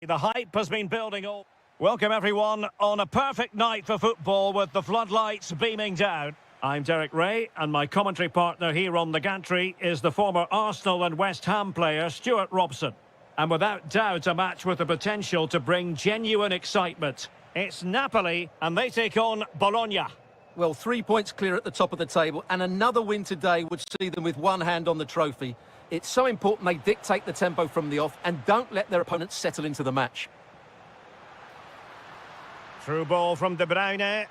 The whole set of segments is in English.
The hype has been building all. Welcome everyone on a perfect night for football with the floodlights beaming down. I'm Derek Ray and my commentary partner here on the gantry is the former Arsenal and West Ham player Stuart Robson. And without doubt a match with the potential to bring genuine excitement. It's Napoli and they take on Bologna. Well, 3 points clear at the top of the table and another win today would see them with one hand on the trophy. It's so important they dictate the tempo from the off and don't let their opponents settle into the match. Through ball from De Bruyne.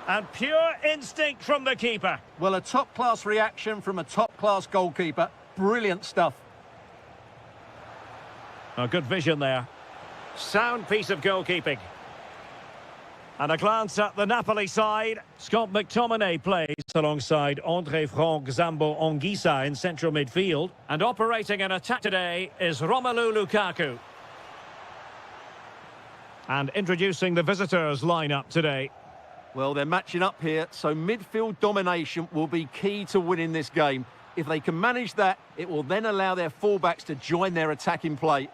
And pure instinct from the keeper. Well, a top-class reaction from a top-class goalkeeper. Brilliant stuff. A good vision there. Sound piece of goalkeeping. And a glance at the Napoli side. Scott McTominay plays alongside André-Franck Zambo-Anguissa in central midfield. And operating an attack today is Romelu Lukaku. And introducing the visitors' lineup today. Well, they're matching up here, so midfield domination will be key to winning this game. If they can manage that, it will then allow their fullbacks to join their attacking play.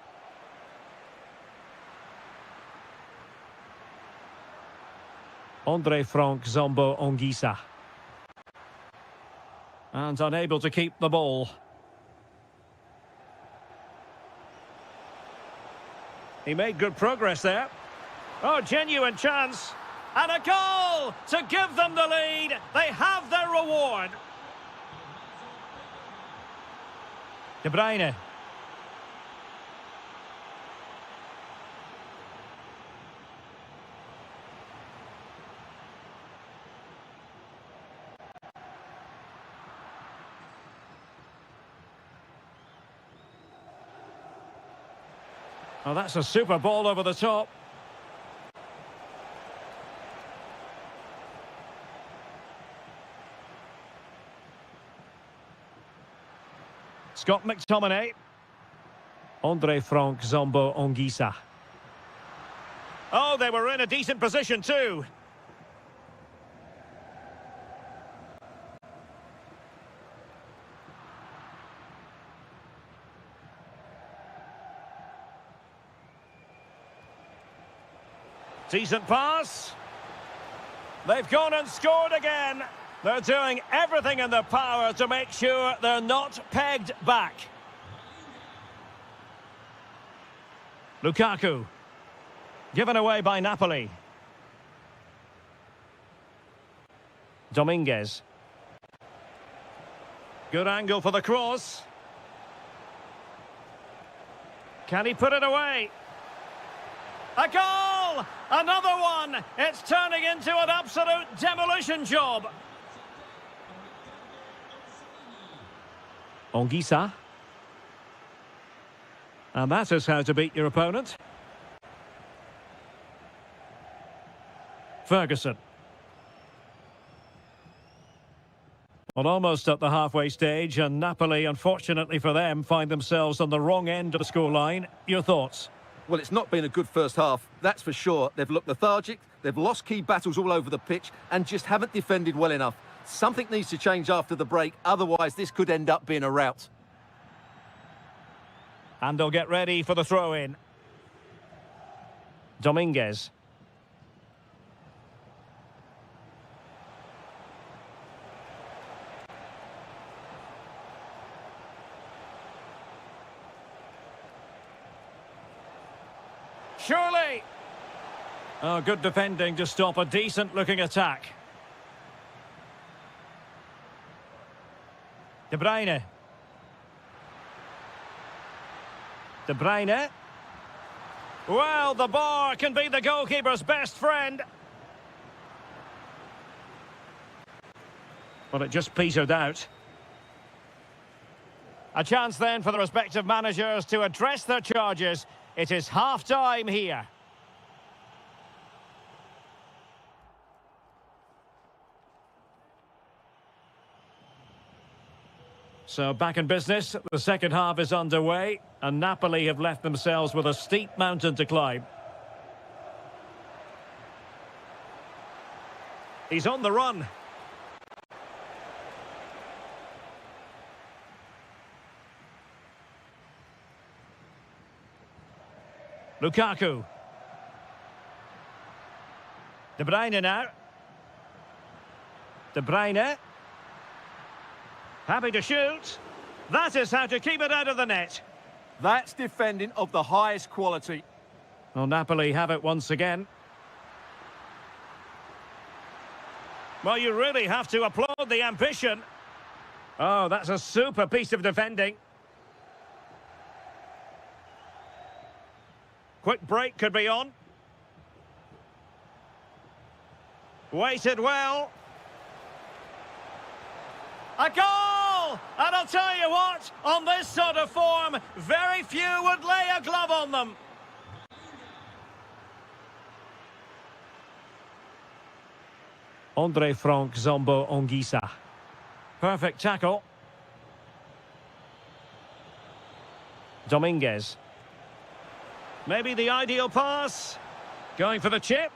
André-Franck Zambo-Anguissa. And unable to keep the ball. He made good progress there. Oh, genuine chance. And a goal to give them the lead. They have their reward. De Bruyne. Oh, that's a super ball over the top. Scott McTominay. André-Franck Zambo-Anguissa. Oh, they were in a decent position too. Decent pass. They've gone and scored again. They're doing everything in their power to make sure they're not pegged back. Lukaku. Given away by Napoli. Dominguez. Good angle for the cross. Can he put it away? A goal! Another one! It's turning into an absolute demolition job. Anguissa. And that is how to beat your opponent. Ferguson. Well, almost at the halfway stage, and Napoli, unfortunately for them, find themselves on the wrong end of the scoreline. Your thoughts? Well, it's not been a good first half, that's for sure. They've looked lethargic, they've lost key battles all over the pitch, and just haven't defended well enough. Something needs to change after the break, otherwise this could end up being a rout. And they'll get ready for the throw-in. Dominguez. Surely! Oh, good defending to stop a decent-looking attack. De Bruyne. De Bruyne. Well, the bar can be the goalkeeper's best friend. Well, it just petered out. A chance then for the respective managers to address their charges. It is half-time here. So back in business, the second half is underway, and Napoli have left themselves with a steep mountain to climb. He's on the run. Lukaku. De Bruyne now. De Bruyne. Happy to shoot. That is how to keep it out of the net. That's defending of the highest quality. Well, Napoli have it once again. Well, you really have to applaud the ambition. Oh, that's a super piece of defending. Quick break could be on. Waited well. A goal! And I'll tell you what, on this sort of form, very few would lay a glove on them. Andre Frank Zombo Ongisa. Perfect tackle. Dominguez. Maybe the ideal pass. Going for the chip.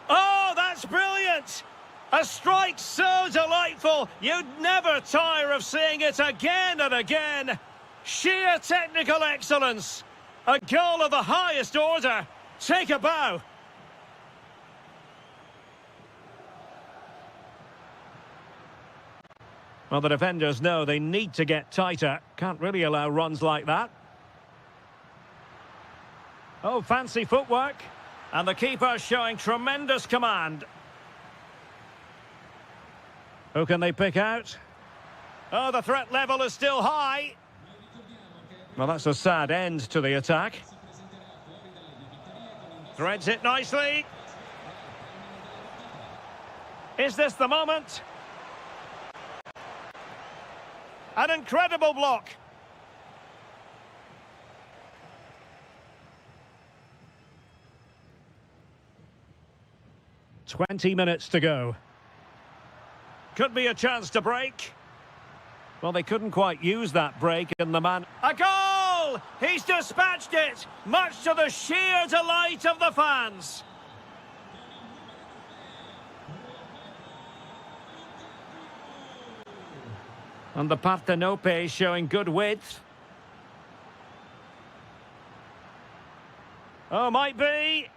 Oh, that's brilliant! A strike so delightful, you'd never tire of seeing it again and again. Sheer technical excellence. A goal of the highest order. Take a bow. Well, the defenders know they need to get tighter. Can't really allow runs like that. Oh, fancy footwork. And the keeper showing tremendous command. Who can they pick out? Oh, the threat level is still high. Well, that's a sad end to the attack. Threads it nicely. Is this the moment? An incredible block. "20 minutes to go. Could be a chance to break. Well, they couldn't quite use that break in the man. A goal! He's dispatched it, much to the sheer delight of the fans. And the Partenope showing good width. Oh, might be.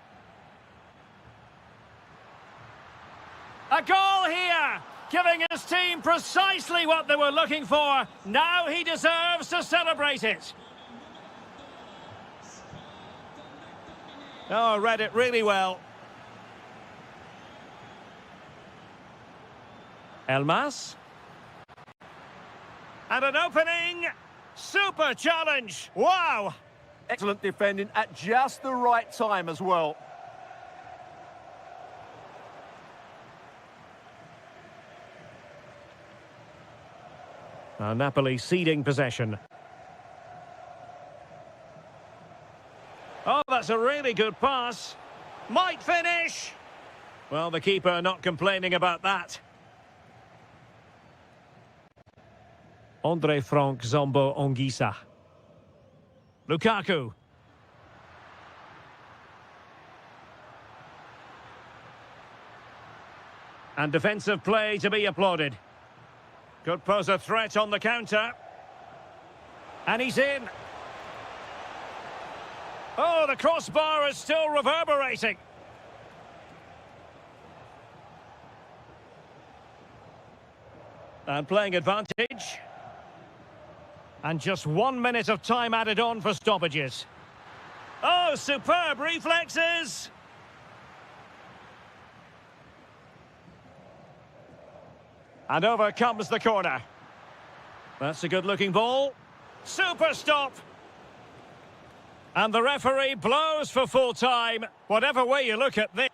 A goal here, giving his team precisely what they were looking for. Now he deserves to celebrate it. Oh, read it really well. Elmas. And an opening. Super challenge. Wow. Excellent defending at just the right time as well. Napoli ceding possession. Oh, that's a really good pass. Might finish. Well, the keeper not complaining about that. Andre Frank Zombo Ongisa. Lukaku. And defensive play to be applauded. Could pose a threat on the counter. And he's in. Oh, the crossbar is still reverberating. And playing advantage. And just 1 minute of time added on for stoppages. Oh, superb reflexes. And over comes the corner. That's a good-looking ball. Super stop. And the referee blows for full time. Whatever way you look at this.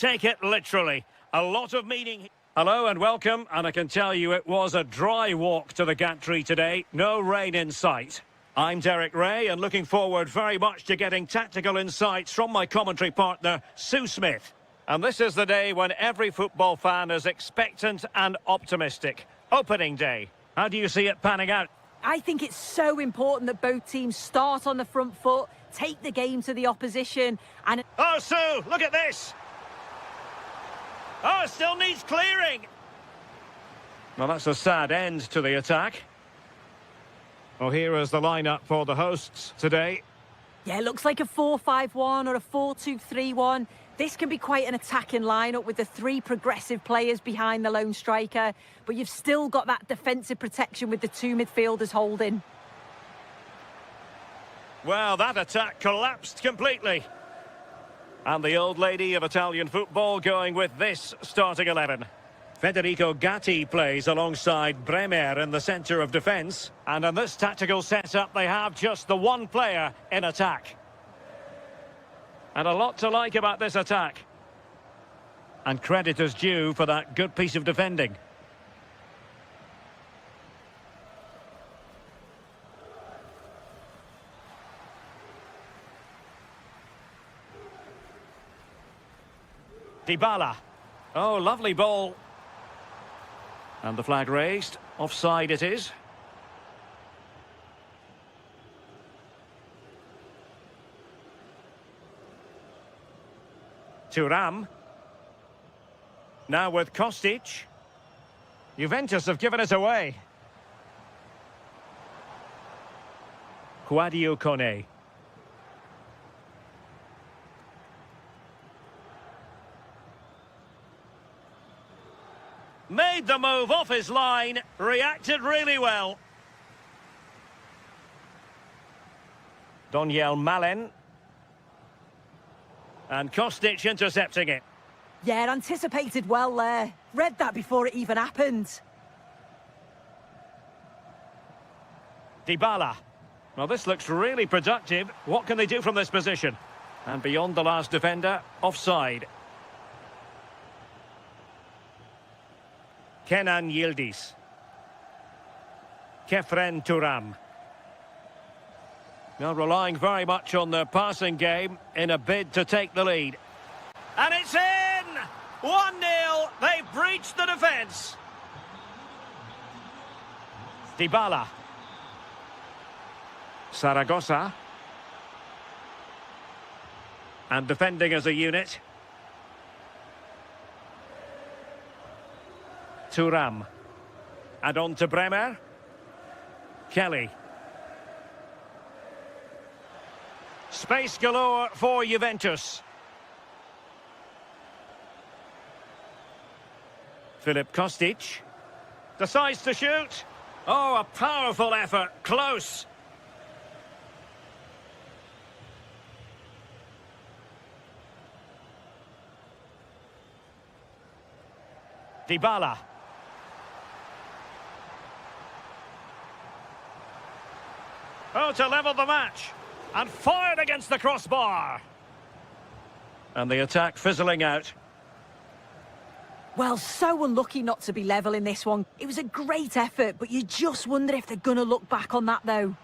take it literally. A lot of meaning. Hello and welcome, and I can tell you it was a dry walk to the gantry today. No rain in sight. I'm Derek Ray, and looking forward very much to getting tactical insights from my commentary partner, Sue Smith. And this is the day when every football fan is expectant and optimistic. Opening day. How do you see it panning out? I think it's so important that both teams start on the front foot, take the game to the opposition, and... Oh, Sue, look at this! Oh, it still needs clearing! Well, that's a sad end to the attack. Well, here is the lineup for the hosts today. Yeah, it looks like a 4-5-1 or a 4-2-3-1. This can be quite an attacking lineup with the three progressive players behind the lone striker, but you've still got that defensive protection with the two midfielders holding. Well, that attack collapsed completely. And the old lady of Italian football going with this starting 11. Federico Gatti plays alongside Bremer in the centre of defence. And in this tactical setup, they have just the one player in attack. And a lot to like about this attack. And credit is due for that good piece of defending. Dybala. Oh, lovely ball. And the flag raised. Offside it is. Thuram. Now with Kostic. Juventus have given it away. Quadio Kone. Made the move off his line, reacted really well. Doniel Malen. And Kostic intercepting it. Yeah, anticipated well there. Read that before it even happened. Dybala. Well, this looks really productive. What can they do from this position? And beyond the last defender, offside. Kenan Yildiz. Kefren Thuram. Now relying very much on their passing game in a bid to take the lead. And it's in! 1-0. They've breached the defence. Dybala. Saragossa. And defending as a unit. Thuram. And on to Bremer. Kelly. Space galore for Juventus. Filip Kostic. Decides to shoot. Oh, a powerful effort. Close. Dybala. Oh, to level the match. And fired against the crossbar. And the attack fizzling out. Well, so unlucky not to be level in this one. It was a great effort, but you just wonder if they're going to look back on that, though.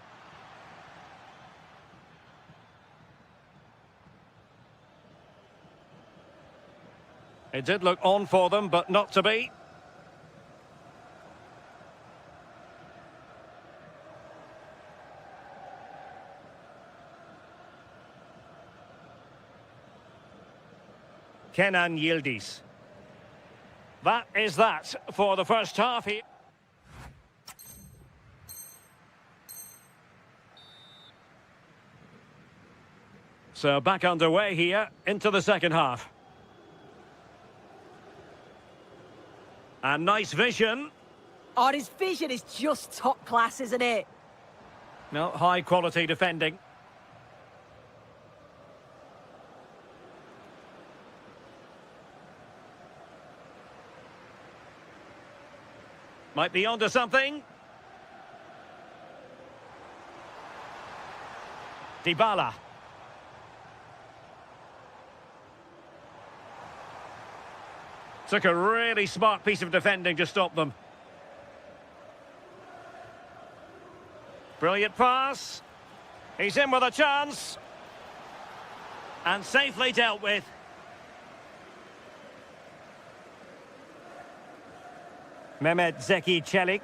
It did look on for them, but not to be. Kenan Yildiz. That is that for the first half here. So back underway here into the second half. And nice vision. Oh, his vision is just top class, isn't it? No, high quality defending. Might be onto something. Dybala. Took a really smart piece of defending to stop them. Brilliant pass. He's in with a chance. And safely dealt with. Mehmet Zeki Çelik.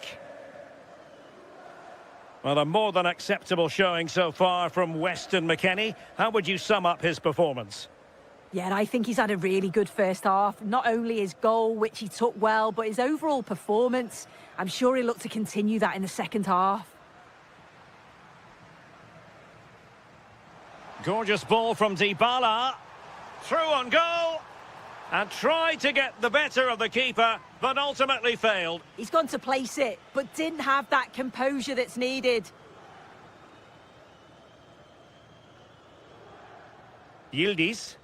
Well, a more than acceptable showing so far from Weston McKennie. How would you sum up his performance? Yeah, and I think he's had a really good first half. Not only his goal, which he took well, but his overall performance. I'm sure he'll look to continue that in the second half. Gorgeous ball from Dybala. Through on goal. And tried to get the better of the keeper, but ultimately failed. He's gone to place it, but didn't have that composure that's needed. Yildiz.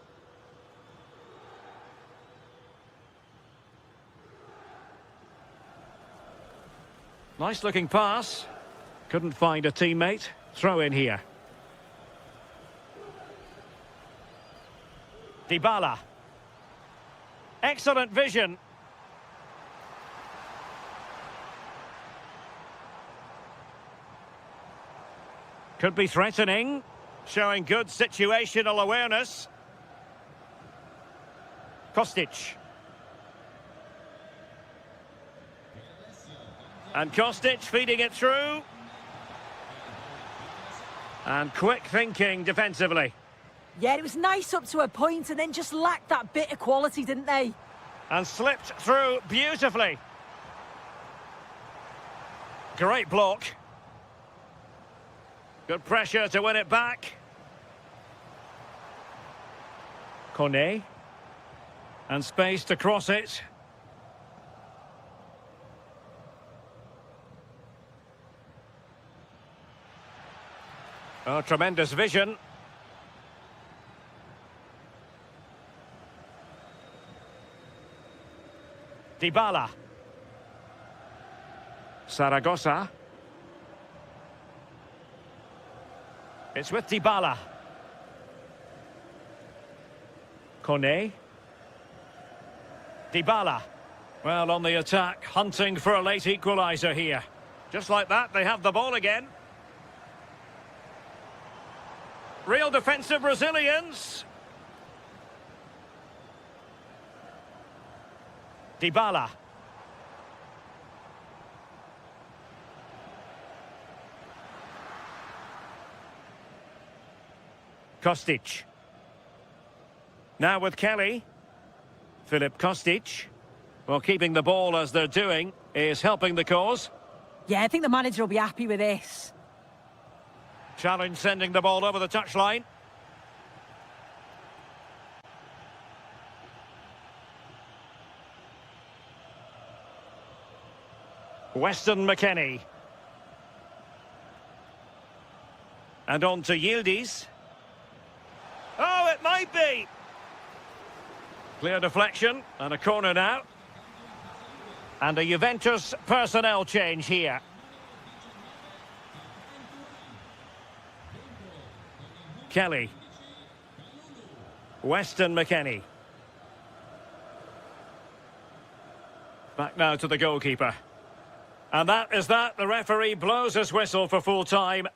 Nice looking pass. Couldn't find a teammate. Throw in here. Dybala. Excellent vision. Could be threatening. Showing good situational awareness. Kostic. And Kostic feeding it through. And quick thinking defensively. Yeah, it was nice up to a point and then just lacked that bit of quality, didn't they? And slipped through beautifully. Great block. Good pressure to win it back. Kone. And space to cross it. Oh, tremendous vision. Dybala. Saragossa. It's with Dybala. Kone. Dybala. Well, on the attack, hunting for a late equaliser here. Just like that, they have the ball again. Real defensive resilience. Dybala. Kostic. Now with Kelly. Filip Kostic. Well, keeping the ball as they're doing is helping the cause. Yeah, I think the manager will be happy with this. Challenge sending the ball over the touchline. Weston McKennie. And on to Yildiz. Oh, it might be! Clear deflection and a corner now. And a Juventus personnel change here. Kelly. Weston McKennie. Back now to the goalkeeper. And that is that. The referee blows his whistle for full time.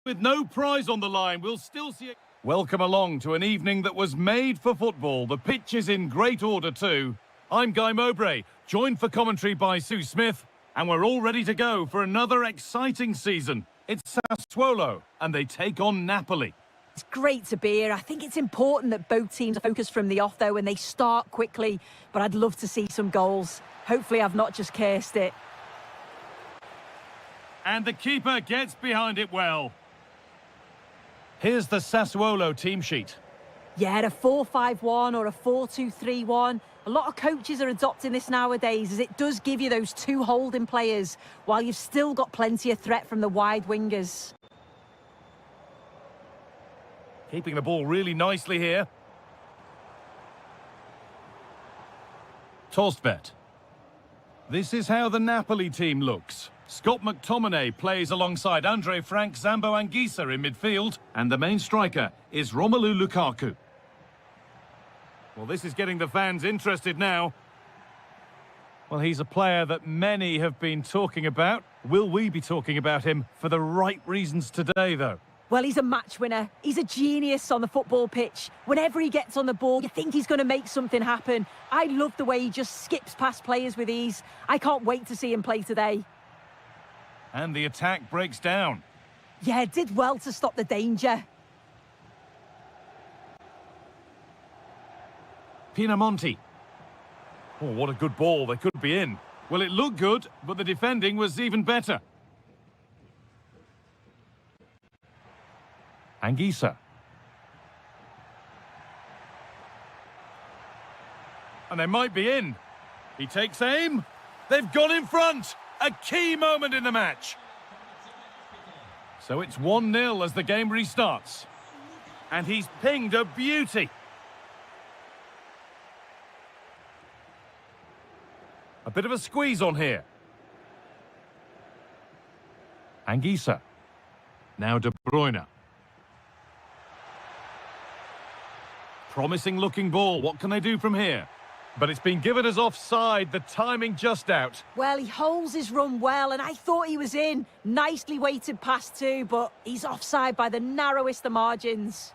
With no prize on the line, we'll still see it. Welcome along to an evening that was made for football. The pitch is in great order too. I'm Guy Mowbray, joined for commentary by Sue Smith, and we're all ready to go for another exciting season. It's Sassuolo, and they take on Napoli. It's great to be here. I think it's important that both teams are focused from the off, though, and they start quickly. But I'd love to see some goals. Hopefully I've not just cursed it. And the keeper gets behind it well. Here's the Sassuolo team sheet. Yeah, a 4-5-1 or a 4-2-3-1. A lot of coaches are adopting this nowadays, as it does give you those two holding players, while you've still got plenty of threat from the wide wingers. Keeping the ball really nicely here. Torstvedt. This is how the Napoli team looks. Scott McTominay plays alongside Andre Frank Zambo Anguissa in midfield, and the main striker is Romelu Lukaku. Well, this is getting the fans interested now. Well, he's a player that many have been talking about. Will we be talking about him for the right reasons today, though? Well, he's a match winner. He's a genius on the football pitch. Whenever he gets on the ball, you think he's going to make something happen. I love the way he just skips past players with ease. I can't wait to see him play today. And the attack breaks down. Yeah, did well to stop the danger. Pinamonti. Oh, what a good ball. They could be in. Well, it looked good, but the defending was even better. Anguissa. And they might be in. He takes aim. They've gone in front. A key moment in the match. So it's 1-0 as the game restarts. And he's pinged a beauty. A bit of a squeeze on here. Anguissa. Now De Bruyne. Promising looking ball. What can they do from here? But it's been given as offside. The timing just out. Well, he holds his run well, and I thought he was in. Nicely weighted pass too, but he's offside by the narrowest of margins.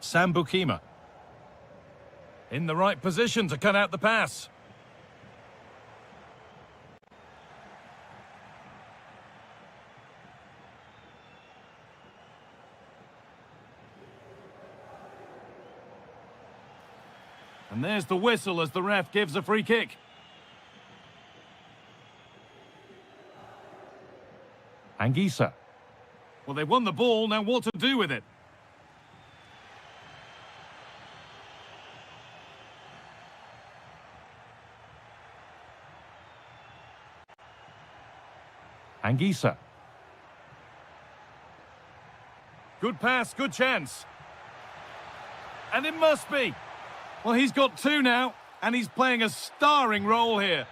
Sam Bukima. In the right position to cut out the pass. And there's the whistle as the ref gives a free kick. Anguissa. Well, they won the ball, now what to do with it? Anguissa. Good pass, good chance. And it must be. Well, he's got two now, and he's playing a starring role here.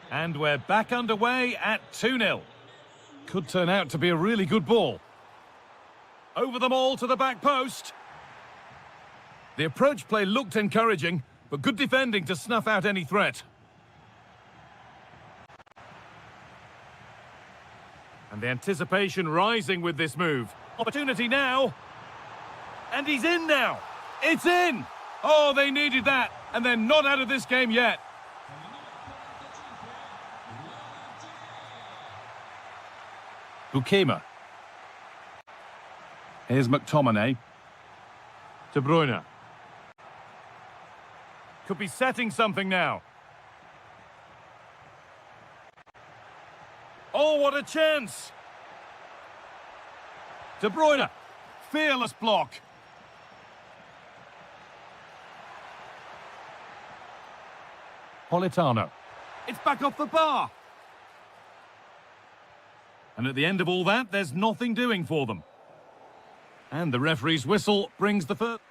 And we're back underway at 2-0. Could turn out to be a really good ball. Over them all to the back post. The approach play looked encouraging, but good defending to snuff out any threat. And the anticipation rising with this move. Opportunity now. And he's in now. It's in! Oh, they needed that, and they're not out of this game yet. Bukima. Here's McTominay. De Bruyne. Could be setting something now. Oh, what a chance! De Bruyne. Fearless block. Politano. It's back off the bar. And at the end of all that, there's nothing doing for them. And the referee's whistle brings the first.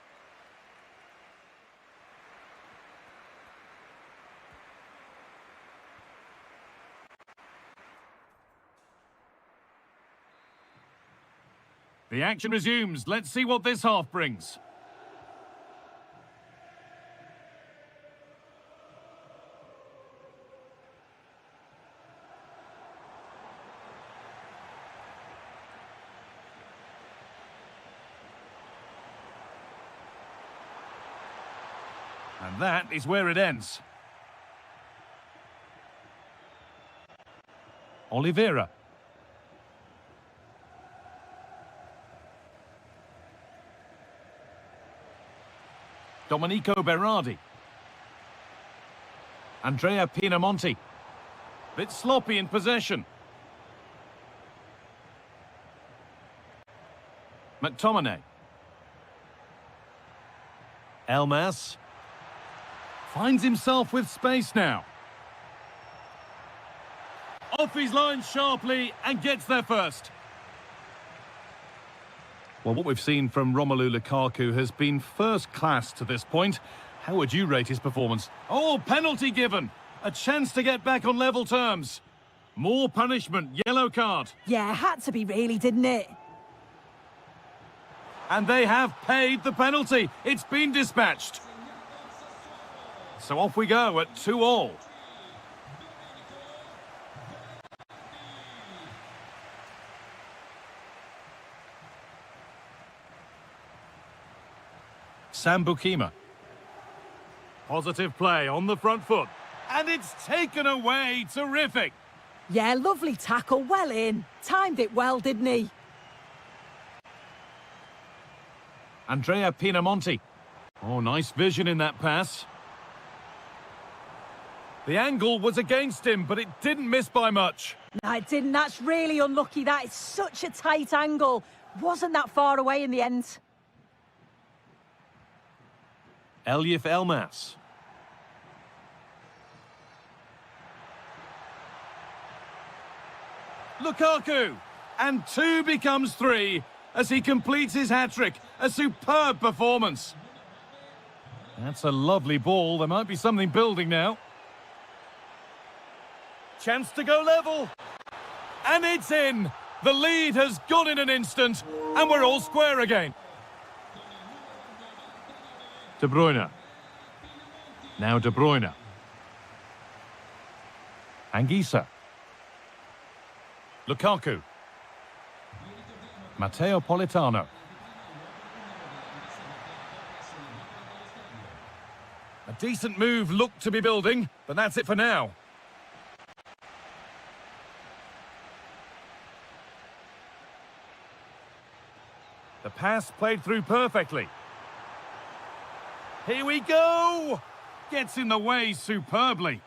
The action resumes. Let's see what this half brings. And that is where it ends. Oliveira. Domenico Berardi. Andrea Pinamonti. Bit sloppy in possession. McTominay. Elmas. Finds himself with space now. Off his line sharply and gets there first. Well, what we've seen from Romelu Lukaku has been first class to this point. How would you rate his performance? Oh, penalty given. A chance to get back on level terms. More punishment, yellow card. Yeah, had to be really, didn't it? And they have paid the penalty. It's been dispatched. So off we go at 2-2. Sambukima. Positive play on the front foot. And it's taken away. Terrific. Yeah, lovely tackle, well in. Timed it well, didn't he? Andrea Pinamonti. Oh, nice vision in that pass. The angle was against him, but it didn't miss by much. No, it didn't. That's really unlucky. That is such a tight angle. Wasn't that far away in the end. Elif Elmas. Lukaku. And 2 becomes 3 as he completes his hat-trick. A superb performance. That's a lovely ball. There might be something building now. Chance to go level. And it's in. The lead has gone in an instant. And we're all square again. De Bruyne. Now De Bruyne. Anguissa. Lukaku. Matteo Politano. A decent move looked to be building, but that's it for now. The pass played through perfectly. Here we go! Gets in the way superbly.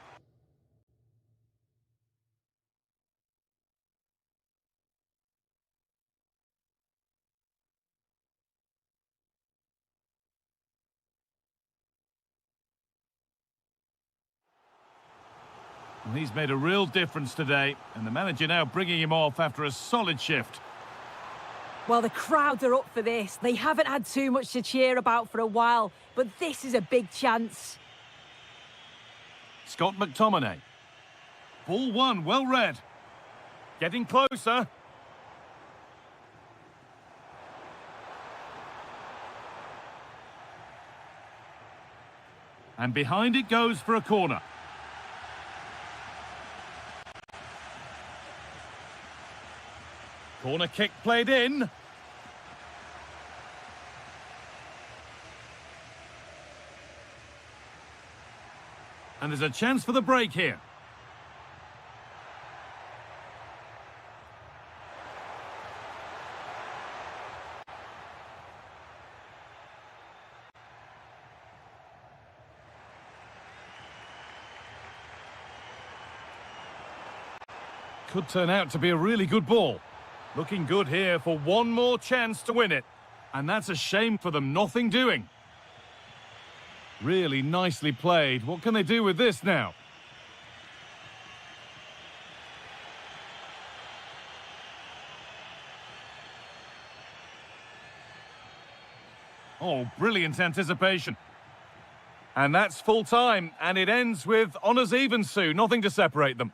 Well, he's made a real difference today, and the manager now bringing him off after a solid shift. Well, the crowd are up for this. They haven't had too much to cheer about for a while, but this is a big chance. Scott McTominay. Ball one, well read. Getting closer. And behind it goes for a corner. Corner kick played in. And there's a chance for the break here. Could turn out to be a really good ball. Looking good here for one more chance to win it. And that's a shame for them, nothing doing. Really nicely played. What can they do with this now? Oh, brilliant anticipation. And that's full time, and it ends with honours even, Sue. Nothing to separate them.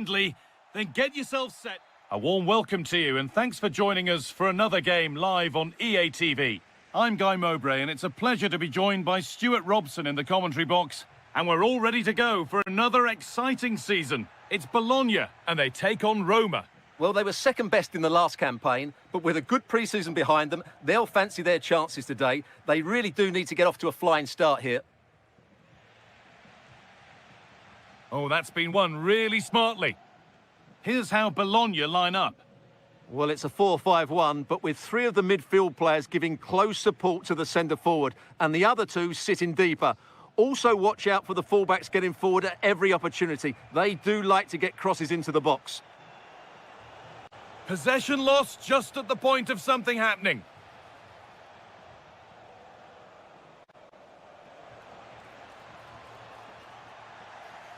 then get yourself set. A warm welcome to you, and thanks for joining us for another game live on EA TV. I'm Guy Mowbray, and it's a pleasure to be joined by Stuart Robson in the commentary box. And we're all ready to go for another exciting season. It's Bologna, and they take on Roma. Well, they were second best in the last campaign, but with a good pre-season behind them, they'll fancy their chances today. They really do need to get off to a flying start here. Oh, that's been won really smartly. Here's how Bologna line up. Well, it's a 4-5-1, but with three of the midfield players giving close support to the centre-forward, and the other two sitting deeper. Also, watch out for the fullbacks getting forward at every opportunity. They do like to get crosses into the box. Possession lost just at the point of something happening.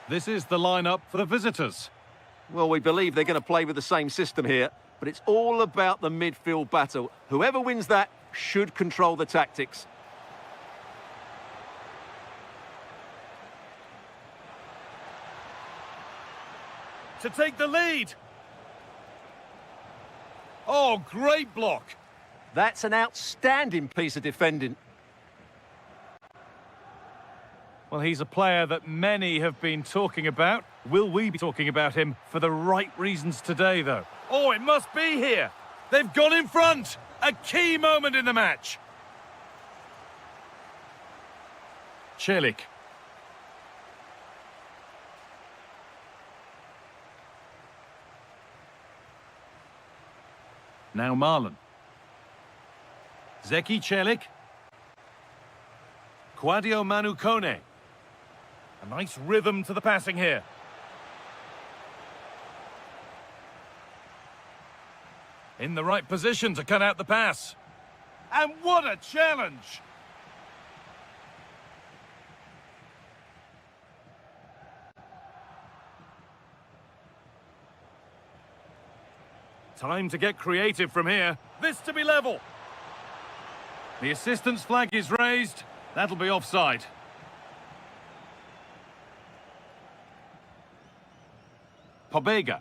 This is the lineup for the visitors. Well, we believe they're going to play with the same system here, but it's all about the midfield battle. Whoever wins that should control the tactics. To take the lead. Oh, great block. That's an outstanding piece of defending. Well, he's a player that many have been talking about. Will we be talking about him for the right reasons today, though? Oh, it must be here. They've gone in front. A key moment in the match. Celik. Now Marlon. Zeki Celik. Quadio Manu Kone. A nice rhythm to the passing here. In the right position to cut out the pass. And what a challenge! Time to get creative from here. This to be level. The assistant's flag is raised. That'll be offside. Pobega.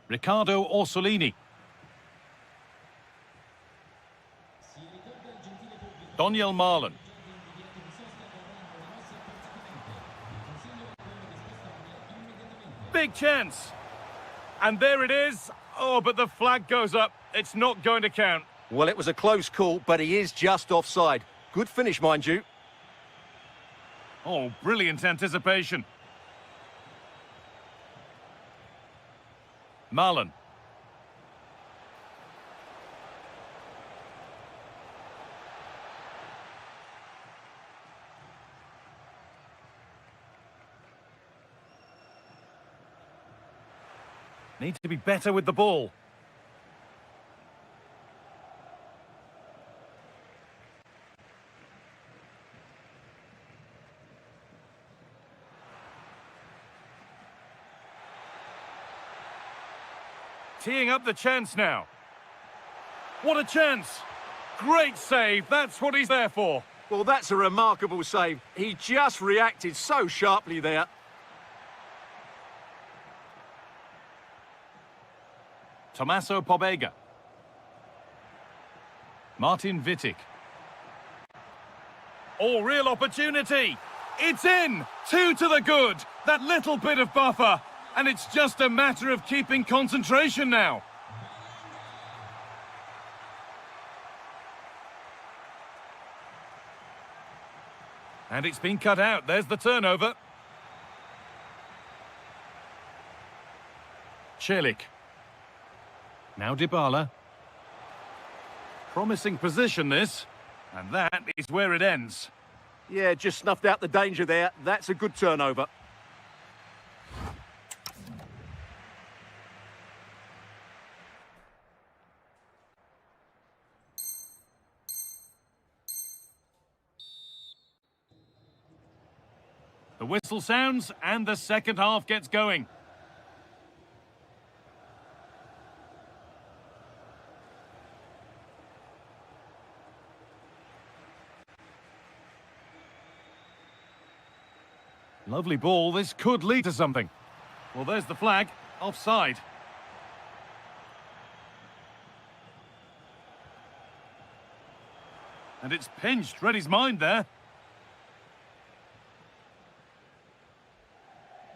Riccardo Orsolini. Daniel Marlon. Big chance. And there it is. Oh, but the flag goes up. It's not going to count. Well, it was a close call, but he is just offside. Good finish, mind you. Oh, brilliant anticipation. Marlon. Need to be better with the ball. Teeing up the chance now. What a chance! Great save, that's what he's there for. Well, that's a remarkable save. He just reacted so sharply there. Tommaso Pobega. Martin Wittig. Oh, real opportunity. It's in! 2 to the good. That little bit of buffer. And it's just a matter of keeping concentration now. And it's been cut out. There's the turnover. Celik. Now Dybala. Promising position, this. And that is where it ends. Yeah, just snuffed out the danger there. That's a good turnover. The whistle sounds and the second half gets going. Lovely ball. This could lead to something. Well, there's the flag. Offside. And it's pinched. Read his mind there.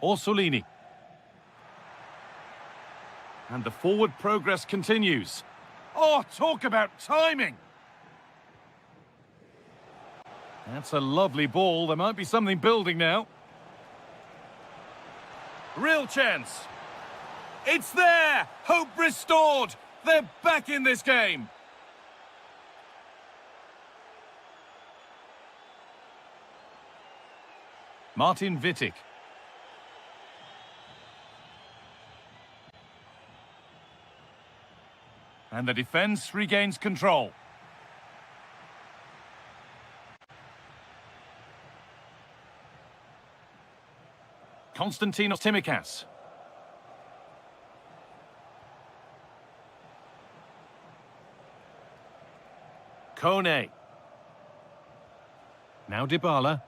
Orsolini. And the forward progress continues. Oh, talk about timing! That's a lovely ball. There might be something building now. Real chance. It's there! Hope restored! They're back in this game! Martin Wittig. And the defense regains control. Konstantinos Tsimikas. Kone. Now Dybala.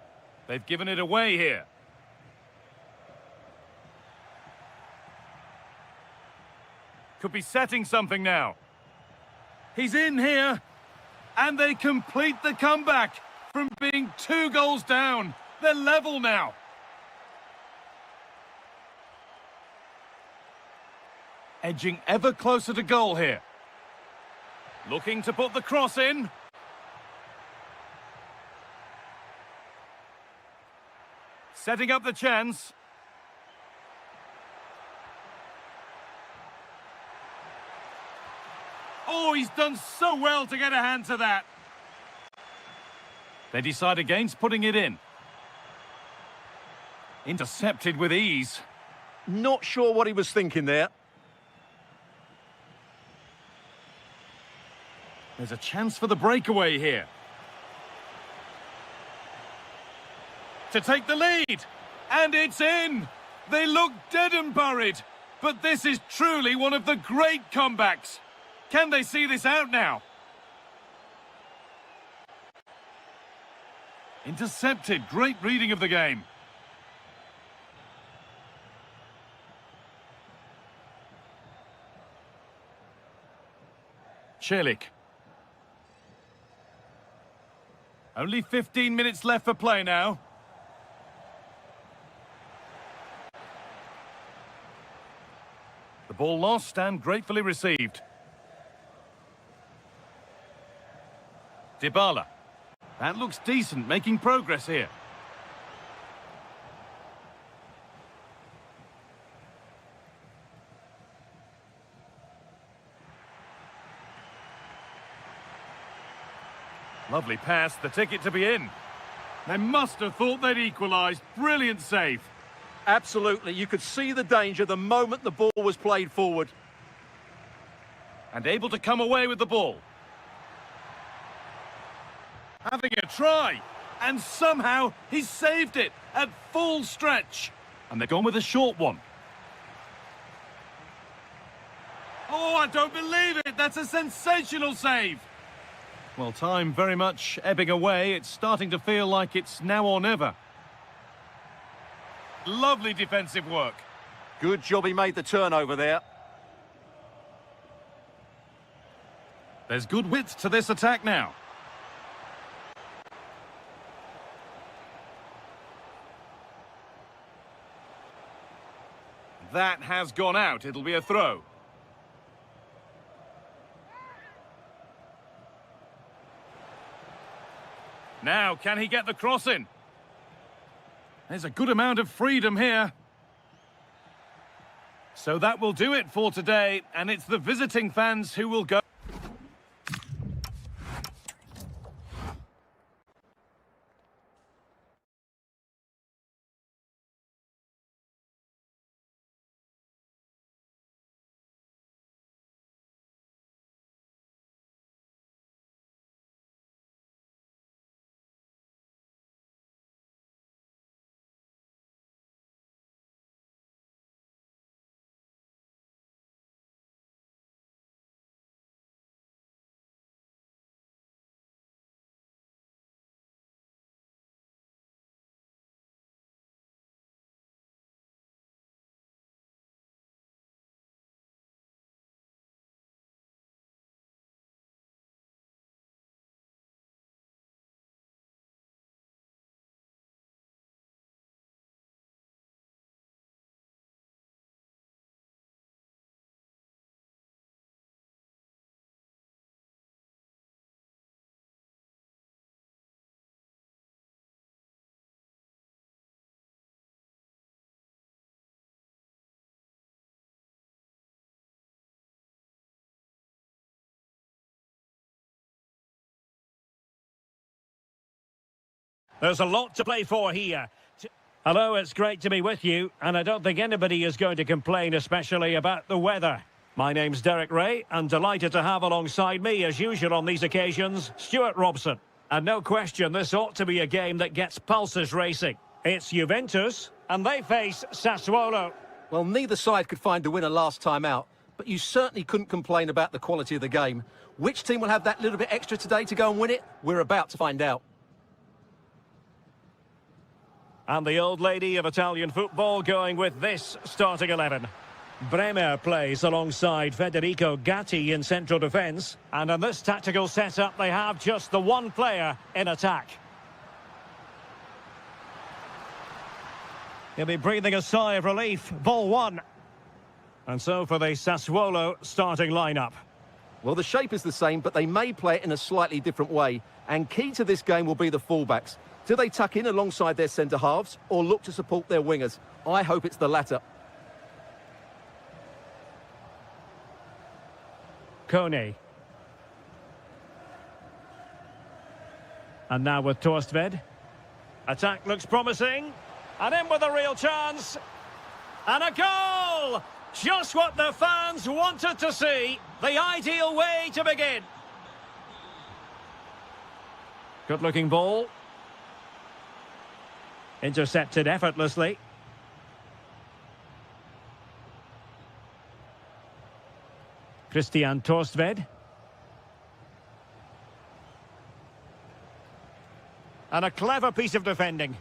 They've given it away here. Could be setting something now. He's in here. And they complete the comeback from being 2 goals down. They're level now. Edging ever closer to goal here. Looking to put the cross in. Setting up the chance. Oh, he's done so well to get a hand to that. They decide against putting it in. Intercepted with ease. Not sure what he was thinking there. There's a chance for the breakaway here. To take the lead. And it's in. They look dead and buried. But this is truly one of the great comebacks. Can they see this out now? Intercepted. Great reading of the game. Celik. Only 15 minutes left for play now. The ball lost and gratefully received. Dybala. That looks decent, making progress here. Lovely pass, the ticket to be in. They must have thought they'd equalised. Brilliant save. Absolutely. You could see the danger the moment the ball was played forward. And able to come away with the ball. Having a try. And somehow he saved it at full stretch. And they're gone with a short one. Oh, I don't believe it. That's a sensational save. Well, time very much ebbing away. It's starting to feel like it's now or never. Lovely defensive work. Good job he made the turnover there. There's good width to this attack now. That has gone out. It'll be a throw. Now, can he get the cross in? There's a good amount of freedom here. So that will do it for today, and it's the visiting fans who will go. There's a lot to play for here. Hello, it's great to be with you, and I don't think anybody is going to complain, especially about the weather. My name's Derek Ray, and delighted to have alongside me, as usual on these occasions, Stuart Robson. And no question, this ought to be a game that gets pulses racing. It's Juventus, and they face Sassuolo. Well, neither side could find a winner last time out, but you certainly couldn't complain about the quality of the game. Which team will have that little bit extra today to go and win it? We're about to find out. And the old lady of Italian football going with this starting 11. Bremer plays alongside Federico Gatti in central defence. And in this tactical setup, they have just the one player in attack. He'll be breathing a sigh of relief. Ball one. And so for the Sassuolo starting lineup. Well, the shape is the same, but they may play it in a slightly different way. And key to this game will be the fullbacks. Do they tuck in alongside their centre-halves or look to support their wingers? I hope it's the latter. Kone. And now with Torstved. Attack looks promising. And in with a real chance. And a goal! Just what the fans wanted to see. The ideal way to begin. Good-looking ball. Intercepted effortlessly. Christian Torstved. And a clever piece of defending.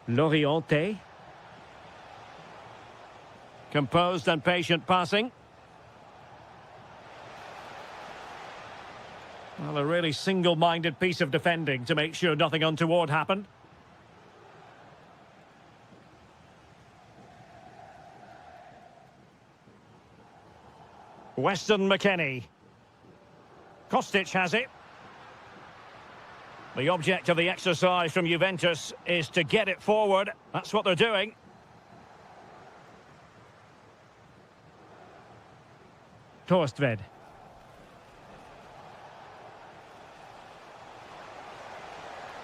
Loriente. Composed and patient passing. Well, a really single-minded piece of defending to make sure nothing untoward happened. Weston McKennie. Kostic has it. The object of the exercise from Juventus is to get it forward. That's what they're doing. Torstved.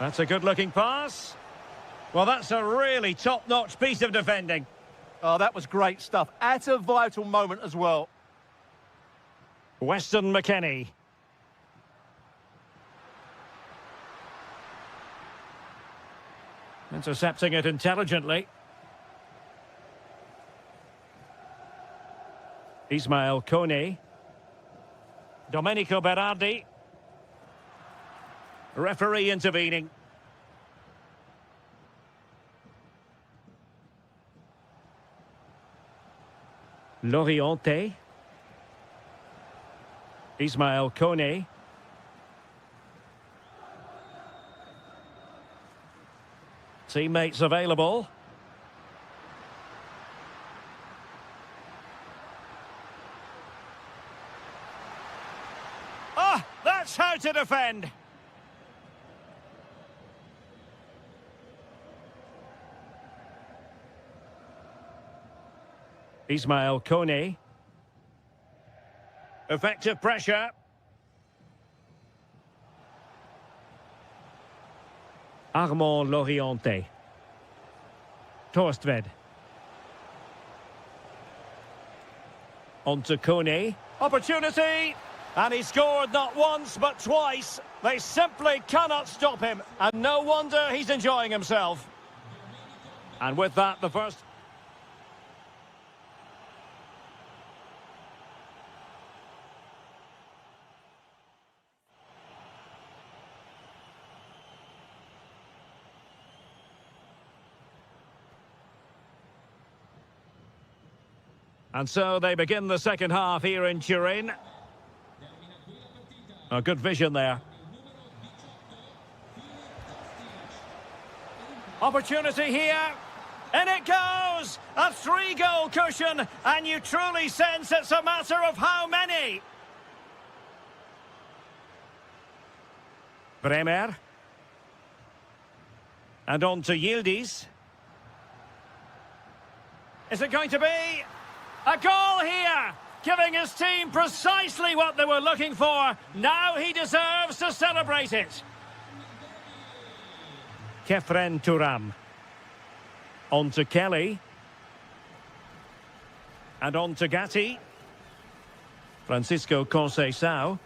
That's a good-looking pass. Well, that's a really top-notch piece of defending. Oh, that was great stuff. At a vital moment as well. Weston McKennie. Intercepting it intelligently. Ismail Kone. Domenico Berardi. Referee intervening. Loriente. Ismail Kone. Teammates available. Ah, that's how to defend. Ismail Kone. Effective pressure. Armand Loriente. Torstved. On to Kone. Opportunity! And he scored not once but twice. They simply cannot stop him. And no wonder he's enjoying himself. And with that, the first... And so they begin the second half here in Turin. A good vision there. Opportunity here. And it goes! A 3-goal cushion, and you truly sense it's a matter of how many. Bremer. And on to Yildiz. Is it going to be a goal here? Giving his team precisely what they were looking for. Now he deserves to celebrate it. Kefren Turam. On to Kelly. And on to Gatti. Francisco Conceição.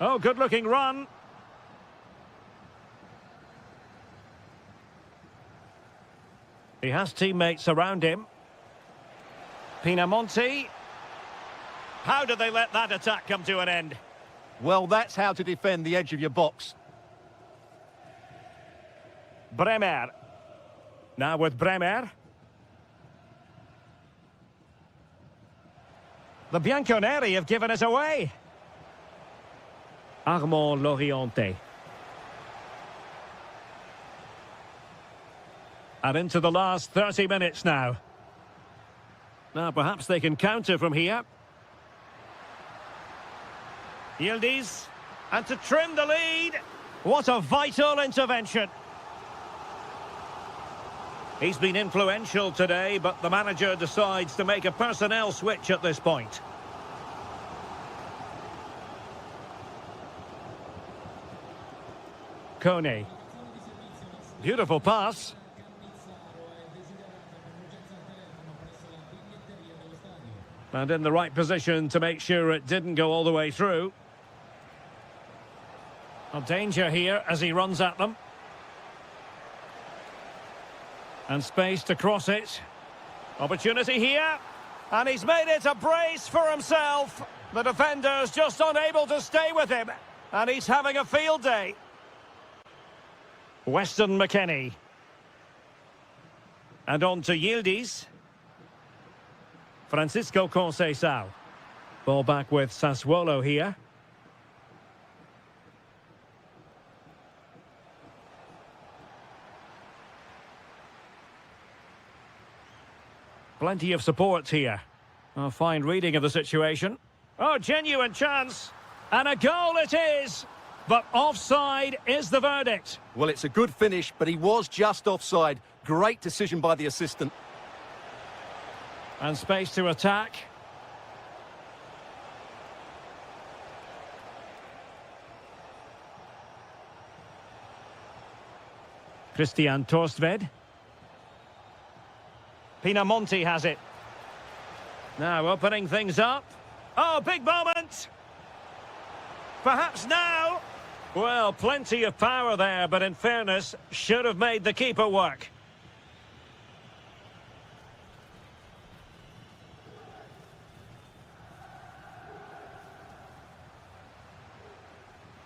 Oh, good-looking run. He has teammates around him. Pinamonti. How did they let that attack come to an end? Well, that's how to defend the edge of your box. Bremer. Now with Bremer. The Bianconeri have given us away. Armand Loriente. And into the last 30 minutes now. Now perhaps they can counter from here. Yildiz. And to trim the lead. What a vital intervention. He's been influential today, but the manager decides to make a personnel switch at this point. Kone. Beautiful pass. And in the right position to make sure it didn't go all the way through. A danger here as he runs at them. And space to cross it. Opportunity here. And he's made it a brace for himself. The defender's just unable to stay with him. And he's having a field day. Weston McKennie. And on to Yildiz. Francisco Conceição. Ball back with Sassuolo here. Plenty of support here. A fine reading of the situation. Oh, genuine chance. And a goal it is. But offside is the verdict. Well, it's a good finish, but he was just offside. Great decision by the assistant. And space to attack. Christian Torstved. Pinamonti has it. Now opening things up. Oh, big moment. Perhaps now. Well, plenty of power there, but in fairness, should have made the keeper work.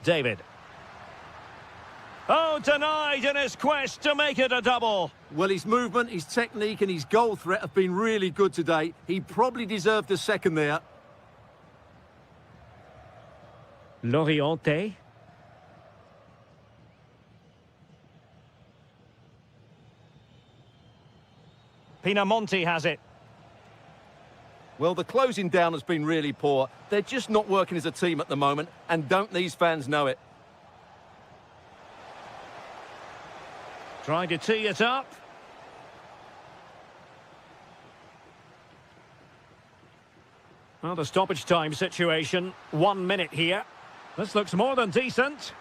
David. Oh, denied in his quest to make it a double. Well, his movement, his technique and his goal threat have been really good today. He probably deserved a second there. Loriente. Pinamonti has it. Well, the closing down has been really poor. They're just not working as a team at the moment, and don't these fans know it? Trying to tee it up. Well, the stoppage time situation, 1 minute here. This looks more than decent.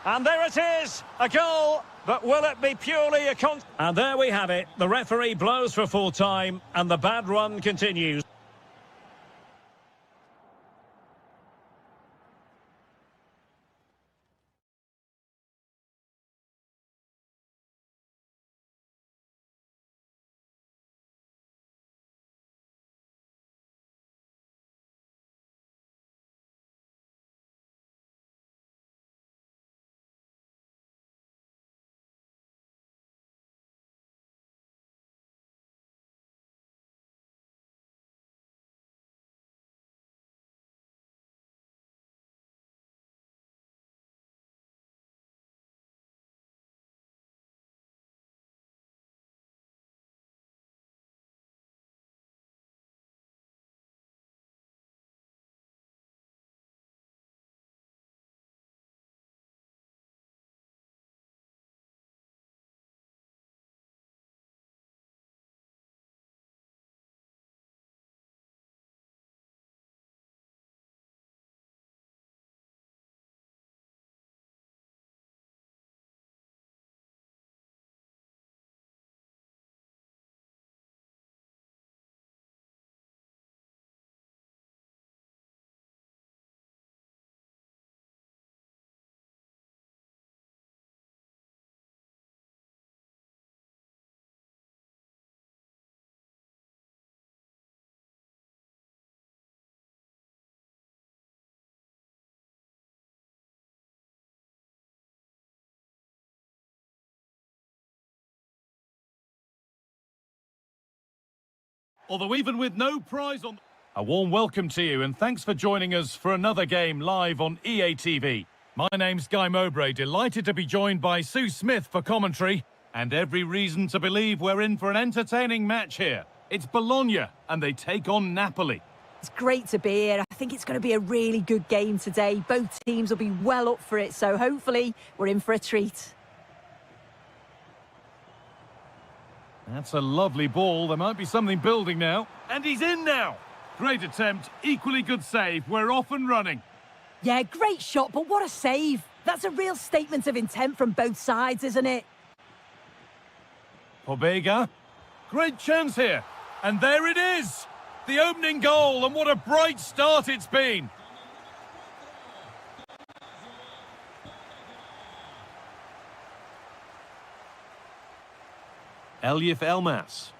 And there it is, a goal. But will it be purely a And there we have it. The referee blows for full time, and the bad run continues. Although even with no prize on... A warm welcome to you and thanks for joining us for another game live on EA TV. My name's Guy Mowbray, delighted to be joined by Sue Smith for commentary, and every reason to believe we're in for an entertaining match here. It's Bologna, and they take on Napoli. It's great to be here. I think it's going to be a really good game today. Both teams will be well up for it, so hopefully we're in for a treat. That's a lovely ball. There might be something building now. And he's in now! Great attempt, equally good save. We're off and running. Yeah, great shot, but what a save. That's a real statement of intent from both sides, isn't it? Pobega. Great chance here. And there it is! The opening goal, and what a bright start it's been. Elif Elmas.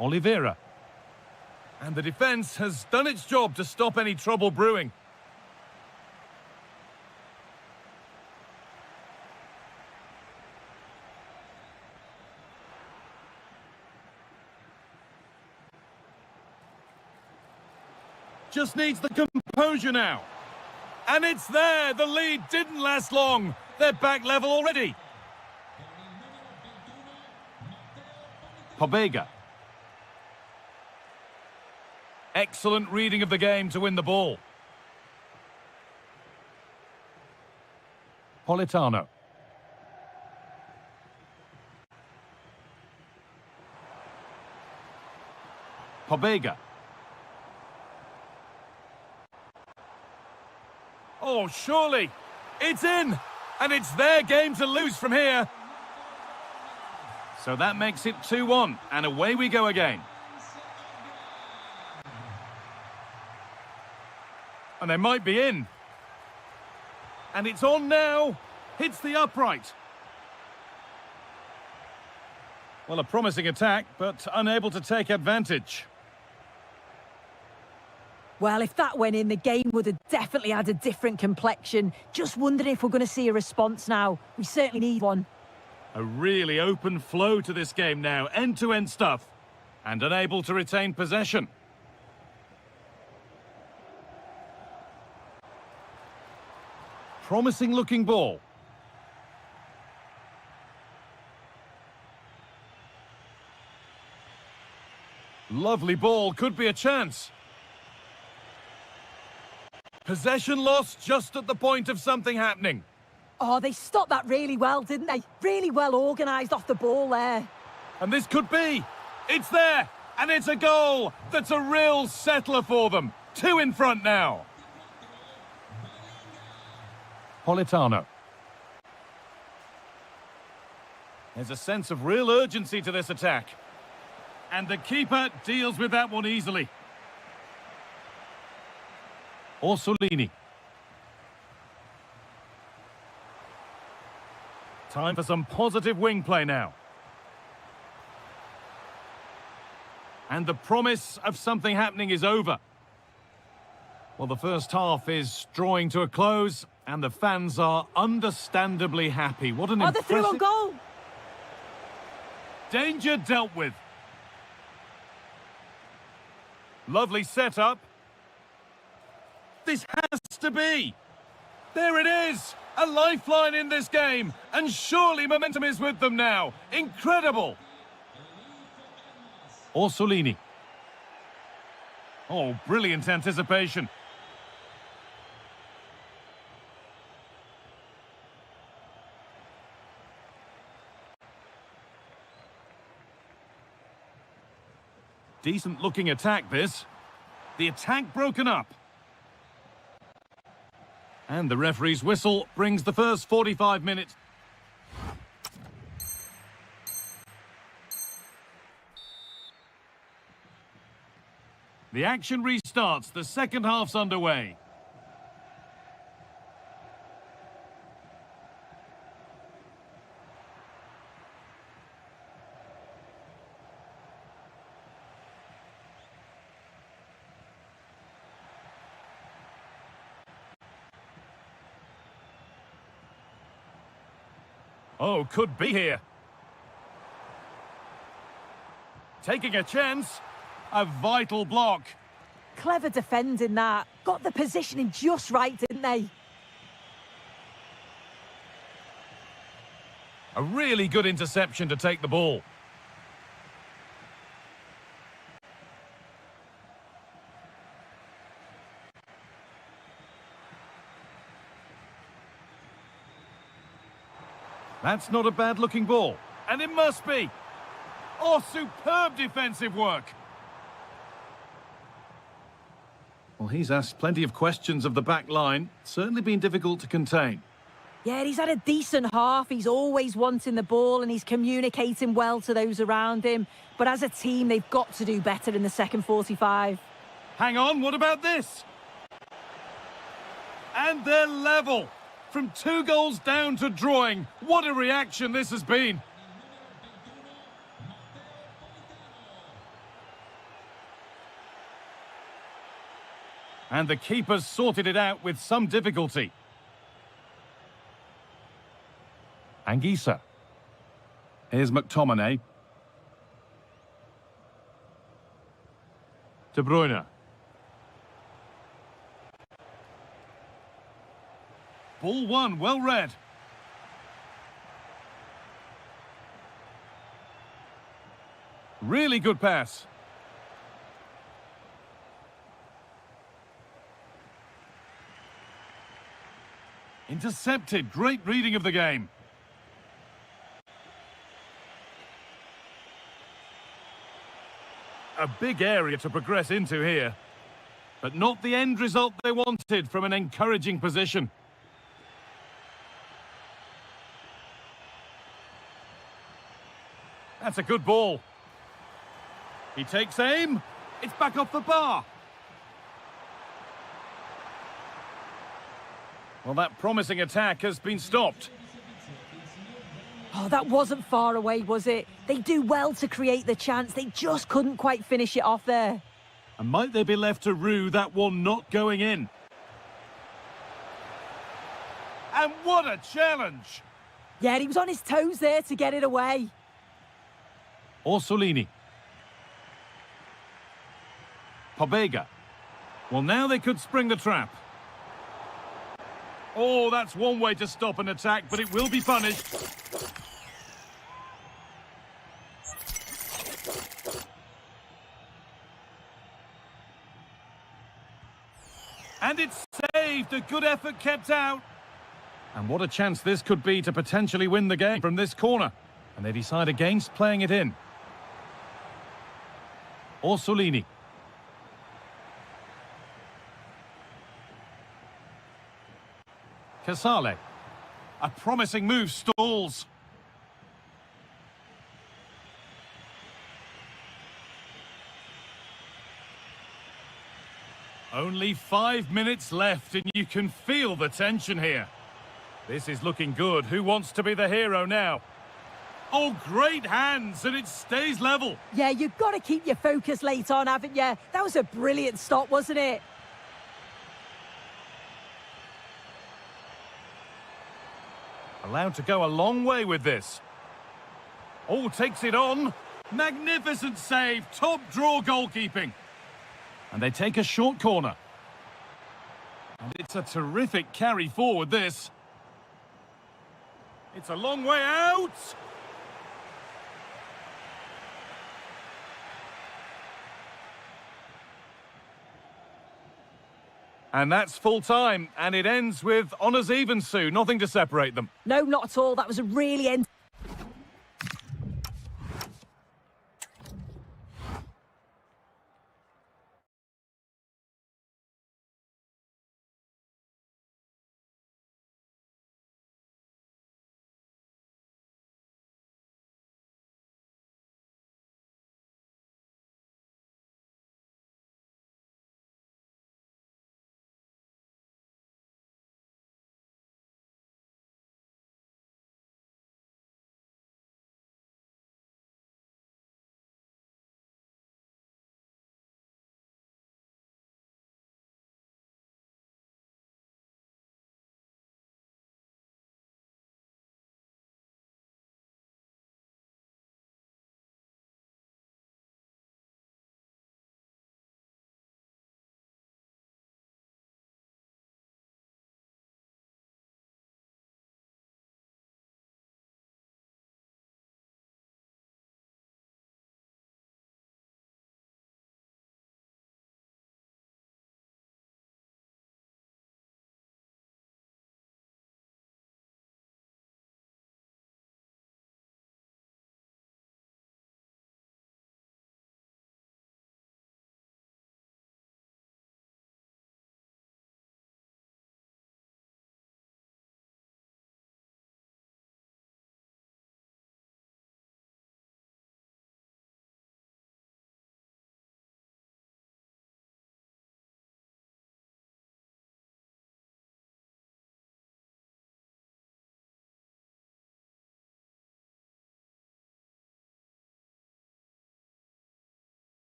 Oliveira. And the defence has done its job to stop any trouble brewing. Just needs the composure now. And it's there! The lead didn't last long. They're back level already. Pobega. Excellent reading of the game to win the ball. Politano. Pobega. Oh, surely. It's in. And it's their game to lose from here. So that makes it 2-1. And away we go again. And they might be in. And it's on now. Hits the upright. Well, a promising attack, but unable to take advantage. Well, if that went in, the game would have definitely had a different complexion. Just wondering if we're going to see a response now. We certainly need one. A really open flow to this game now. End-to-end stuff. And unable to retain possession. Promising looking ball. Lovely ball, could be a chance. Possession lost just at the point of something happening. Oh, they stopped that really well, didn't they? Really well organised off the ball there. And this could be. It's there, and it's a goal. That's a real settler for them. 2 in front now. Politano. There's a sense of real urgency to this attack. And the keeper deals with that one easily. Orsolini. Time for some positive wing play now. And the promise of something happening is over. Well, the first half is drawing to a close, and the fans are understandably happy. What an they're through on goal! Danger dealt with. Lovely setup. This has to be. There it is! A lifeline in this game, and surely momentum is with them now. Incredible! Orsolini. Oh, brilliant anticipation. Decent looking attack, this. The attack broken up. And the referee's whistle brings the first 45 minutes. The action restarts. The second half's underway. Oh, could be here. Taking a chance. A vital block. Clever defending that. Got the positioning just right, didn't they? A really good interception to take the ball. That's not a bad-looking ball. And it must be. Oh, superb defensive work. Well, he's asked plenty of questions of the back line. Certainly been difficult to contain. Yeah, he's had a decent half. He's always wanting the ball and he's communicating well to those around him. But as a team, they've got to do better in the second 45. Hang on, what about this? And they're level. From 2 goals down to drawing. What a reaction this has been. And the keeper's sorted it out with some difficulty. Anguissa. Here's McTominay. De Bruyne. Ball one, well read. Really good pass. Intercepted. Great reading of the game. A big area to progress into here. But not the end result they wanted from an encouraging position. That's a good ball. He takes aim. It's back off the bar. Well, that promising attack has been stopped. Oh, that wasn't far away, was it? They do well to create the chance. They just couldn't quite finish it off there. And might they be left to rue that one not going in? And what a challenge! Yeah, he was on his toes there to get it away. Orsolini. Pobega. Well, now they could spring the trap. Oh, that's one way to stop an attack, but it will be punished. And it's saved. A good effort kept out. And what a chance this could be to potentially win the game from this corner. And they decide against playing it in. Orsolini. Casale. A promising move stalls. Only 5 minutes left and you can feel the tension here. This is looking good. Who wants to be the hero now? Oh, great hands, and it stays level. Yeah, you've got to keep your focus late on, haven't you? That was a brilliant stop, wasn't it? Allowed to go a long way with this. Oh, takes it on. Magnificent save. Top draw goalkeeping. And they take a short corner. And it's a terrific carry forward, this. It's a long way out. And that's full time, and it ends with honours even, Sue. Nothing to separate them. No, not at all. That was a really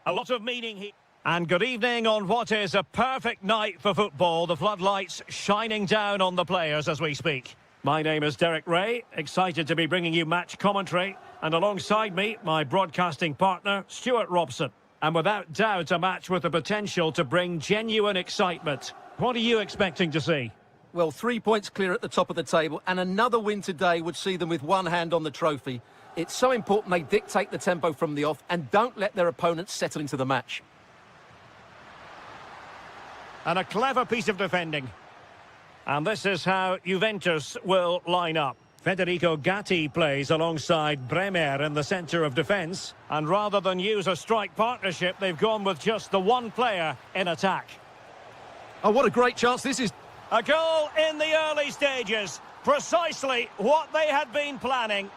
A lot of meaning here. And good evening on what is a perfect night for football. The floodlights shining down on the players as we speak. My name is Derek Ray, excited to be bringing you match commentary. And alongside me, my broadcasting partner, Stuart Robson. And without doubt, a match with the potential to bring genuine excitement. What are you expecting to see? Well, 3 points clear at the top of the table, and another win today would see them with one hand on the trophy. It's so important they dictate the tempo from the off and don't let their opponents settle into the match. And a clever piece of defending. And this is how Juventus will line up. Federico Gatti plays alongside Bremer in the centre of defence. And rather than use a strike partnership, they've gone with just the one player in attack. Oh, what a great chance this is. A goal in the early stages. Precisely what they had been planning.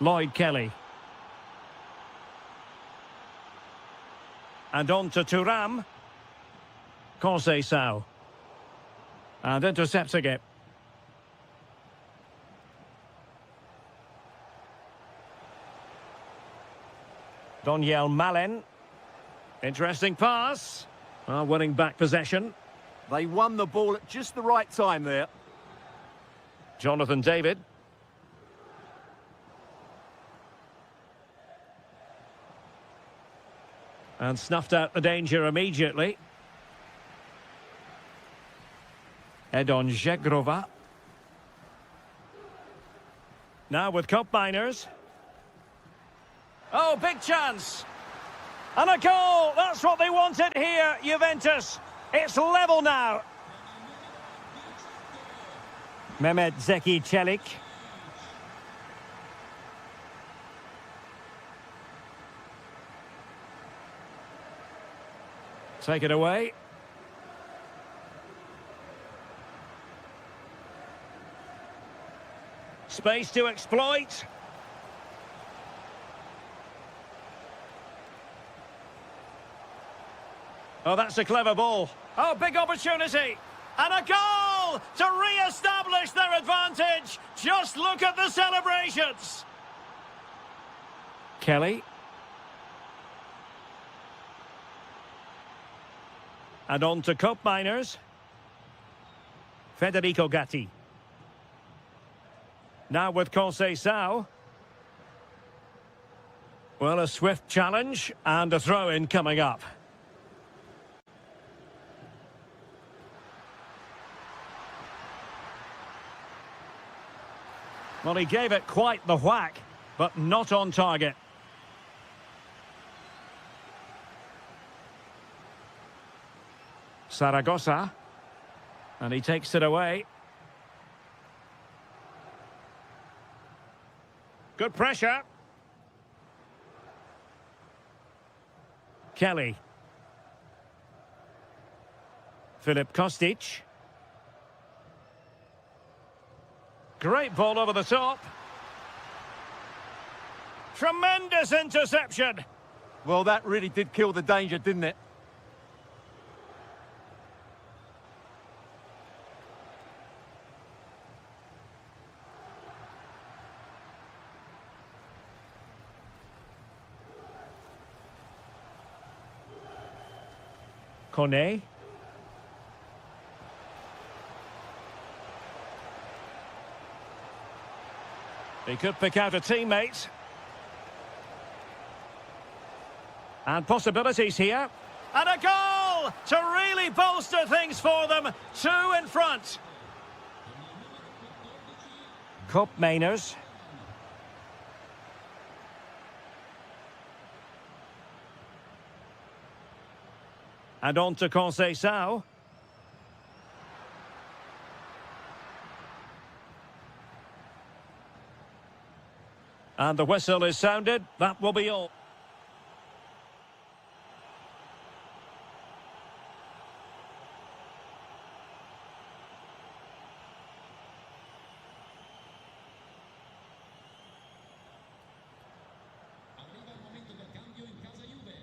Lloyd Kelly. And on to Thuram. Conceição. And intercepting it. Doniel Malen. Interesting pass. Winning back possession. They won the ball at just the right time there. Jonathan David. And snuffed out the danger immediately. Edon Žegrova. Now with cup miners. Oh, big chance. And a goal! That's what they wanted here, Juventus. It's level now. Mehmet Zeki Çelik. Take it away. Space to exploit. Oh, that's a clever ball. Oh, big opportunity. And a goal to re-establish their advantage. Just look at the celebrations. Kelly. And on to cup miners. Federico Gatti. Now with Conceição. Well, a swift challenge and a throw-in coming up. Well, he gave it quite the whack, but not on target. Zaragoza. And he takes it away. Good pressure. Kelly. Filip Kostic. Great ball over the top. Tremendous interception. Well, that really did kill the danger, didn't it? Kone. He could pick out a teammate. And possibilities here. And a goal to really bolster things for them. 2 in front. Cup Mainers. And on to Conceição. And the whistle is sounded. That will be all.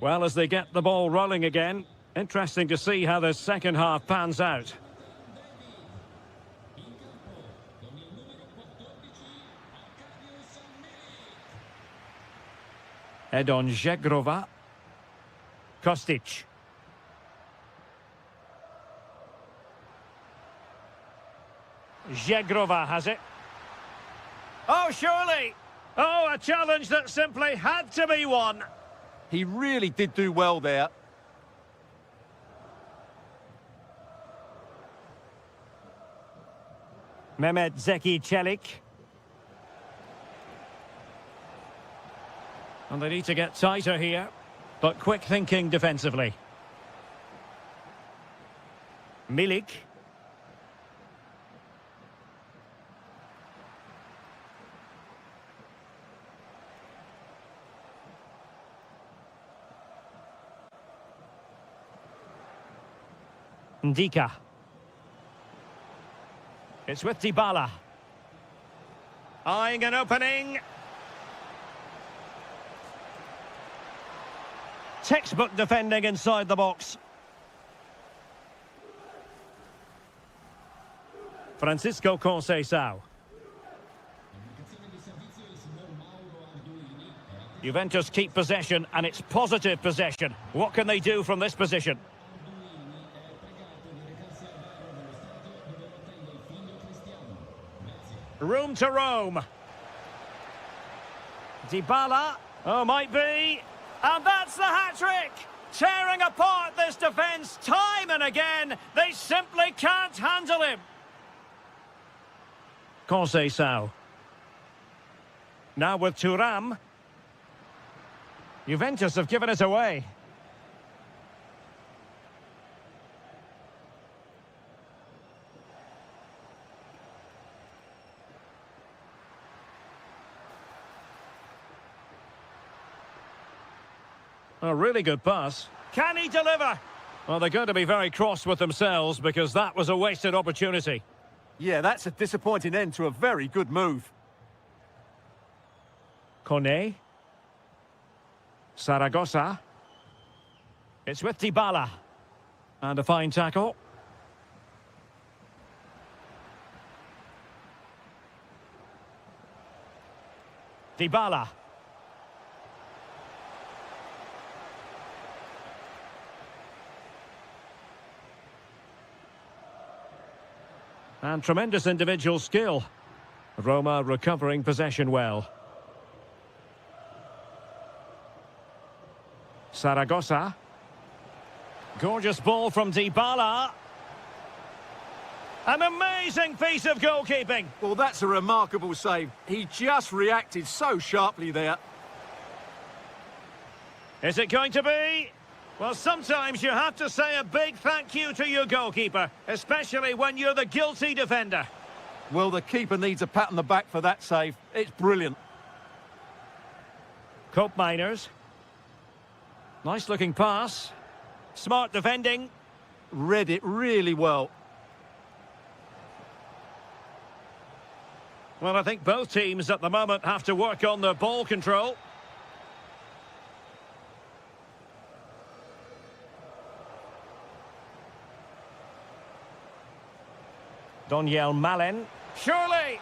Well, as they get the ball rolling again, interesting to see how the second half pans out. Edon Żegrova. Kostic. Żegrova has it. Oh, surely! Oh, a challenge that simply had to be won. He really did do well there. Mehmet Zeki Çelik. And they need to get tighter here, but quick thinking defensively. Milik. Ndika. It's with Dybala. Eyeing an opening. Textbook defending inside the box. Francisco Conceição. Juventus keep possession, and it's positive possession. What can they do from this position? Room to roam. Dybala. Oh, might be. And that's the hat-trick! Tearing apart this defence time and again. They simply can't handle him. Conceição. Now with Thuram. Juventus have given it away. A really good pass. Can he deliver? Well, they're going to be very cross with themselves because that was a wasted opportunity. Yeah, that's a disappointing end to a very good move. Kone. Saragossa. It's with Dybala. And a fine tackle. Dybala. And tremendous individual skill. Roma recovering possession well. Saragossa. Gorgeous ball from Dybala. An amazing piece of goalkeeping. Well, that's a remarkable save. He just reacted so sharply there. Is it going to be? Well, sometimes you have to say a big thank you to your goalkeeper, especially when you're the guilty defender. Well, the keeper needs a pat on the back for that save. It's brilliant. Cope Miners. Nice looking pass. Smart defending. Read it really well. Well, I think both teams at the moment have to work on their ball control. Doniel Malen. Surely!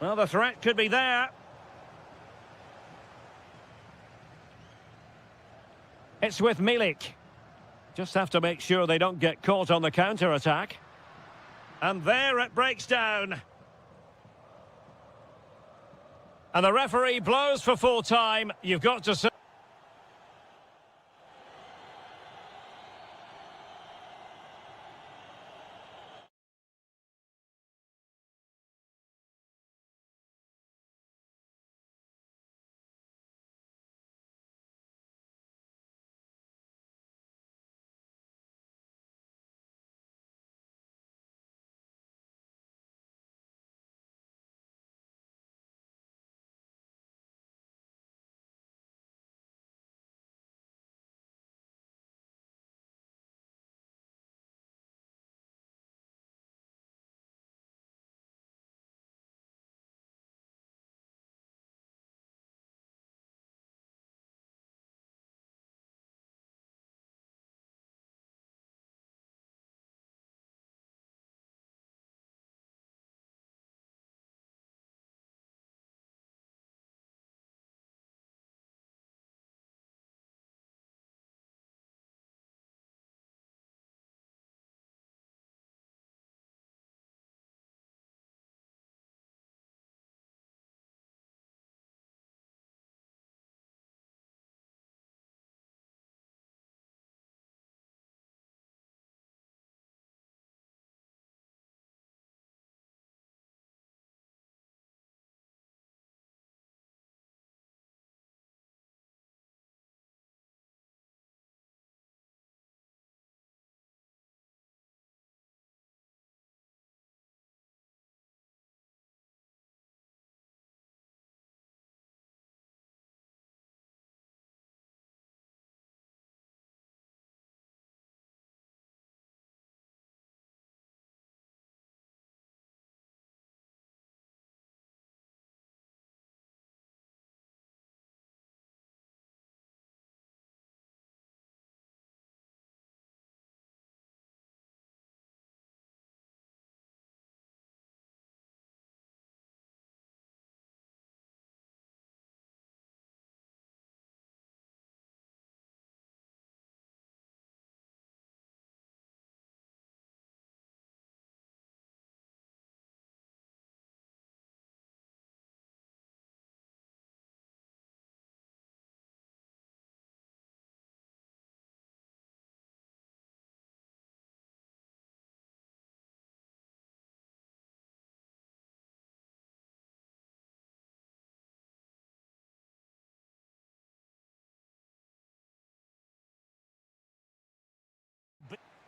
Well, the threat could be there. It's with Milik. Just have to make sure they don't get caught on the counter-attack. And there it breaks down. And the referee blows for full time. You've got to say...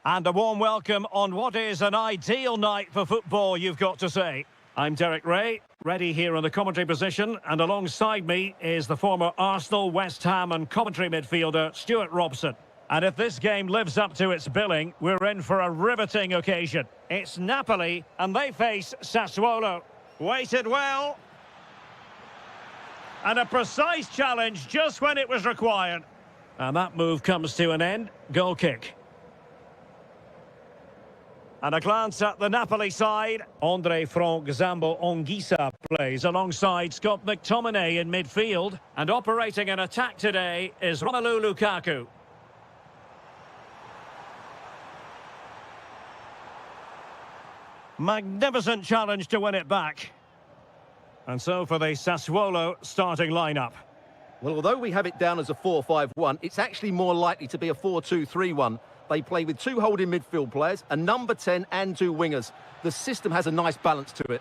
And a warm welcome on what is an ideal night for football, you've got to say. I'm Derek Ray, ready here in the commentary position, and alongside me is the former Arsenal, West Ham and commentary midfielder, Stuart Robson. And if this game lives up to its billing, we're in for a riveting occasion. It's Napoli, and they face Sassuolo. Waited well. And a precise challenge just when it was required. And that move comes to an end. Goal kick. And a glance at the Napoli side. Andre Frank Zambo Ongisa plays alongside Scott McTominay in midfield. And operating an attack today is Romelu Lukaku. Magnificent challenge to win it back. And so for the Sassuolo starting lineup. Well, although we have it down as a 4-5-1, it's actually more likely to be a 4-2-3-1. They play with two holding midfield players, a number 10 and two wingers. The system has a nice balance to it.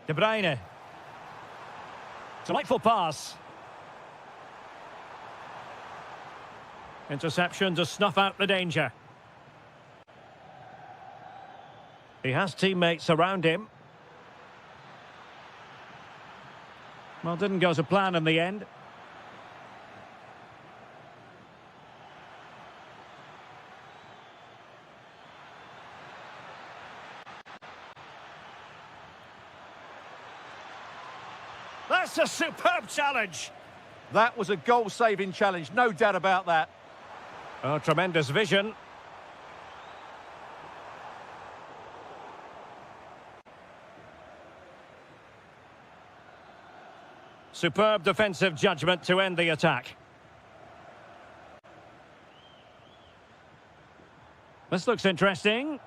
De Bruyne. Delightful pass. Interception to snuff out the danger. He has teammates around him. Well, didn't go to plan in the end. That's a superb challenge. That was a goal-saving challenge, no doubt about that. Oh, tremendous vision. Superb defensive judgment to end the attack. This looks interesting.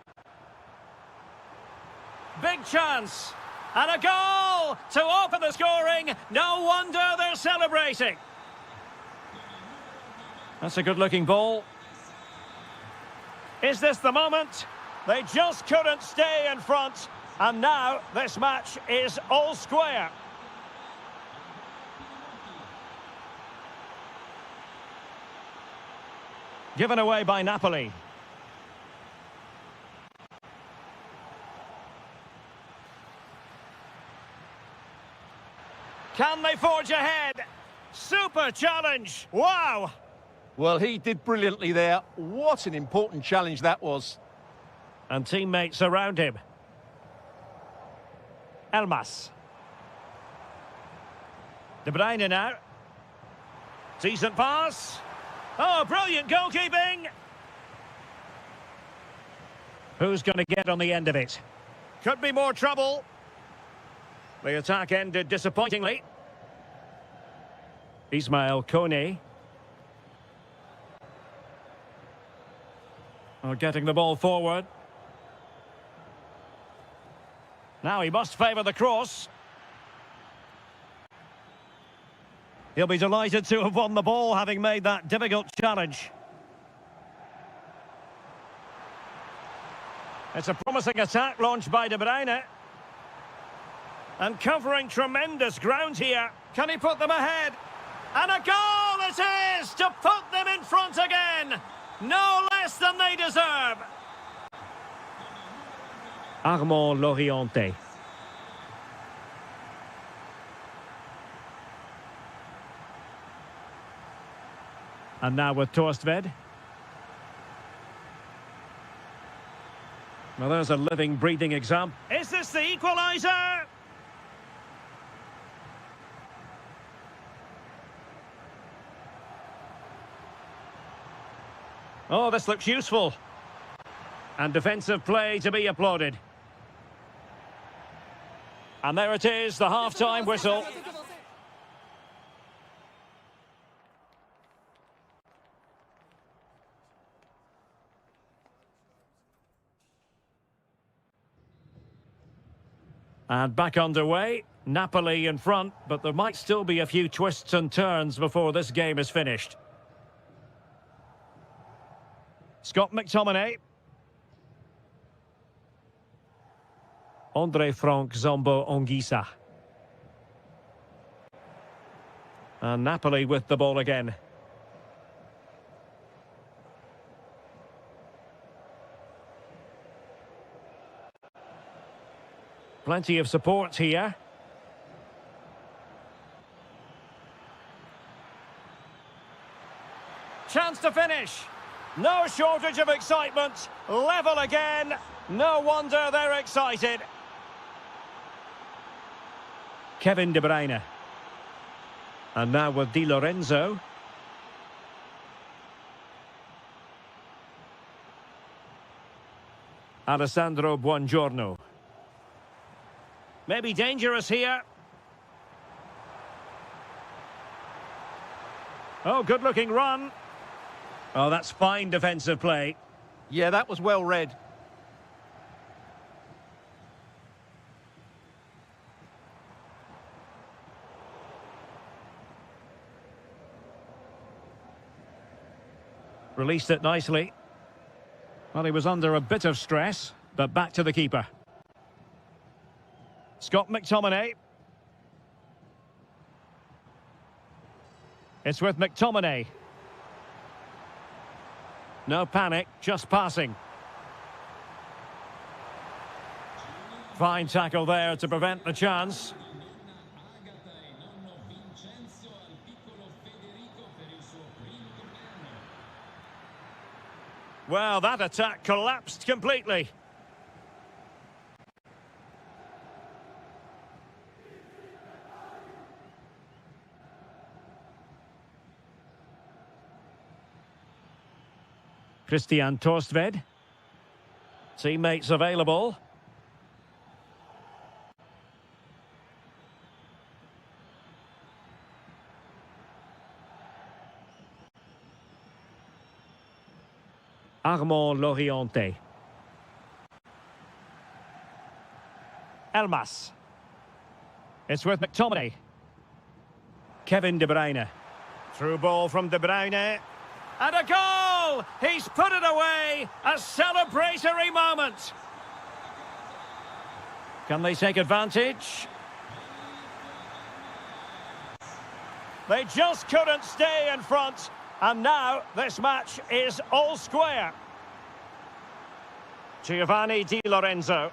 Big chance. And a goal to open the scoring. No wonder they're celebrating. That's a good-looking ball. Is this the moment? They just couldn't stay in front. And now this match is all square. Given away by Napoli. Can they forge ahead? Super challenge! Wow! Well, he did brilliantly there. What an important challenge that was. And teammates around him. Elmas. De Bruyne now. Decent pass. Oh, brilliant goalkeeping! Who's going to get on the end of it? Could be more trouble. The attack ended disappointingly. Ismail Kone. Oh, getting the ball forward. Now he must favour the cross. He'll be delighted to have won the ball, having made that difficult challenge. It's a promising attack launched by De Bruyne. And covering tremendous ground here. Can he put them ahead? And a goal it is to put them in front again. No less than they deserve. Armand Loriente. And now with Torstved. Well, there's a living, breathing example. Is this the equaliser? Oh, this looks useful. And defensive play to be applauded. And there it is, the half-time whistle. And back underway. Napoli in front, but there might still be a few twists and turns before this game is finished. Scott McTominay. Andre Frank Zambo Ongisa. And Napoli with the ball again. Plenty of support here. Chance to finish. No shortage of excitement. Level again. No wonder they're excited. Kevin De Bruyne. And now with Di Lorenzo. Alessandro Buongiorno. Maybe dangerous here. Oh, good-looking run. Oh, that's fine defensive play. Yeah, that was well read. Released it nicely. Well, he was under a bit of stress, but back to the keeper. Scott McTominay. It's with McTominay. No panic, just passing. Fine tackle there to prevent the chance. Well, that attack collapsed completely. Christian Torstved. Teammates available. Armand Loriente. Elmas. It's with McTominay. Kevin De Bruyne. Through ball from De Bruyne. And a goal! He's put it away! A celebratory moment! Can they take advantage? They just couldn't stay in front. And now this match is all square. Giovanni Di Lorenzo.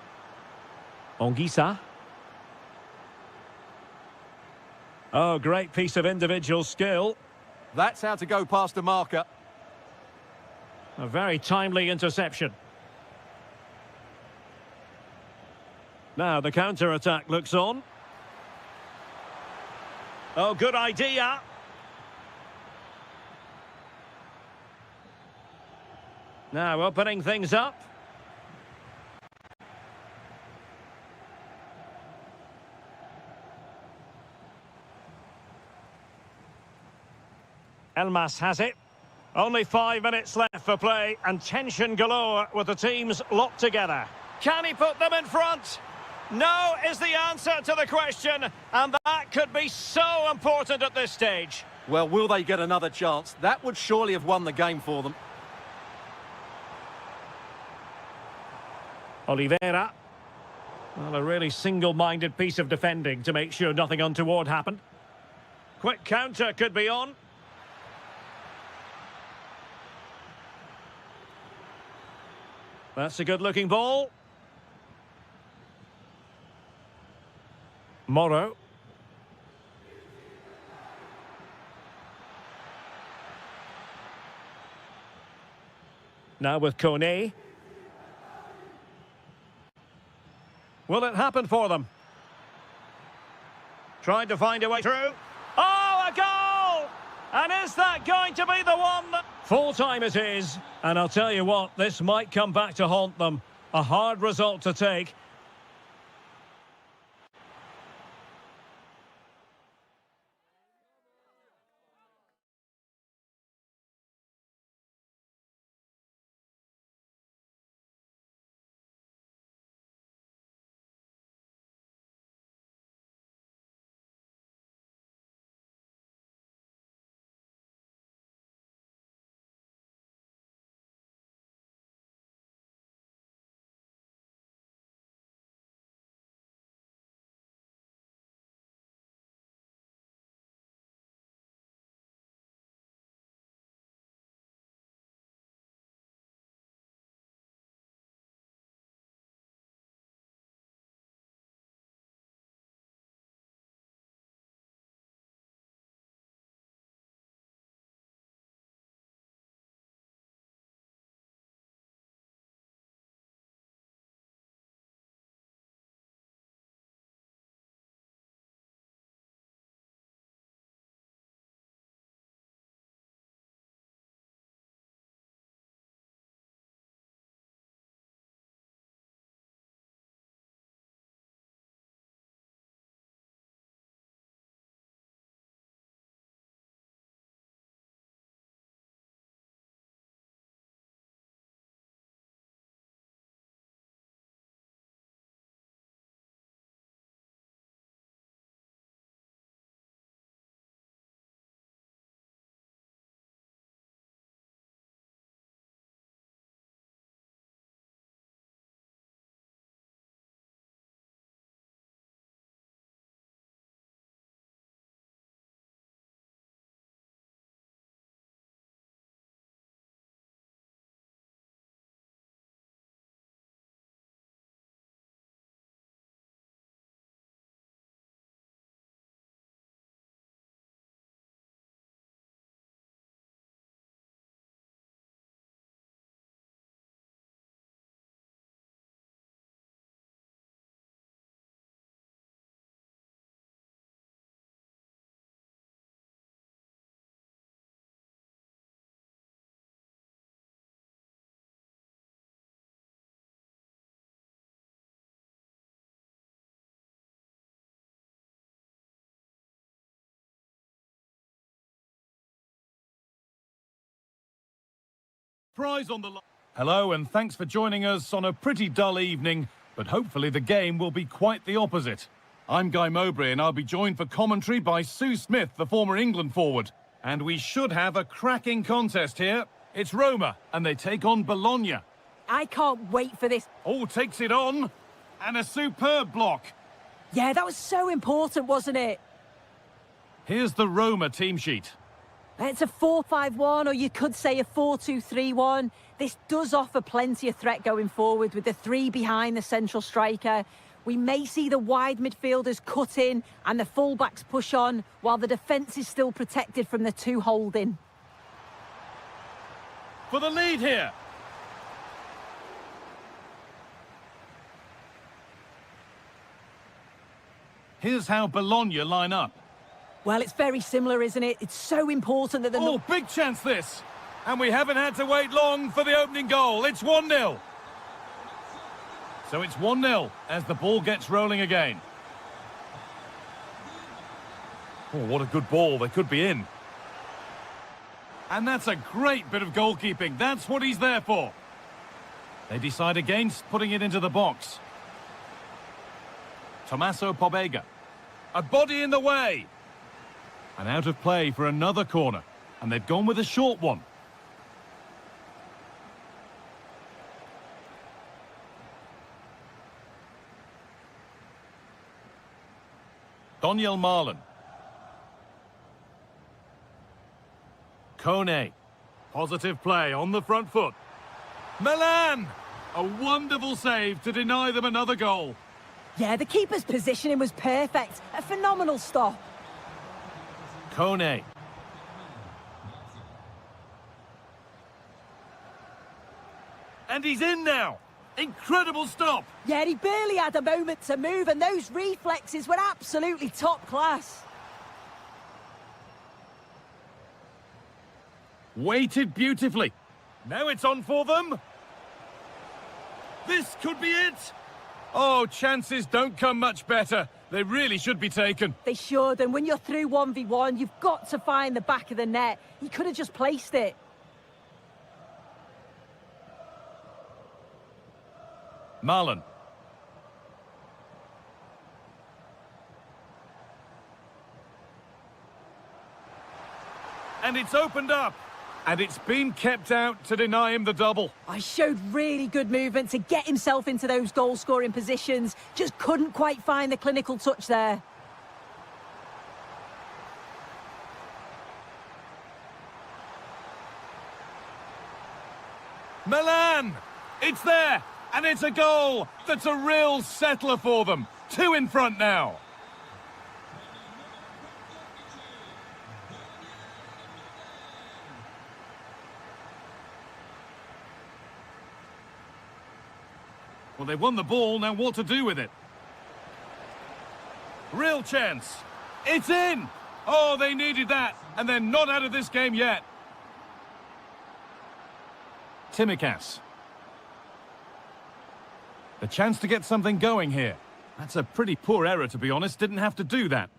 Onguisa. Oh, great piece of individual skill. That's how to go past a marker. A very timely interception. Now the counter-attack looks on. Oh, good idea. Now opening things up. Elmas has it. Only 5 minutes left for play and tension galore with the teams locked together. Can he put them in front? No is the answer to the question, and that could be so important at this stage. Well, will they get another chance? That would surely have won the game for them. Oliveira. Well, a really single-minded piece of defending to make sure nothing untoward happened. Quick counter could be on. That's a good-looking ball. Morrow. Now with Kone. Will it happen for them? Trying to find a way through. Oh, a goal! And is that going to be the one? Full time it is. And I'll tell you what, this might come back to haunt them. A hard result to take. Prize on the line. Hello, and thanks for joining us on a pretty dull evening, but hopefully the game will be quite the opposite. I'm Guy Mowbray, and I'll be joined for commentary by Sue Smith, the former England forward. And we should have a cracking contest here. It's Roma, and they take on Bologna. I can't wait for this. Oh, takes it on. And a superb block. Yeah, that was so important, wasn't it? Here's the Roma team sheet. It's a 4-5-1, or you could say a 4-2-3-1. This does offer plenty of threat going forward with the three behind the central striker. We may see the wide midfielders cut in and the fullbacks push on, while the defence is still protected from the two holding. For the lead here. Here's how Bologna line up. Well, it's very similar, isn't it? It's so important that the... Oh, big chance this. And we haven't had to wait long for the opening goal. It's 1-0. So it's 1-0 as the ball gets rolling again. Oh, what a good ball. They could be in. And that's a great bit of goalkeeping. That's what he's there for. They decide against putting it into the box. Tommaso Pobega. A body in the way. And out of play for another corner. And they've gone with a short one. Daniel Marlin. Kone. Positive play on the front foot. Milan! A wonderful save to deny them another goal. Yeah, the keeper's positioning was perfect. A phenomenal stop. Kone. And he's in now. Incredible stop. Yeah, he barely had a moment to move, and those reflexes were absolutely top class. Weighted beautifully. Now it's on for them. This could be it. Oh, chances don't come much better. They really should be taken. They should, and when you're through 1v1, you've got to find the back of the net. He could have just placed it. Marlon. And it's opened up. And it's been kept out to deny him the double. I showed really good movement to get himself into those goal-scoring positions. Just couldn't quite find the clinical touch there. Milan! It's there! And it's a goal that's a real settler for them. 2 in front now. Well, they've won the ball, now what to do with it? Real chance. It's in! Oh, they needed that, and they're not out of this game yet. Timikas. The chance to get something going here. That's a pretty poor error, to be honest. Didn't have to do that.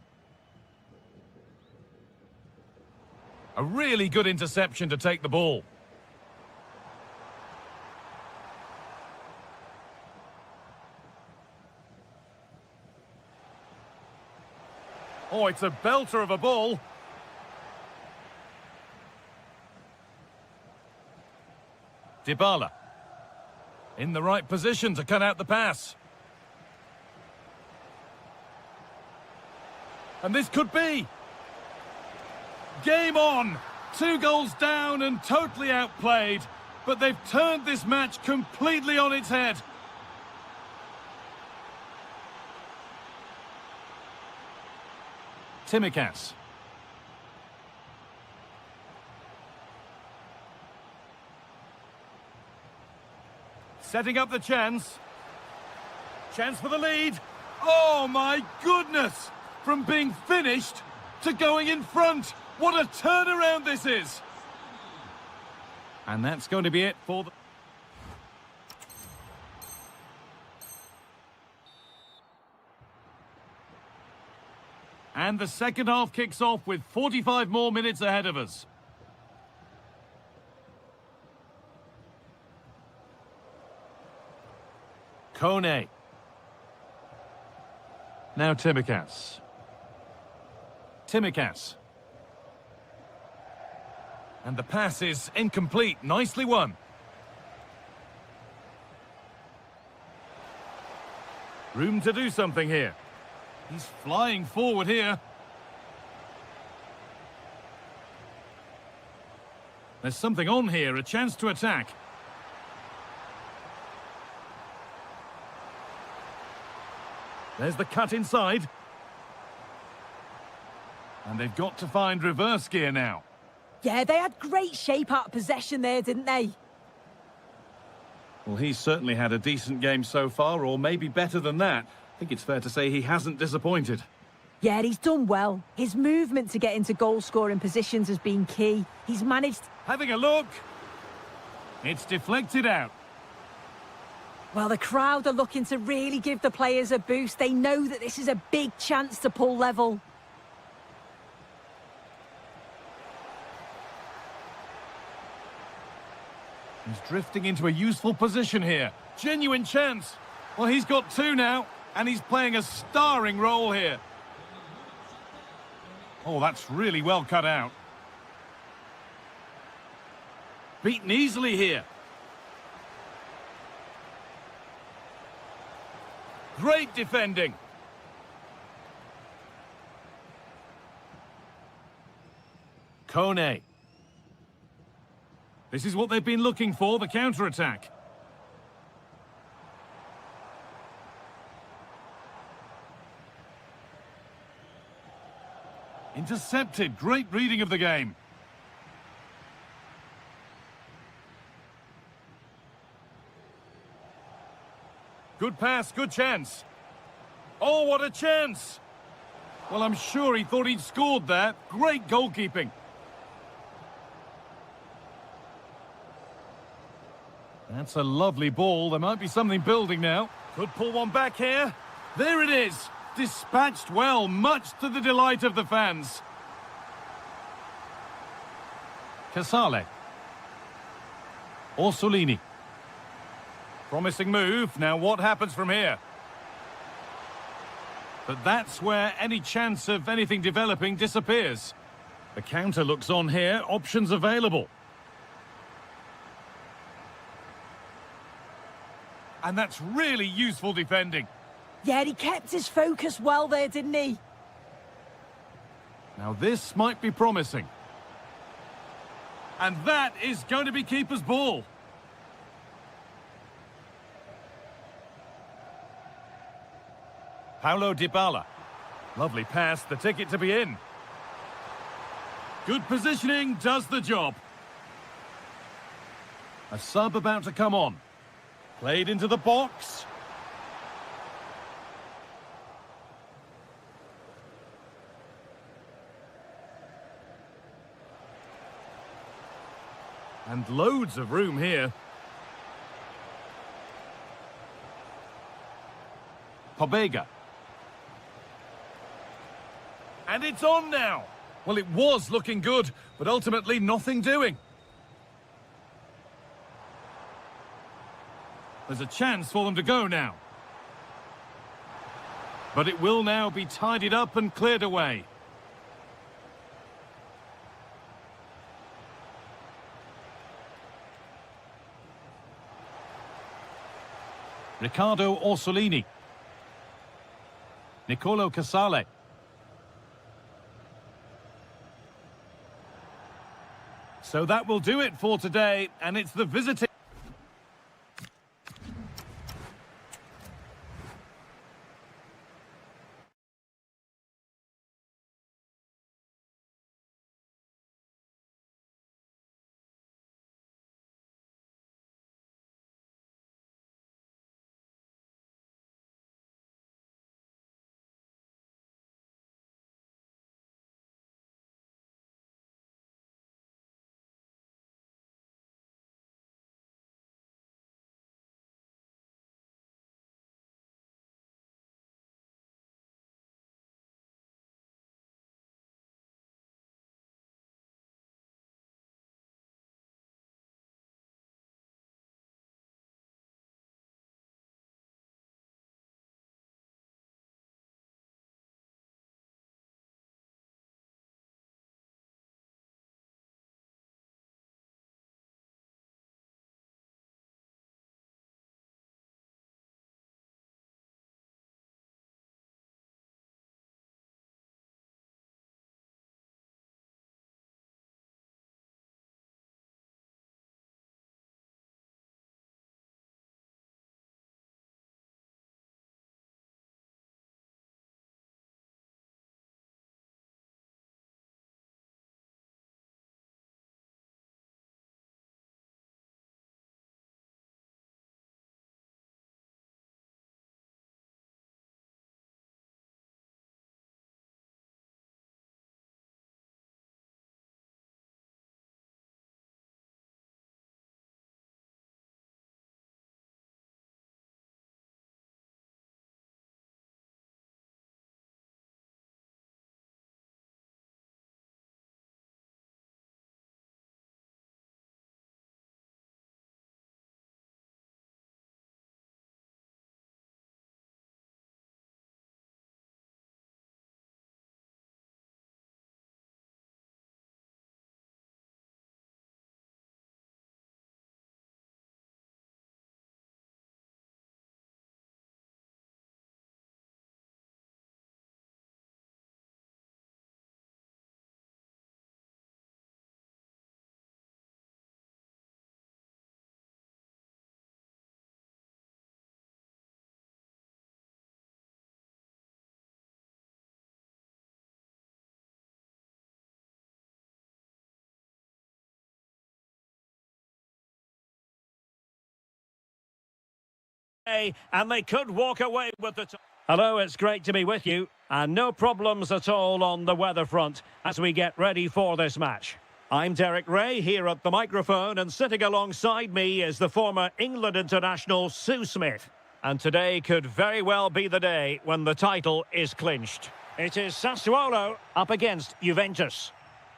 A really good interception to take the ball. Oh, it's a belter of a ball. Dybala. In the right position to cut out the pass. And this could be. Game on. 2 goals down and totally outplayed. But they've turned this match completely on its head. Timikas. Setting up the chance. Chance for the lead. Oh my goodness! From being finished to going in front. What a turnaround this is! And that's going to be it for the... And the second half kicks off with 45 more minutes ahead of us. Kone. Now Timikas. Timikas. And the pass is incomplete. Nicely won. Room to do something here. He's flying forward here. There's something on here, a chance to attack. There's the cut inside. And they've got to find reverse gear now. Yeah, they had great shape out of possession there, didn't they? Well, he's certainly had a decent game so far, or maybe better than that. I think it's fair to say he hasn't disappointed. Yeah, he's done well. His movement to get into goal-scoring positions has been key. He's managed... Having a look. It's deflected out. Well, the crowd are looking to really give the players a boost. They know that this is a big chance to pull level. He's drifting into a useful position here. Genuine chance. Well, he's got two now, and he's playing a starring role here. Oh, that's really well cut out. Beaten easily here. Great defending. Kone. This is what they've been looking for, the counter-attack. Intercepted. Great reading of the game. Good pass, good chance. Oh, what a chance! Well, I'm sure he thought he'd scored that. Great goalkeeping. That's a lovely ball. There might be something building now. Could pull one back here. There it is. Dispatched well, much to the delight of the fans. Casale. Orsolini. Promising move. Now what happens from here? But that's where any chance of anything developing disappears. The counter looks on here. Options available. And that's really useful defending. Yeah, he kept his focus well there, didn't he? Now this might be promising. And that is going to be keeper's ball. Paulo Dybala. Lovely pass, the ticket to be in. Good positioning, does the job. A sub about to come on. Played into the box. And loads of room here. Pobega. And it's on now. Well, it was looking good, but ultimately nothing doing. There's a chance for them to go now. But it will now be tidied up and cleared away. Riccardo Orsolini. Nicolo Casale. So that will do it for today, and it's the visiting... and they could walk away with the... Hello, it's great to be with you, and no problems at all on the weather front as we get ready for this match. I'm Derek Ray here at the microphone, and sitting alongside me is the former England international Sue Smith. And today could very well be the day when the title is clinched. It is Sassuolo up against Juventus.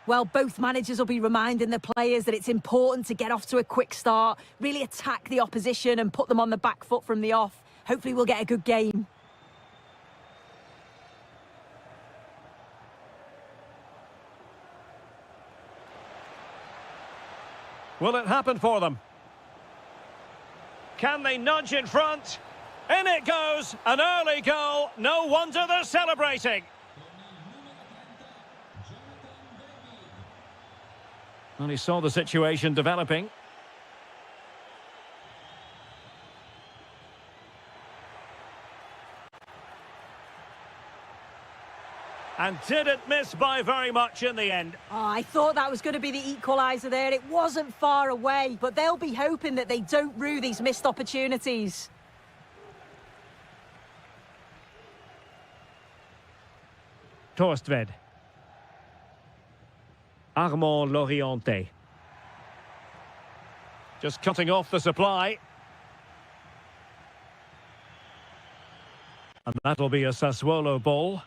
Well, both managers will be reminding the players that it's important to get off to a quick start, really attack the opposition and put them on the back foot from the off. Hopefully we'll get a good game. Will it happen for them? Can they nudge in front? In it goes, an early goal. No wonder they're celebrating. Well, he saw the situation developing. And didn't miss by very much in the end. Oh, I thought that was going to be the equaliser there. It wasn't far away, but they'll be hoping that they don't rue these missed opportunities. Torstved. Armand Loriente. Just cutting off the supply. And that'll be a Sassuolo ball.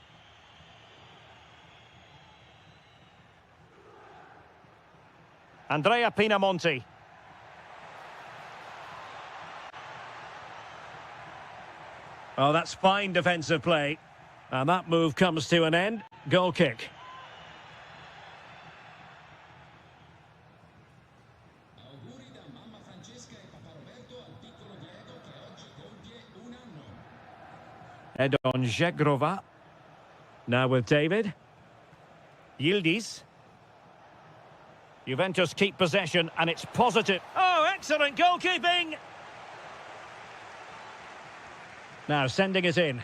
Andrea Pinamonti. Oh, that's fine defensive play. And that move comes to an end. Goal kick. Edon Zegrova. Now with David. Yildiz. Juventus keep possession, and it's positive. Oh, excellent goalkeeping! Now sending it in.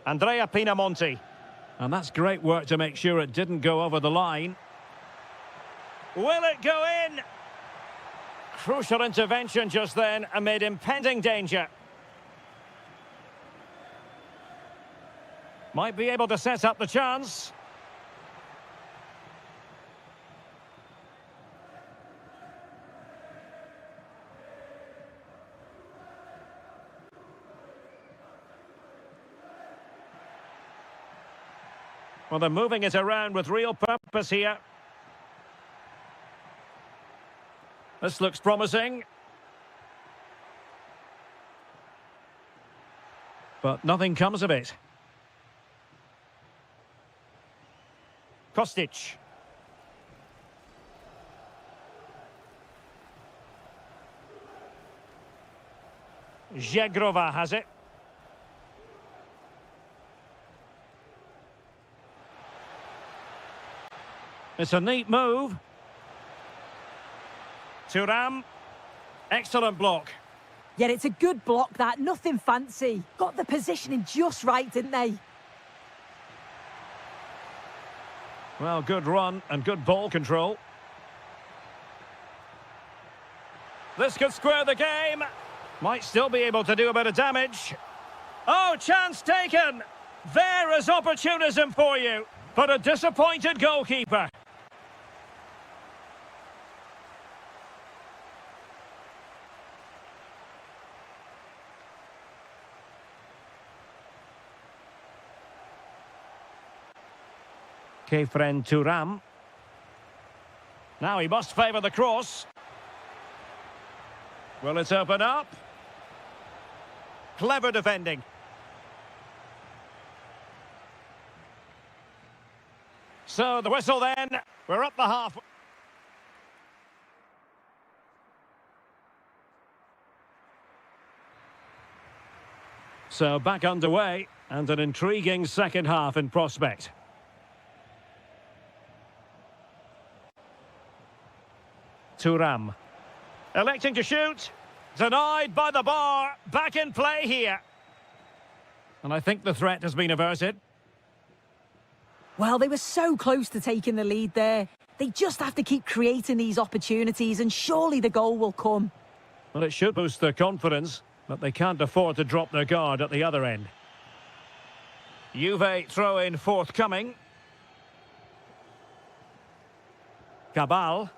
Andrea Pinamonti. And that's great work to make sure it didn't go over the line. Will it go in? Crucial intervention just then amid impending danger. Might be able to set up the chance. Well, they're moving it around with real purpose here. This looks promising. But nothing comes of it. Kostic. Zegrova has it. It's a neat move. Thuram. Excellent block. Yeah, it's a good block, that. Nothing fancy. Got the positioning just right, didn't they? Well, good run and good ball control. This could square the game. Might still be able to do a bit of damage. Oh, chance taken. There is opportunism for you, but a disappointed goalkeeper. Kefren Thuram. Now he must favour the cross. Will it open up? Clever defending. So the whistle then. We're up the half. So back underway, and an intriguing second half in prospect. Thuram. Electing to shoot. Denied by the bar. Back in play here. And I think the threat has been averted. Well, they were so close to taking the lead there. They just have to keep creating these opportunities and surely the goal will come. Well, it should boost their confidence, but they can't afford to drop their guard at the other end. Juve throw-in forthcoming. Cabal.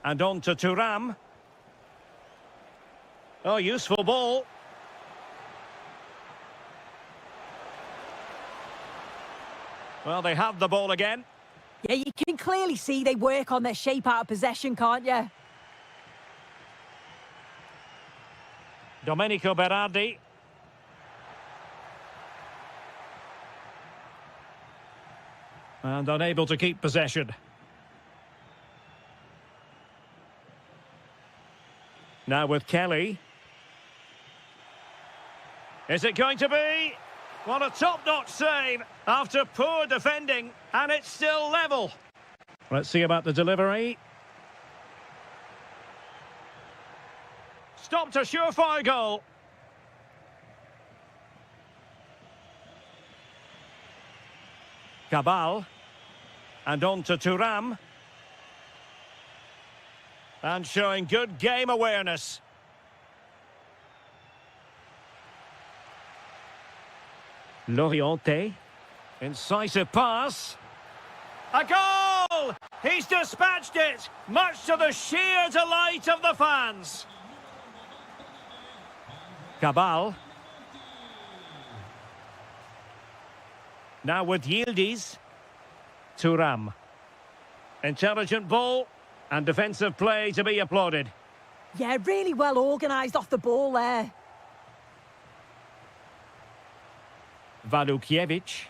And on to Thuram. Oh, useful ball. Well, they have the ball again. Yeah, you can clearly see they work on their shape out of possession, can't you? Domenico Berardi. And unable to keep possession. Now with Kelly. Is it going to be? What a top-notch save after poor defending, and it's still level. Let's see about the delivery. Stopped a surefire goal. Cabal. And on to Thuram. And showing good game awareness. Loriente. Incisive pass. A goal! He's dispatched it, much to the sheer delight of the fans. Cabal. Now with Yildiz. Thuram. Intelligent ball and defensive play to be applauded. Yeah, really well organised off the ball there. Walukiewicz.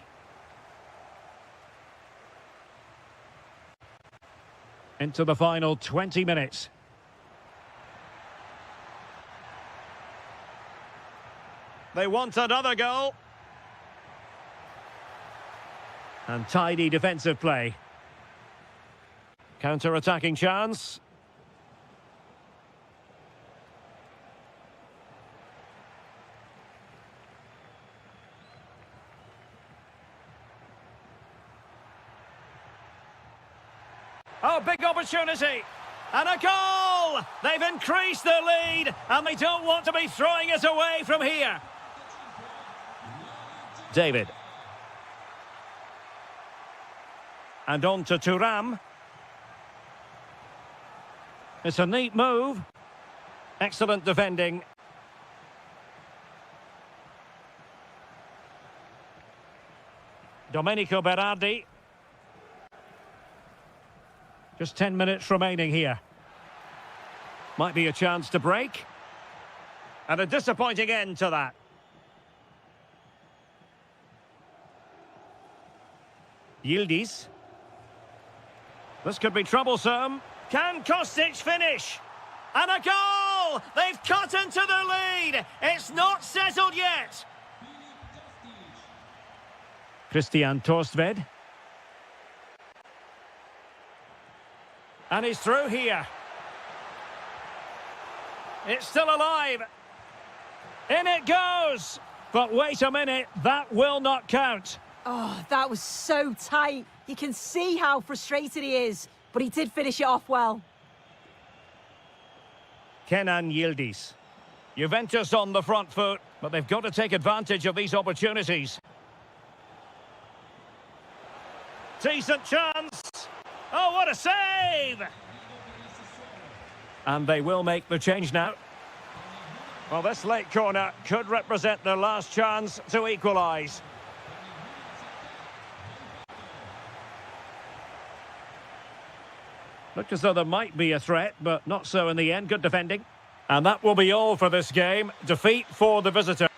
Into the final 20 minutes. They want another goal. And tidy defensive play. Counter-attacking chance. Oh, big opportunity. And a goal! They've increased their lead, and they don't want to be throwing it away from here. David. And on to Thuram. It's a neat move. Excellent defending. Domenico Berardi. Just 10 minutes remaining here. Might be a chance to break. And a disappointing end to that. Yildiz. This could be troublesome. Can Kostic finish? And a goal! They've cut into their lead. It's not settled yet. Christian Torstved. And he's through here. It's still alive. In it goes. But wait a minute, that will not count. Oh, that was so tight. You can see how frustrated he is, but he did finish it off well. Kenan Yildiz. Juventus on the front foot, but they've got to take advantage of these opportunities. Decent chance. Oh, what a save! And they will make the change now. Well, this late corner could represent their last chance to equalise. Looked as though there might be a threat, but not so in the end. Good defending. And that will be all for this game. Defeat for the visitor.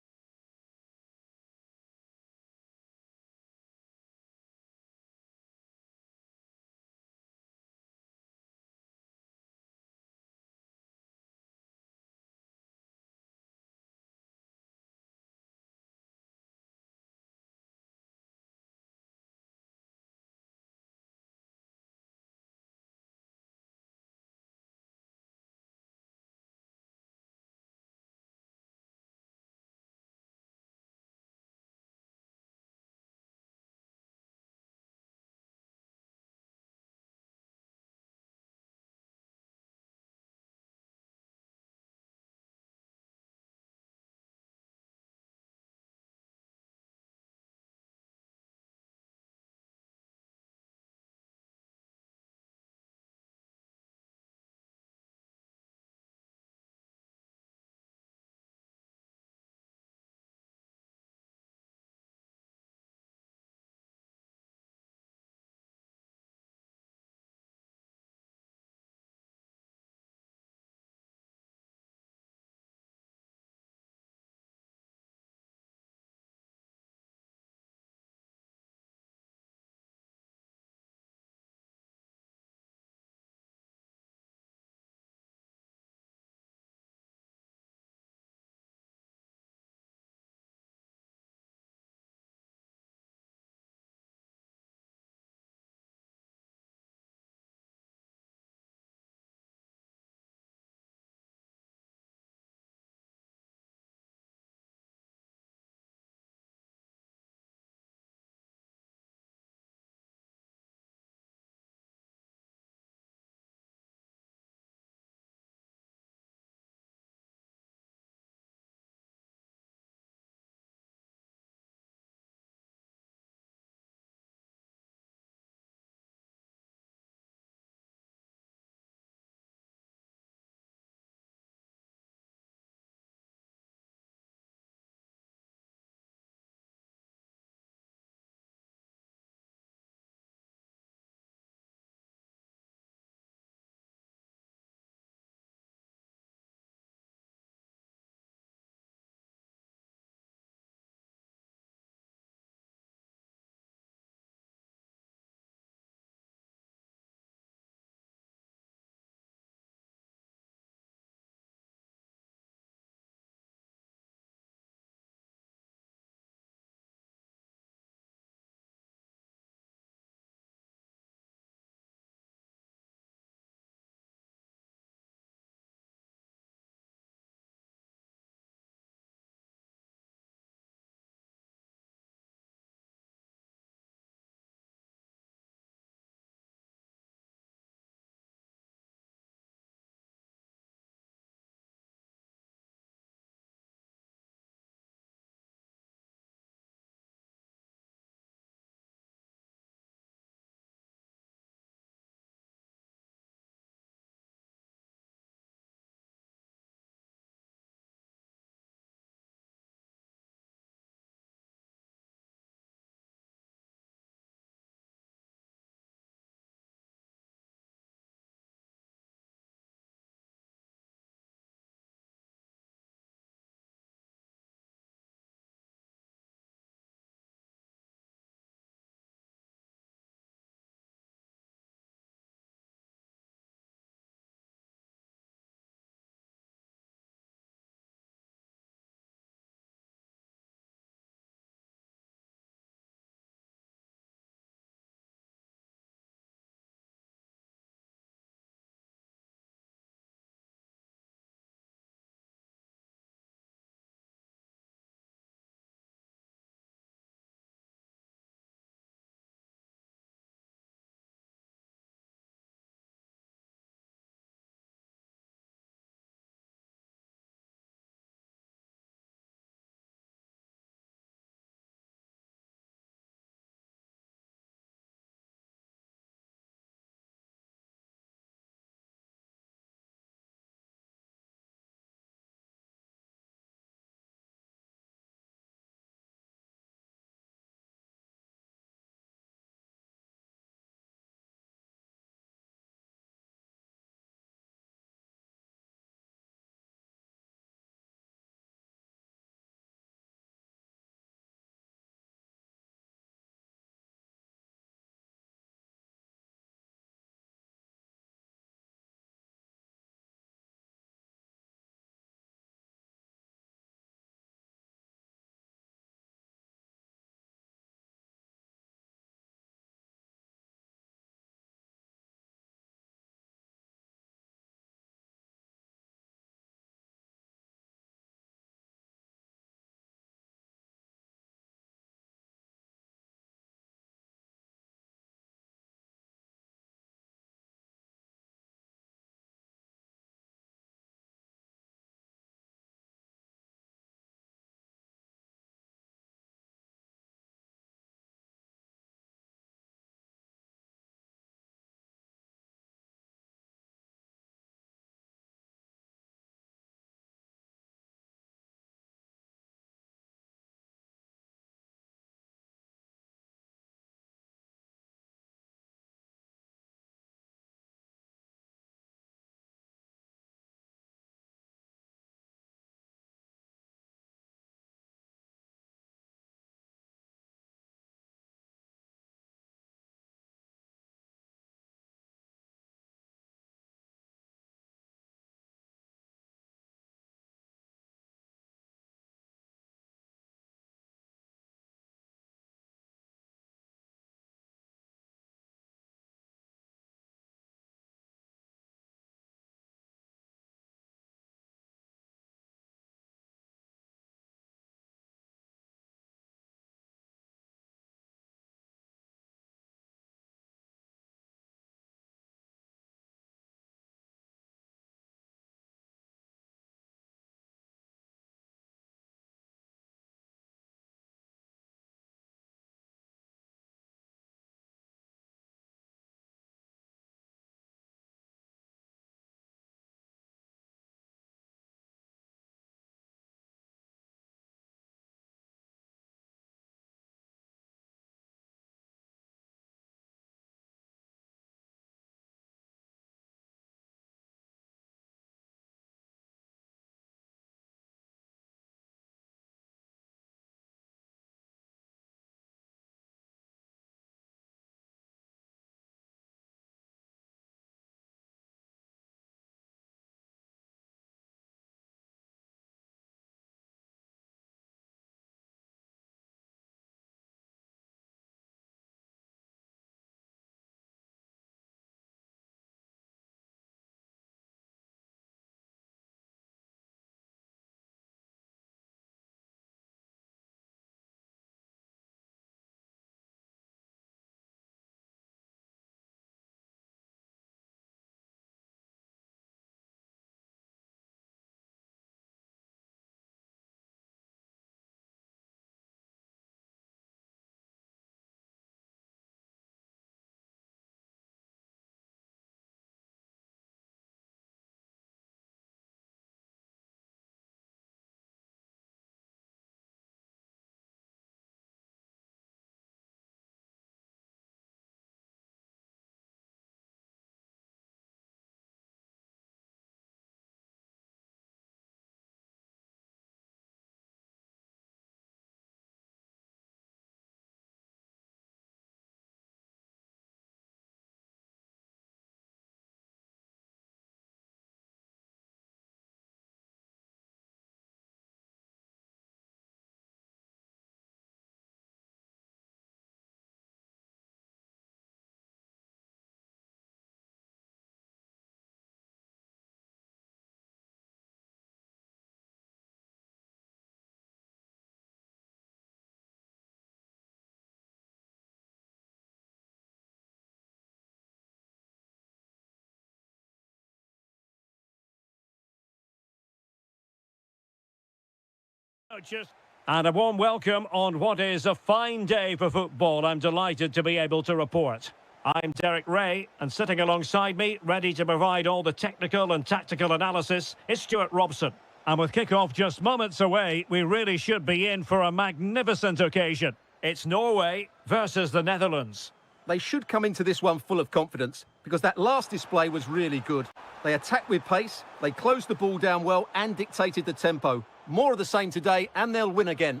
And a warm welcome on what is a fine day for football. I'm delighted to be able to report. I'm Derek Ray, and sitting alongside me, ready to provide all the technical and tactical analysis, is Stuart Robson. And with kick-off just moments away, we really should be in for a magnificent occasion. It's Norway versus the Netherlands. They should come into this one full of confidence because that last display was really good. They attacked with pace, they closed the ball down well and dictated the tempo. More of the same today and they'll win again.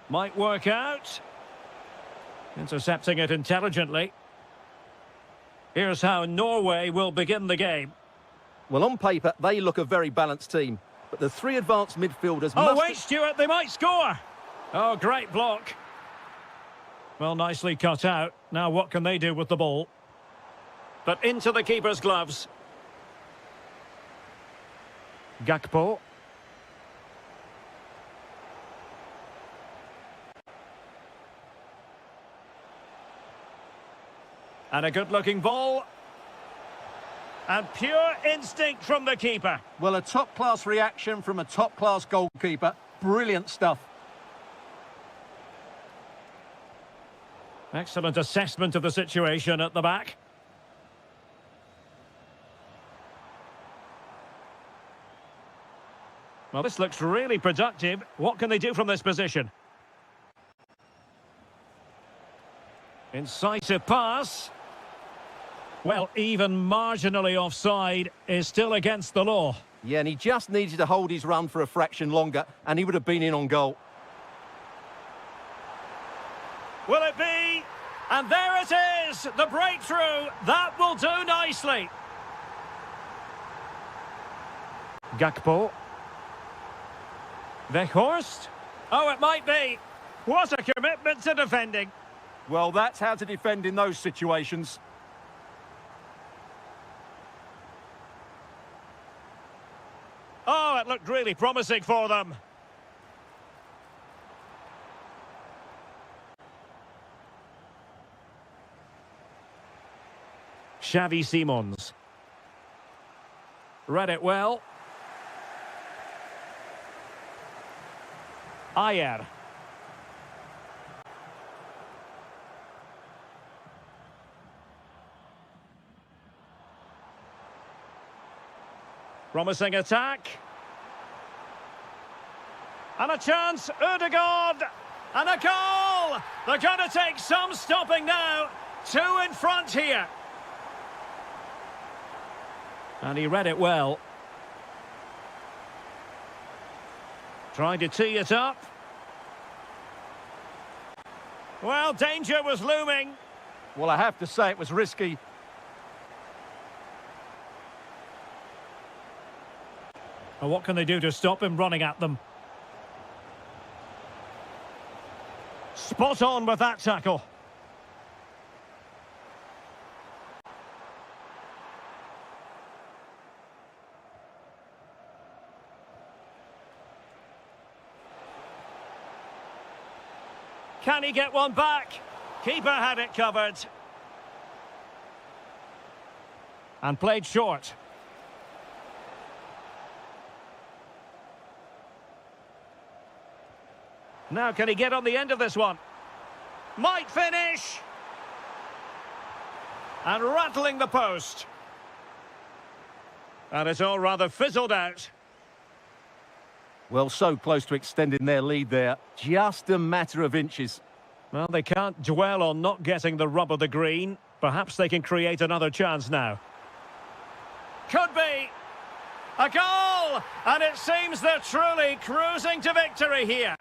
Might work out. Intercepting it intelligently. Here's how Norway will begin the game. Well, on paper, they look a very balanced team. But the three advanced midfielders Oh, wait, Stuart, they might score. Oh, great block. Well, nicely cut out. Now what can they do with the ball? But into the keeper's gloves. Gakpo. And a good-looking ball. And pure instinct from the keeper. Well, a top-class reaction from a top-class goalkeeper. Brilliant stuff. Excellent assessment of the situation at the back. Well, this looks really productive. What can they do from this position? Incisive pass. Well, even marginally offside is still against the law. Yeah, and he just needed to hold his run for a fraction longer, and he would have been in on goal. Will it be? And there it is, the breakthrough. That will do nicely. Gakpo. Weghorst. Oh, it might be. What a commitment to defending. Well, that's how to defend in those situations. Oh, it looked really promising for them. Xavi Simons. Read it well. Ayer. Promising attack. And a chance, Ødegaard. And a goal! They're going to take some stopping now. Two in front here. And he read it well. Trying to tee it up. Well, danger was looming. Well, I have to say it was risky. Well, what can they do to stop him running at them? Spot on with that tackle. Can he get one back? Keeper had it covered. And played short. Now can he get on the end of this one? Might finish! And rattling the post. And it's all rather fizzled out. Well, so close to extending their lead there. Just a matter of inches. Well, they can't dwell on not getting the rub of the green. Perhaps they can create another chance now. Could be! A goal! And it seems they're truly cruising to victory here.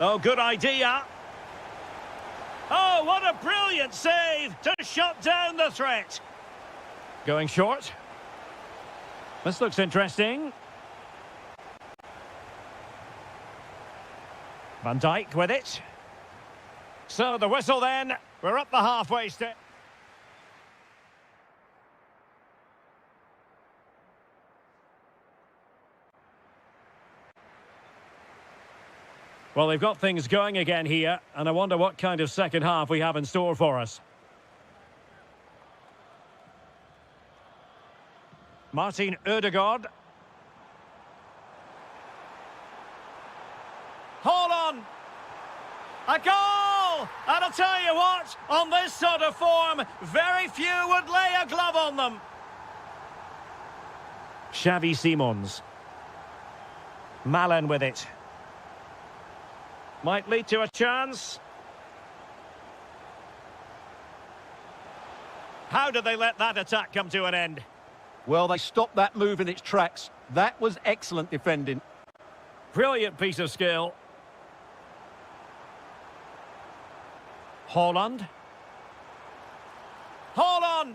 Oh, good idea. Oh, what a brilliant save to shut down the threat. Going short. This looks interesting. Van Dijk with it. So the whistle then. We're up the halfway step. Well, they've got things going again here, and I wonder what kind of second half we have in store for us. Martin Ødegaard. Hold on! A goal! And I'll tell you what, on this sort of form, very few would lay a glove on them. Xavi Simons. Malen with it. Might lead to a chance. How did they let that attack come to an end? Well, they stopped that move in its tracks. That was excellent defending. Brilliant piece of skill. Haaland. Haaland!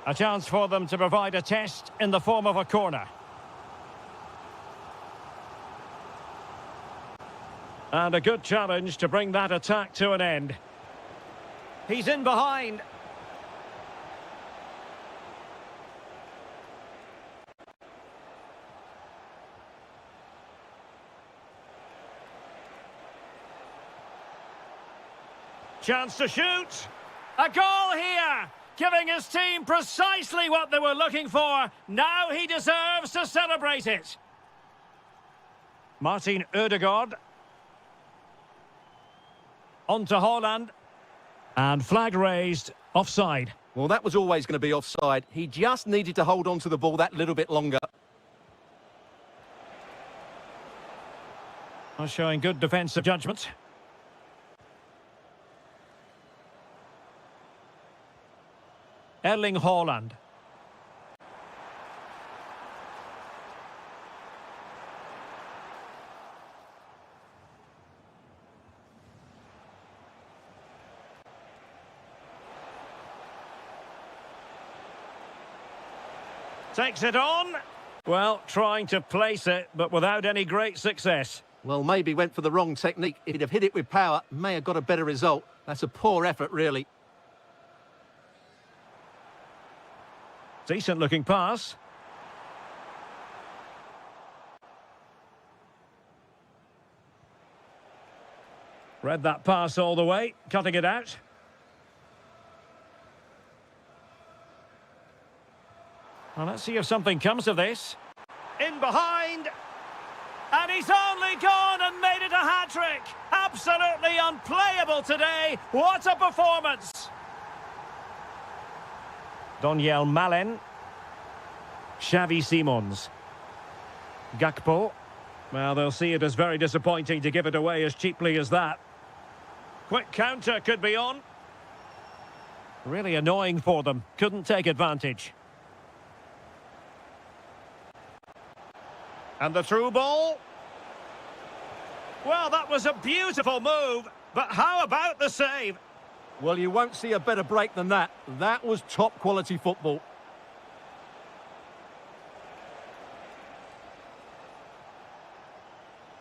A chance for them to provide a test in the form of a corner. And a good challenge to bring that attack to an end. He's in behind. Chance to shoot. A goal here, giving his team precisely what they were looking for. Now he deserves to celebrate it. Martin Ødegaard. On to Haaland. And flag raised, offside. Well, that was always going to be offside. He just needed to hold on to the ball that little bit longer. Showing good defensive judgment. Erling Haaland. Takes it on. Well, trying to place it, but without any great success. Well, maybe went for the wrong technique. If he'd have hit it with power, may have got a better result. That's a poor effort, really. Decent looking pass. Read that pass all the way, cutting it out. Well, let's see if something comes of this. In behind. And he's only gone and made it a hat-trick. Absolutely unplayable today. What a performance. Daniel Malen. Xavi Simons. Gakpo. Well, they'll see it as very disappointing to give it away as cheaply as that. Quick counter could be on. Really annoying for them. Couldn't take advantage. And the through ball. Well, that was a beautiful move. But how about the save? Well, you won't see a better break than that. That was top-quality football.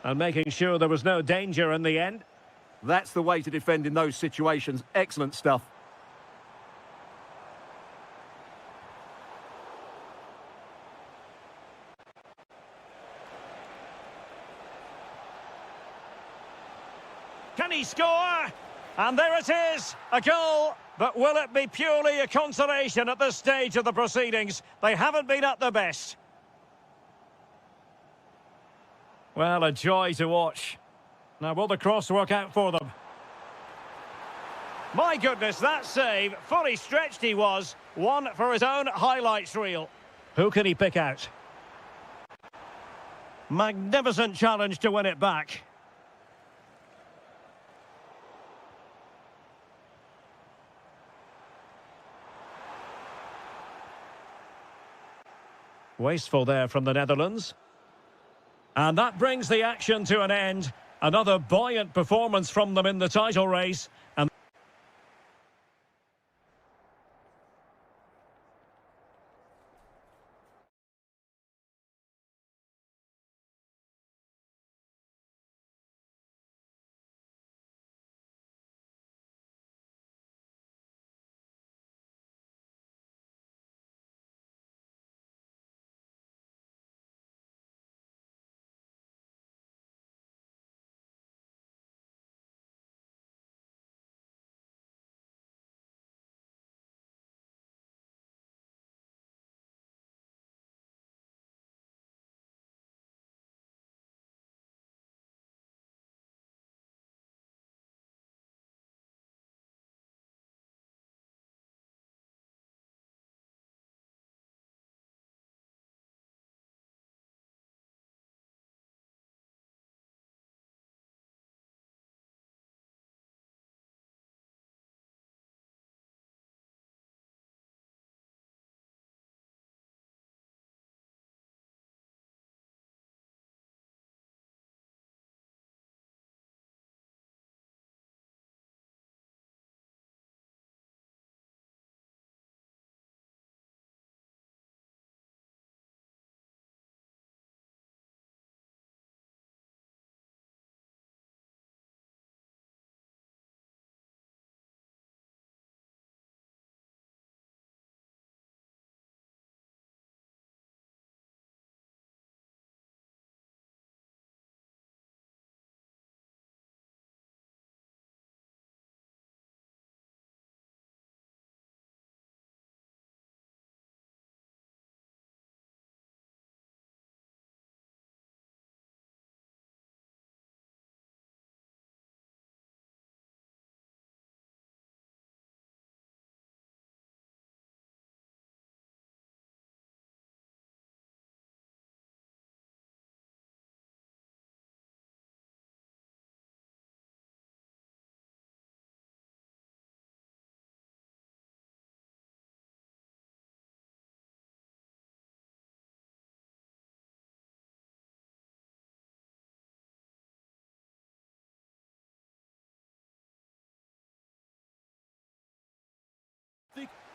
And making sure there was no danger in the end. That's the way to defend in those situations. Excellent stuff. Can he score? And there it is, a goal. But will it be purely a consolation at this stage of the proceedings? They haven't been at their best. Well, a joy to watch. Now, will the cross work out for them? My goodness, that save, fully stretched he was. One for his own highlights reel. Who can he pick out? Magnificent challenge to win it back. Wasteful there from the Netherlands. And that brings the action to an end. Another buoyant performance from them in the title race. And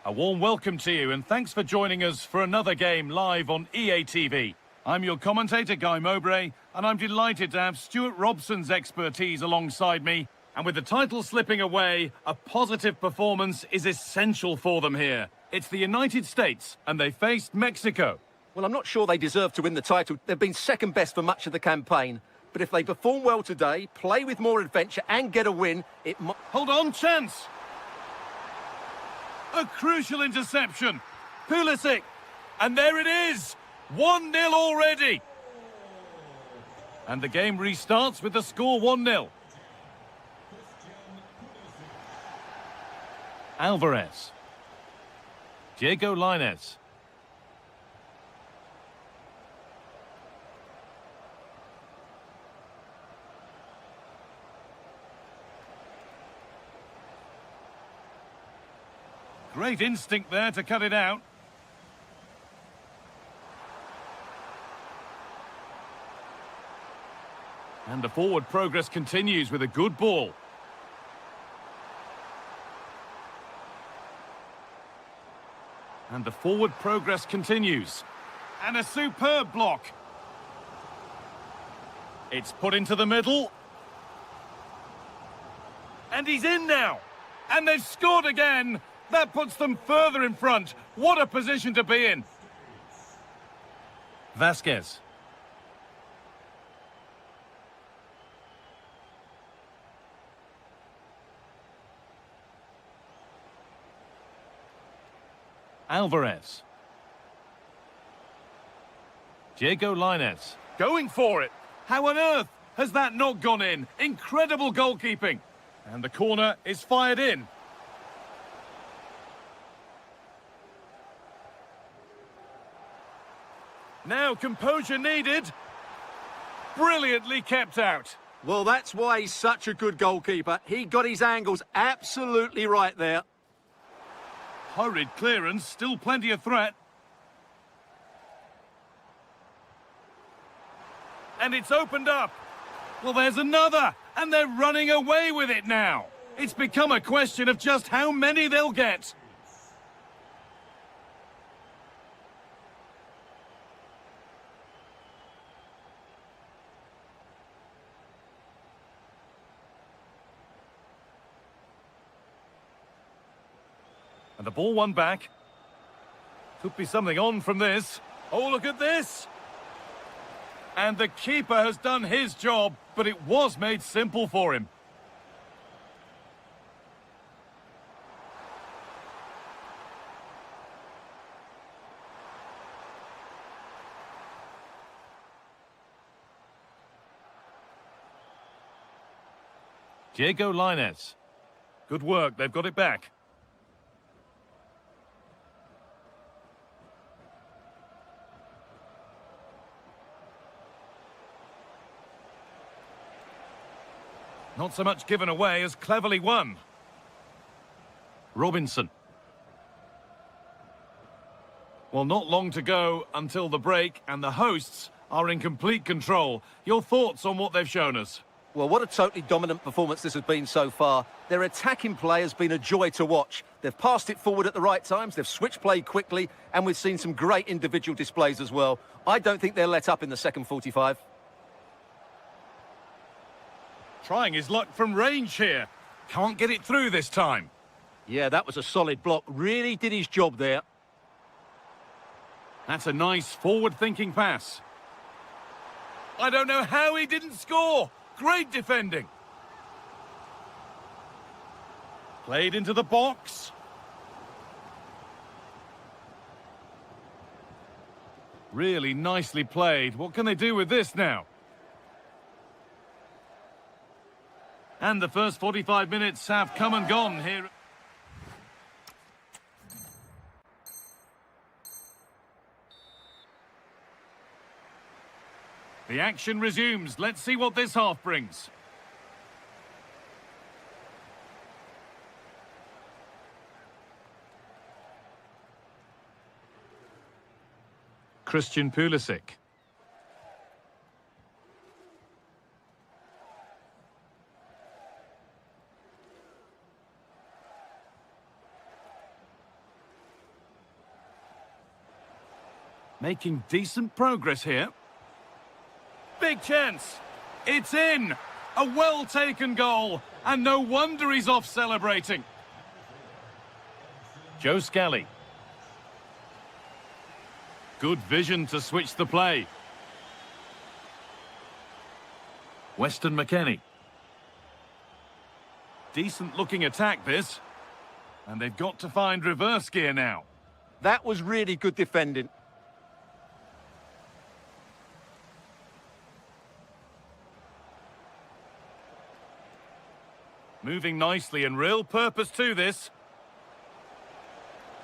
A warm welcome to you and thanks for joining us for another game live on EA TV. I'm your commentator, Guy Mowbray, and I'm delighted to have Stuart Robson's expertise alongside me. And with the title slipping away, a positive performance is essential for them here. It's the United States, and they faced Mexico. Well, I'm not sure they deserve to win the title. They've been second best for much of the campaign. But if they perform well today, play with more adventure and get a win, it might... Hold on, chance! A crucial interception. Pulisic. And there it is! 1-0 already! And the game restarts with the score 1-0. Alvarez. Diego Lainez. Great instinct there to cut it out. And the forward progress continues with a good ball. And the forward progress continues. And a superb block. It's put into the middle. And he's in now. And they've scored again. That puts them further in front. What a position to be in. Vasquez. Alvarez. Diego Lainez. Going for it. How on earth has that not gone in? Incredible goalkeeping. And the corner is fired in. Now composure needed. Brilliantly kept out. Well, that's why he's such a good goalkeeper. He got his angles absolutely right there. Hurried clearance, still plenty of threat. And it's opened up. Well, there's another, and they're running away with it now. It's become a question of just how many they'll get. And the ball won back. Could be something on from this. Oh, look at this. And the keeper has done his job, but it was made simple for him. Diego Lainez. Good work, they've got it back. Not so much given away as cleverly won. Robinson. Well, not long to go until the break, and the hosts are in complete control. Your thoughts on what they've shown us? Well, what a totally dominant performance this has been so far. Their attacking play has been a joy to watch. They've passed it forward at the right times, they've switched play quickly, and we've seen some great individual displays as well. I don't think they'll let up in the second 45. Trying his luck from range here. Can't get it through this time. Yeah, that was a solid block. Really did his job there. That's a nice forward-thinking pass. I don't know how he didn't score. Great defending. Played into the box. Really nicely played. What can they do with this now? And the first 45 minutes have come and gone here. The action resumes. Let's see what this half brings. Christian Pulisic. Making decent progress here. Big chance. It's in. A well-taken goal. And no wonder he's off celebrating. Joe Scally. Good vision to switch the play. Weston McKennie. Decent-looking attack, this. And they've got to find reverse gear now. That was really good defending. Moving nicely and real purpose to this.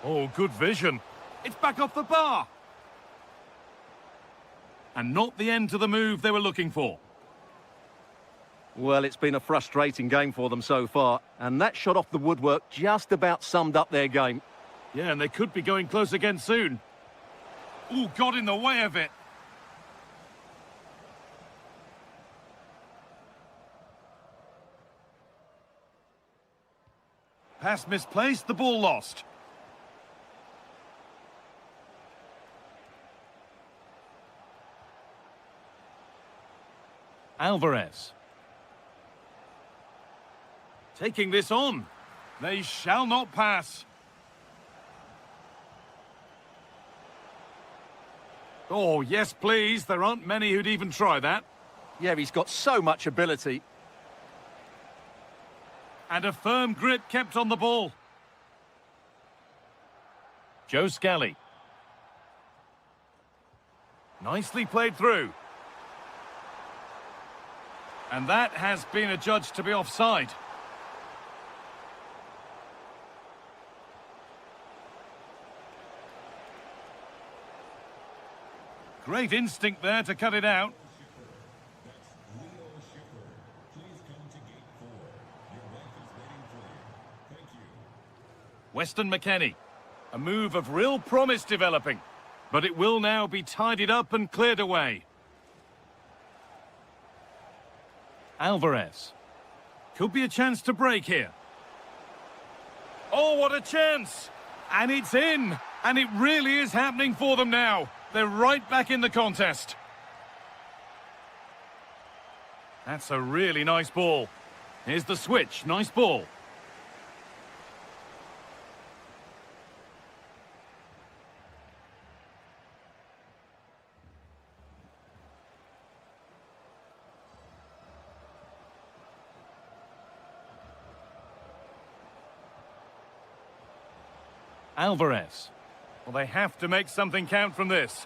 Oh, good vision. It's back off the bar. And not the end to the move they were looking for. Well, it's been a frustrating game for them so far, and that shot off the woodwork just about summed up their game. Yeah, and they could be going close again soon. Ooh, got in the way of it. Pass misplaced, the ball lost. Alvarez. Taking this on. They shall not pass. Oh, yes, please. There aren't many who'd even try that. Yeah, he's got so much ability. And a firm grip kept on the ball. Joe Scally. Nicely played through. And that has been adjudged to be offside. Great instinct there to cut it out. Weston McKennie. A move of real promise developing. But it will now be tidied up and cleared away. Alvarez. Could be a chance to break here. Oh, what a chance! And it's in! And it really is happening for them now. They're right back in the contest. That's a really nice ball. Here's the switch. Nice ball. Alvarez. Well, they have to make something count from this.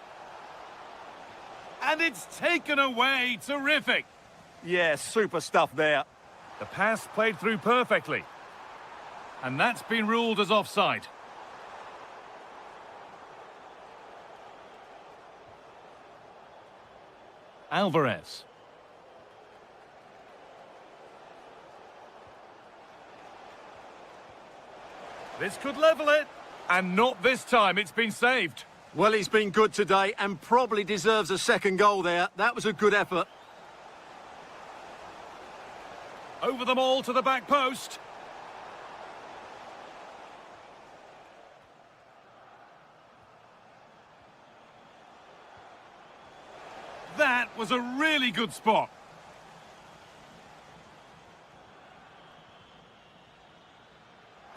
And it's taken away. Terrific. Yeah, super stuff there. The pass played through perfectly. And that's been ruled as offside. Alvarez. This could level it. And not this time, it's been saved. Well, he's been good today and probably deserves a second goal there. That was a good effort. Over them all to the back post. That was a really good spot.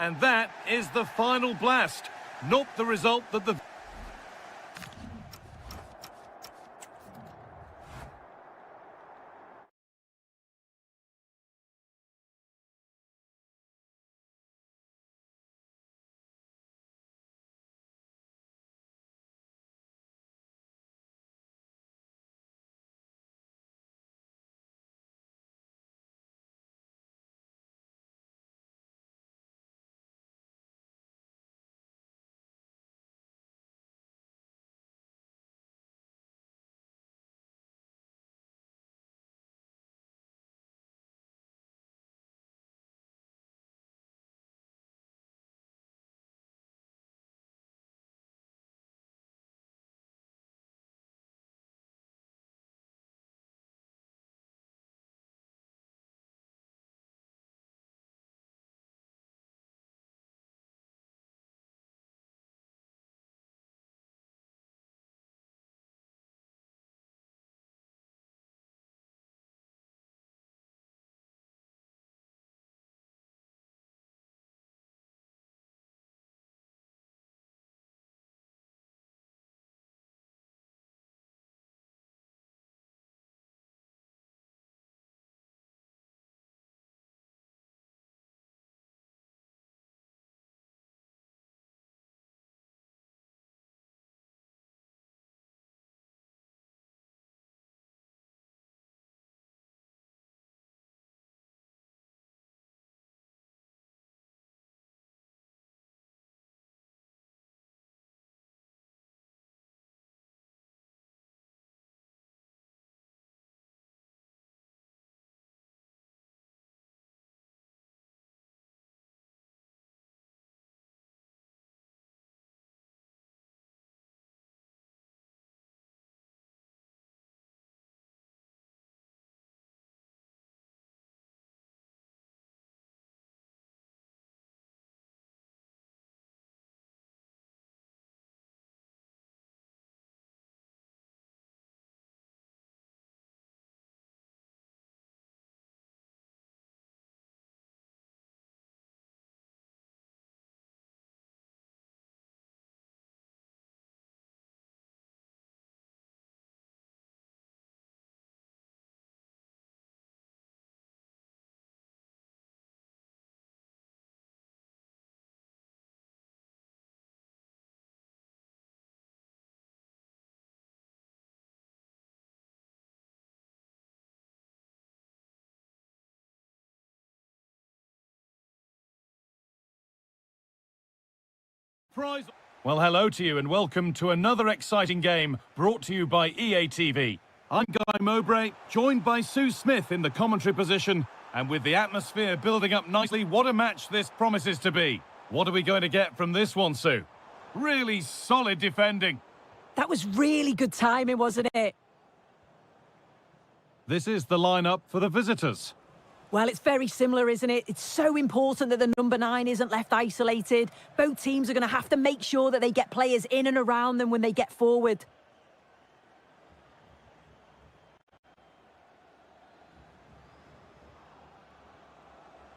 And that is the final blast. Not the result that the... Prize. Well, hello to you and welcome to another exciting game brought to you by EA TV. I'm Guy Mowbray, joined by Sue Smith in the commentary position. And with the atmosphere building up nicely, what a match this promises to be. What are we going to get from this one, Sue? Really solid defending. That was really good timing, wasn't it? This is the lineup for the visitors. Well, it's very similar, isn't it? It's so important that the number 9 isn't left isolated. Both teams are going to have to make sure that they get players in and around them when they get forward.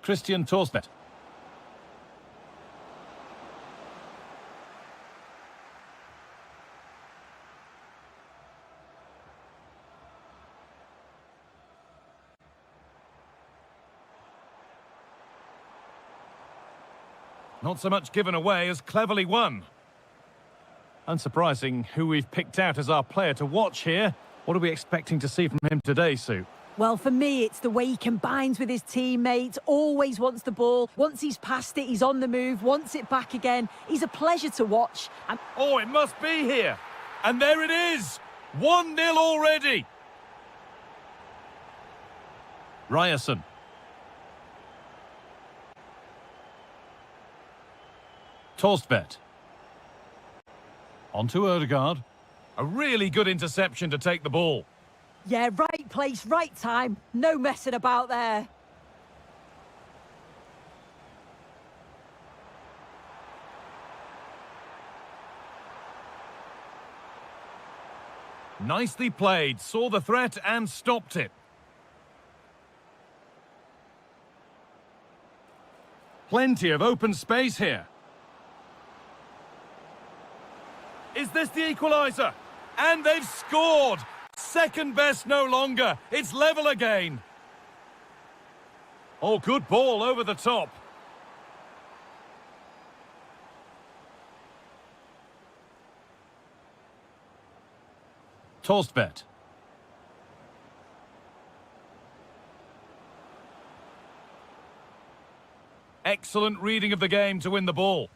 Christian Torsnet. Not so much given away as cleverly won. Unsurprising who we've picked out as our player to watch here. What are we expecting to see from him today, Sue? Well, for me, it's the way he combines with his teammates, always wants the ball. Once he's passed it, he's on the move, wants it back again. He's a pleasure to watch. Oh, it must be here. And there it is. 1-0 already. Ryerson. Torstvedt. On to Ødegaard. A really good interception to take the ball. Yeah, right place, right time. No messing about there. Nicely played. Saw the threat and stopped it. Plenty of open space here. Is this the equaliser? And they've scored! Second best no longer. It's level again. Oh, good ball over the top. Torstvedt. Excellent reading of the game to win the ball.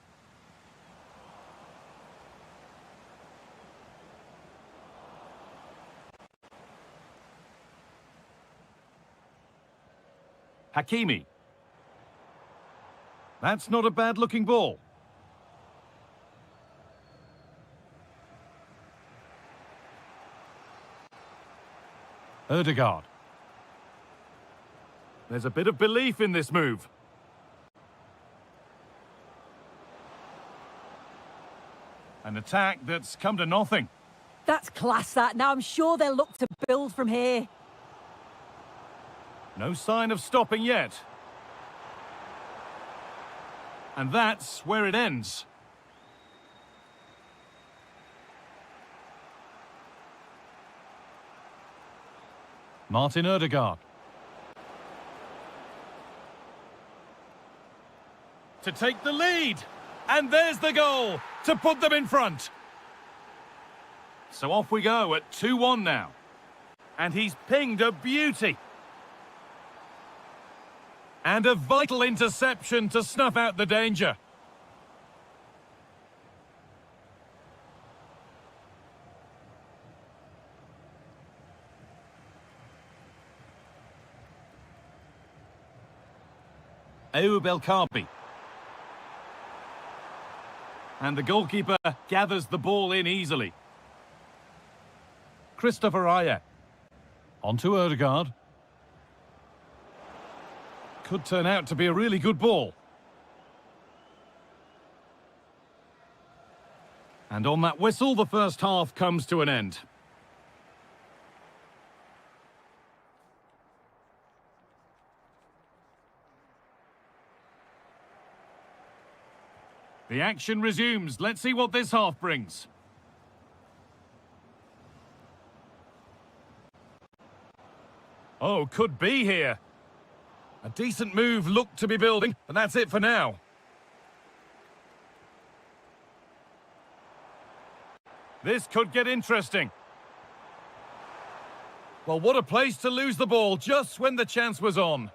Hakimi. That's not a bad-looking ball. Ødegaard. There's a bit of belief in this move. An attack that's come to nothing. That's class, that. Now I'm sure they'll look to build from here. No sign of stopping yet. And that's where it ends. Martin Ødegaard. To take the lead. And there's the goal to put them in front. So off we go at 2-1 now. And he's pinged a beauty. And a vital interception to snuff out the danger. Ayoub El Karbi. And the goalkeeper gathers the ball in easily. Christopher Ayer. On to Ødegaard. Could turn out to be a really good ball. And on that whistle, the first half comes to an end. The action resumes. Let's see what this half brings. Oh, could be here. A decent move looked to be building, and that's it for now. This could get interesting. Well, what a place to lose the ball just when the chance was on.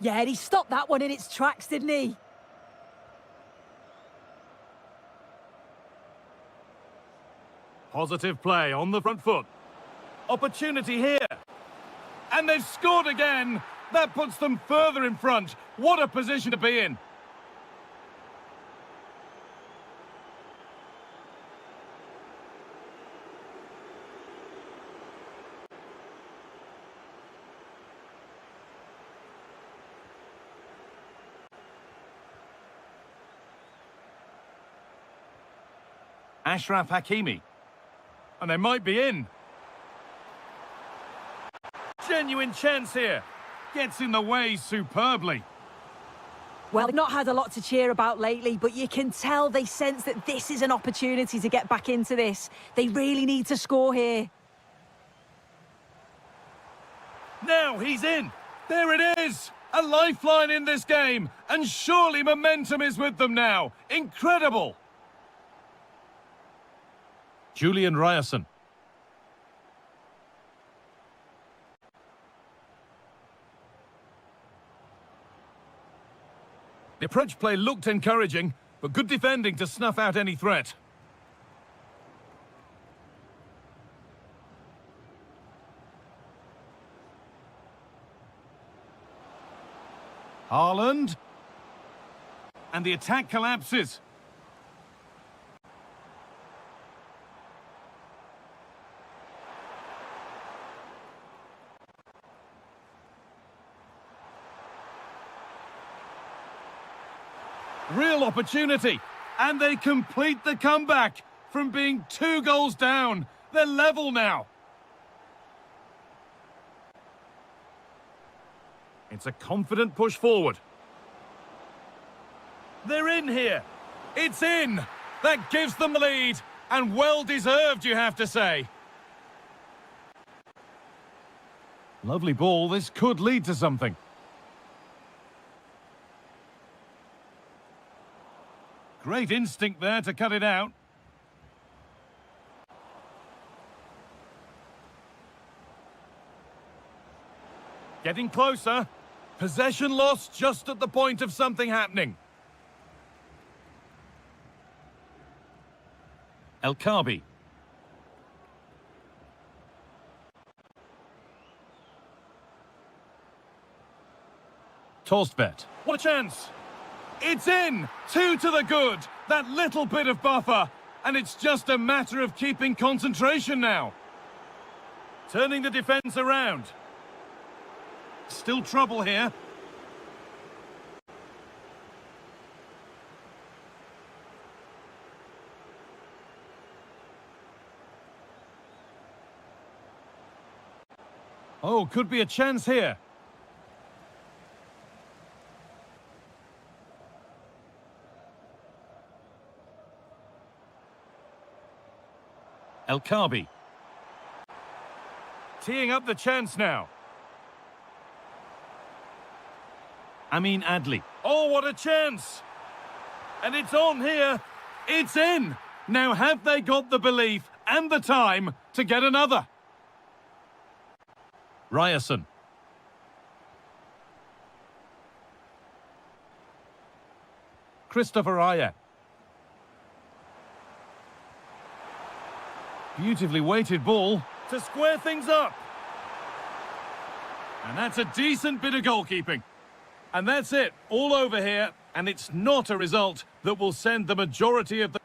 Yeah, he stopped that one in its tracks, didn't he? Positive play on the front foot. Opportunity here. And they've scored again. That puts them further in front. What a position to be in. Ashraf Hakimi. And they might be in. Genuine chance here. Gets in the way superbly. Well, they've not had a lot to cheer about lately, but you can tell they sense that this is an opportunity to get back into this. They really need to score here. Now he's in. There it is. A lifeline in this game. And surely momentum is with them now. Incredible. Julian Ryerson. The approach play looked encouraging, but good defending to snuff out any threat. Haaland. And the attack collapses. Real opportunity, and they complete the comeback from being 2 goals down. They're level now. It's a confident push forward. They're in here. It's in. That gives them the lead, and well deserved, you have to say. Lovely ball. This could lead to something. Great instinct there to cut it out. Getting closer. Possession lost just at the point of something happening. El Kaabi. Torstvedt. What a chance! It's in! 2 to the good! That little bit of buffer. And it's just a matter of keeping concentration now. Turning the defence around. Still trouble here. Oh, could be a chance here. El Kaabi. Teeing up the chance now. Amin Adli. Oh, what a chance! And it's on here. It's in. Now, have they got the belief and the time to get another? Ryerson. Christopher Ayer. Beautifully weighted ball to square things up. And that's a decent bit of goalkeeping. And that's it, all over here. And it's not a result that will send the majority of the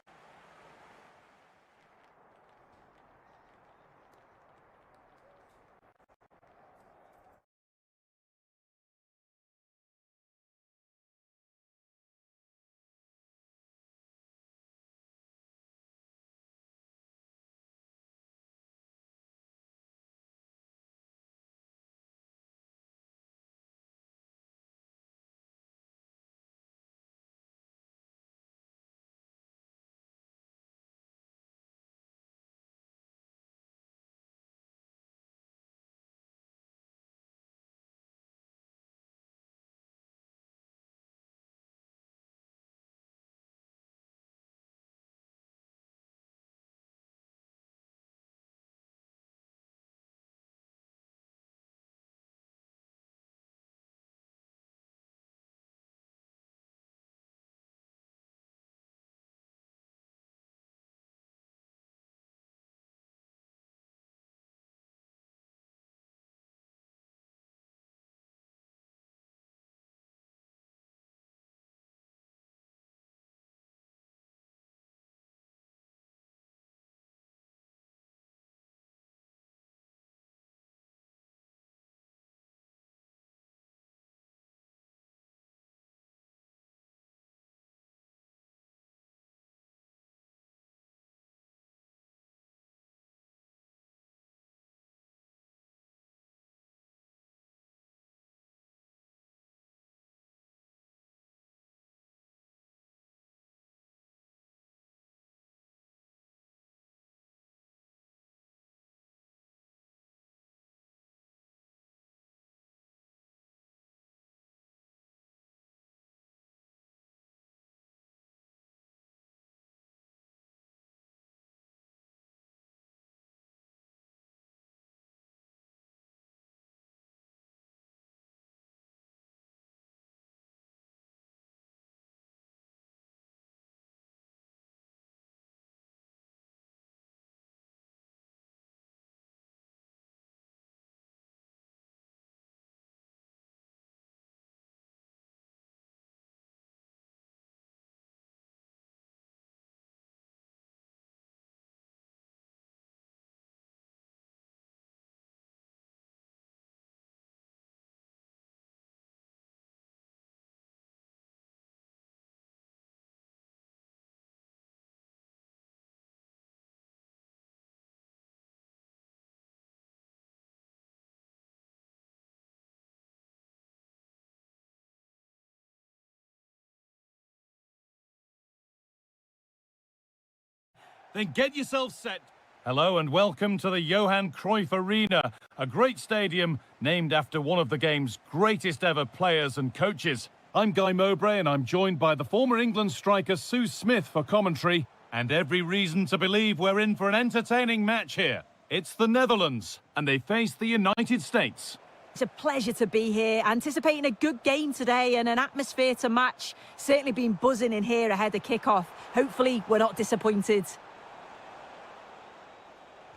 Then get yourself set. Hello and welcome to the Johan Cruyff Arena, a great stadium named after one of the game's greatest ever players and coaches. I'm Guy Mowbray and I'm joined by the former England striker Sue Smith for commentary, and every reason to believe we're in for an entertaining match here. It's the Netherlands and they face the United States. It's a pleasure to be here, anticipating a good game today and an atmosphere to match. Certainly been buzzing in here ahead of kick-off. Hopefully we're not disappointed.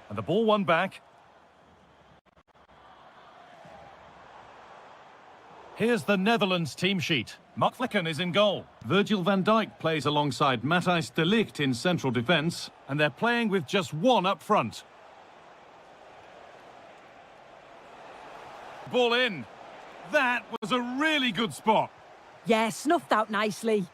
And the ball won back. Here's the Netherlands team sheet. Mark Vlekken is in goal. Virgil van Dijk plays alongside Matthijs de Ligt in central defence, and they're playing with just one up front. Ball in. That was a really good spot. Yeah, snuffed out nicely.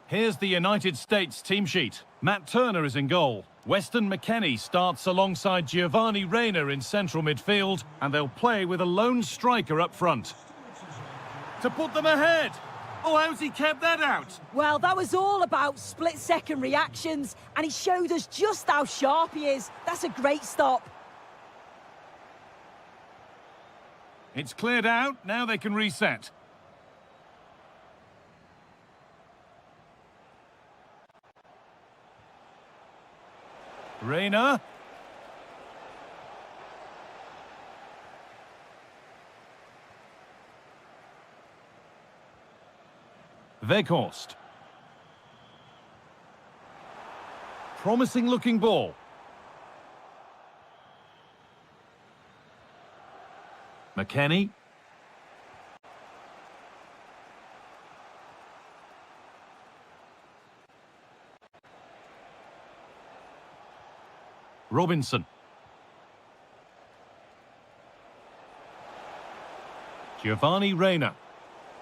Here's the United States team sheet. Matt Turner is in goal. Weston McKennie starts alongside Giovanni Reina in central midfield, and they'll play with a lone striker up front. To put them ahead! Oh, how's he kept that out? Well, that was all about split-second reactions, and he showed us just how sharp he is. That's a great stop. It's cleared out, now they can reset. Reina. Weghorst. Promising looking ball. McKennie. Robinson. Giovanni Reina.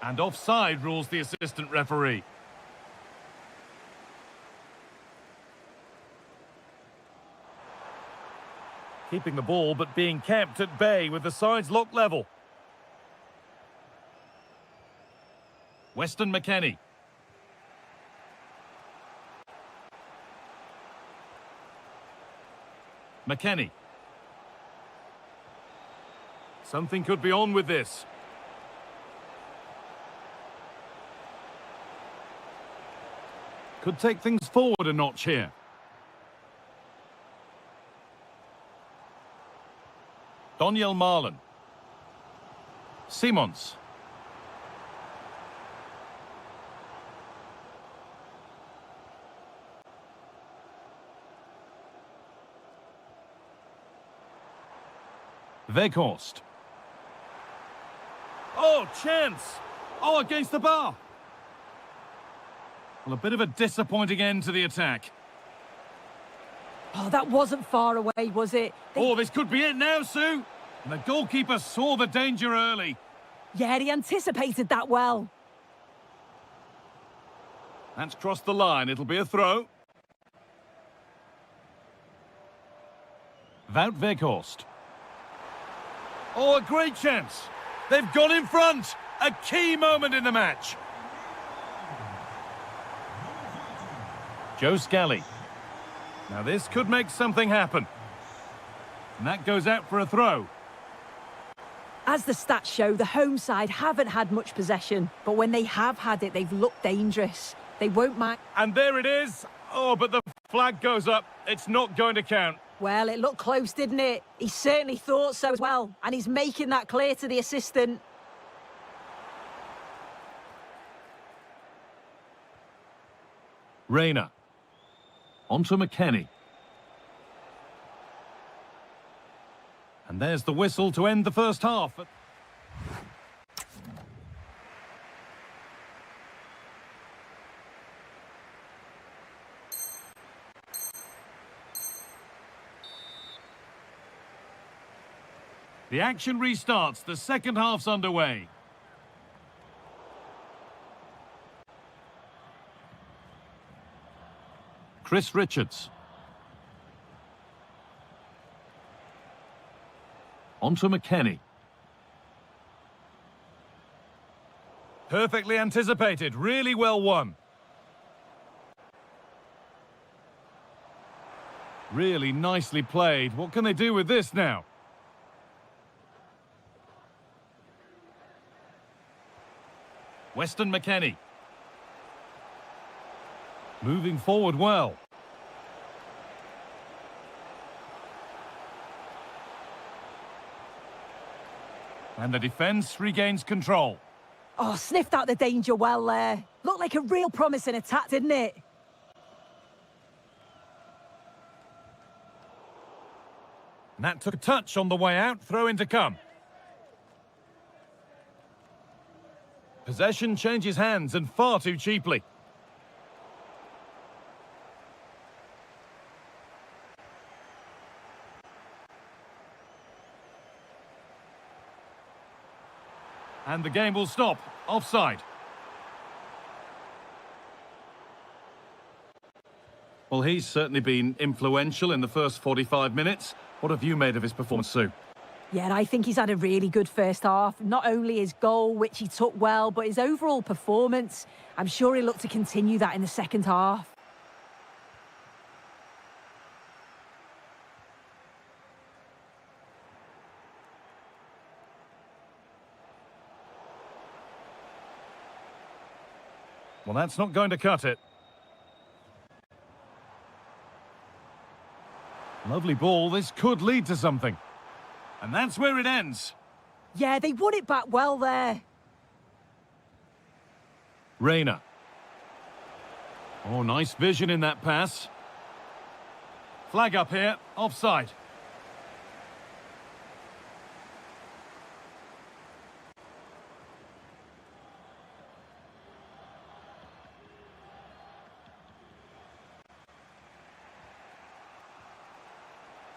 And offside rules the assistant referee. Keeping the ball but being kept at bay with the sides locked level. Weston McKennie. McKennie. Something could be on with this. Could take things forward a notch here. Daniel Marlin. Simons. Weghorst. Oh, chance! Oh, against the bar! Well, a bit of a disappointing end to the attack. Oh, that wasn't far away, was it? Oh, this could be it now, Sue! And the goalkeeper saw the danger early. Yeah, he anticipated that well. That's crossed the line. It'll be a throw. Wout Weghorst. Oh, a great chance. They've gone in front. A key moment in the match. Joe Scally. Now this could make something happen. And that goes out for a throw. As the stats show, the home side haven't had much possession, but when they have had it, they've looked dangerous. They won't mind. And there it is. Oh, but the flag goes up. It's not going to count. Well, it looked close, didn't it? He certainly thought so as well, and he's making that clear to the assistant. Reina. Onto McKennie. And there's the whistle to end the first half. The action restarts. The second half's underway. Chris Richards. Onto McKennie. Perfectly anticipated, really well won. Really nicely played. What can they do with this now? Weston McKennie. Moving forward well. And the defence regains control. Oh, sniffed out the danger well there. Looked like a real promising attack, didn't it? And that took a touch on the way out. Throw in to come. Possession changes hands, and far too cheaply. And the game will stop. Offside. Well, he's certainly been influential in the first 45 minutes. What have you made of his performance, Sue? Yeah, and I think he's had a really good first half. Not only his goal, which he took well, but his overall performance. I'm sure he'll look to continue that in the second half. Well, that's not going to cut it. Lovely ball. This could lead to something. And that's where it ends. Yeah, they won it back well there. Rayner. Oh, nice vision in that pass. Flag up here. Offside.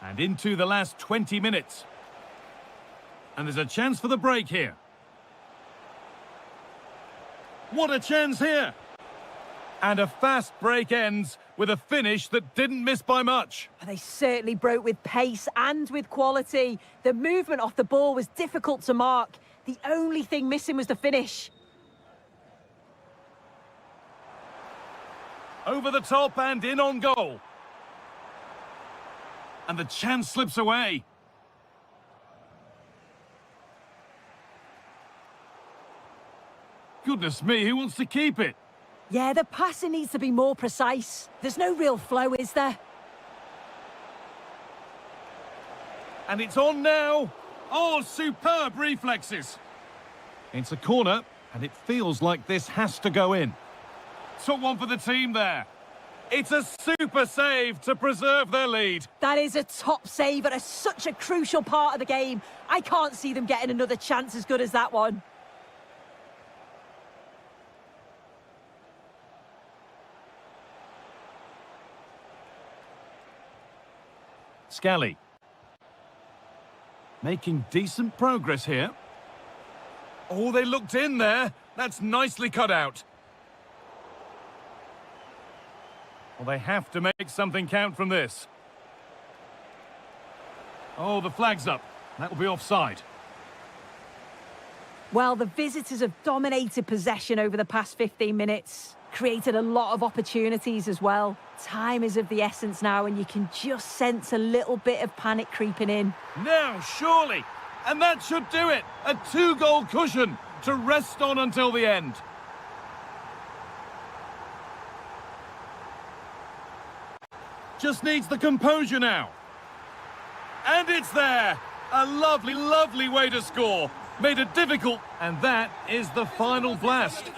And into the last 20 minutes. And there's a chance for the break here. What a chance here! And a fast break ends with a finish that didn't miss by much. They certainly broke with pace and with quality. The movement off the ball was difficult to mark. The only thing missing was the finish. Over the top and in on goal. And the chance slips away. Goodness me, who wants to keep it? Yeah, the passing needs to be more precise. There's no real flow, is there? And it's on now. Oh, superb reflexes. It's a corner, and it feels like this has to go in. Took one for the team there. It's a super save to preserve their lead. That is a top save at such a crucial part of the game. I can't see them getting another chance as good as that one. Scally. Making decent progress here. Oh, they looked in there. That's nicely cut out. Well, they have to make something count from this. Oh, the flag's up. That will be offside. Well, the visitors have dominated possession over the past 15 minutes. Created a lot of opportunities as well. Time is of the essence now, and you can just sense a little bit of panic creeping in. Now, surely. And that should do it. A 2-goal cushion to rest on until the end. Just needs the composure now. And it's there. A lovely, lovely way to score. Made it difficult. And that is the final blast.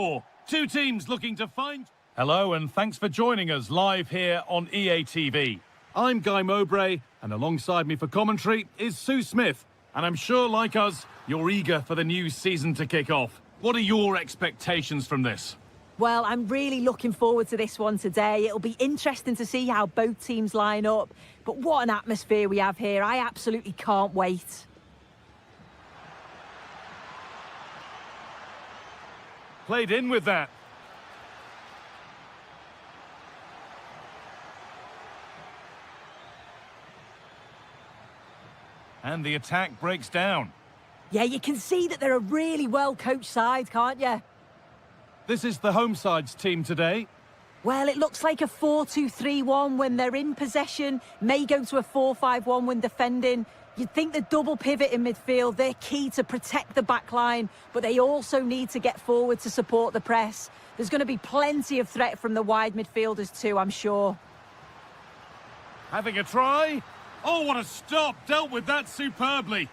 Or two teams looking to find... Hello and thanks for joining us live here on EA TV. I'm Guy Mowbray and alongside me for commentary is Sue Smith. And I'm sure, like us, you're eager for the new season to kick off. What are your expectations from this? Well, I'm really looking forward to this one today. It'll be interesting to see how both teams line up. But what an atmosphere we have here. I absolutely can't wait. Played in with that. And the attack breaks down. Yeah, you can see that they're a really well-coached side, can't you? This is the home side's team today. Well, it looks like a 4-2-3-1 when they're in possession, may go to a 4-5-1 when defending. You'd think the double pivot in midfield, they're key to protect the back line, but they also need to get forward to support the press. There's going to be plenty of threat from the wide midfielders too, I'm sure. Having a try. Oh, what a stop! Dealt with that superbly.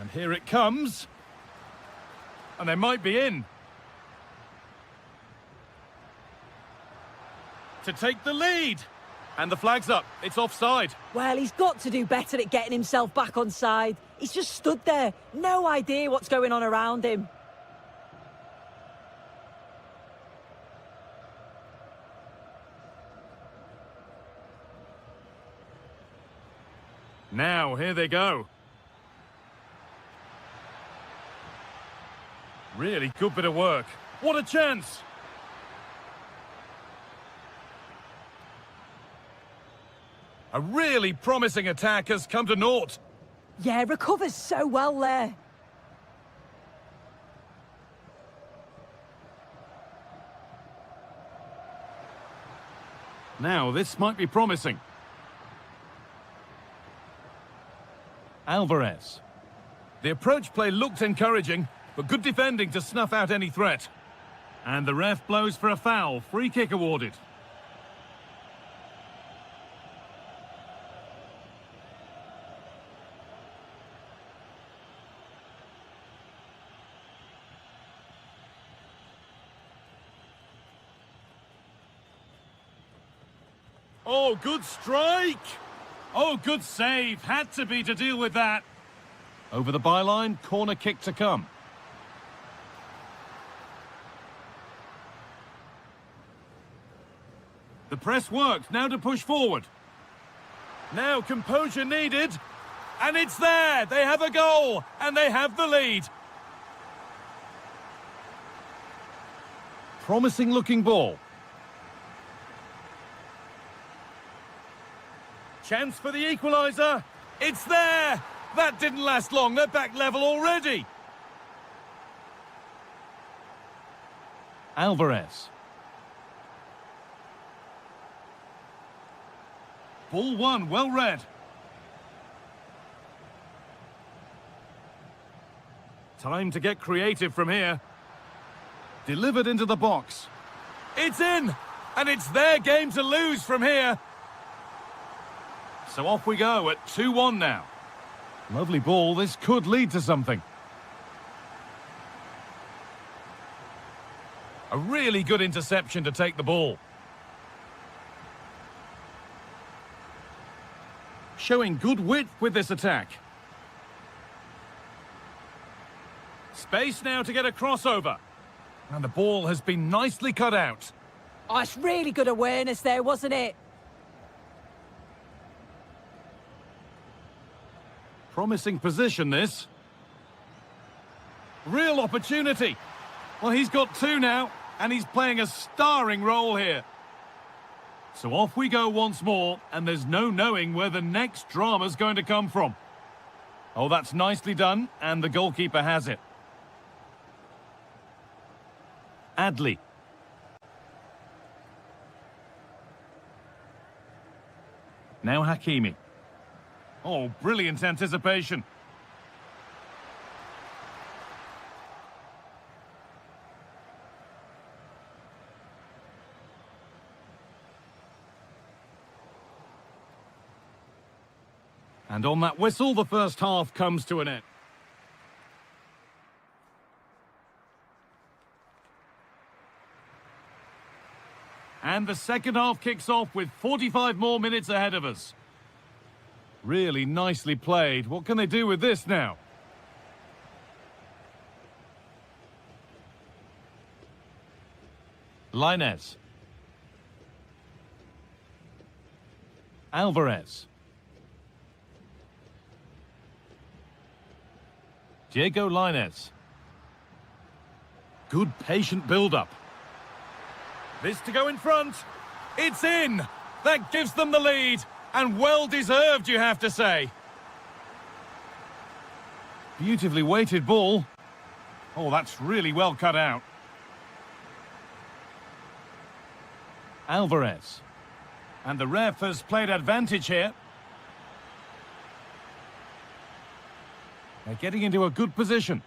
And here it comes. And they might be in. To take the lead. And the flag's up. It's offside. Well, he's got to do better at getting himself back on side. He's just stood there. No idea what's going on around him. Now, here they go. Really good bit of work. What a chance! A really promising attack has come to naught. Yeah, recovers so well there. Now, this might be promising. Alvarez. The approach play looked encouraging, but good defending to snuff out any threat. And the ref blows for a foul. Free kick awarded. Oh, good strike! Oh, good save. Had to be to deal with that. Over the byline, corner kick to come. The press works, now to push forward. Now composure needed. And it's there! They have a goal! And they have the lead! Promising looking ball. Chance for the equaliser. It's there! That didn't last long. They're back level already. Alvarez. Ball one, well read. Time to get creative from here. Delivered into the box. It's in! And it's their game to lose from here. So off we go at 2-1 now. Lovely ball. This could lead to something. A really good interception to take the ball. Showing good width with this attack. Space now to get a crossover. And the ball has been nicely cut out. Oh, it's really good awareness there, wasn't it? Promising position, this. Real opportunity. Well, he's got two now, and he's playing a starring role here. So off we go once more, and there's no knowing where the next drama's going to come from. Oh, that's nicely done, and the goalkeeper has it. Adley. Now Hakimi. Oh, brilliant anticipation. And on that whistle, the first half comes to an end. And the second half kicks off with 45 more minutes ahead of us. Really nicely played. What can they do with this now? Lainez. Alvarez. Diego Lainez. Good patient build-up. This to go in front. It's in. That gives them the lead. And well-deserved, you have to say. Beautifully weighted ball. Oh, that's really well cut out. Alvarez. And the ref has played advantage here. They're getting into a good position.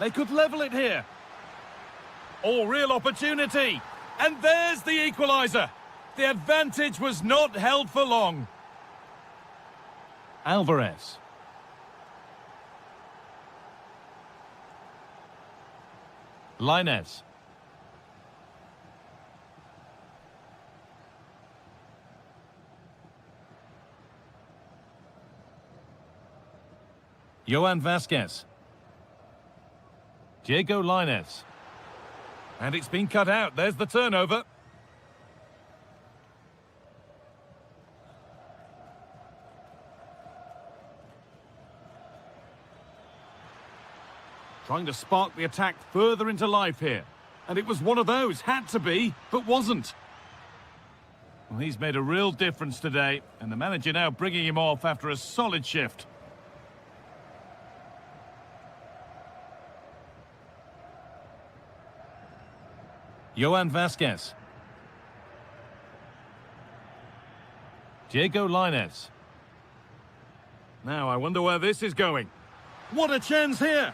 They could level it here. Oh, real opportunity. And there's the equaliser. The advantage was not held for long. Alvarez. Lainez. Johan Vasquez. Diego Lainez. And it's been cut out. There's the turnover. Trying to spark the attack further into life here. And it was one of those. Had to be, but wasn't. Well, he's made a real difference today. And the manager now bringing him off after a solid shift. Johan Vasquez. Diego Lainez. Now, I wonder where this is going. What a chance here!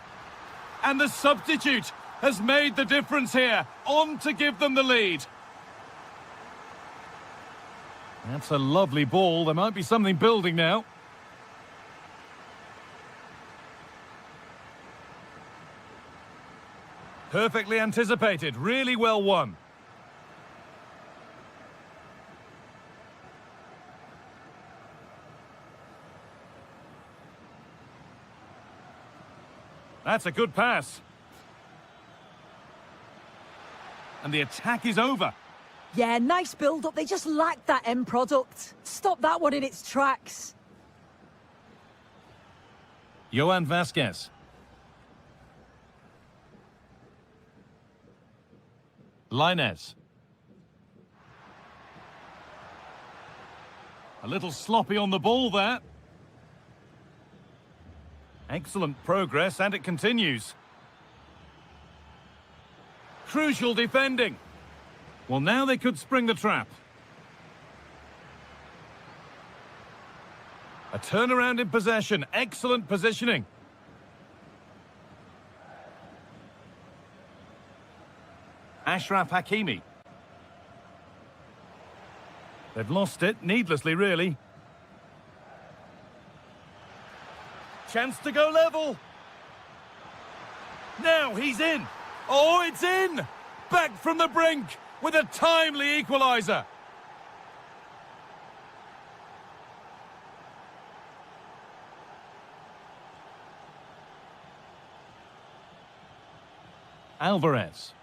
And the substitute has made the difference here. On to give them the lead. That's a lovely ball. There might be something building now. Perfectly anticipated, really well won. That's a good pass. And the attack is over. Yeah, nice build-up. They just lacked that end product. Stop that one in its tracks. Johan Vasquez. Lainez. A little sloppy on the ball there. Excellent progress, and it continues. Crucial defending. Well, now they could spring the trap. A turnaround in possession. Excellent positioning. Ashraf Hakimi. They've lost it, needlessly, really. Chance to go level. Now he's in. Oh, it's in! Back from the brink with a timely equaliser. Alvarez.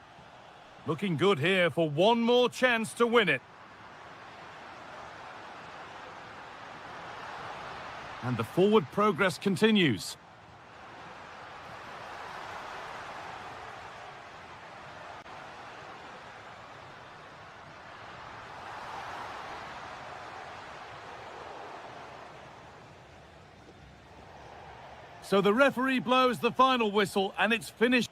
Looking good here for one more chance to win it. And the forward progress continues. So the referee blows the final whistle and it's finished.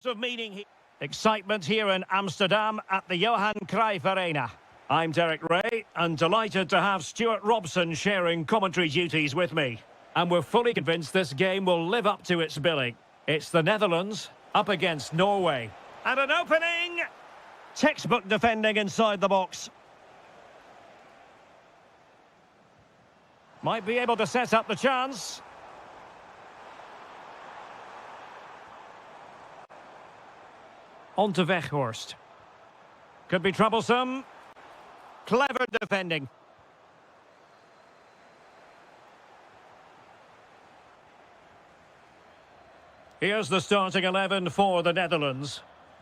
Of meaning, excitement here in Amsterdam at the Johan Cruyff Arena. I'm Derek Ray, and delighted to have Stuart Robson sharing commentary duties with me. And we're fully convinced this game will live up to its billing. It's the Netherlands up against Norway. And an opening! Textbook defending inside the box. Might be able to set up the chance. On to Weghorst. Could be troublesome. Clever defending. Here's the starting 11 for the Netherlands.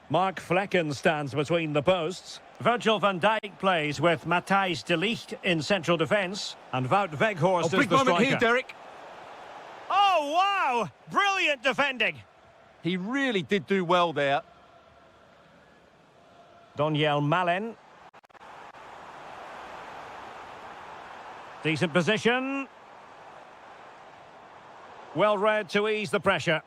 Mark Vlekken stands between the posts. Virgil van Dijk plays with Matthijs de Ligt in central defence. And Wout Weghorst is the striker. Big moment here, Derek. Oh, wow! Brilliant defending. He really did do well there. Daniel Malen. Decent position. Well read to ease the pressure.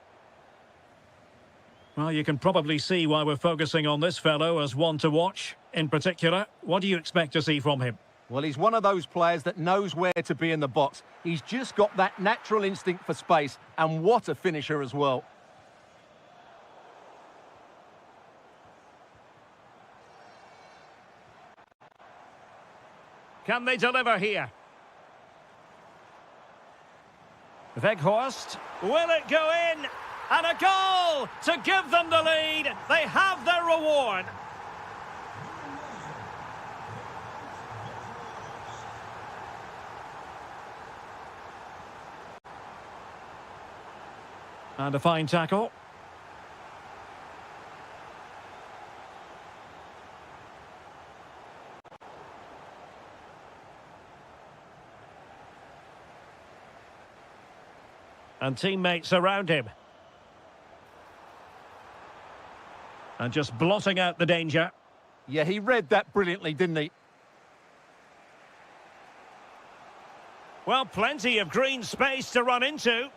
Well, you can probably see why we're focusing on this fellow as one to watch. In particular, what do you expect to see from him? Well, he's one of those players that knows where to be in the box. He's just got that natural instinct for space, and what a finisher as well. Can they deliver here? Weghorst. Will it go in? And a goal to give them the lead. They have their reward. And a fine tackle. And teammates around him. And just blotting out the danger. Yeah, he read that brilliantly, didn't he? Well, plenty of green space to run into.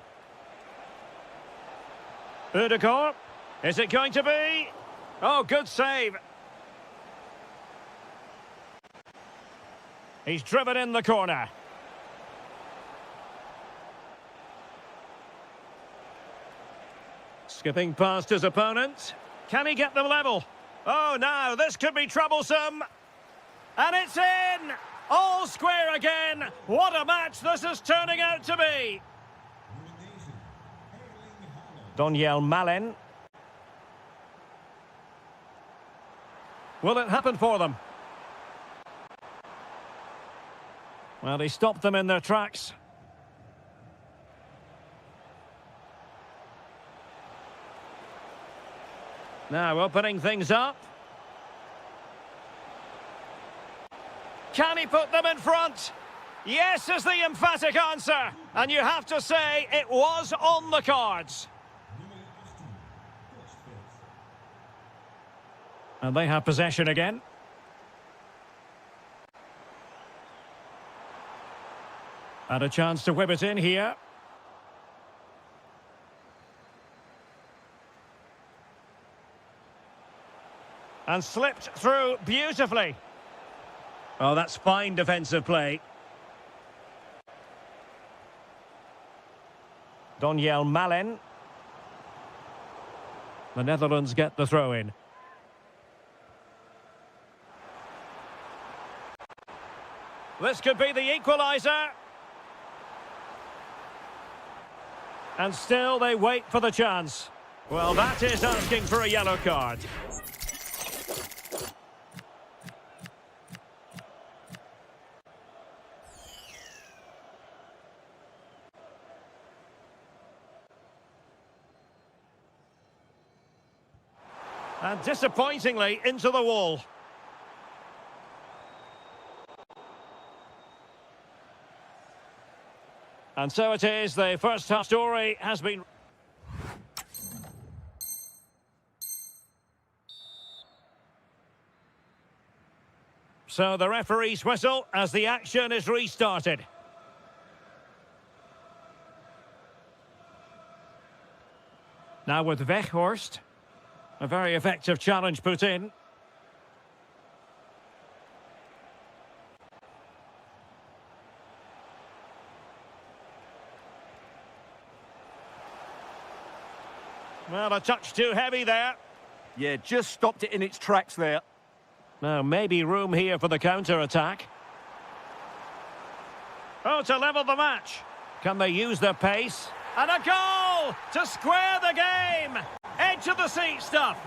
Udegaard. Is it going to be? Oh, good save. He's driven in the corner. Skipping past his opponent. Can he get them level? Oh, now this could be troublesome. And it's in! All square again. What a match this is turning out to be. Daniel Malen. Will it happen for them? Well, he stopped them in their tracks. Now opening things up. Can he put them in front? Yes is the emphatic answer. And you have to say it was on the cards. And they have possession again. And a chance to whip it in here. And slipped through beautifully. Oh, that's fine defensive play. Daniel Malen. The Netherlands get the throw in. This could be the equaliser. And still they wait for the chance. Well, that is asking for a yellow card. And disappointingly into the wall. And so it is, the first half story has been... So the referee's whistle as the action is restarted. Now with Weghorst. A very effective challenge put in. Well, a touch too heavy there. Yeah, just stopped it in its tracks there. Now, maybe room here for the counter-attack. Oh, to level the match. Can they use their pace? And a goal to square the game. Edge of the seat stuff.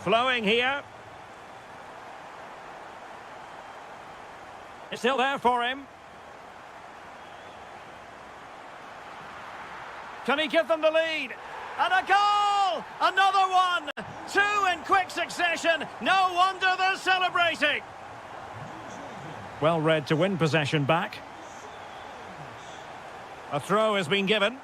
Flowing here. It's still there for him. Can he give them the lead? And a goal! Another one! Two in quick succession. No wonder they're celebrating. Well read to win possession back. A throw has been given.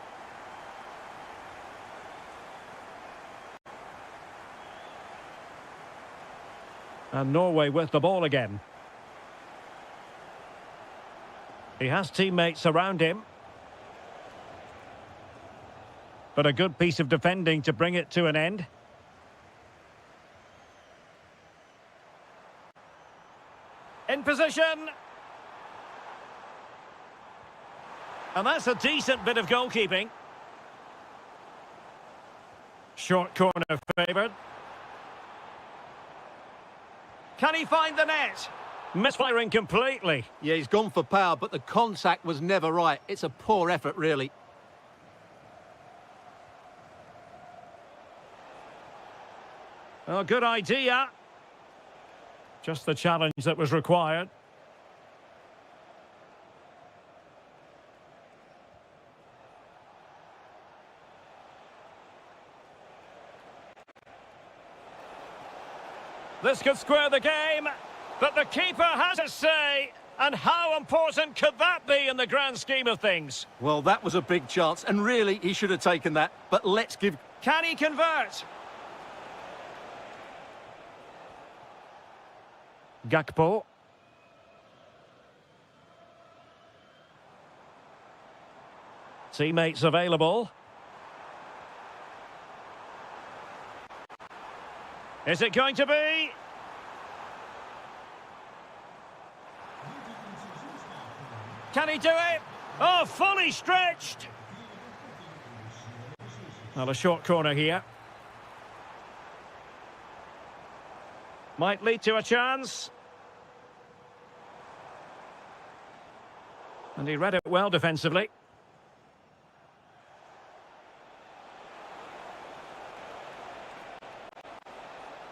And Norway with the ball again. He has teammates around him. But a good piece of defending to bring it to an end. In position. And that's a decent bit of goalkeeping. Short corner favoured. Can he find the net? Misfiring completely. Yeah, he's gone for power, but the contact was never right. It's a poor effort, really. Oh, good idea. Just the challenge that was required. This could square the game, but the keeper has a say. And how important could that be in the grand scheme of things? Well, that was a big chance, and really, he should have taken that. But let's give... Can he convert? Gakpo. Teammates available. Is it going to be? Can he do it? Oh, fully stretched. Well, a short corner here. Might lead to a chance. And he read it well defensively.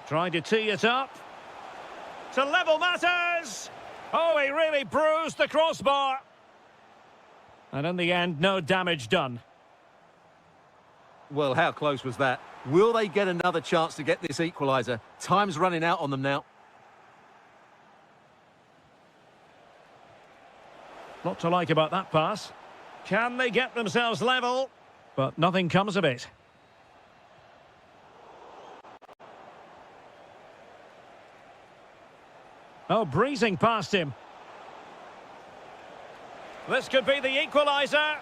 Trying to tee it up. To level matters! Oh, he really bruised the crossbar. And in the end, no damage done. Well, how close was that? Will they get another chance to get this equaliser? Time's running out on them now. Lot to like about that pass. Can they get themselves level? But nothing comes of it. Oh, breezing past him. This could be the equaliser.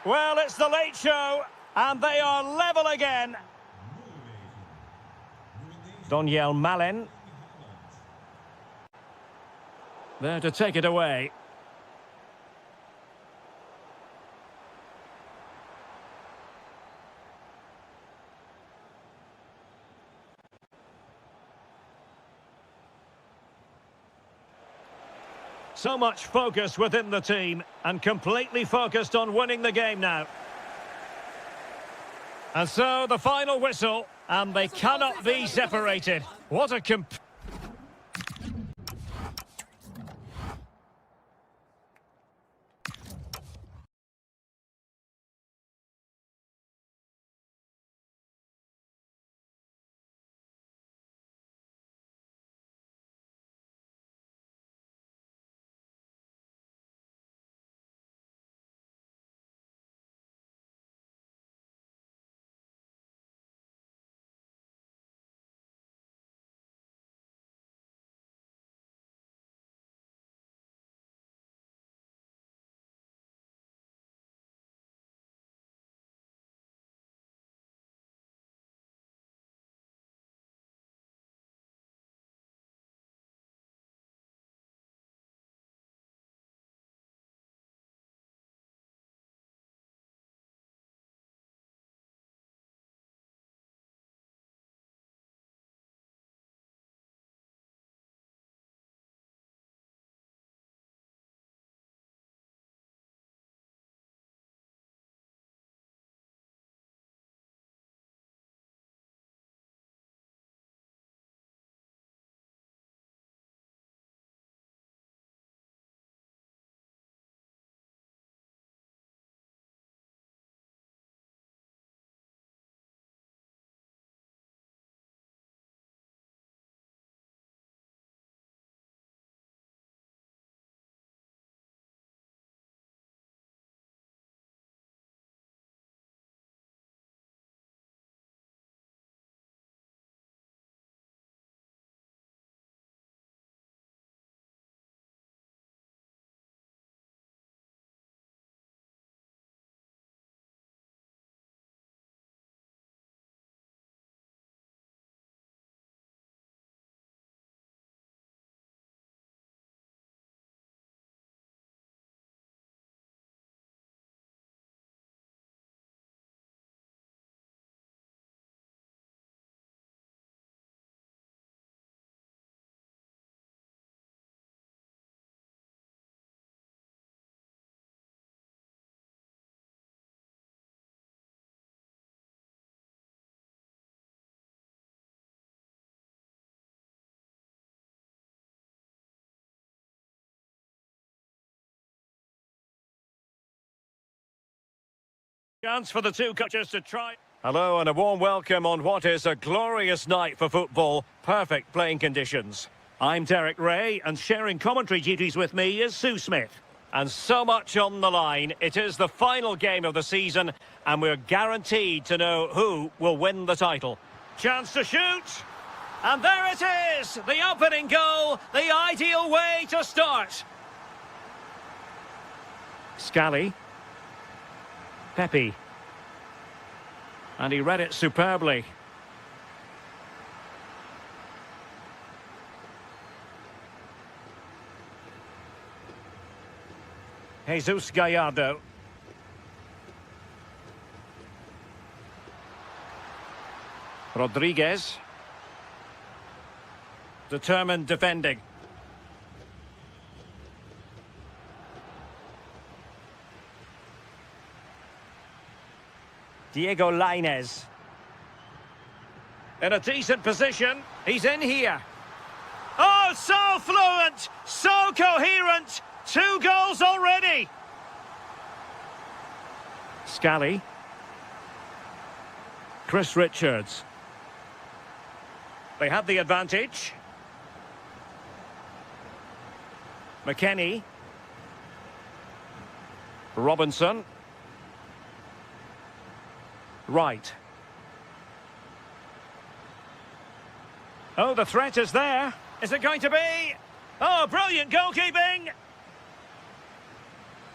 Well, it's the late show, and they are level again. Daniel Malen. There to take it away. So much focus within the team, and completely focused on winning the game now. And so the final whistle, and they cannot be separated. What a Chance for the two coaches to try. Hello and a warm welcome on what is a glorious night for football. Perfect playing conditions. I'm Derek Ray, and sharing commentary duties with me is Sue Smith. And so much on the line. It is the final game of the season, and we're guaranteed to know who will win the title. Chance to shoot. And there it is! The opening goal, the ideal way to start. Scally. Pepe. And he read it superbly. Jesus Gallardo. Rodriguez. Determined defending. Diego Lainez. In a decent position. He's in here. Oh, so fluent! So coherent! 2 goals already! Scally. Chris Richards. They had the advantage. McKennie. Robinson. Right. Oh, the threat is there. Is it going to be? Oh, brilliant goalkeeping!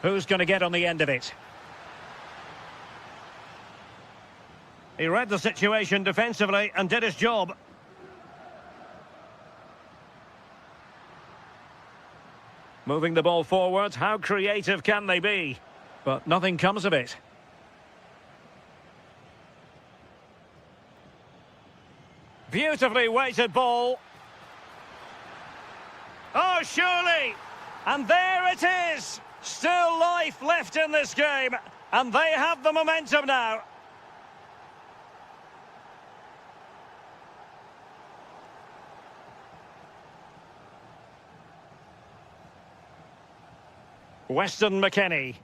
Who's going to get on the end of it? He read the situation defensively and did his job. Moving the ball forward, how creative can they be? But nothing comes of it. Beautifully weighted ball. Oh, surely! And there it is! Still life left in this game, and they have the momentum now. Weston McKennie.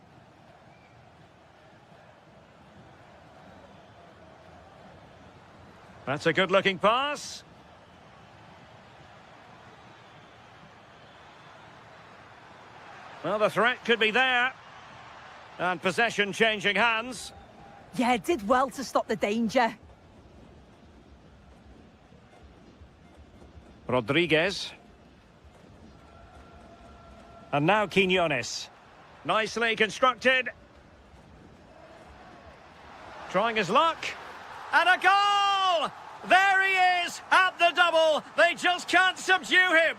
That's a good-looking pass. Well, the threat could be there. And possession changing hands. Yeah, did well to stop the danger. Rodriguez. And now Quinones. Nicely constructed. Trying his luck. And a goal! There he is at the double. They just can't subdue him.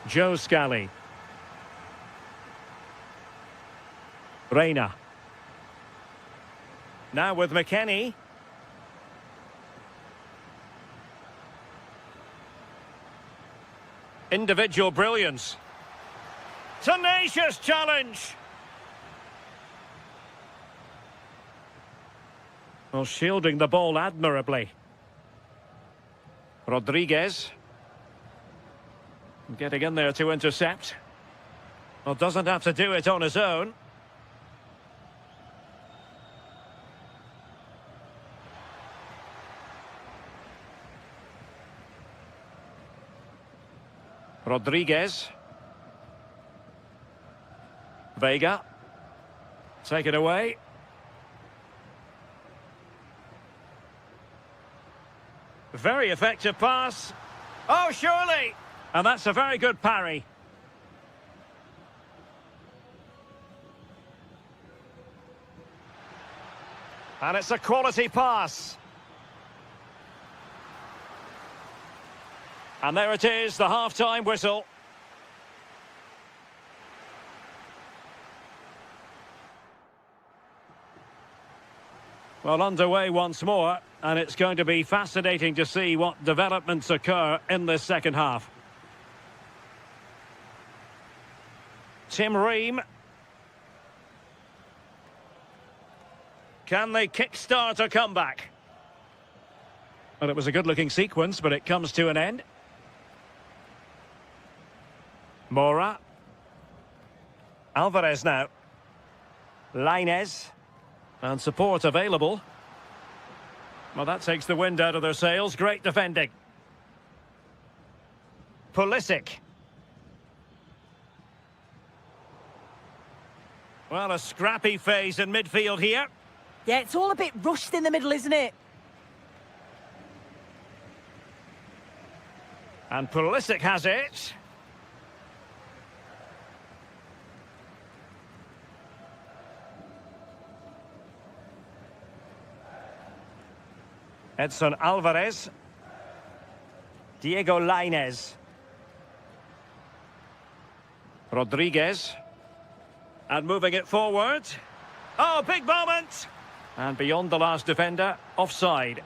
Joe Scally. Reina. Now with McKennie. Individual brilliance. Tenacious challenge. Well, shielding the ball admirably. Rodriguez. Getting in there to intercept. Well, doesn't have to do it on his own. Rodriguez. Vega. Take it away. Very effective pass. Oh, surely! And that's a very good parry. And it's a quality pass. And there it is, the half-time whistle. Well, underway once more, and it's going to be fascinating to see what developments occur in this second half. Tim Ream. Can they kickstart a comeback? Well, it was a good-looking sequence, but it comes to an end. Mora. Alvarez now. Lainez. And support available. Well, that takes the wind out of their sails. Great defending. Pulisic. Well, a scrappy phase in midfield here. Yeah, it's all a bit rushed in the middle, isn't it? And Pulisic has it. Edson Alvarez. Diego Lainez. Rodriguez. And moving it forward. Oh, big moment! And beyond the last defender, offside.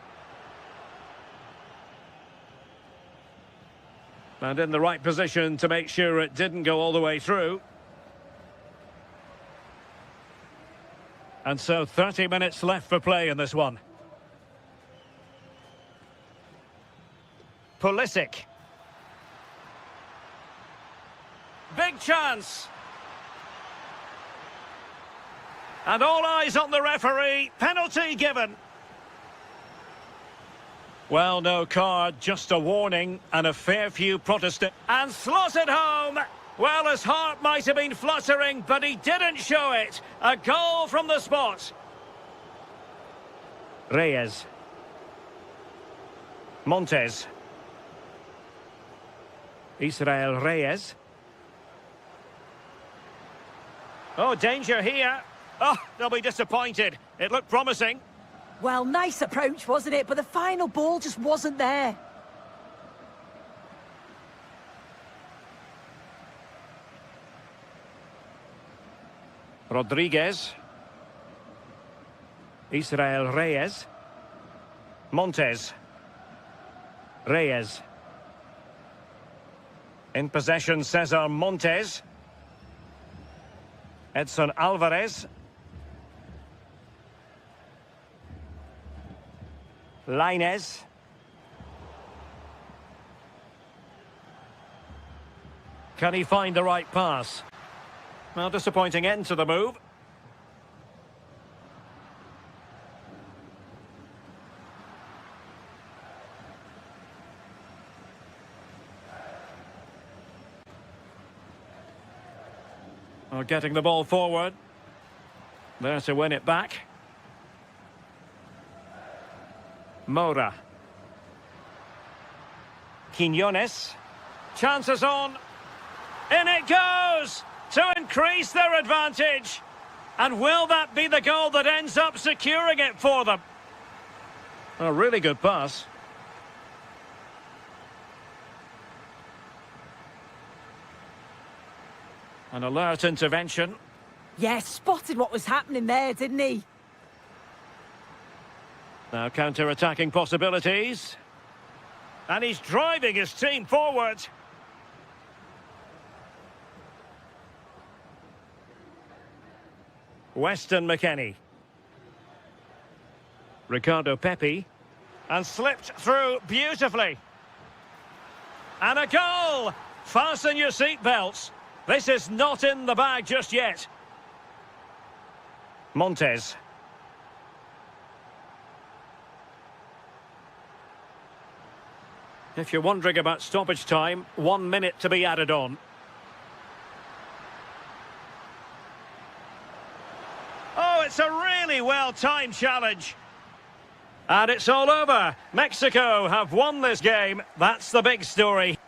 And in the right position to make sure it didn't go all the way through. And so 30 minutes left for play in this one. Pulisic. Big chance. And all eyes on the referee. Penalty given. Well, no card, just a warning and a fair few protestant. And slotted home. Well, his heart might have been fluttering, but he didn't show it. A goal from the spot. Reyes. Montes. Israel Reyes. Oh, danger here. Oh, they'll be disappointed. It looked promising. Well, nice approach, wasn't it? But the final ball just wasn't there. Rodriguez. Israel Reyes. Montes. Reyes. In possession, Cesar Montes. Edson Alvarez. Lainez. Can he find the right pass? Well, disappointing end to the move. Well, getting the ball forward. There to win it back. Moura. Quinones. Chances on. In it goes! To increase their advantage. And will that be the goal that ends up securing it for them? A really good pass. An alert intervention. Yeah, spotted what was happening there, didn't he? Now counter-attacking possibilities. And he's driving his team forward. Weston McKennie. Ricardo Pepi. And slipped through beautifully. And a goal! Fasten your seatbelts. This is not in the bag just yet. Montes. If you're wondering about stoppage time, 1 minute to be added on. Oh, it's a really well-timed challenge. And it's all over. Mexico have won this game. That's the big story.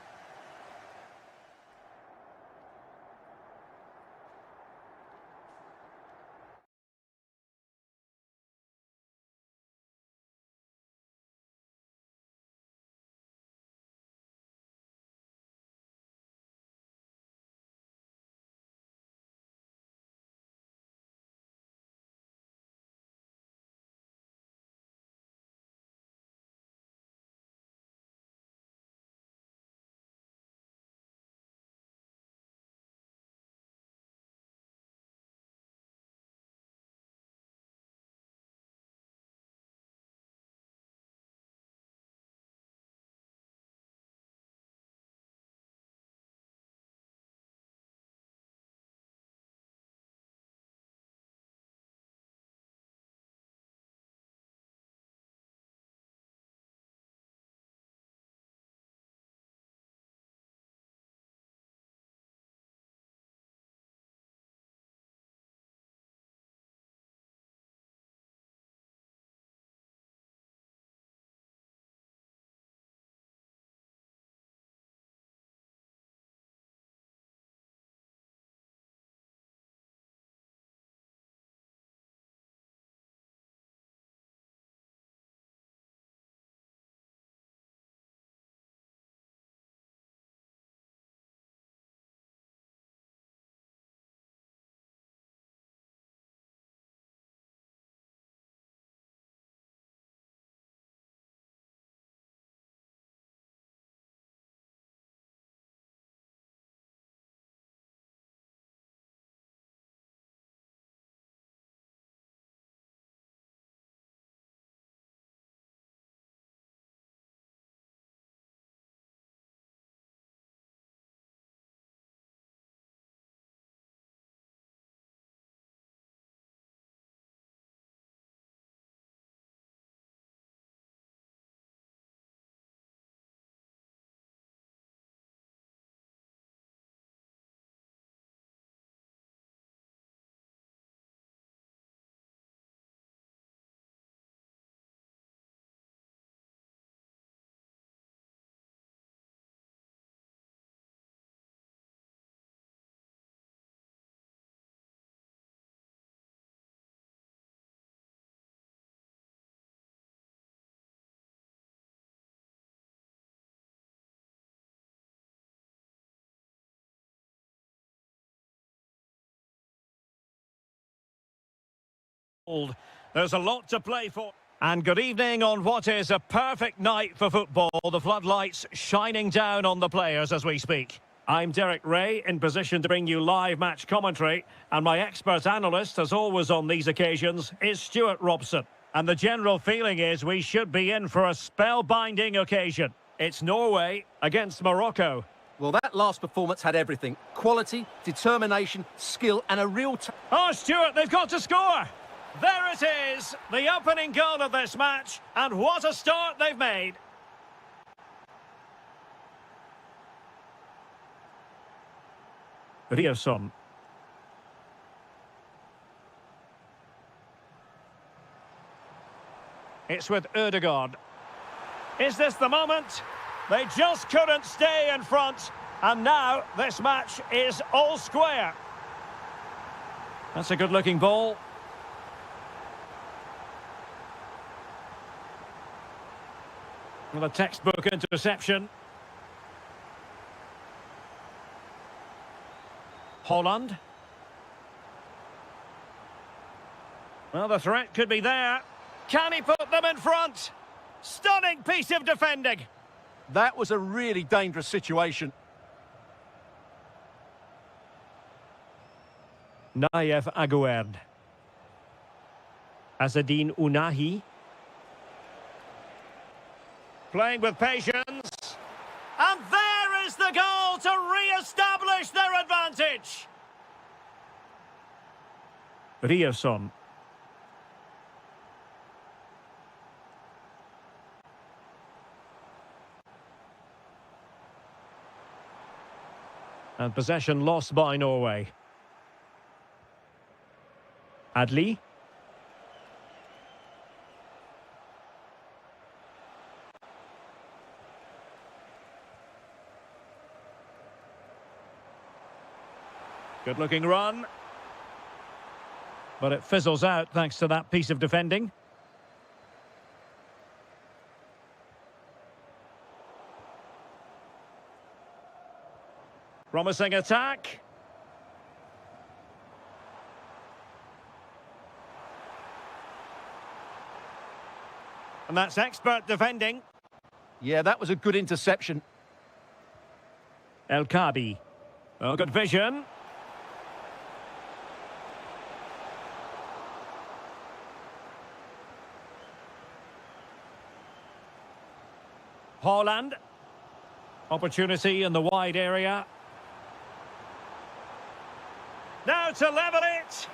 hold. There's a lot to play for. And good evening on what is a perfect night for football. The floodlights shining down on the players as we speak. I'm Derek Ray, in position to bring you live match commentary. And my expert analyst, as always on these occasions, is Stuart Robson. And the general feeling is we should be in for a spellbinding occasion. It's Norway against Morocco. Well, that last performance had everything. Quality, determination, skill and a real... Oh, Stuart, they've got to score! There it is, the opening goal of this match. And what a start they've made. Rioson. It's with Ødegaard. Is this the moment? They just couldn't stay in front. And now this match is all square. That's a good-looking ball. Well, a textbook interception. Holland. Well, the threat could be there. Can he put them in front? Stunning piece of defending. That was a really dangerous situation. Naif Aguerd. Azadine Unahi. Playing with patience. And there is the goal to re-establish their advantage. Rioson. And possession lost by Norway. Adli. Good-looking run. But it fizzles out thanks to that piece of defending. Promising attack. And that's expert defending. Yeah, that was a good interception. El Kabi. Oh, good vision. Holland. Opportunity in the wide area. Now to level it.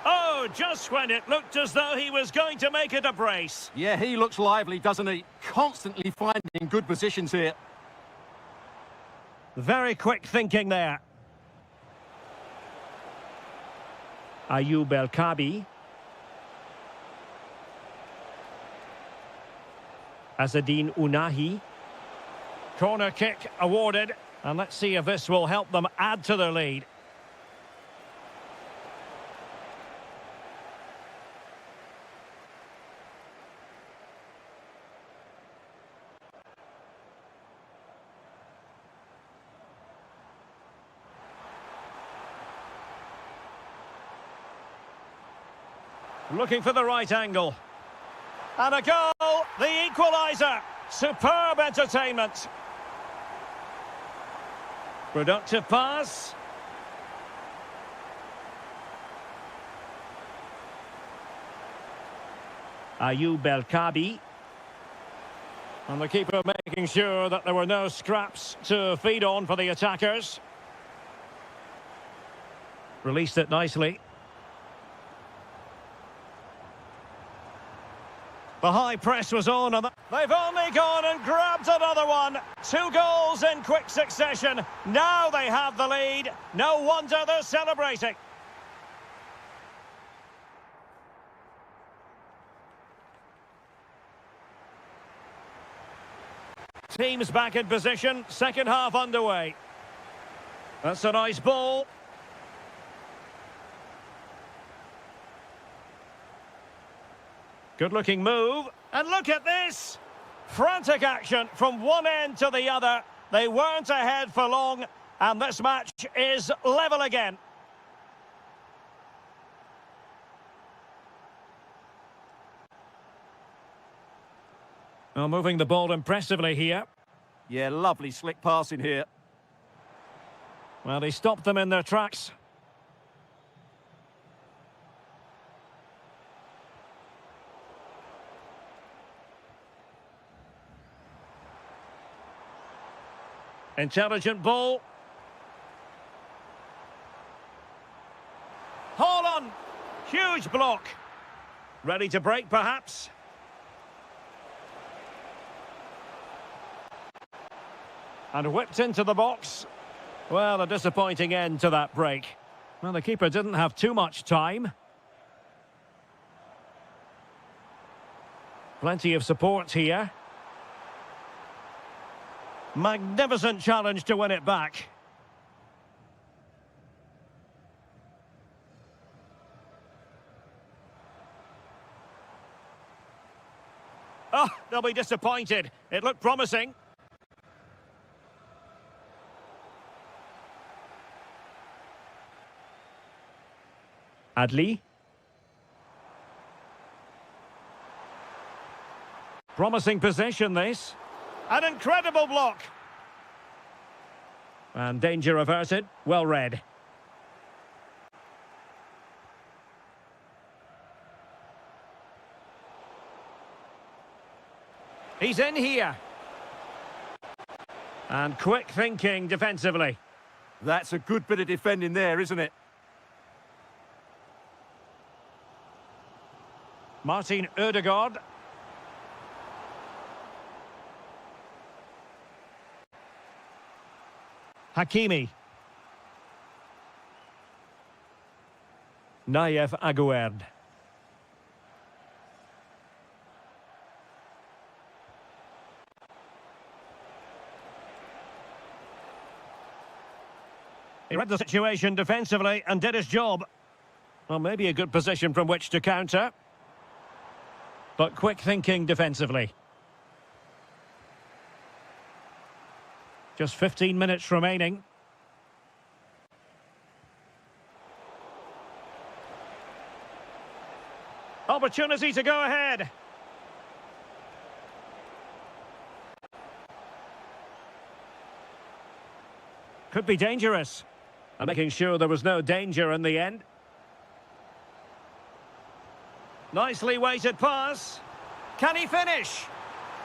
Oh, just when it looked as though he was going to make it a brace. Yeah, he looks lively, doesn't he? Constantly finding good positions here. Very quick thinking there. Ayoub El Kabi. Azadine Unahi. Corner kick awarded. And let's see if this will help them add to their lead. Looking for the right angle. And a goal, the equaliser. Superb entertainment. Productive pass. Ayoub El Kabi. And the keeper making sure that there were no scraps to feed on for the attackers. Released it nicely. The high press was on, and they've only gone and grabbed another one. 2 goals in quick succession. Now they have the lead. No wonder they're celebrating. Teams back in position. Second half underway. That's a nice ball. Good-looking move. And look at this. Frantic action from one end to the other. They weren't ahead for long, and this match is level again. Well, moving the ball impressively here. Yeah, lovely slick passing here. Well, he stopped them in their tracks. Intelligent ball. Holland! Huge block. Ready to break, perhaps? And whipped into the box. Well, a disappointing end to that break. Well, the keeper didn't have too much time. Plenty of support here. Magnificent challenge to win it back. Oh, they'll be disappointed. It looked promising. Adli. Promising possession, this. An incredible block. And danger averted. Well read. He's in here. And quick thinking defensively. That's a good bit of defending there, isn't it? Martin Ødegaard. Hakimi. Nayev Aguerd. He read the situation defensively and did his job. Well, maybe a good position from which to counter. But quick thinking defensively. Just 15 minutes remaining. Opportunity to go ahead. Could be dangerous. And making sure there was no danger in the end. Nicely weighted pass. Can he finish?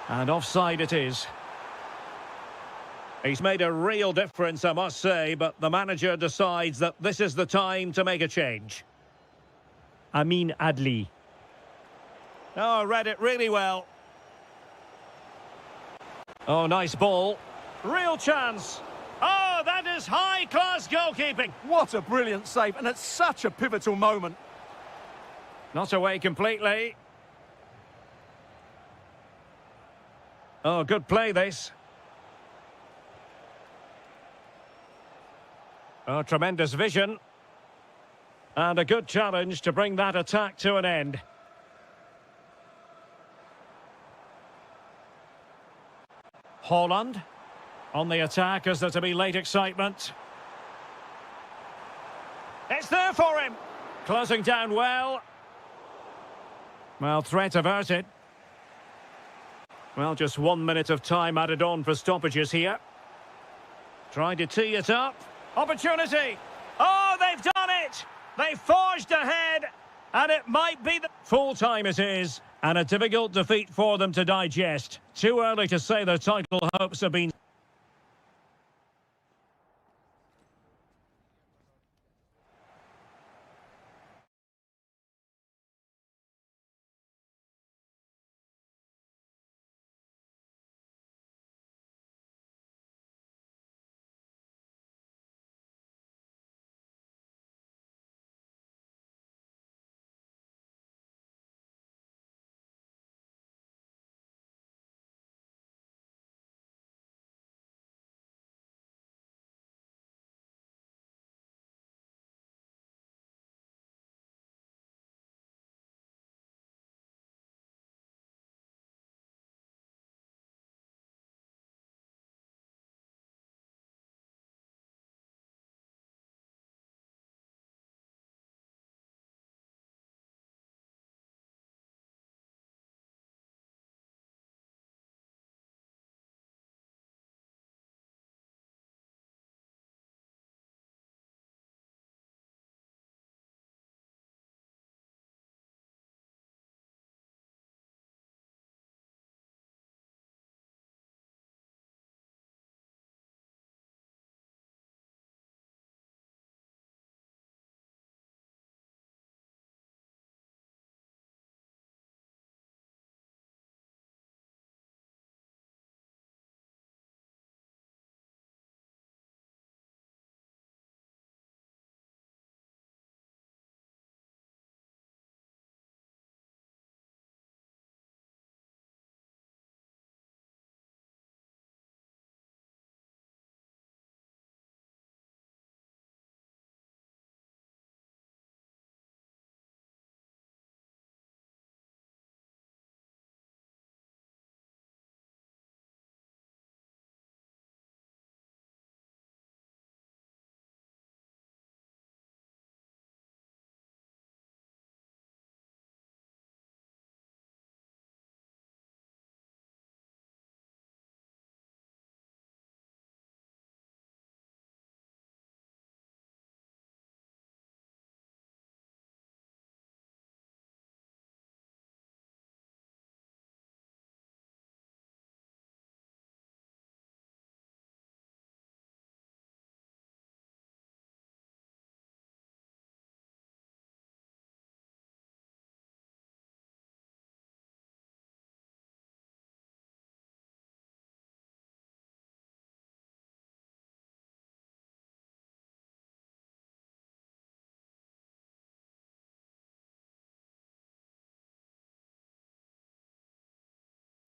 And offside it is. He's made a real difference, I must say, but the manager decides that this is the time to make a change. Amin Adli. Oh, read it really well. Oh, nice ball. Real chance. Oh, that is high-class goalkeeping. What a brilliant save, and at such a pivotal moment. Not away completely. Oh, good play, this. Oh, tremendous vision. And a good challenge to bring that attack to an end. Holland on the attack as there to be late excitement. It's there for him. Closing down well. Well, threat averted. Well, just 1 minute of time added on for stoppages here. Trying to tee it up. Opportunity. Oh, they've done it. They forged ahead. And it might be the full time it is. And a difficult defeat for them to digest. Too early to say their title hopes have been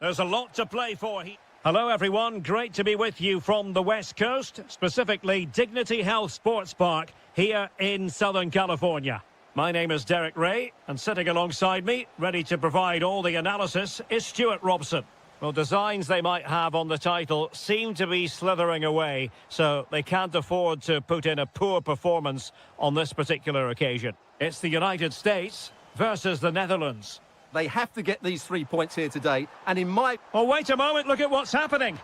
There's a lot to play for. Hello, everyone. Great to be with you from the West Coast, specifically Dignity Health Sports Park here in Southern California. My name is Derek Ray, and sitting alongside me, ready to provide all the analysis, is Stuart Robson. Well, designs they might have on the title seem to be slithering away, so they can't afford to put in a poor performance on this particular occasion. It's the United States versus the Netherlands. They have to get these 3 points here today, and in my... Oh, wait a moment, look at what's happening.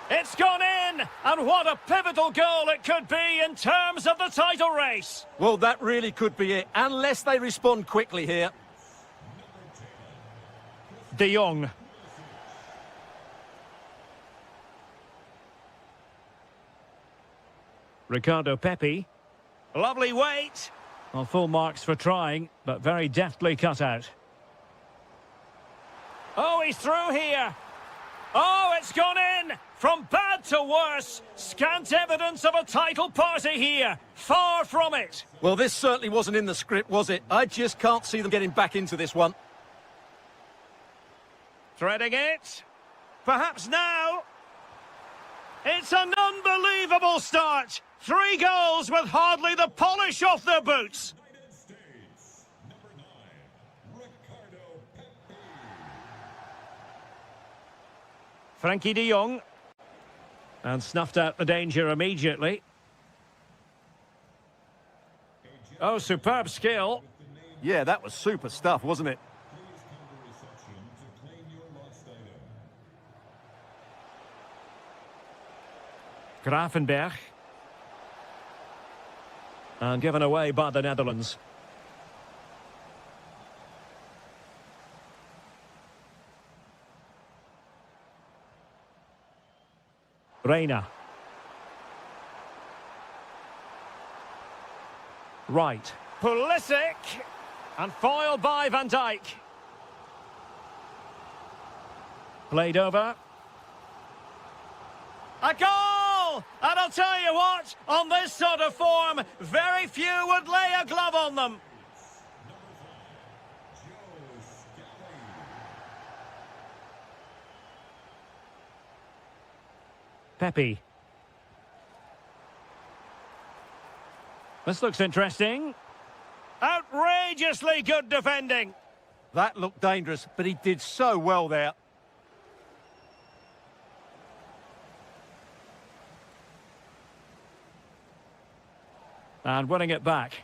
It's gone in, and what a pivotal goal it could be in terms of the title race. Well, that really could be it, unless they respond quickly here. De Jong. Ricardo Pepi. Lovely weight. Well, full marks for trying, but very deftly cut out. Oh, he's through here. Oh, it's gone in. From bad to worse. Scant evidence of a title party here. Far from it. Well, this certainly wasn't in the script, was it? I just can't see them getting back into this one. Threading it. Perhaps now. It's an unbelievable start. 3 goals with hardly the polish off their boots. Frankie de Jong. And snuffed out the danger immediately. Oh, superb skill. Yeah, that was super stuff, wasn't it? Grafenberg. And given away by the Netherlands. Reina. Right. Pulisic. And foiled by Van Dijk. Played over. A goal! And I'll tell you what, on this sort of form, very few would lay a glove on them. Pepi. This looks interesting. Outrageously good defending. That looked dangerous, but he did so well there. And winning it back.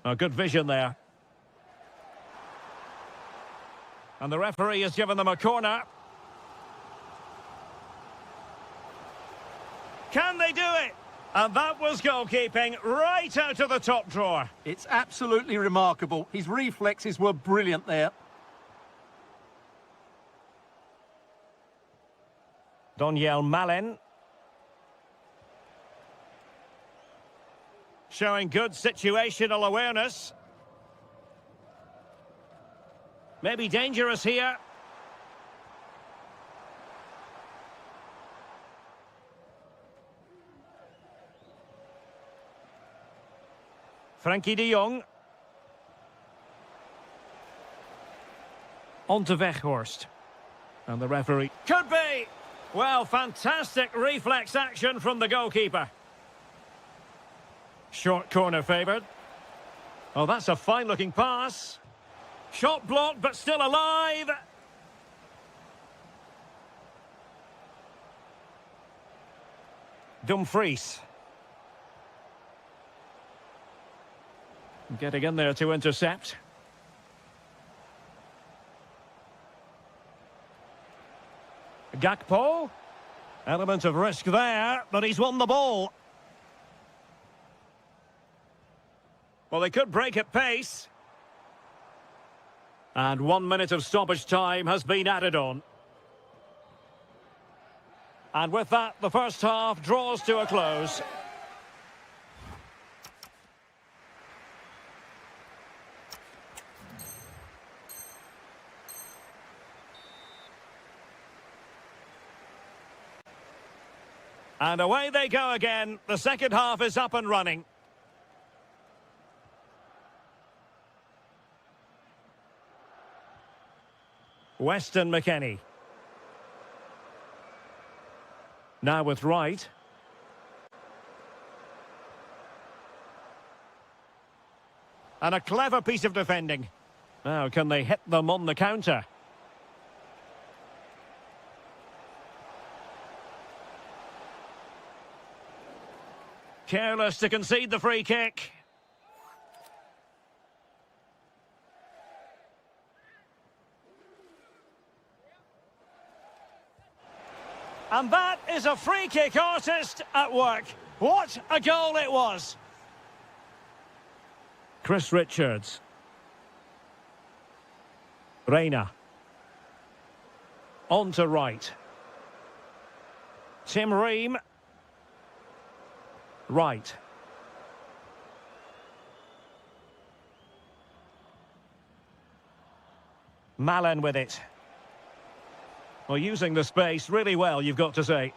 A good vision there. And the referee has given them a corner. Can they do it? And that was goalkeeping right out of the top drawer. It's absolutely remarkable. His reflexes were brilliant there. Doniel Malen. Showing good situational awareness. Maybe dangerous here. Frankie de Jong. On to Weghorst. And the referee. Could be! Well, fantastic reflex action from the goalkeeper. Short corner favoured. Oh, that's a fine-looking pass. Shot blocked, but still alive. Dumfries. Getting in there to intercept. Gakpo. Element of risk there, but he's won the ball. Well, they could break at pace. And 1 minute of stoppage time has been added on. And with that, the first half draws to a close. And away they go again. The second half is up and running. Weston McKennie. Now with Wright. And a clever piece of defending. Now, can they hit them on the counter? Careless to concede the free kick. And that is a free kick artist at work. What a goal it was. Chris Richards. Reina. On to Wright. Tim Ream. Wright. Mallon with it. Well, using the space really well, you've got to say.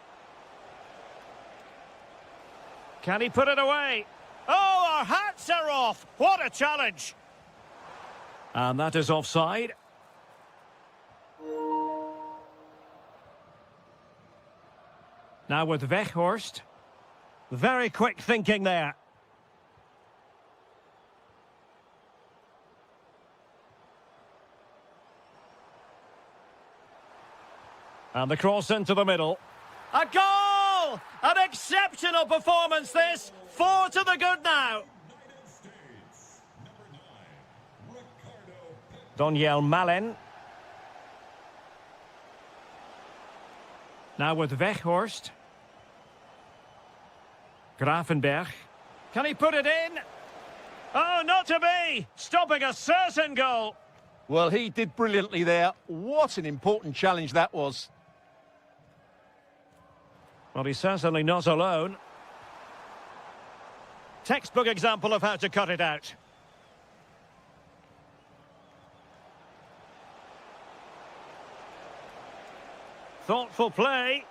Can he put it away? Oh, our hats are off! What a challenge! And that is offside. Now with Weghorst. Very quick thinking there. And the cross into the middle. A goal! An exceptional performance this. 4 to the good now. Doniel Malen. Now with Weghorst. Gravenberg. Can he put it in? Oh, not to be! Stopping a certain goal. Well, he did brilliantly there. What an important challenge that was. Well, he's certainly not alone. Textbook example of how to cut it out. Thoughtful play.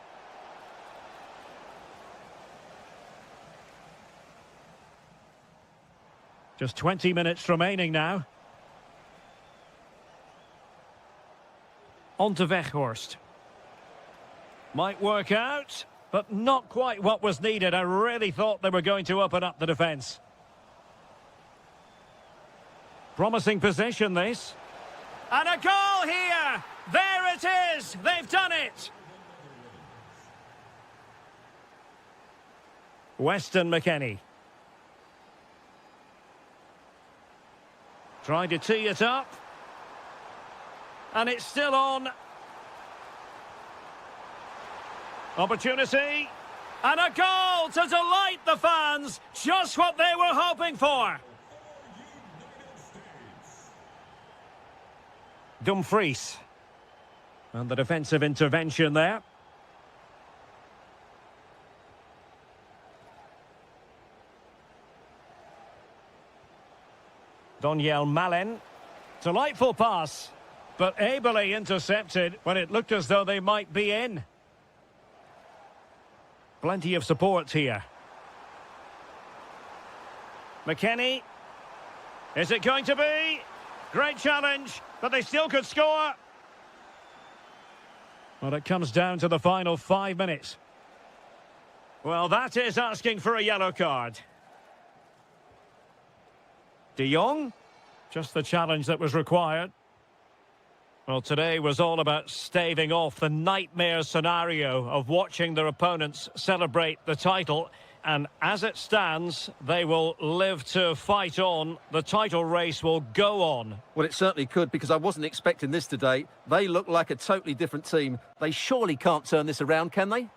Just 20 minutes remaining now. On to Weghorst. Might work out, but not quite what was needed. I really thought they were going to open up the defence. Promising position, this. And a goal here! There it is! They've done it! Weston McKennie. Trying to tee it up. And it's still on. Opportunity. And a goal to delight the fans. Just what they were hoping for. Dumfries. And the defensive intervention there. Doniel Malen. Delightful pass, but ably intercepted when it looked as though they might be in. Plenty of support here. McKennie. Is it going to be? Great challenge, but they still could score. Well, it comes down to the final 5 minutes. Well, that is asking for a yellow card. De Jong, just the challenge that was required. Well, today was all about staving off the nightmare scenario of watching their opponents celebrate the title. And as it stands, they will live to fight on. The title race will go on. Well, it certainly could, because I wasn't expecting this today. They look like a totally different team. They surely can't turn this around, can they?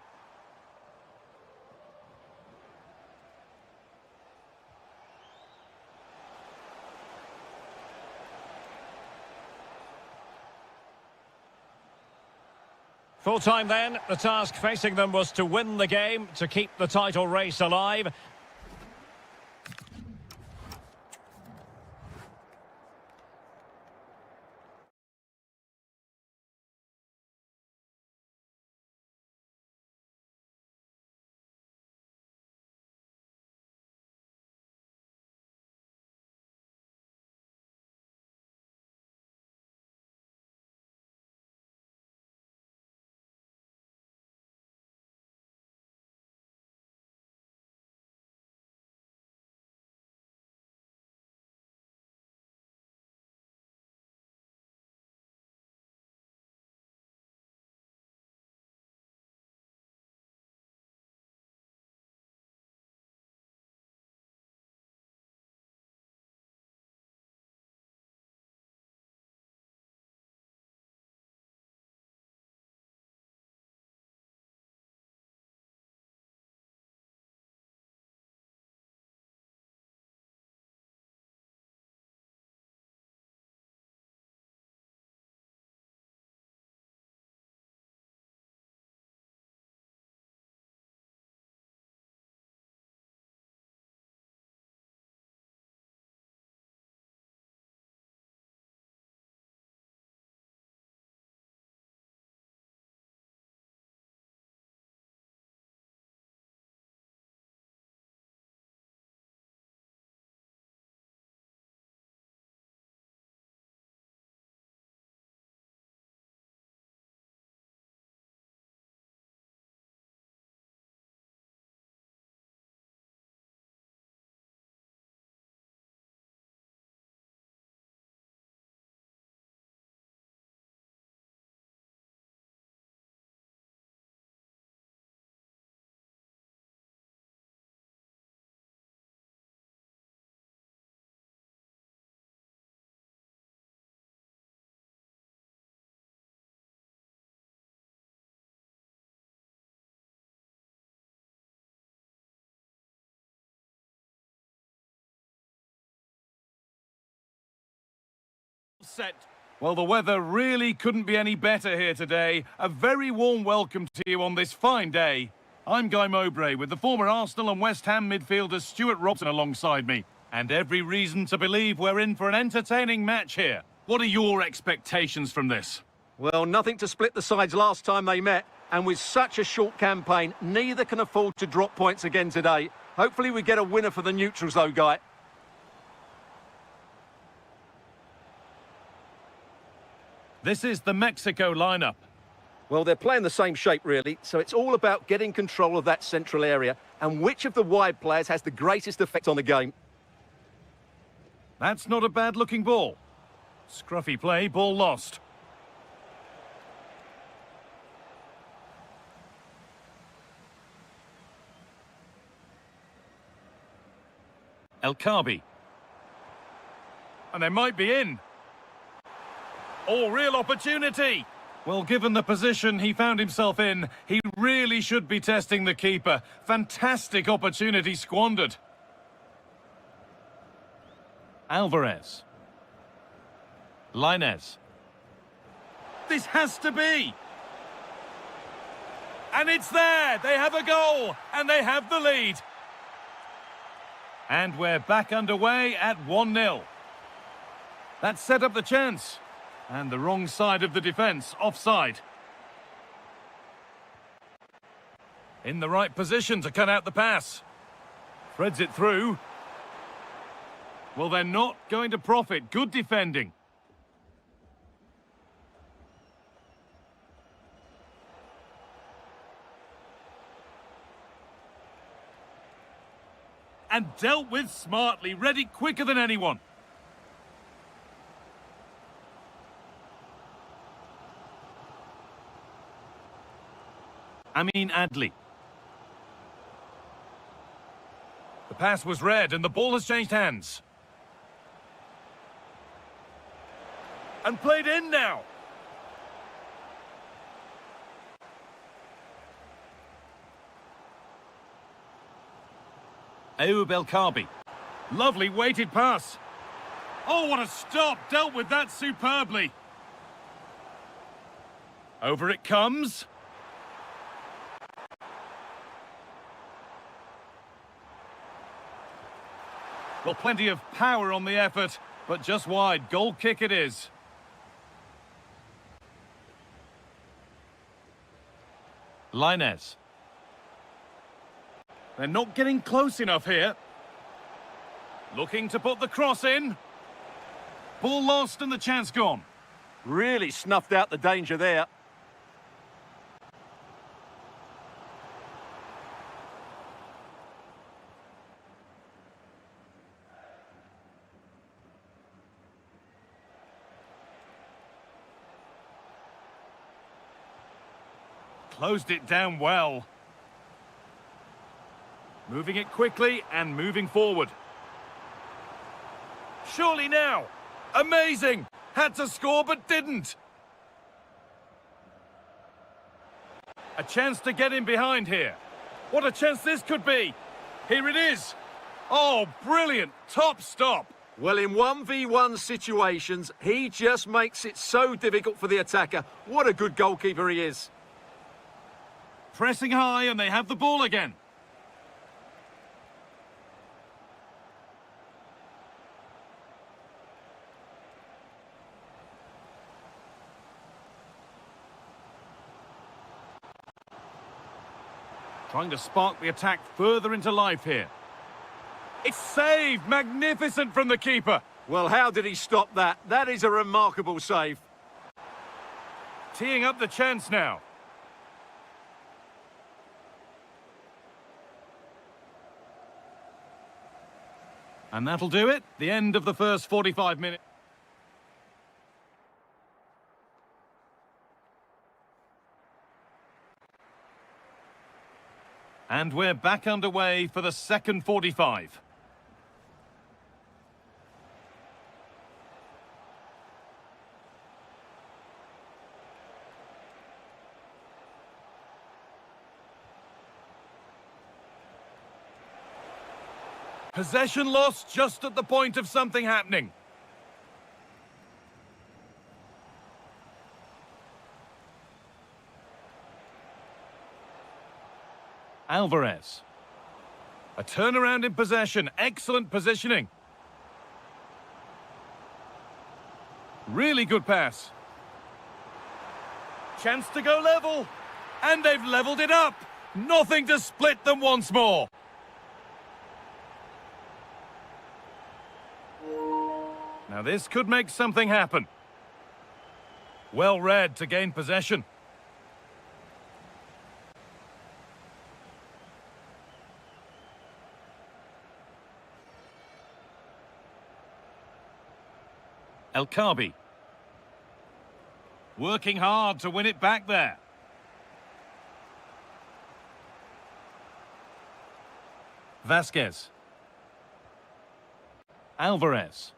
Full time then, the task facing them was to win the game, to keep the title race alive. Set. Well, the weather really couldn't be any better here today. A very warm welcome to you on this fine day. I'm Guy Mowbray with the former Arsenal and West Ham midfielder Stuart Robson alongside me. And every reason to believe we're in for an entertaining match here. What are your expectations from this? Well, nothing to split the sides last time they met, and with such a short campaign, neither can afford to drop points again today. Hopefully we get a winner for the neutrals though, Guy. This is the Mexico lineup. Well, they're playing the same shape, really, so it's all about getting control of that central area and which of the wide players has the greatest effect on the game. That's not a bad-looking ball. Scruffy play, ball lost. El Khabi. And they might be in. Oh, real opportunity. Well, given the position he found himself in, he really should be testing the keeper. Fantastic opportunity squandered. Alvarez. Lainez. This has to be. And it's there. They have a goal, and they have the lead. And we're back underway at 1-0. That set up the chance. And the wrong side of the defence, offside. In the right position to cut out the pass. Threads it through. Well, they're not going to profit. Good defending. And dealt with smartly, read it quicker than anyone. Amin Adli. The pass was read and the ball has changed hands. And played in now. Ayoub El Khabi. Lovely weighted pass. Oh, what a stop. Dealt with that superbly. Over it comes. Well, plenty of power on the effort, but just wide. Goal kick it is. Lainez. They're not getting close enough here. Looking to put the cross in. Ball lost and the chance gone. Really snuffed out the danger there. Closed it down well. Moving it quickly and moving forward. Surely now. Amazing. Had to score but didn't. A chance to get in behind here. What a chance this could be. Here it is. Oh, brilliant. Top stop. Well, in 1v1 situations, he just makes it so difficult for the attacker. What a good goalkeeper he is. Pressing high and they have the ball again. Trying to spark the attack further into life here. It's saved! Magnificent from the keeper! Well, how did he stop that? That is a remarkable save. Teeing up the chance now. And that'll do it. The end of the first 45 minutes. And we're back underway for the second 45. Possession lost just at the point of something happening. Alvarez. A turnaround in possession. Excellent positioning. Really good pass. Chance to go level. And they've leveled it up. Nothing to split them once more. Now this could make something happen. Well read to gain possession. El Kabi. Working hard to win it back there. Vasquez. Alvarez.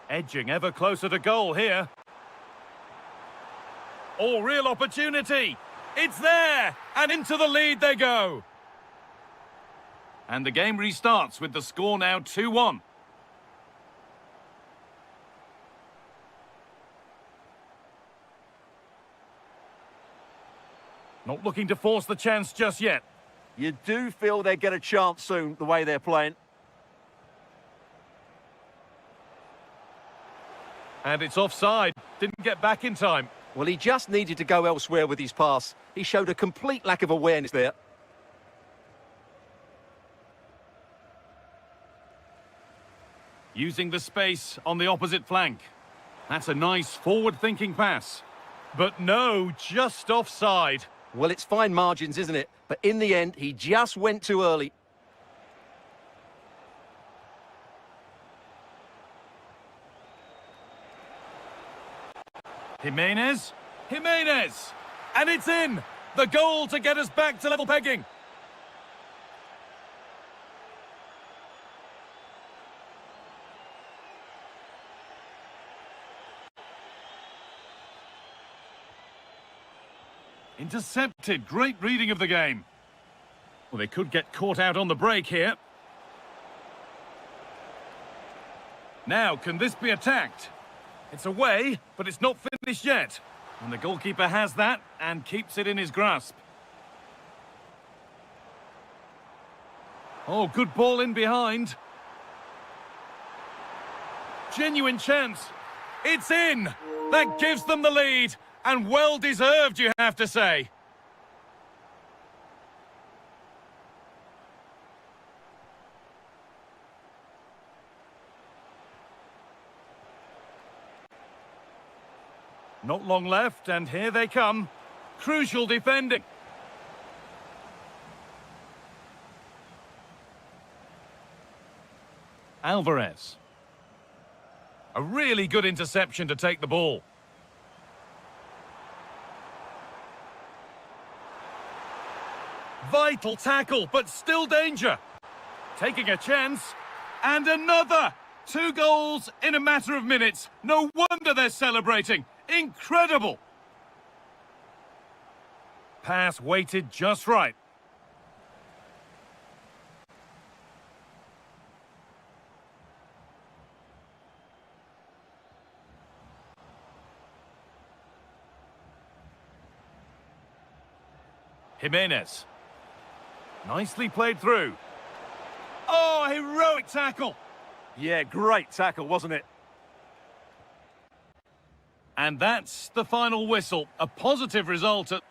Edging ever closer to goal here. Oh, real opportunity. It's there, and into the lead they go. And the game restarts with the score now 2-1. Not looking to force the chance just yet. You do feel they get a chance soon, the way they're playing. And it's offside. Didn't get back in time. Well, he just needed to go elsewhere with his pass. He showed a complete lack of awareness there. Using the space on the opposite flank. That's a nice forward-thinking pass. But no, just offside. Well, it's fine margins, isn't it? But in the end, he just went too early. Jimenez. Jimenez! And it's in! The goal to get us back to level pegging. Intercepted. Great reading of the game. Well, they could get caught out on the break here. Now, can this be attacked? It's away, but it's not finished yet. And the goalkeeper has that and keeps it in his grasp. Oh, good ball in behind. Genuine chance. It's in! That gives them the lead. And well-deserved, you have to say. Not long left, and here they come. Crucial defending. Alvarez. A really good interception to take the ball. Vital tackle, but still danger. Taking a chance. And another! 2 goals in a matter of minutes. No wonder they're celebrating. Incredible! Pass weighted just right. Jimenez. Nicely played through. Oh, heroic tackle! Yeah, great tackle, wasn't it? And that's the final whistle. A positive result at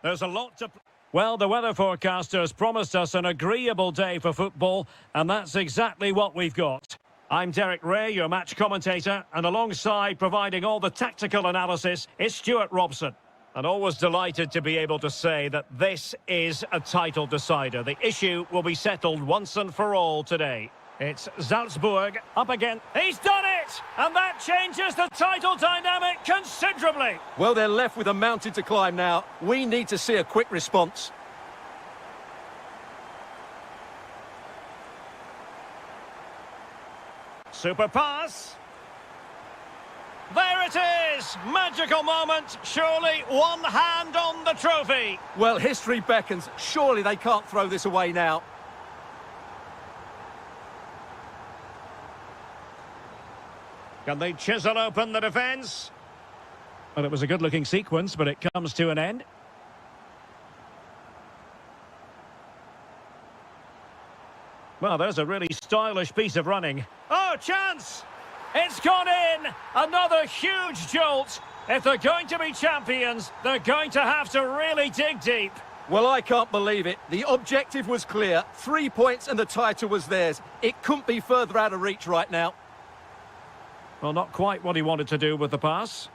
There's a lot to... Well, the weather forecasters promised us an agreeable day for football, and that's exactly what we've got. I'm Derek Ray, your match commentator, and alongside providing all the tactical analysis is Stuart Robson. And always delighted to be able to say that this is a title decider. The issue will be settled once and for all today. It's Salzburg up again. He's done it! And that changes the title dynamic considerably. Well, they're left with a mountain to climb now. We need to see a quick response. Super pass. There it is! Magical moment. Surely one hand on the trophy. Well, history beckons. Surely they can't throw this away now. Can they chisel open the defence? Well, it was a good-looking sequence, but it comes to an end. Well, there's a really stylish piece of running. Oh, chance! It's gone in! Another huge jolt. If they're going to be champions, they're going to have to really dig deep. Well, I can't believe it. The objective was clear. 3 points and the title was theirs. It couldn't be further out of reach right now. Well, not quite what he wanted to do with the pass.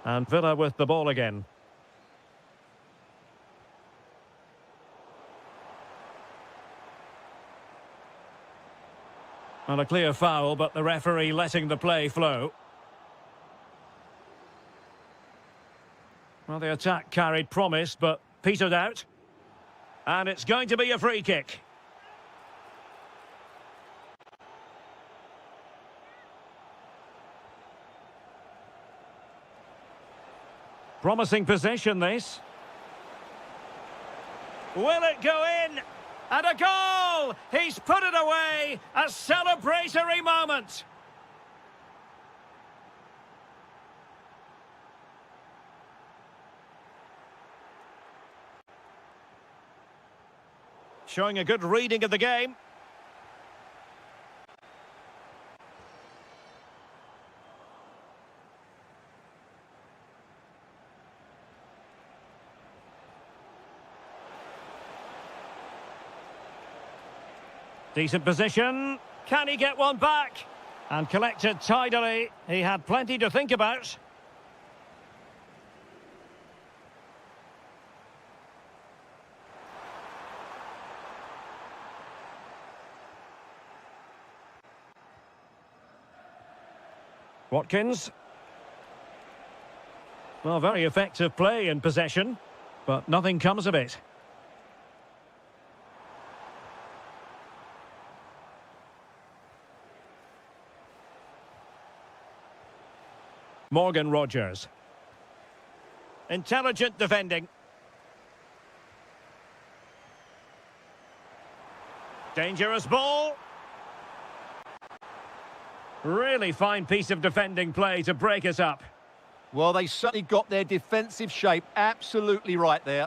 And Villa with the ball again. Well, a clear foul, but the referee letting the play flow. Well, the attack carried promise, but petered out. And it's going to be a free kick. Promising possession, this. Will it go in? And a goal! He's put it away! A celebratory moment! Showing a good reading of the game. Decent position. Can he get one back? And collected tidily. He had plenty to think about. Watkins. Well, very effective play in possession, but nothing comes of it. Morgan Rogers. Intelligent defending. Dangerous ball. Really fine piece of defending play to break us up. Well, they certainly got their defensive shape absolutely right there.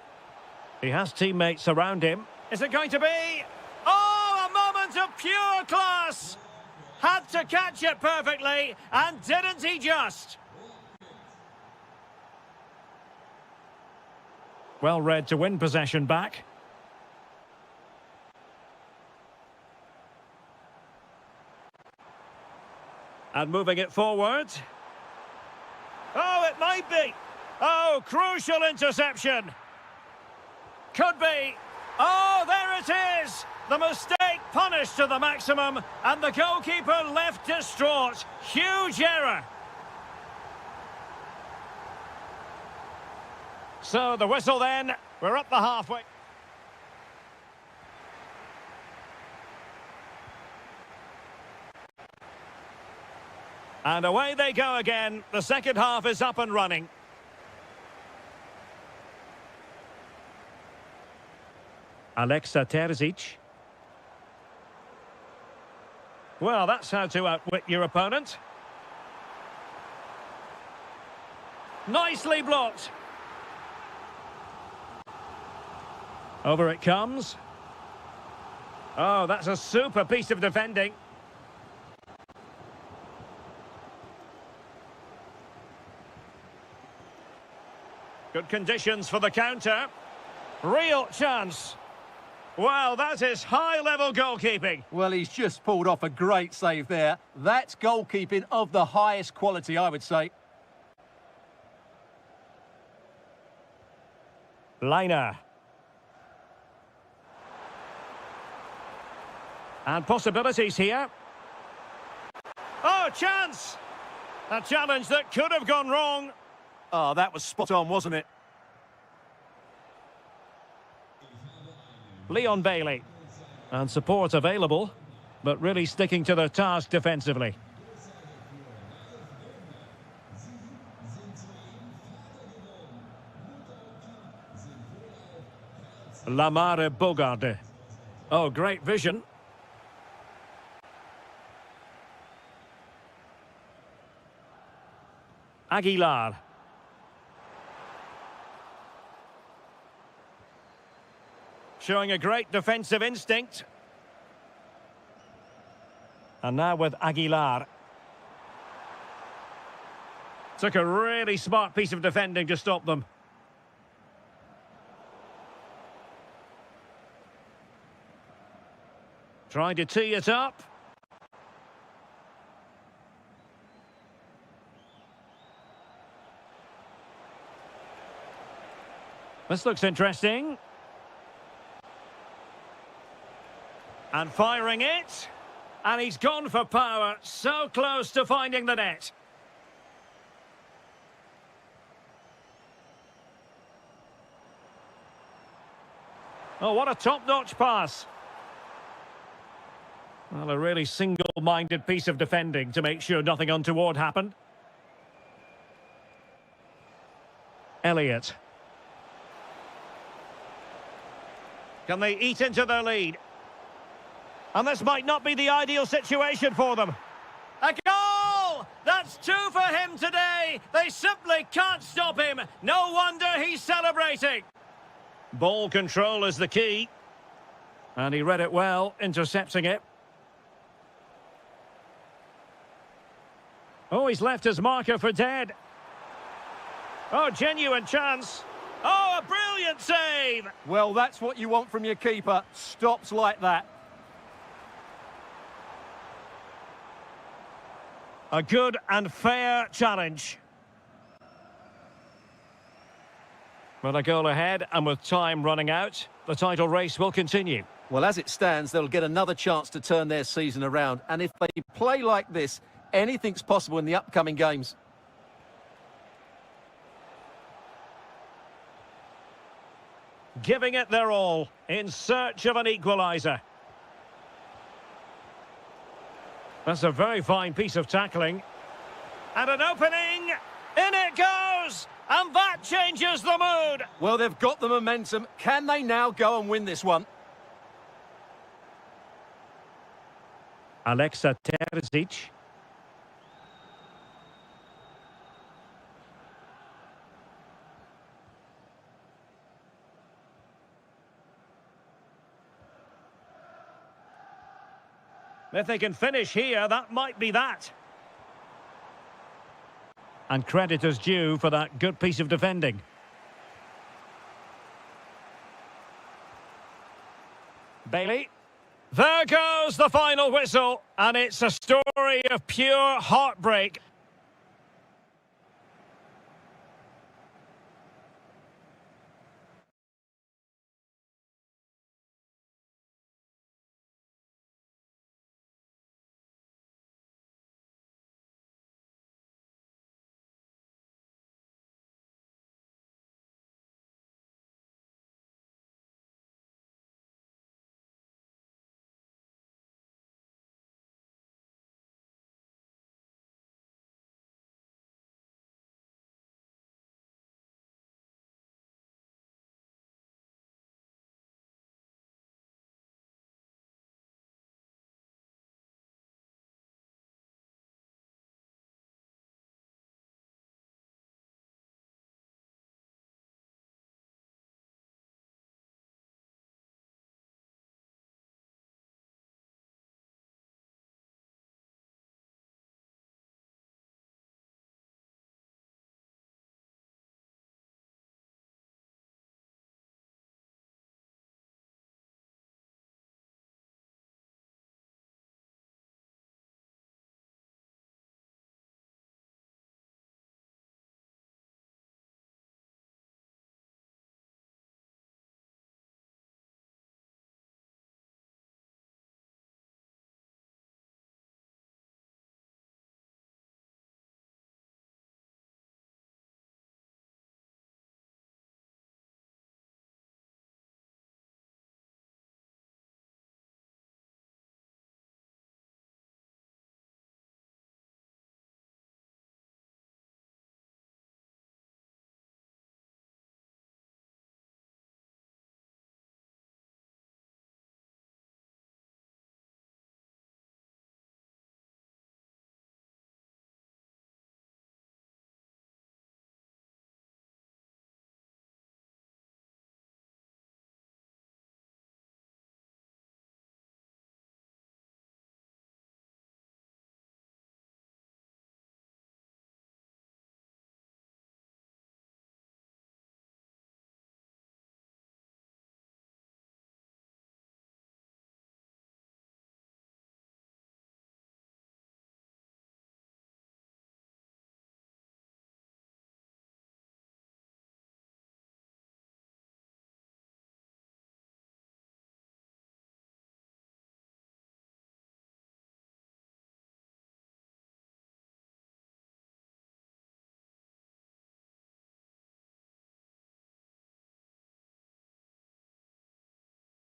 He has teammates around him. Is it going to be? Oh, a moment of pure class! Had to catch it perfectly, and didn't he just? Well read to win possession back. And moving it forward. Oh, it might be. Oh, crucial interception. Could be. Oh, there it is. The mistake punished to the maximum, and the goalkeeper left distraught. Huge error. So the whistle then. We're up the halfway. And away they go again. The second half is up and running. Alexa Terzic. Well, that's how to outwit your opponent. Nicely blocked. Over it comes. Oh, that's a super piece of defending. Good conditions for the counter. Real chance. Wow, that is high-level goalkeeping. Well, he's just pulled off a great save there. That's goalkeeping of the highest quality, I would say. Liner. And possibilities here. Oh, chance! A challenge that could have gone wrong. Oh, that was spot on, wasn't it? Leon Bailey. And support available, but really sticking to their task defensively. Lamare Bogarde. Oh, great vision. Aguilar. Showing a great defensive instinct. And now with Aguilar. Took a really smart piece of defending to stop them. Trying to tee it up. This looks interesting. And firing it. And he's gone for power. So close to finding the net. Oh, what a top-notch pass. Well, a really single-minded piece of defending to make sure nothing untoward happened. Elliott. Can they eat into their lead? And this might not be the ideal situation for them. A goal! That's two for him today. They simply can't stop him. No wonder he's celebrating. Ball control is the key. And he read it well, intercepting it. Oh, he's left his marker for dead. Oh, genuine chance. Oh, a brilliant save! Well, that's what you want from your keeper. Stops like that. A good and fair challenge. With a goal ahead and with time running out, the title race will continue. Well, as it stands, they'll get another chance to turn their season around. And if they play like this, anything's possible in the upcoming games. Giving it their all in search of an equaliser. That's a very fine piece of tackling. And an opening. In it goes! And that changes the mood. Well, they've got the momentum. Can they now go and win this one? Alexa Terzic. If they can finish here, that might be that. And credit is due for that good piece of defending. Bailey. There goes the final whistle. And it's a story of pure heartbreak.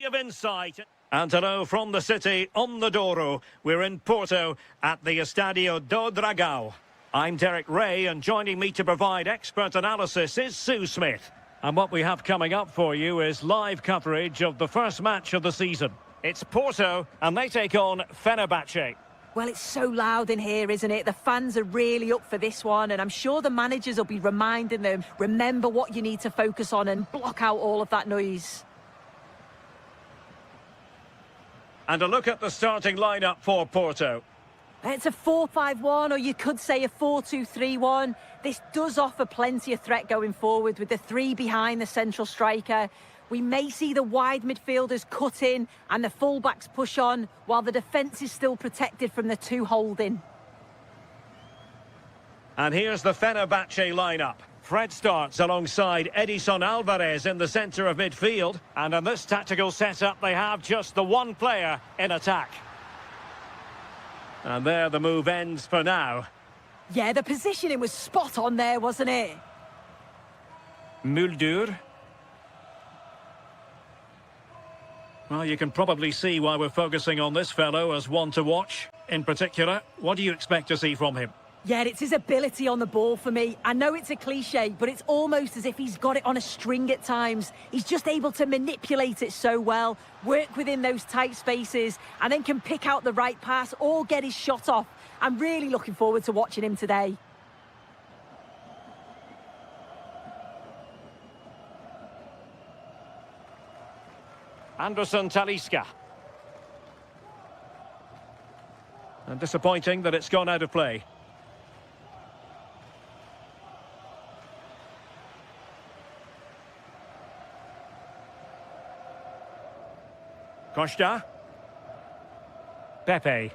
Of insight. And hello from the city on the Douro. We're in Porto at the Estadio do Dragão. I'm Derek Ray, and joining me to provide expert analysis is Sue Smith. And what we have coming up for you is live coverage of the first match of the season. It's Porto, and they take on Fenerbahce. Well, it's so loud in here, isn't it? The fans are really up for this one, and I'm sure the managers will be reminding them, remember what you need to focus on and block out all of that noise. And a look at the starting lineup for Porto. It's a 4-5-1, or you could say a 4-2-3-1. This does offer plenty of threat going forward with the three behind the central striker. We may see the wide midfielders cut in and the fullbacks push on, while the defence is still protected from the two holding. And here's the Fenerbahce lineup. Fred starts alongside Edison Alvarez in the centre of midfield. And in this tactical setup, they have just the one player in attack. And there the move ends for now. Yeah, the positioning was spot on there, wasn't it? Muldur. Well, you can probably see why we're focusing on this fellow as one to watch. In particular, what do you expect to see from him? Yeah, it's his ability on the ball for me. I know it's a cliche, but it's almost as if he's got it on a string at times. He's just able to manipulate it so well, work within those tight spaces, and then can pick out the right pass or get his shot off. I'm really looking forward to watching him today. Anderson Talisca. And disappointing that it's gone out of play. Costa. Pepe.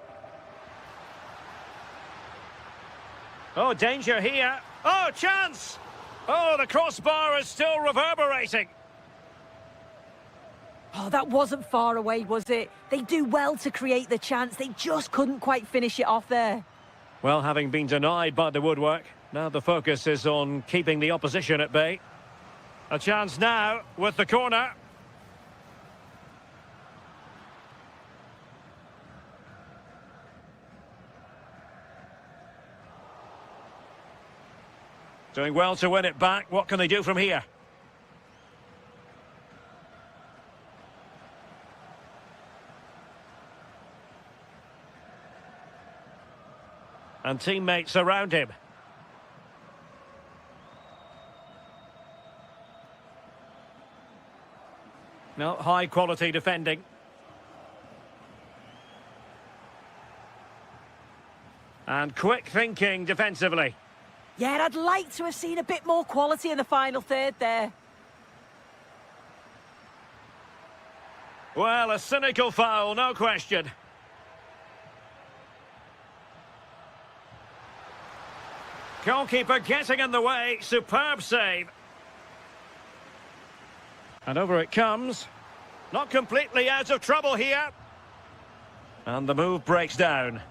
Oh, danger here. Oh, chance! Oh, the crossbar is still reverberating. Oh, that wasn't far away, was it? They do well to create the chance. They just couldn't quite finish it off there. Well, having been denied by the woodwork, now the focus is on keeping the opposition at bay. A chance now with the corner. Doing well to win it back. What can they do from here? And teammates around him. No, high quality defending. And quick thinking defensively. Yeah, I'd like to have seen a bit more quality in the final third there. Well, a cynical foul, no question. Goalkeeper getting in the way, superb save. And over it comes. Not completely out of trouble here. And the move breaks down.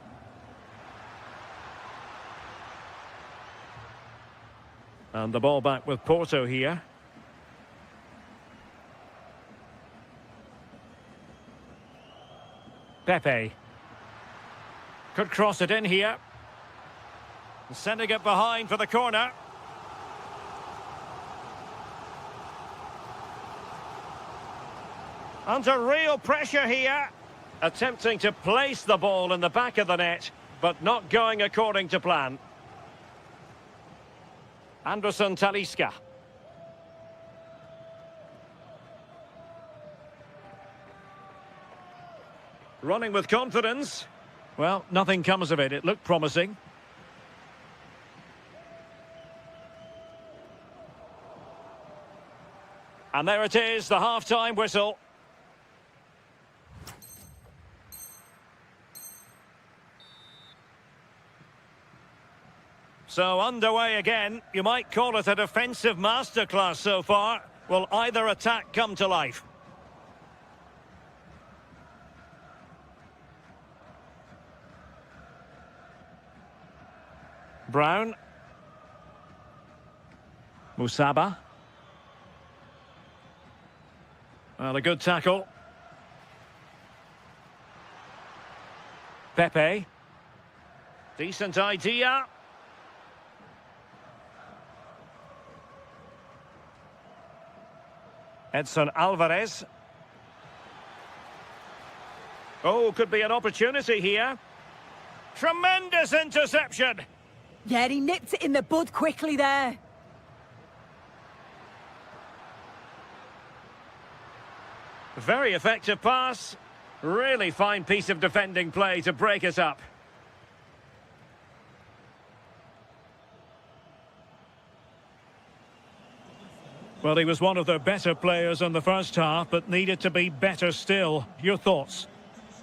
And the ball back with Porto here. Pepe. Could cross it in here. Sending it behind for the corner. Under real pressure here. Attempting to place the ball in the back of the net, but not going according to plan. Anderson Talisca. Running with confidence. Well, nothing comes of it. It looked promising. And there it is, the half-time whistle. So underway again. You might call it a defensive masterclass so far. Will either attack come to life? Brown. Musaba. Well, a good tackle. Pepe. Decent idea. Edson Alvarez. Oh, could be an opportunity here. Tremendous interception. Yeah, he nipped it in the bud quickly there. Very effective pass. Really fine piece of defending play to break us up. Well, he was one of their better players in the first half, but needed to be better still. Your thoughts?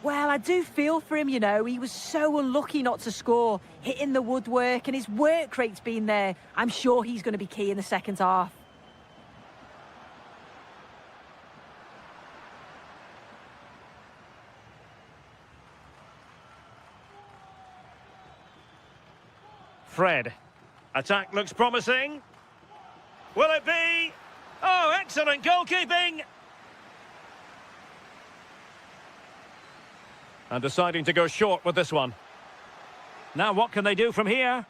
Well, I do feel for him, you know. He was so unlucky not to score, hitting the woodwork, and his work rate's been there. I'm sure he's going to be key in the second half. Fred. Attack looks promising. Will it be? Oh, excellent goalkeeping! And deciding to go short with this one. Now what can they do from here?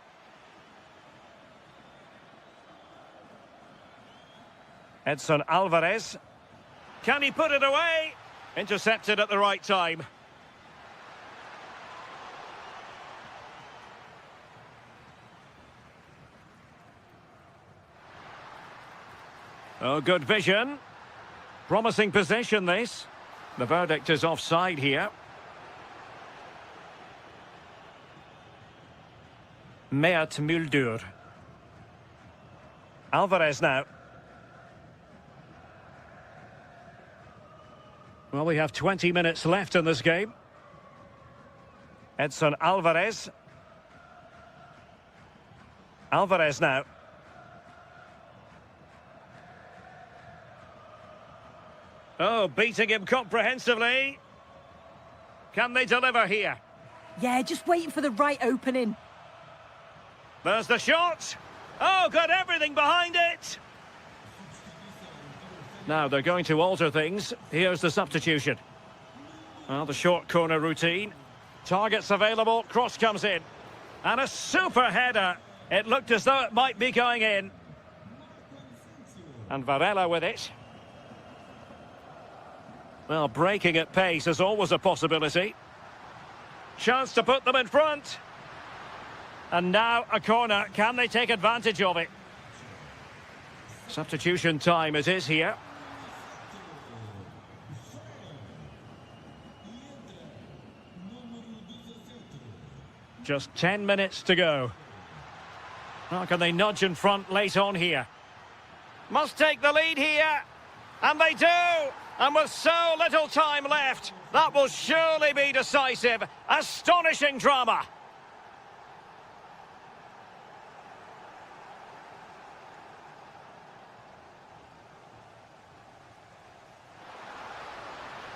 Edson Alvarez. Can he put it away? Intercepted at the right time. Oh, good vision. Promising possession, this. The verdict is offside here. Mert Muldur. Alvarez now. Well, we have 20 minutes left in this game. Edson Alvarez. Alvarez now. Oh, beating him comprehensively. Can they deliver here? Yeah, just waiting for the right opening. There's the shot. Oh, got everything behind it. Now they're going to alter things. Here's the substitution. Well, the short corner routine. Targets available, cross comes in. And a super header. It looked as though it might be going in. And Varela with it. Well, breaking at pace is always a possibility. Chance to put them in front. And now a corner. Can they take advantage of it? Substitution time it is here. Just 10 minutes to go. How can they nudge in front late on here? Must take the lead here. And they do. And with so little time left, that will surely be decisive. Astonishing drama.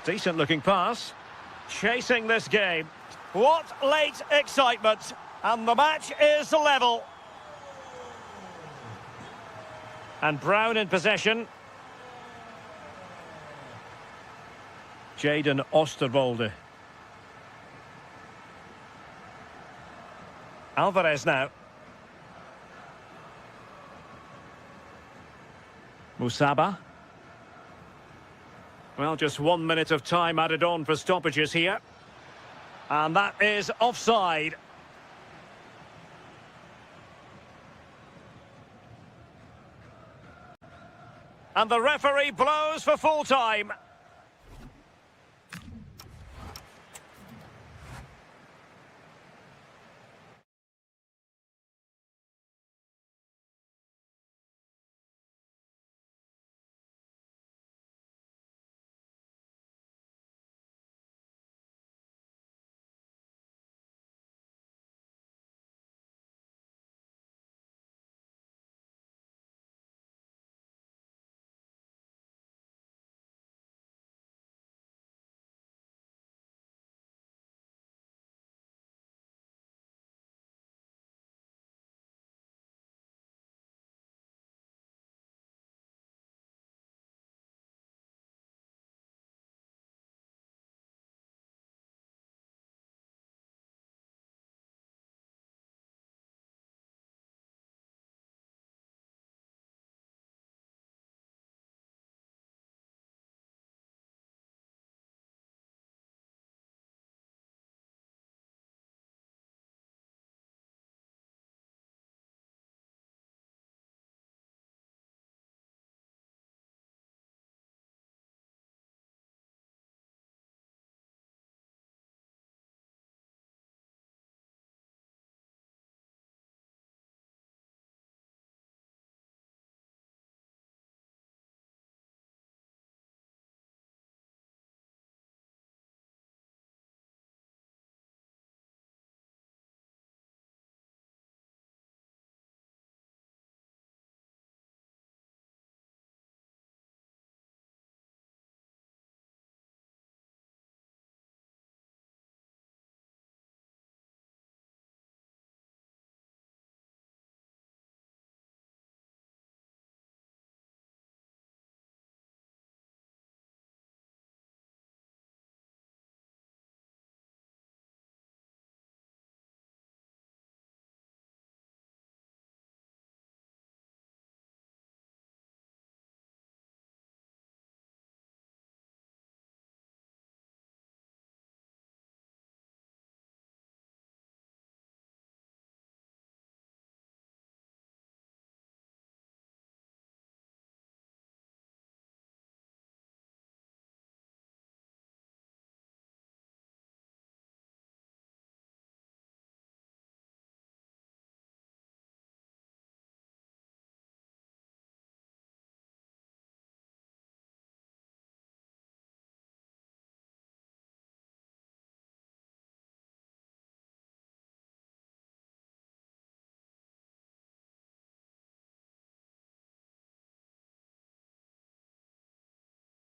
Decent looking pass. Chasing this game. What late excitement. And the match is level. And Brown in possession. Jaden Osterwolde. Alvarez now. Musaba. Well, just 1 minute of time added on for stoppages here. And that is offside. And the referee blows for full time.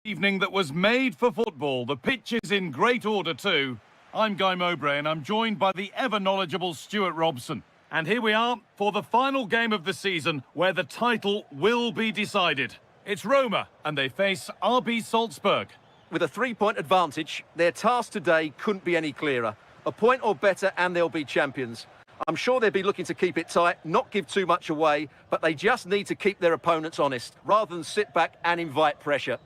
Evening that was made for football. The pitch is in great order too. I'm Guy Mowbray and I'm joined by the ever-knowledgeable Stuart Robson. And here we are for the final game of the season where the title will be decided. It's Roma and they face RB Salzburg. With a 3-point advantage, their task today couldn't be any clearer. A point or better and they'll be champions. I'm sure they'll be looking to keep it tight, not give too much away, but they just need to keep their opponents honest, rather than sit back and invite pressure.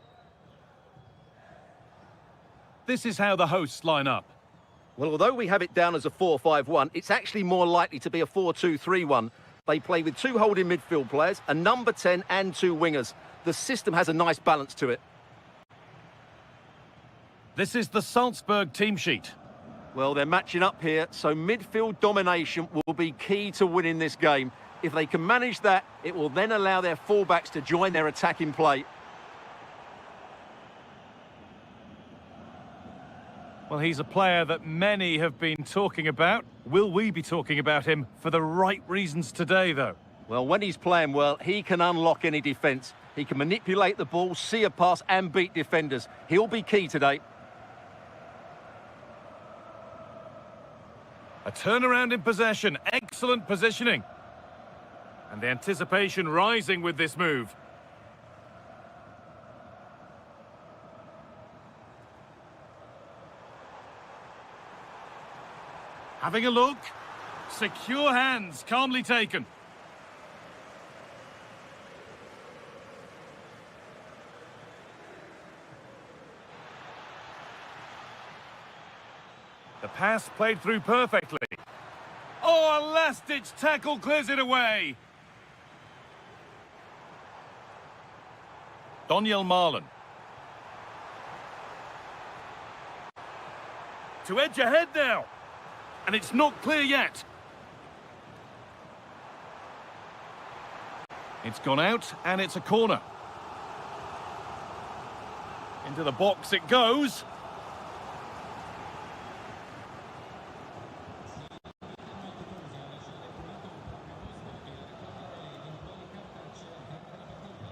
This is how the hosts line up. Well, although we have it down as a 4-5-1, it's actually more likely to be a 4-2-3-1. They play with 2 holding midfield players, a number 10 and 2 wingers. The system has a nice balance to it. This is the Salzburg team sheet. Well, they're matching up here, so midfield domination will be key to winning this game. If they can manage that, it will then allow their fullbacks to join their attacking play. Well, he's a player that many have been talking about. Will we be talking about him for the right reasons today, though? Well, when he's playing well, he can unlock any defence. He can manipulate the ball, see a pass and beat defenders. He'll be key today. A turnaround in possession, excellent positioning. And the anticipation rising with this move. Having a look. Secure hands, calmly taken. The pass played through perfectly. Oh, a last-ditch tackle clears it away. Daniel Marlin. To edge ahead now. And it's not clear yet. It's gone out and it's a corner. Into the box it goes.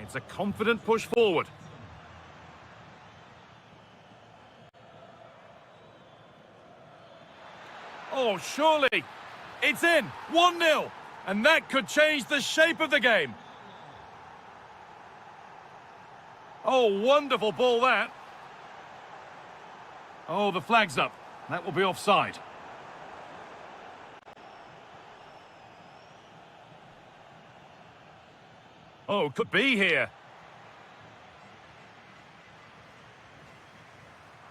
It's a confident push forward. Oh, surely. It's in. 1-0. And that could change the shape of the game. Oh, wonderful ball that. Oh, the flag's up. That will be offside. Oh, could be here.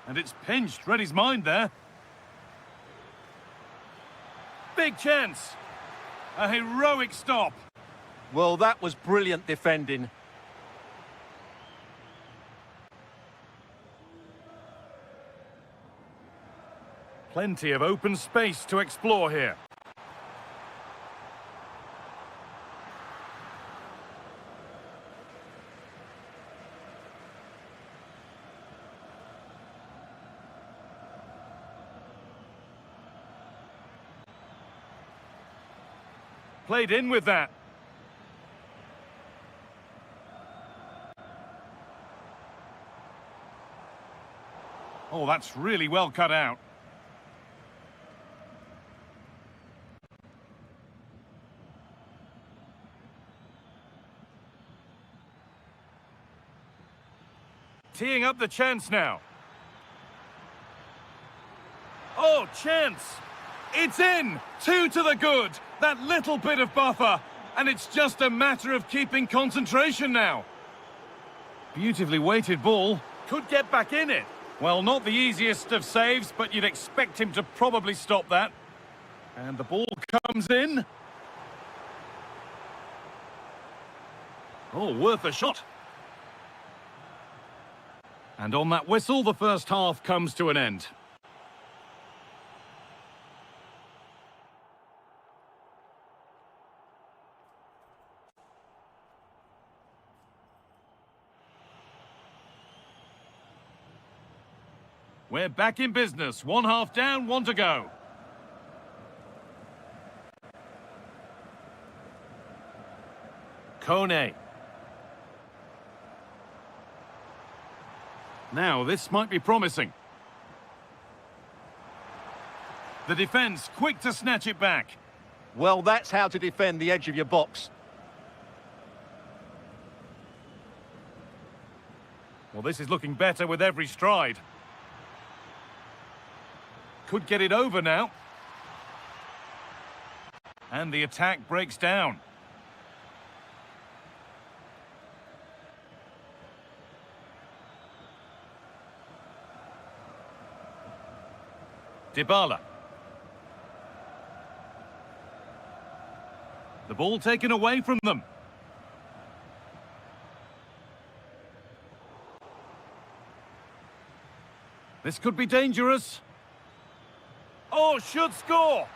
And it's pinched. Read his mind there. Big chance. A heroic stop. Well, that was brilliant defending. Plenty of open space to explore here. Played in with that. Oh, that's really well cut out. Teeing up the chance now. Oh, chance. It's in. 2 to the good. That little bit of buffer. And it's just a matter of keeping concentration now. Beautifully weighted ball. Could get back in it. Well, not the easiest of saves, but you'd expect him to probably stop that. And the ball comes in. Oh, worth a shot. And on that whistle, the first half comes to an end. We're back in business. 1 half down, 1 to go. Kone. Now, this might be promising. The defence quick to snatch it back. Well, that's how to defend the edge of your box. Well, this is looking better with every stride. Could get it over now. And the attack breaks down. Dybala. The ball taken away from them. This could be dangerous. Oh, should score.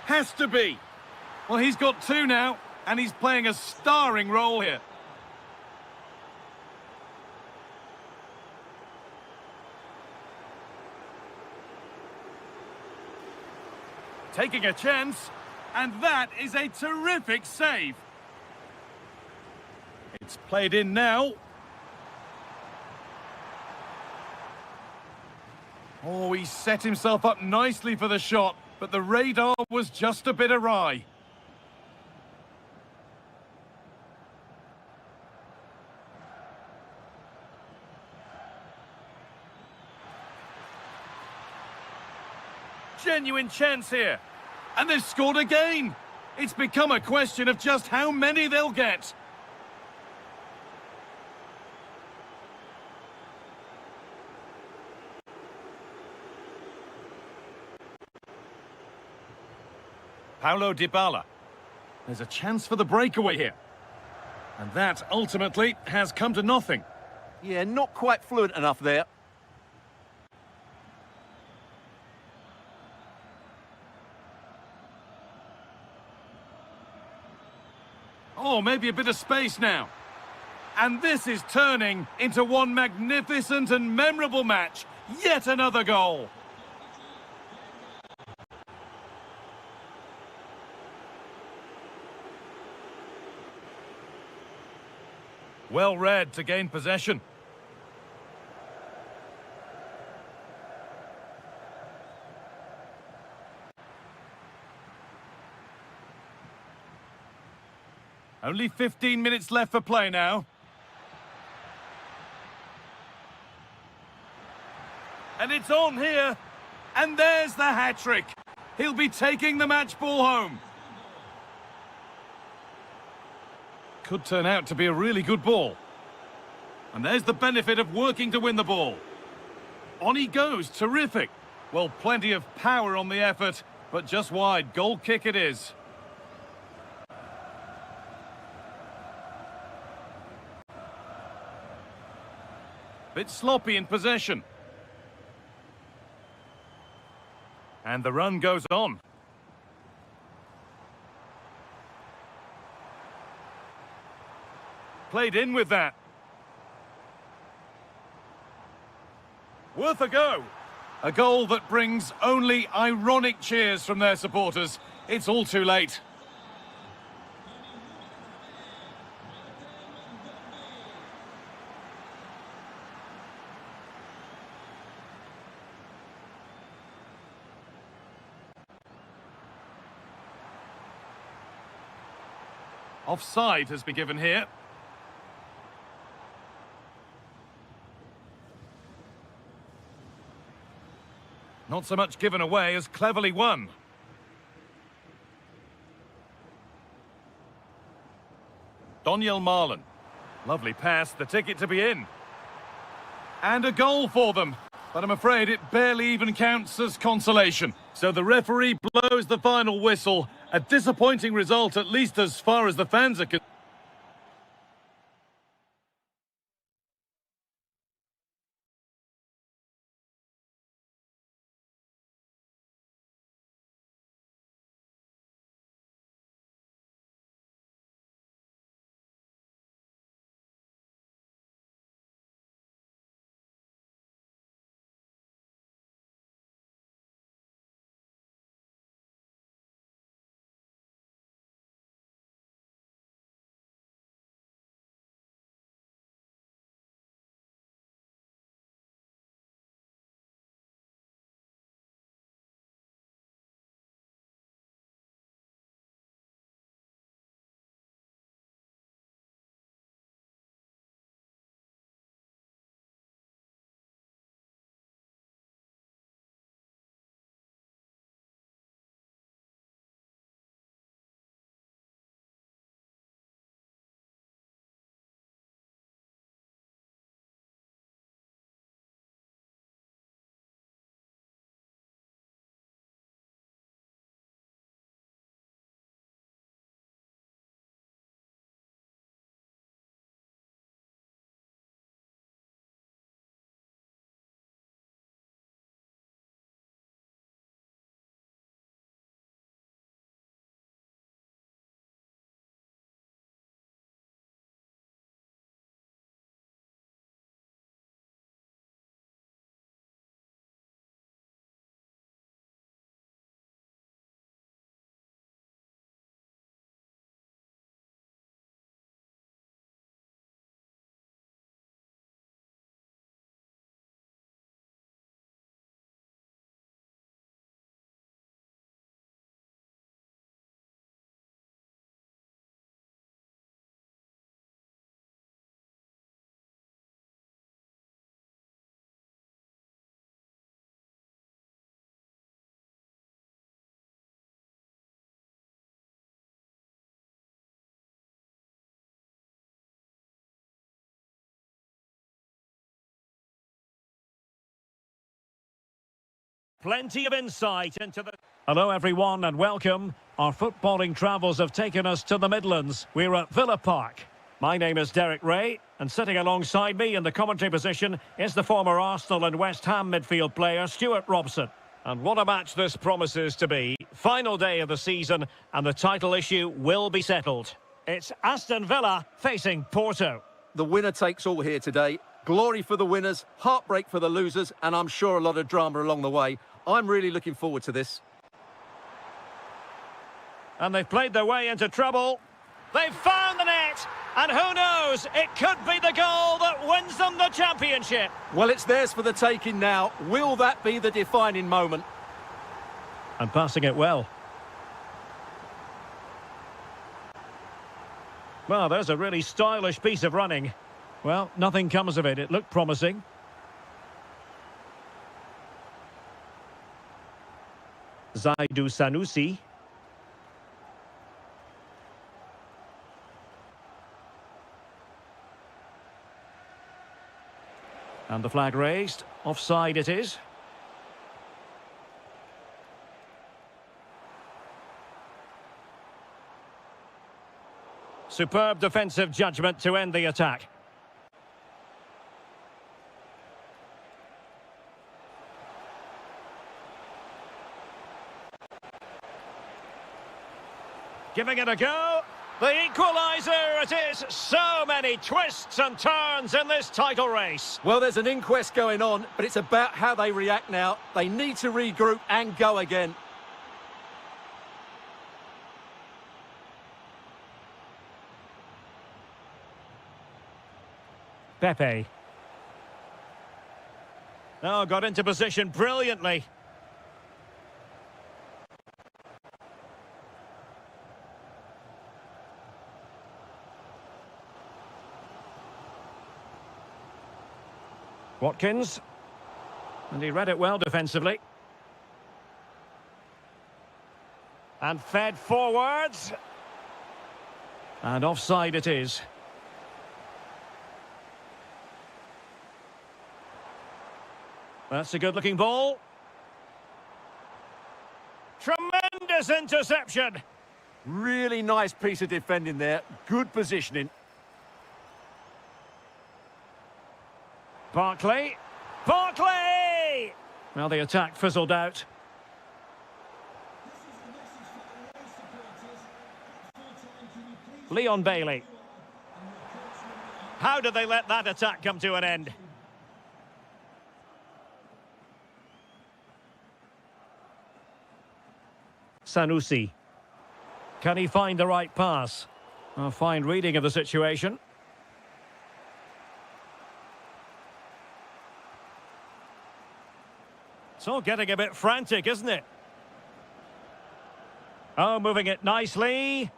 Has to be. Well, he's got two now, and he's playing a starring role here. Taking a chance, and that is a terrific save. It's played in now. Oh, he set himself up nicely for the shot, but the radar was just a bit awry. Genuine chance here. And they've scored again. It's become a question of just how many they'll get. Paulo Dybala. There's a chance for the breakaway here. And that ultimately has come to nothing. Yeah, not quite fluent enough there. Oh, maybe a bit of space now. And this is turning into one magnificent and memorable match. Yet another goal. Well read to gain possession. Only 15 minutes left for play now. And it's on here. And there's the hat-trick. He'll be taking the match ball home. Could turn out to be a really good ball. And there's the benefit of working to win the ball. On he goes, terrific. Well, plenty of power on the effort, but just wide. Goal kick it is. Bit sloppy in possession. And the run goes on. Played in with that. Worth a go. A goal that brings only ironic cheers from their supporters. It's all too late. Offside has been given here. Not so much given away as cleverly won. Donyell Marlin. Lovely pass, the ticket to be in. And a goal for them. But I'm afraid it barely even counts as consolation. So the referee blows the final whistle. A disappointing result, at least as far as the fans are concerned. Plenty of insight into the... Hello everyone and welcome. Our footballing travels have taken us to the Midlands. We're at Villa Park. My name is Derek Ray, and sitting alongside me in the commentary position is the former Arsenal and West Ham midfield player Stuart Robson. And what a match this promises to be. Final day of the season, and the title issue will be settled. It's Aston Villa facing Porto. The winner takes all here today. Glory for the winners, heartbreak for the losers, and I'm sure a lot of drama along the way. I'm really looking forward to this. And they've played their way into trouble. They've found the net, and who knows, it could be the goal that wins them the championship. Well, it's theirs for the taking now. Will that be the defining moment? And passing it well. Well, there's a really stylish piece of running. Well, nothing comes of it. It looked promising. Zaidu Sanusi. And the flag raised. Offside it is. Superb defensive judgment to end the attack. Giving it a go. The equaliser it is. So many twists and turns in this title race. Well, there's an inquest going on, but it's about how they react now. They need to regroup and go again. Pepe. Oh, got into position brilliantly. Watkins. And he read it well defensively. And fed forwards. And offside it is. That's a good-looking ball. Tremendous interception. Really nice piece of defending there. Good positioning. Barkley. Barkley! Well, the attack fizzled out. Leon Bailey. How did they let that attack come to an end? Sanusi. Can he find the right pass? A fine reading of the situation. It's all getting a bit frantic, isn't it? Oh, moving it nicely.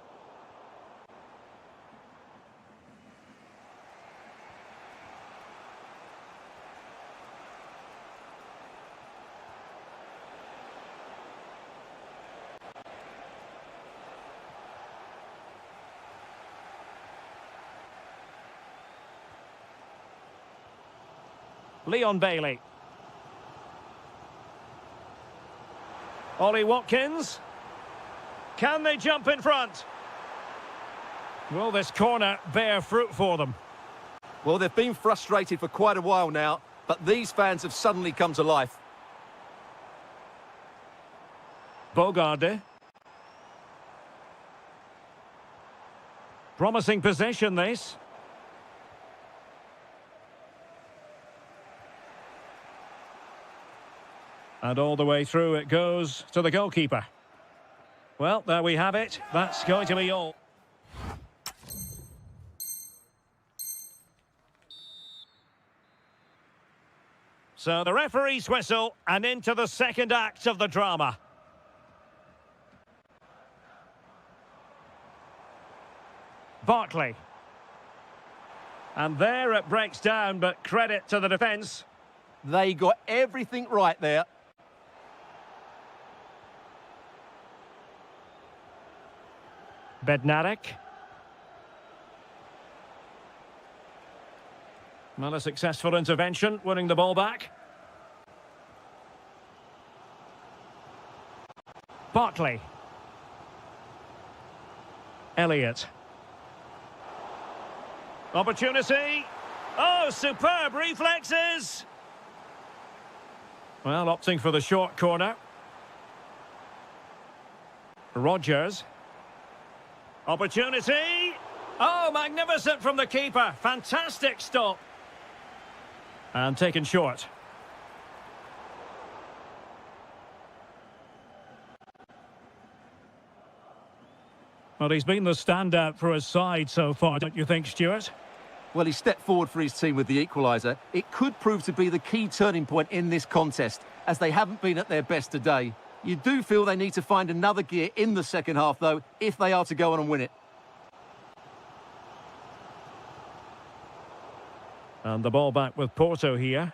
Leon Bailey. Ollie Watkins. Can they jump in front? Will this corner bear fruit for them? Well, they've been frustrated for quite a while now, but these fans have suddenly come to life. Bogarde. Promising possession, this. And all the way through it goes to the goalkeeper. Well, there we have it. That's going to be all. So the referee's whistle and into the second act of the drama. Barkley. And there it breaks down, but credit to the defence. They got everything right there. Bednarik. Well, a successful intervention, winning the ball back. Bartley. Elliott. Opportunity. Oh, superb reflexes. Well, opting for the short corner. Rogers. Opportunity. Oh, magnificent from the keeper. Fantastic stop. And taken short. Well, he's been the standout for his side so far, don't you think, Stuart? Well, he stepped forward for his team with the equaliser. It could prove to be the key turning point in this contest, as they haven't been at their best today. You do feel they need to find another gear in the second half, though, if they are to go on and win it. And the ball back with Porto here.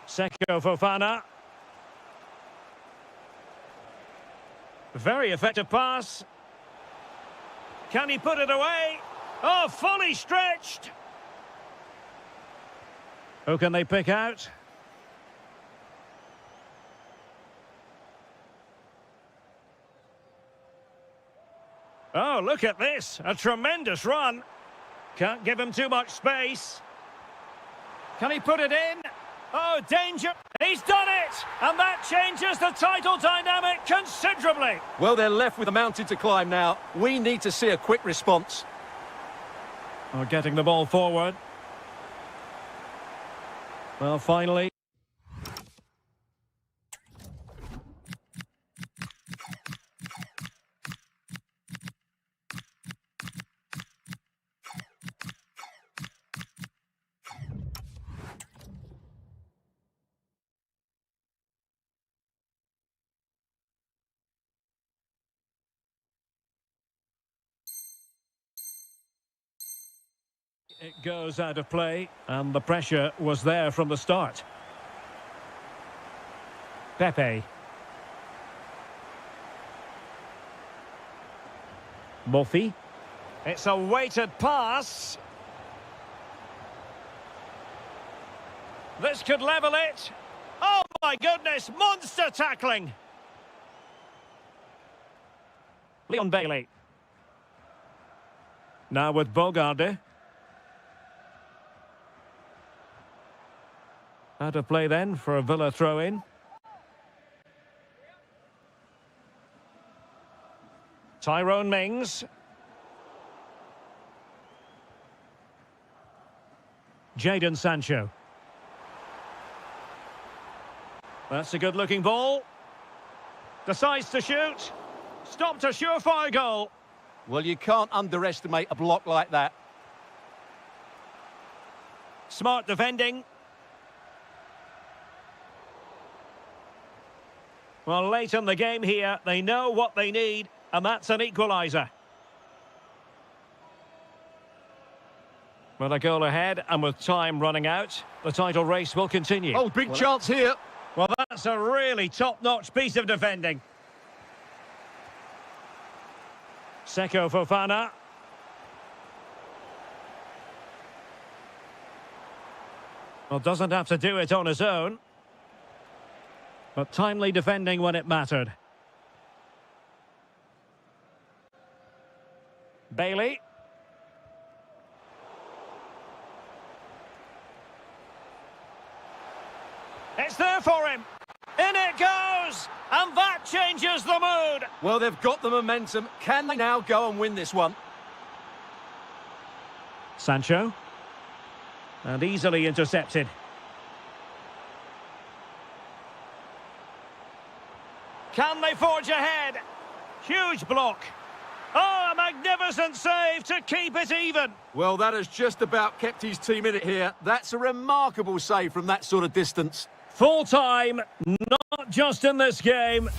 Seko Fofana. Very effective pass. Can he put it away? Oh, fully stretched. Who can they pick out? Oh, look at this. A tremendous run. Can't give him too much space. Can he put it in? Oh, danger. He's done it! And that changes the title dynamic considerably. Well, they're left with a mountain to climb now. We need to see a quick response. Oh, getting the ball forward. Well, finally. It goes out of play, and the pressure was there from the start. Pepe. Murphy. It's a weighted pass. This could level it. Oh my goodness, monster tackling. Leon Bailey. Now with Bogarde. Out of play then for a Villa throw-in. Tyrone Mings. Jadon Sancho. That's a good-looking ball. Decides to shoot. Stopped a surefire goal. Well, you can't underestimate a block like that. Smart defending. Well, late in the game here, they know what they need, and that's an equaliser. With a goal ahead, and with time running out, the title race will continue. Oh, big chance here. Well, that's a really top-notch piece of defending. Seko Fofana. Well, doesn't have to do it on his own. But timely defending when it mattered. Bailey. It's there for him. In it goes. And that changes the mood. Well, they've got the momentum. Can they now go and win this one? Sancho. And easily intercepted. Can they forge ahead? Huge block. Oh, a magnificent save to keep it even. Well, that has just about kept his team in it here. That's a remarkable save from that sort of distance. Full time, not just in this game.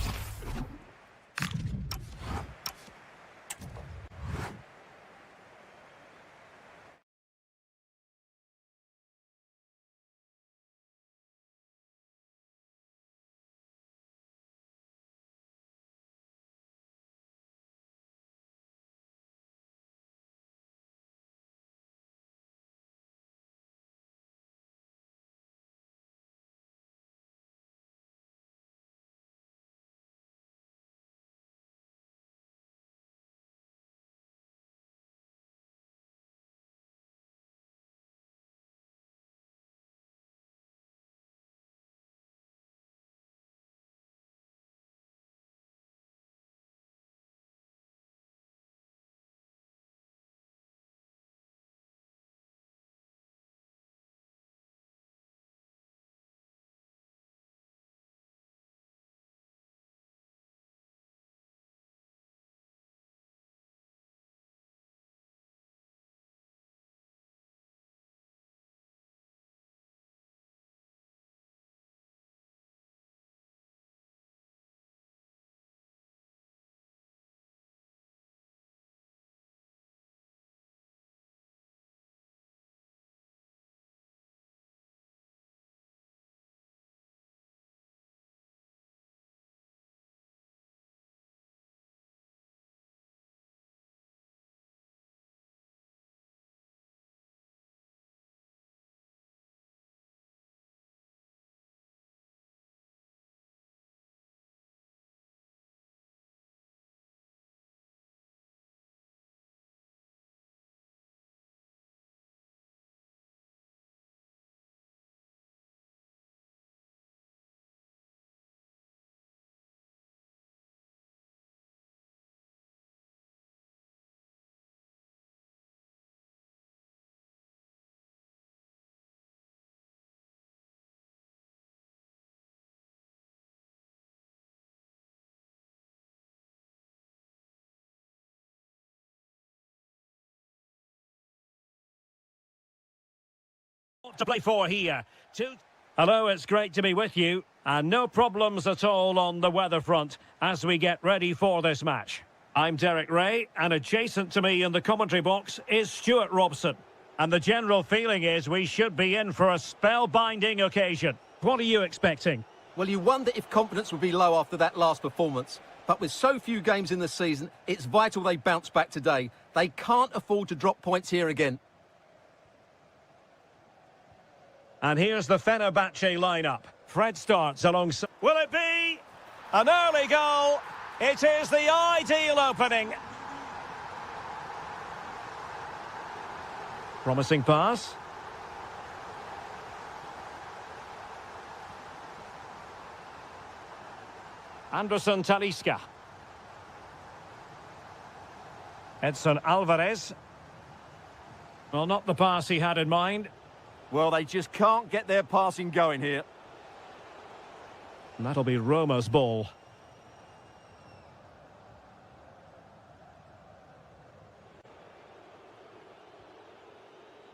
to play for here. Hello, it's great to be with you. And no problems at all on the weather front as we get ready for this match. I'm Derek Ray, and adjacent to me in the commentary box is Stuart Robson. And the general feeling is we should be in for a spellbinding occasion. What are you expecting? Well, you wonder if confidence would be low after that last performance. But with so few games in the season, it's vital they bounce back today. They can't afford to drop points here again. And here's the Fenerbahce lineup. Fred starts alongside. Will it be an early goal? It is the ideal opening. Promising pass. Anderson Talisca. Edson Alvarez. Well, not the pass he had in mind. Well, they just can't get their passing going here. And that'll be Roma's ball.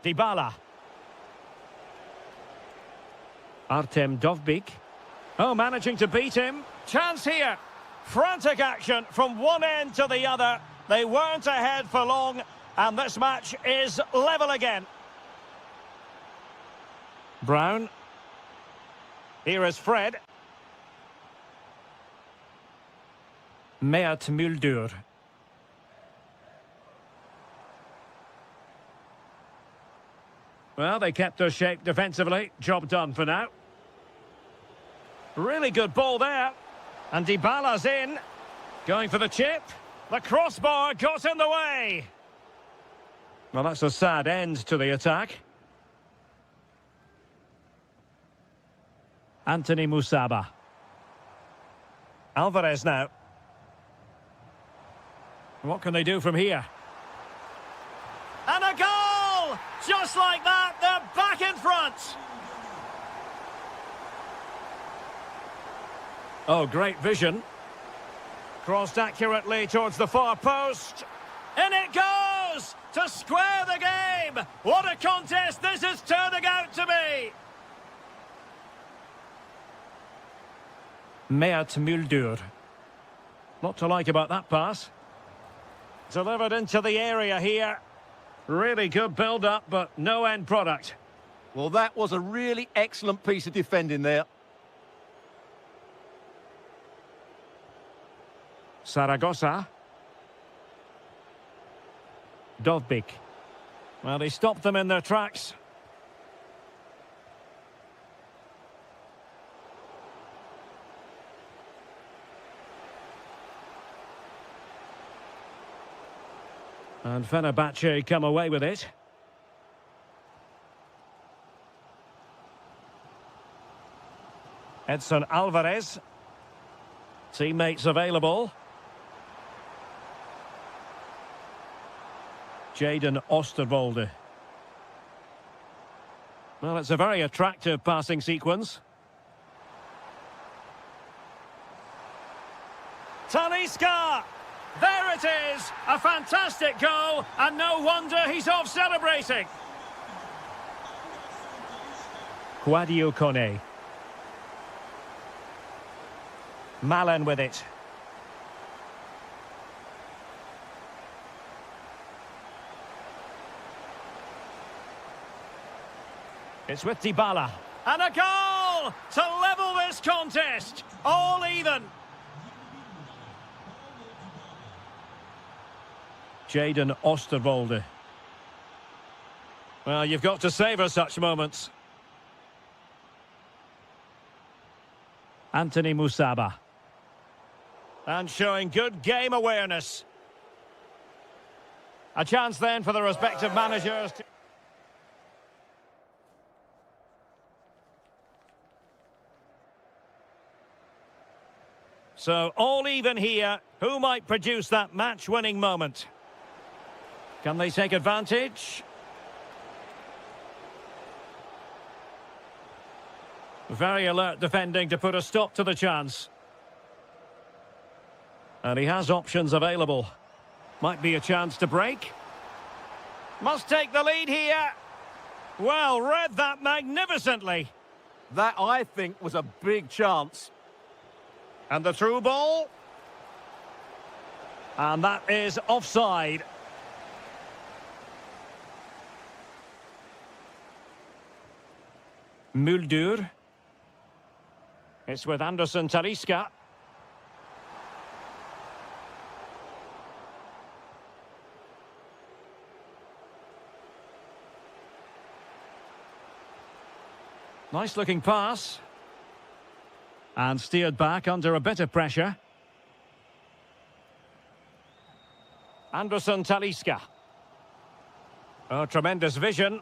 Dybala. Artem Dovbyk. Oh, managing to beat him. Chance here. Frantic action from one end to the other. They weren't ahead for long, and this match is level again. Brown. Here is Fred. Mert Muldur. Well, they kept their shape defensively. Job done for now. Really good ball there. And Dybala's in. Going for the chip. The crossbar got in the way. Well, that's a sad end to the attack. Anthony Musaba. Alvarez now. What can they do from here? And a goal! Just like that, they're back in front. Oh, great vision. Crossed accurately towards the far post. In it goes! To square the game! What a contest this is turning out to be! Mert Muldur. Lot to like about that pass. Delivered into the area here. Really good build-up, but no end product. Well, that was a really excellent piece of defending there. Saragossa. Dovbyk. Well, he stopped them in their tracks. And Fenerbahce come away with it. Edson Alvarez. Teammates available. Jaden Osterwolde. Well, it's a very attractive passing sequence. Talisca! There it is! A fantastic goal, and no wonder he's off celebrating. Quadio Kone. Malen with it. It's with Dybala. And a goal to level this contest. All even. Jaden Osterwolde. Well, you've got to savour such moments. Anthony Musaba. And showing good game awareness. A chance then for the respective managers to... So, all even here. Who might produce that match-winning moment? Can they take advantage? Very alert defending to put a stop to the chance. And he has options available. Might be a chance to break. Must take the lead here. Well, read that magnificently. That, I think, was a big chance. And the through ball. And that is offside. Muldur. It's with Anderson Talisca. Nice looking pass. And steered back under a bit of pressure. Anderson Talisca. Oh, tremendous vision.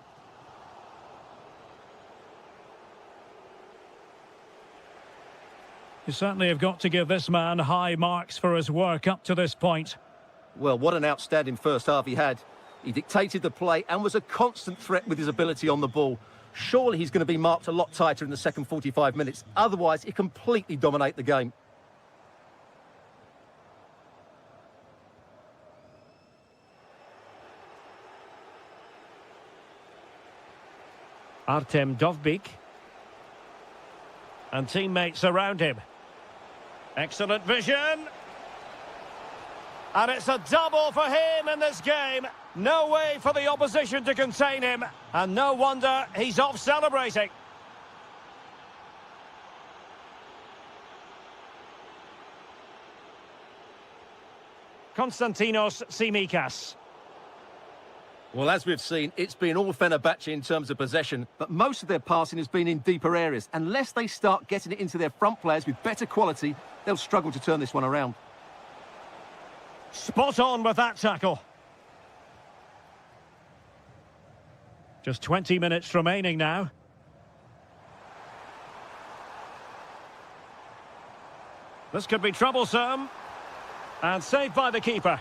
You certainly have got to give this man high marks for his work up to this point. Well, what an outstanding first half he had. He dictated the play and was a constant threat with his ability on the ball. Surely he's going to be marked a lot tighter in the second 45 minutes. Otherwise, he completely dominate the game. Artem Dovbyk. And teammates around him. Excellent vision. And it's a double for him in this game. No way for the opposition to contain him. And no wonder he's off celebrating. Konstantinos Tsimikas. Well, as we've seen, it's been all Fenerbahce in terms of possession, but most of their passing has been in deeper areas. Unless they start getting it into their front players with better quality, they'll struggle to turn this one around. Spot on with that tackle. Just 20 minutes remaining now. This could be troublesome. And saved by the keeper.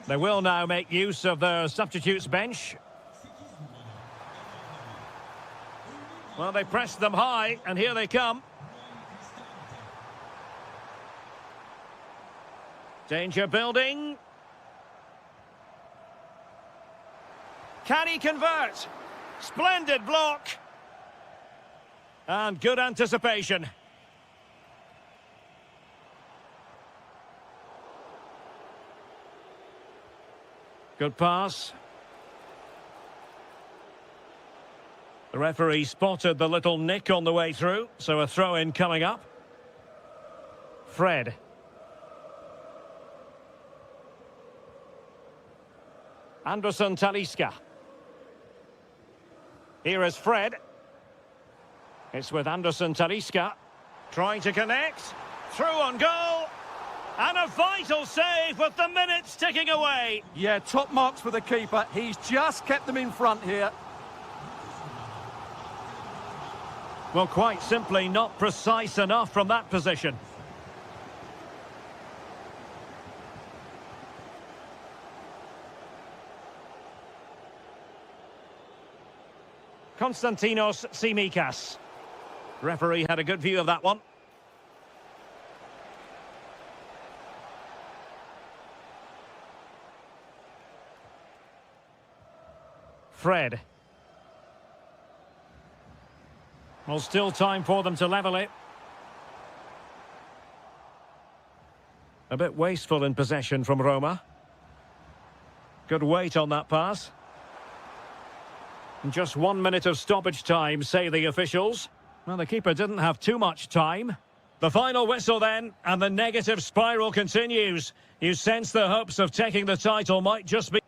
They will now make use of their substitutes bench. Well, they pressed them high, and here they come. Danger building. Can he convert? Splendid block. And good anticipation. Good pass. The referee spotted the little nick on the way through, so a throw-in coming up. Fred. Anderson Talisca. Here is Fred. It's with Anderson Talisca. Trying to connect. Through on goal. And a vital save with the minutes ticking away. Yeah, top marks for the keeper. He's just kept them in front here. Well, quite simply not precise enough from that position. Konstantinos Tsimikas. Referee had a good view of that one. Fred. Well, still time for them to level it. A bit wasteful in possession from Roma. Good weight on that pass. And just 1 minute of stoppage time, say the officials. Well, the keeper didn't have too much time. The final whistle then, and the negative spiral continues. You sense the hopes of taking the title might just be...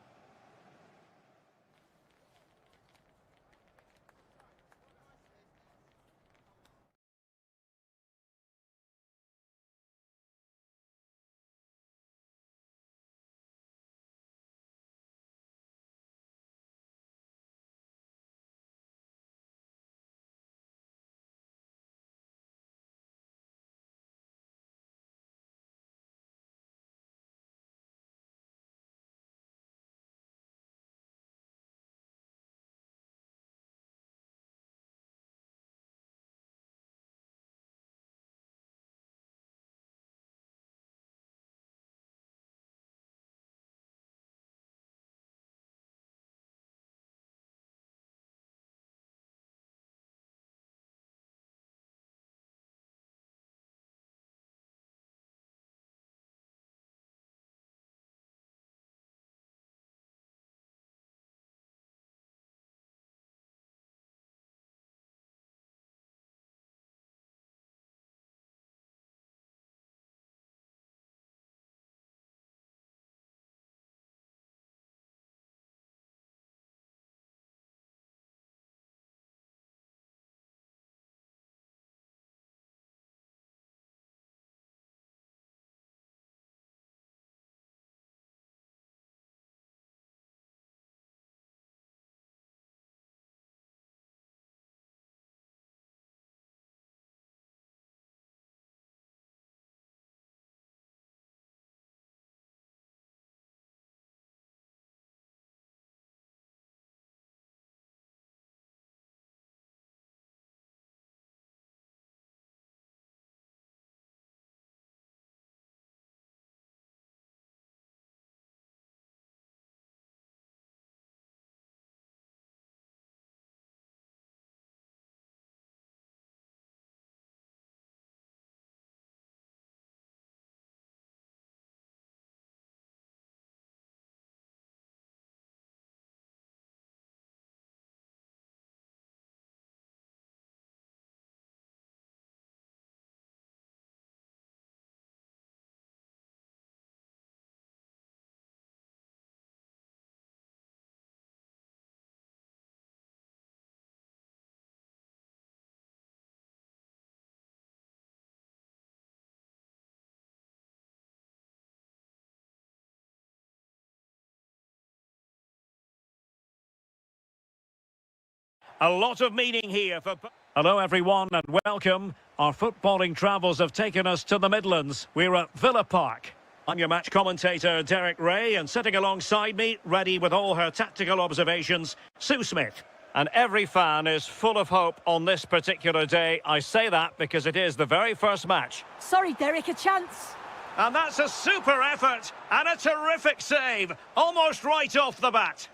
A lot of meaning here for... Hello everyone and welcome. Our footballing travels have taken us to the Midlands. We're at Villa Park. I'm your match commentator, Derek Ray, and sitting alongside me, ready with all her tactical observations, Sue Smith. And every fan is full of hope on this particular day. I say that because it is the very first match. Sorry, Derek, a chance. And that's a super effort and a terrific save, almost right off the bat.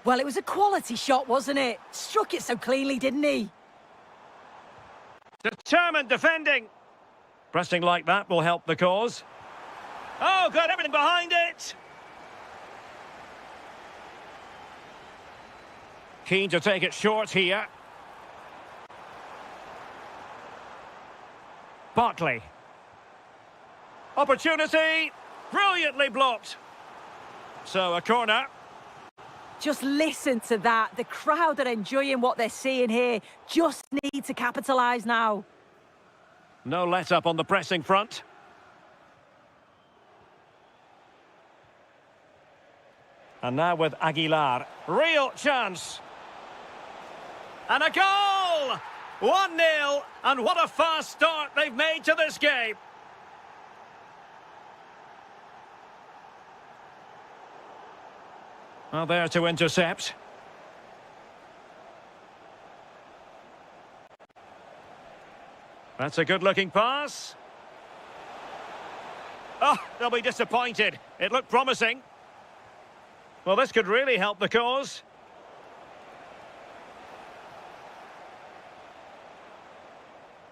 Well, it was a quality shot, wasn't it? Struck it so cleanly, didn't he? Determined defending. Pressing like that will help the cause. Oh, got everything behind it. Keen to take it short here. Bartley. Opportunity. Brilliantly blocked. So a corner. Just listen to that. The crowd are enjoying what they're seeing here. Just need to capitalise now. No let up on the pressing front. And now with Aguilar. Real chance. And a goal! 1-0. And what a fast start they've made to this game. Well, there to intercept. That's a good-looking pass. Oh, they'll be disappointed. It looked promising. Well, this could really help the cause.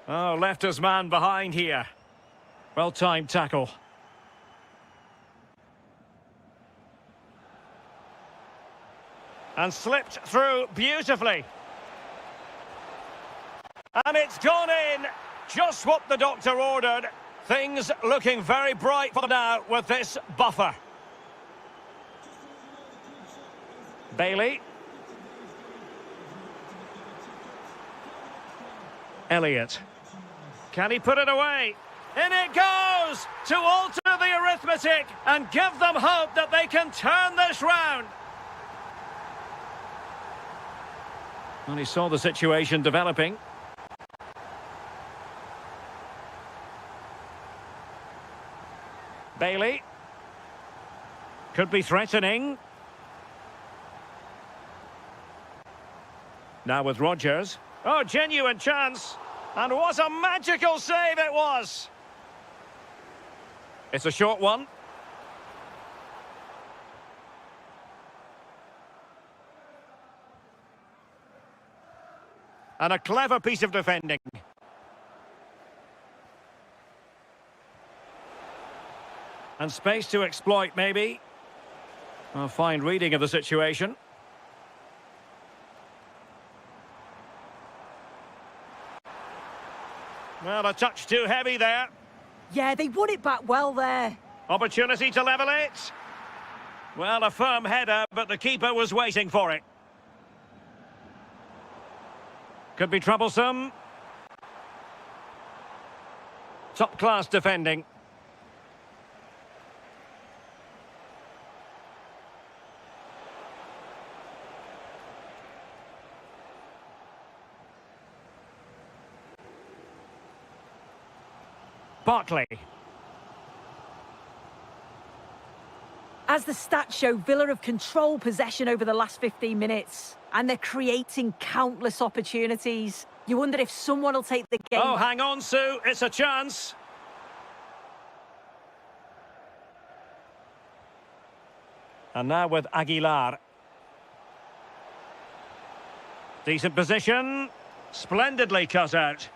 Oh, left his man behind here. Well-timed tackle. And slipped through beautifully. And it's gone in. Just what the doctor ordered. Things looking very bright for now with this buffer. Bailey. Elliott. Can he put it away? In it goes! To alter the arithmetic and give them hope that they can turn this round. And he saw the situation developing. Bailey. Could be threatening. Now with Rodgers. Oh, genuine chance. And what a magical save it was. It's a short one. And a clever piece of defending. And space to exploit, maybe. A fine reading of the situation. Well, a touch too heavy there. Yeah, they won it back well there. Opportunity to level it. Well, a firm header, but the keeper was waiting for it. Could be troublesome. Top-class defending. Bartley. As the stats show, Villa have controlled possession over the last 15 minutes. And they're creating countless opportunities. You wonder if someone will take the game. Oh, hang on, Sue. It's a chance. And now with Aguilar. Decent position. Splendidly cut out.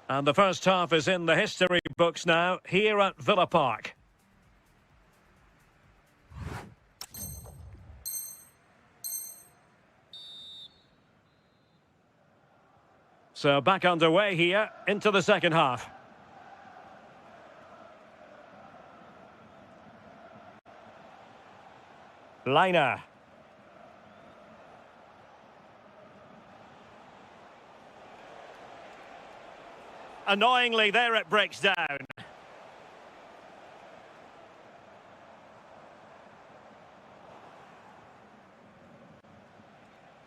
And the first half is in the history books now, here at Villa Park. So back underway here, into the second half. Liner. annoyingly, there it breaks down.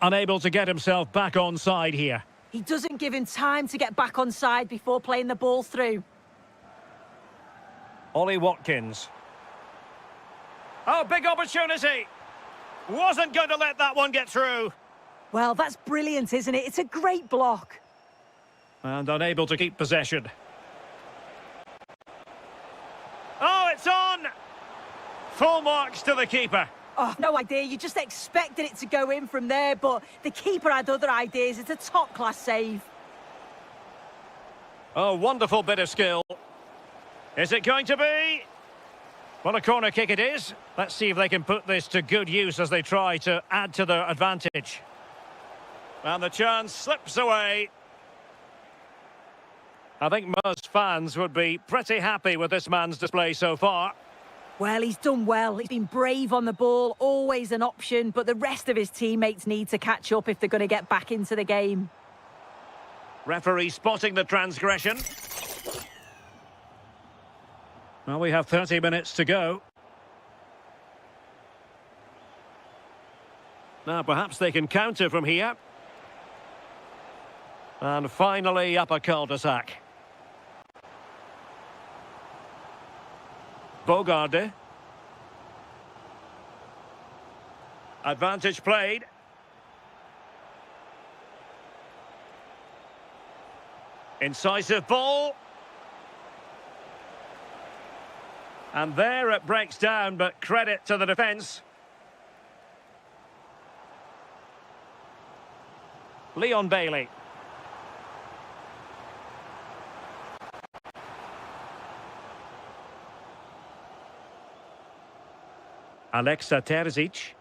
Unable to get himself back on side here. He doesn't give him time to get back on side before playing the ball through. Ollie Watkins. Oh, big opportunity. Wasn't going to let that one get through. Well, that's brilliant, isn't it? It's a great block. And unable to keep possession. Oh, it's on! Full marks to the keeper. Oh, no idea. You just expected it to go in from there, but the keeper had other ideas. It's a top-class save. Oh, wonderful bit of skill. Is it going to be? Well, a corner kick it is. Let's see if they can put this to good use as they try to add to their advantage. And the chance slips away. I think most fans would be pretty happy with this man's display so far. Well, he's done well. He's been brave on the ball, always an option, but the rest of his teammates need to catch up if they're going to get back into the game. Referee spotting the transgression. Well, we have 30 minutes to go. Now, perhaps they can counter from here. And finally, up a cul-de-sac. Bogarde. Advantage played. Incisive ball. And there it breaks down, but credit to the defence. Leon Bailey. Alexa Terzic.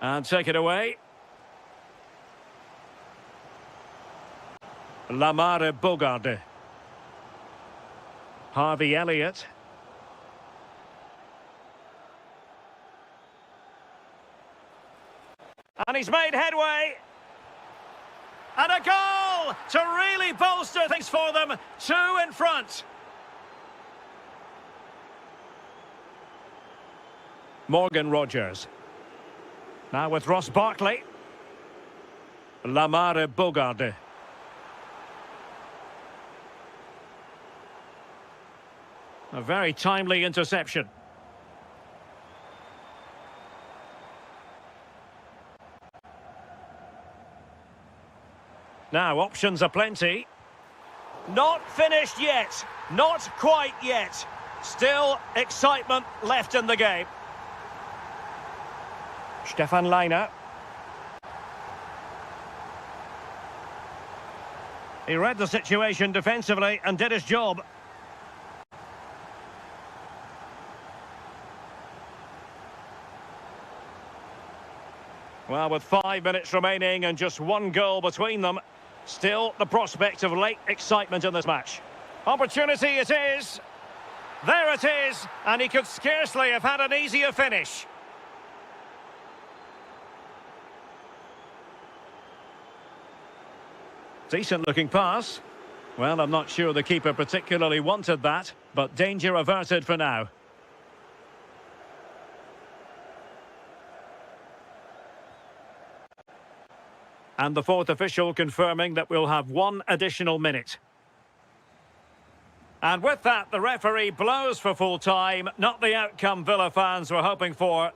And take it away. Lamare Bogarde. Harvey Elliott. And he's made headway. And a goal to really bolster things for them. 2 in front. Morgan Rogers. Now with Ross Barkley. Lamare Bogarde. A very timely interception. Now, options are plenty. Not finished yet. Not quite yet. Still excitement left in the game. Stefan Leiner. He read the situation defensively and did his job. Well, with 5 minutes remaining and just 1 goal between them, still the prospect of late excitement in this match. Opportunity it is. There it is, and he could scarcely have had an easier finish. Decent looking pass. Well, I'm not sure the keeper particularly wanted that, but danger averted for now. And the fourth official confirming that we'll have 1 additional minute. And with that, the referee blows for full time. Not the outcome Villa fans were hoping for.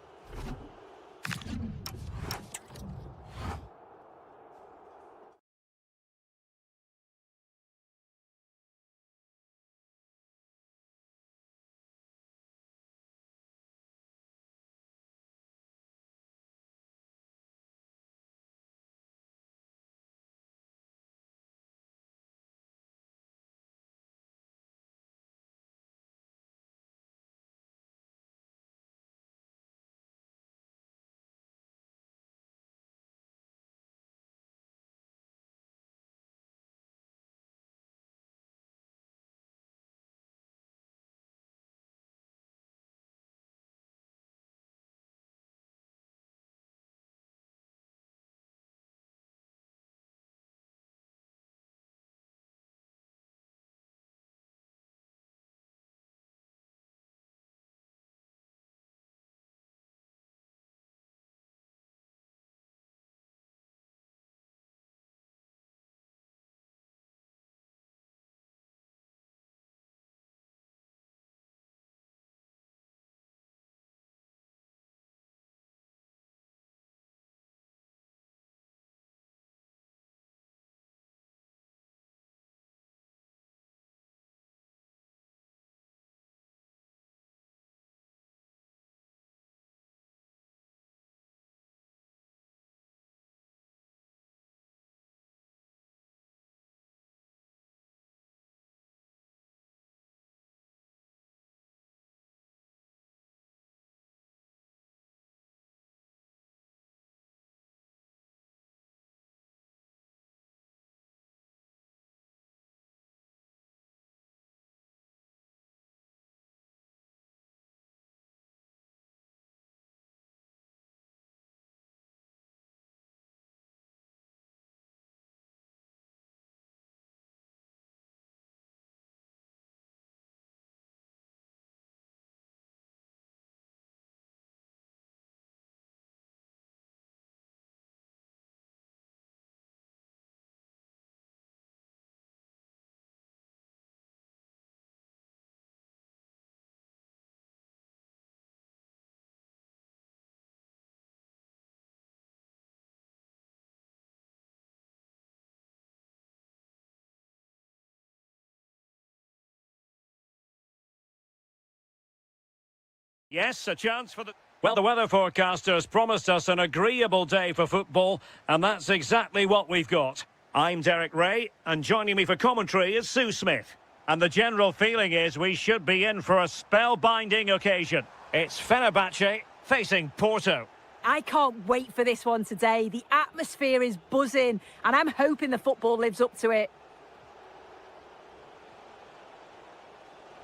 Yes, a chance for the... Well, the weather forecasters promised us an agreeable day for football, and that's exactly what we've got. I'm Derek Ray, and joining me for commentary is Sue Smith. And the general feeling is we should be in for a spellbinding occasion. It's Fenerbahce facing Porto. I can't wait for this one today. The atmosphere is buzzing, and I'm hoping the football lives up to it.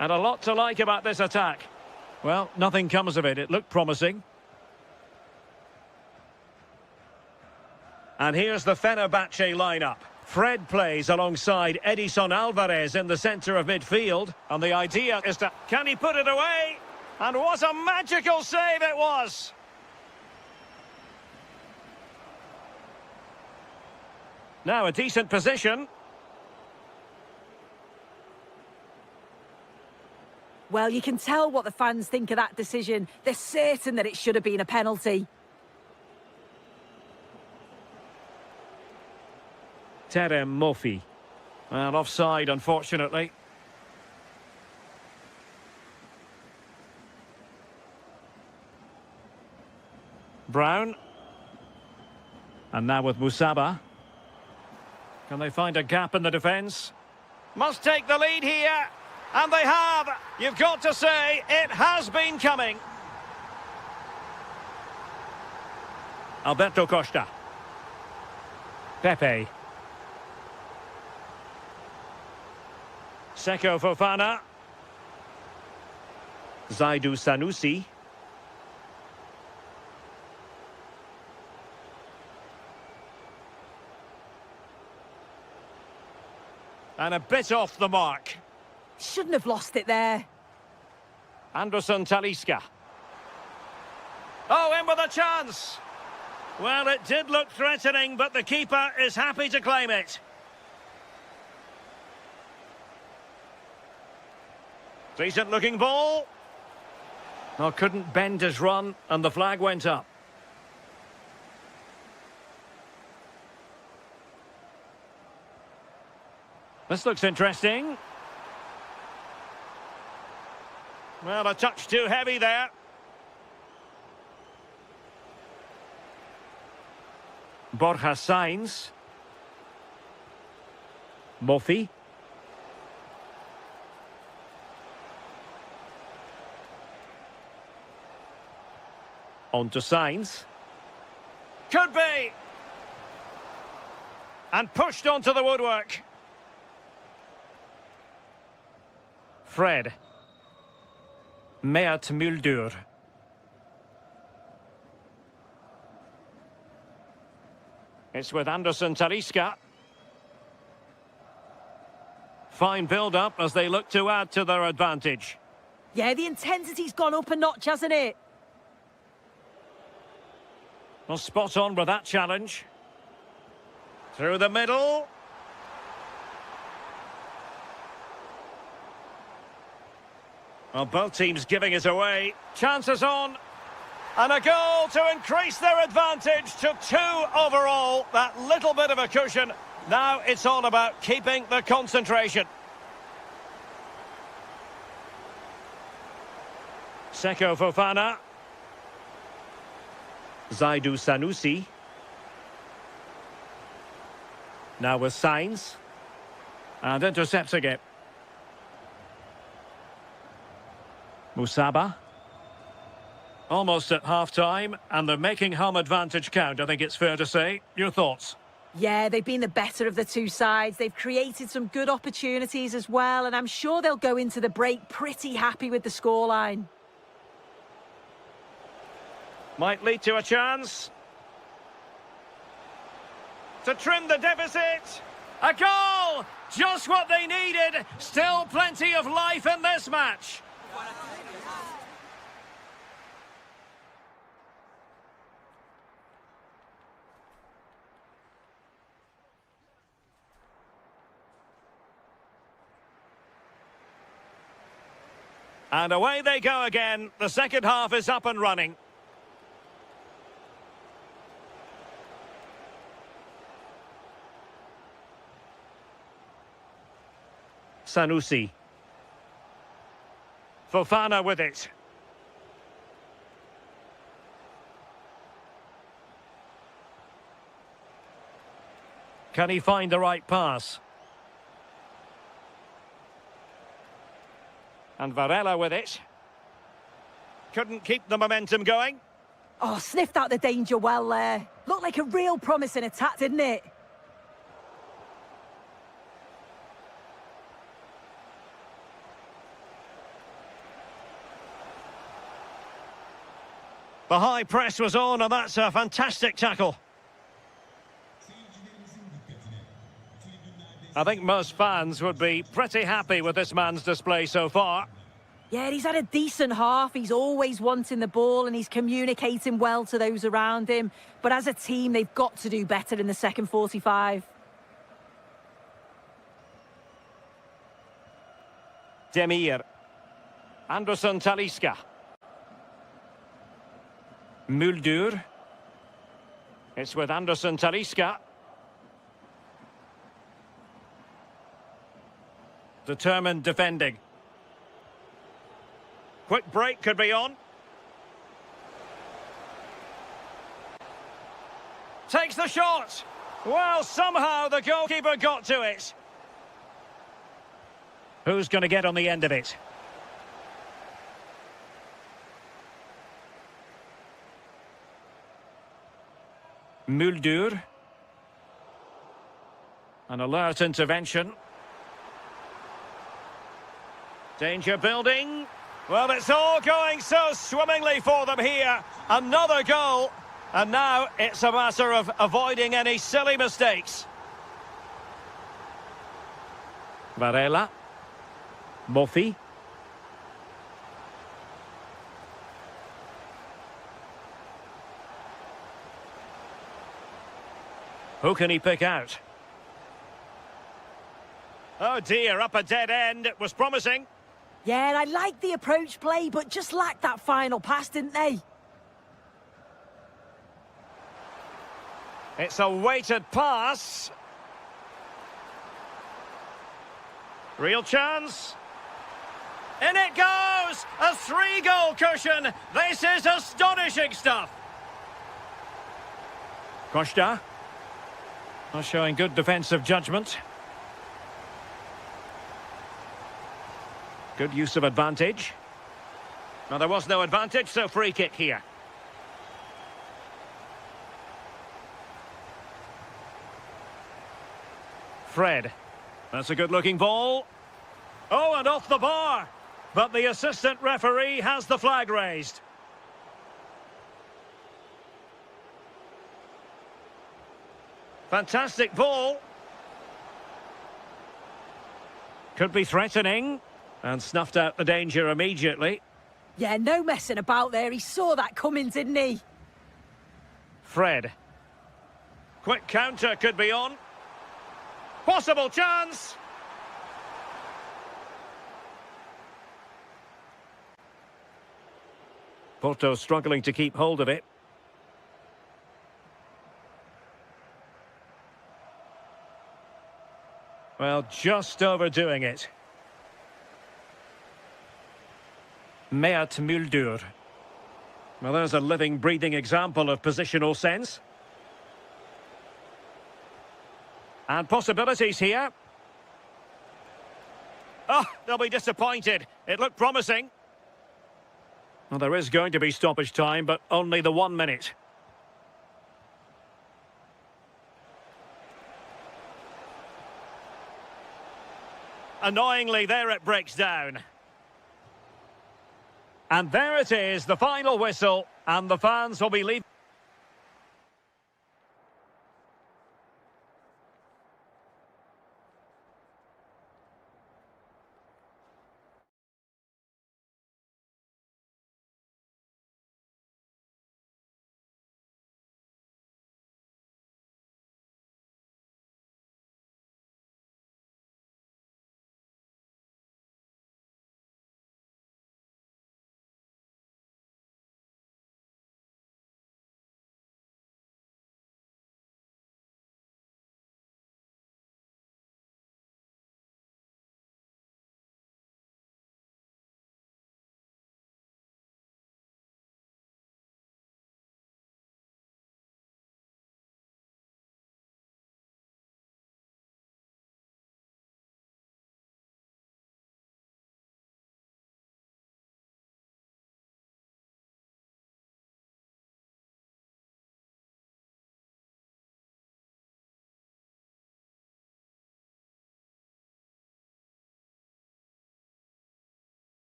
And a lot to like about this attack. Well, nothing comes of it. It looked promising. And here's the Fenerbahce lineup. Fred plays alongside Edison Alvarez in the centre of midfield. And the idea is to... Can he put it away? And what a magical save it was! Now a decent position. Well, you can tell what the fans think of that decision. They're certain that it should have been a penalty. Terem Moffi. Well, offside, unfortunately. Brown. And now with Musaba. Can they find a gap in the defence? Must take the lead here. And they have. You've got to say, it has been coming. Alberto Costa. Pepe. Seko Fofana. Zaidu Sanusi. And a bit off the mark. Shouldn't have lost it there. Anderson Talisca. Oh, in with a chance. Well, it did look threatening, but the keeper is happy to claim it. Decent looking ball. Oh, couldn't bend his run, and the flag went up. This looks interesting. Well, a touch too heavy there. Borja Sainz. Moffi. On to Sainz. Could be! And pushed onto the woodwork. Fred. Mert Muldur. It's with Anderson Talisca. Fine build-up as they look to add to their advantage. Yeah, the intensity's gone up a notch, hasn't it? Well, spot on with that challenge. Through the middle. Well, both teams giving it away. Chances on. And a goal to increase their advantage to 2 overall. That little bit of a cushion. Now it's all about keeping the concentration. Seko Fofana. Zaidu Sanusi. Now with Sainz. And intercepting it. Musaba. Almost at half-time, and they're making home advantage count, I think it's fair to say. Your thoughts? Yeah, they've been the better of the two sides. They've created some good opportunities as well, and I'm sure they'll go into the break pretty happy with the scoreline. Might lead to a chance. To trim the deficit. A goal! Just what they needed. Still plenty of life in this match. And away they go again. The second half is up and running. Sanusi. Fofana with it. Can he find the right pass? And Varela with it. Couldn't keep the momentum going. Oh, sniffed out the danger well there. Looked like a real promising attack, didn't it? The high press was on, and that's a fantastic tackle. I think most fans would be pretty happy with this man's display so far. Yeah, he's had a decent half. He's always wanting the ball and he's communicating well to those around him. But as a team, they've got to do better in the second 45. Demir. Anderson Talisca. Muldur. It's with Anderson Talisca. Determined defending. Quick break could be on. Takes the shot. Well, somehow the goalkeeper got to it. Who's going to get on the end of it? Muldur. An alert intervention. Danger building. Well, it's all going so swimmingly for them here. Another goal. And now it's a matter of avoiding any silly mistakes. Varela. Mofi. Who can he pick out? Oh dear, up a dead end. It was promising. Yeah, I like the approach play, but just lacked that final pass, didn't they? It's a weighted pass. Real chance. In it goes! A 3-goal cushion. This is astonishing stuff. Costa. Not showing good defensive judgment. Good use of advantage. Well, there was no advantage, so free kick here. Fred. That's a good-looking ball. Oh, and off the bar. But the assistant referee has the flag raised. Fantastic ball. Could be threatening. And snuffed out the danger immediately. Yeah, no messing about there. He saw that coming, didn't he? Fred. Quick counter could be on. Possible chance. Porto struggling to keep hold of it. Well, just overdoing it. Mert Muldur. Well, there's a living, breathing example of positional sense. And possibilities here. Oh, they'll be disappointed. It looked promising. Well, there is going to be stoppage time, but only the 1 minute. Annoyingly, there it breaks down. And there it is, the final whistle, and the fans will be leaving.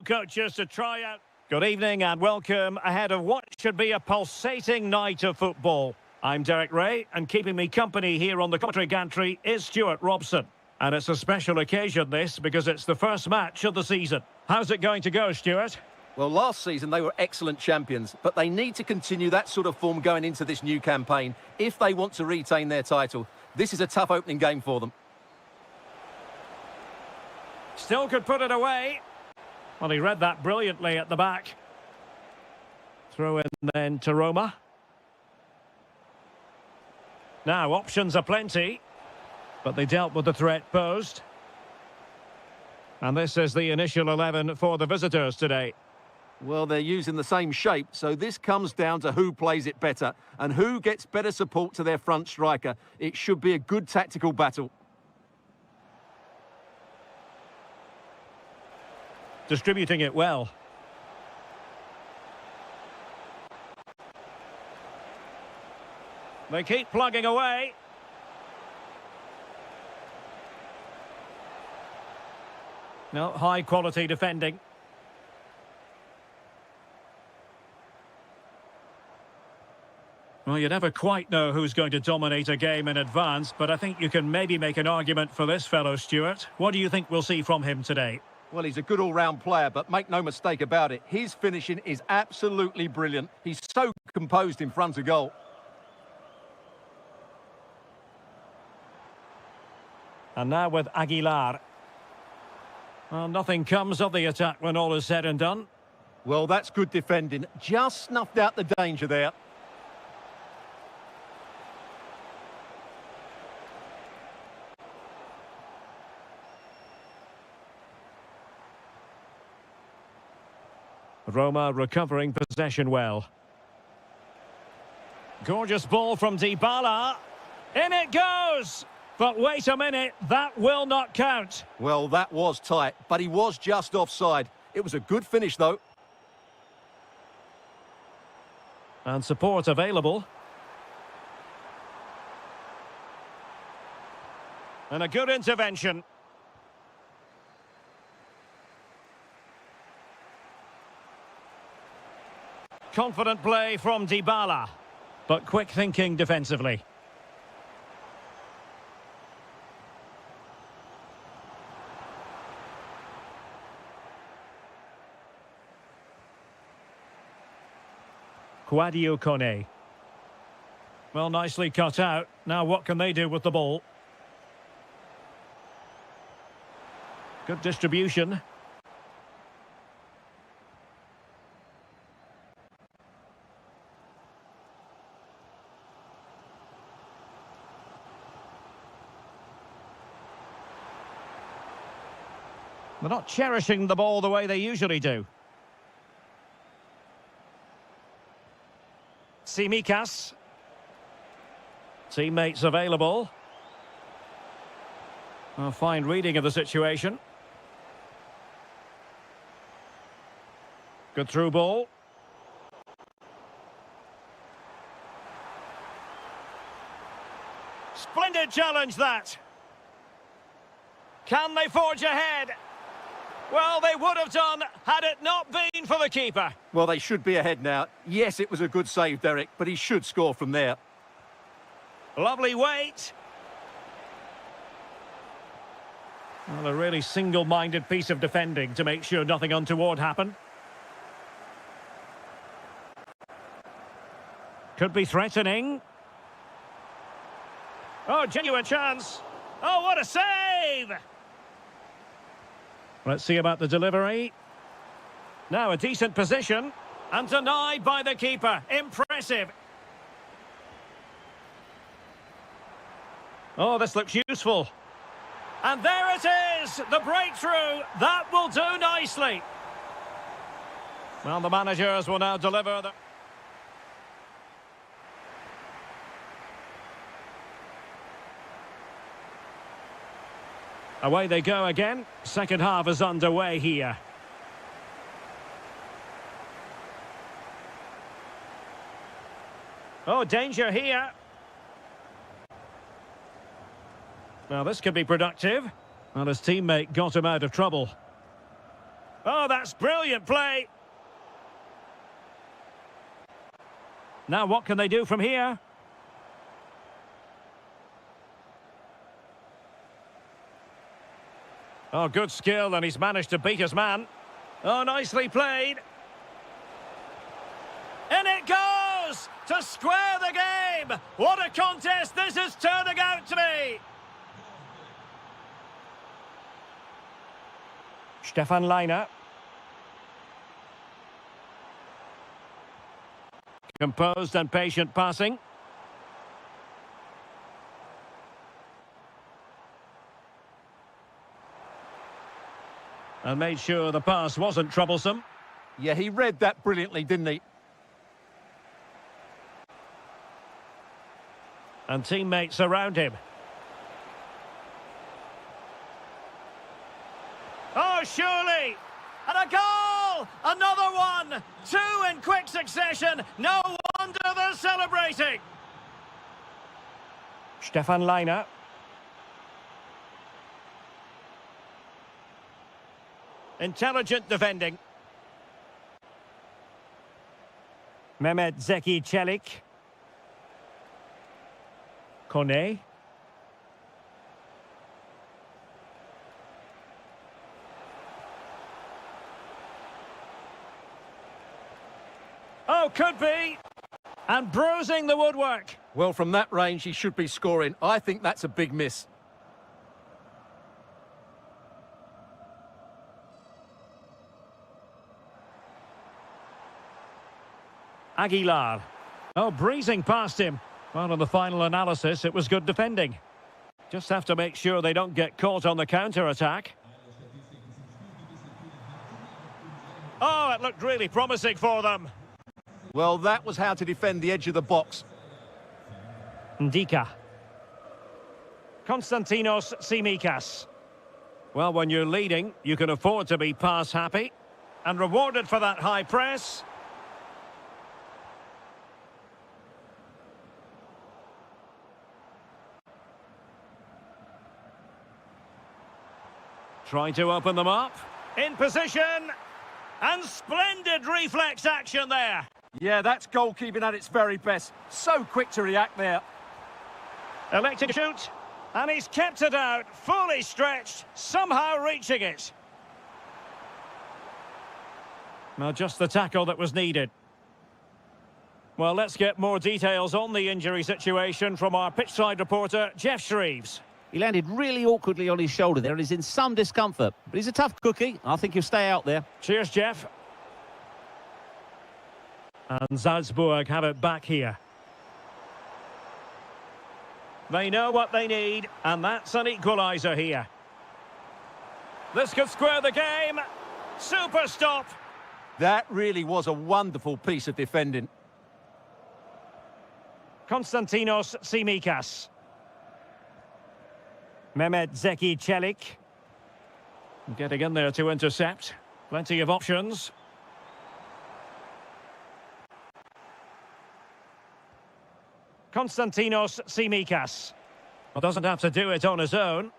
coaches to try out. Good evening and welcome ahead of what should be a pulsating night of football. I'm Derek Ray, and keeping me company here on the commentary gantry is Stuart Robson. And it's a special occasion, this, because it's the first match of the season. How's it going to go, Stuart? Well, last season they were excellent champions, but they need to continue that sort of form going into this new campaign if they want to retain their title. This is a tough opening game for them. Still could put it away. Well, he read that brilliantly at the back. Throw in then to Roma. Now, options are plenty, but they dealt with the threat posed. And this is the initial 11 for the visitors today. Well, they're using the same shape, so this comes down to who plays it better and who gets better support to their front striker. It should be a good tactical battle. Distributing it well. They keep plugging away. No, high quality defending. Well, you never quite know who's going to dominate a game in advance, but I think you can maybe make an argument for this fellow, Stuart. What do you think we'll see from him today? Well, he's a good all-round player, but make no mistake about it, his finishing is absolutely brilliant. He's so composed in front of goal. And now with Aguilar. Well, nothing comes of the attack when all is said and done. Well, that's good defending. Just snuffed out the danger there. Roma recovering possession well. Gorgeous ball from Dybala. In it goes! But wait a minute, that will not count. Well, that was tight, but he was just offside. It was a good finish, though. And support available. And a good intervention. Confident play from Dybala, but quick thinking defensively. Quadio Kone. Well, nicely cut out. Now what can they do with the ball? Good distribution. They're not cherishing the ball the way they usually do. Tsimikas. Teammates available. A fine reading of the situation. Good through ball. Splendid challenge that. Can they forge ahead? Well, they would have done had it not been for the keeper. Well, they should be ahead now. Yes, it was a good save, Derek, but he should score from there. Lovely weight. Well, a really single-minded piece of defending to make sure nothing untoward happened. Could be threatening. Oh, genuine chance. Oh, what a save! Let's see about the delivery. Now a decent position. And denied by the keeper. Impressive. Oh, this looks useful. And there it is! The breakthrough. That will do nicely. Well, the managers will now deliver the... Away they go again. Second half is underway here. Oh, danger here. Now, this could be productive. Well, his teammate got him out of trouble. Oh, that's brilliant play. Now what can they do from here? Oh, good skill, and he's managed to beat his man. Oh, nicely played. And it goes to square the game. What a contest this is turning out to be. Stefan Leiner. Composed and patient passing. And made sure the pass wasn't troublesome. Yeah, he read that brilliantly, didn't he? And teammates around him. Oh, surely! And a goal! Another one! Two in quick succession! No wonder they're celebrating! Stefan Leiner. Intelligent defending. Mehmet Zeki Çelik. Kone. Oh, could be. And bruising the woodwork. Well, from that range, he should be scoring. I think that's a big miss. Aguilar. Oh, breezing past him. Well, in the final analysis, it was good defending. Just have to make sure they don't get caught on the counter-attack. Oh, it looked really promising for them. Well, that was how to defend the edge of the box. Ndika. Konstantinos Tsimikas. Well, when you're leading, you can afford to be pass-happy. And rewarded for that high press. Trying to open them up. In position. And splendid reflex action there. Yeah, that's goalkeeping at its very best. So quick to react there. Electing to shoot. And he's kept it out. Fully stretched. Somehow reaching it. Well, just the tackle that was needed. Well, let's get more details on the injury situation from our pitchside reporter, Jeff Shreves. He landed really awkwardly on his shoulder there and is in some discomfort. But he's a tough cookie. I think he'll stay out there. Cheers, Jeff. And Salzburg have it back here. They know what they need, and that's an equaliser here. This could square the game. Super stop. That really was a wonderful piece of defending. Konstantinos Tsimikas. Mehmet Zeki Çelik. Getting in there to intercept. Plenty of options. Konstantinos Tsimikas. Well, doesn't have to do it on his own.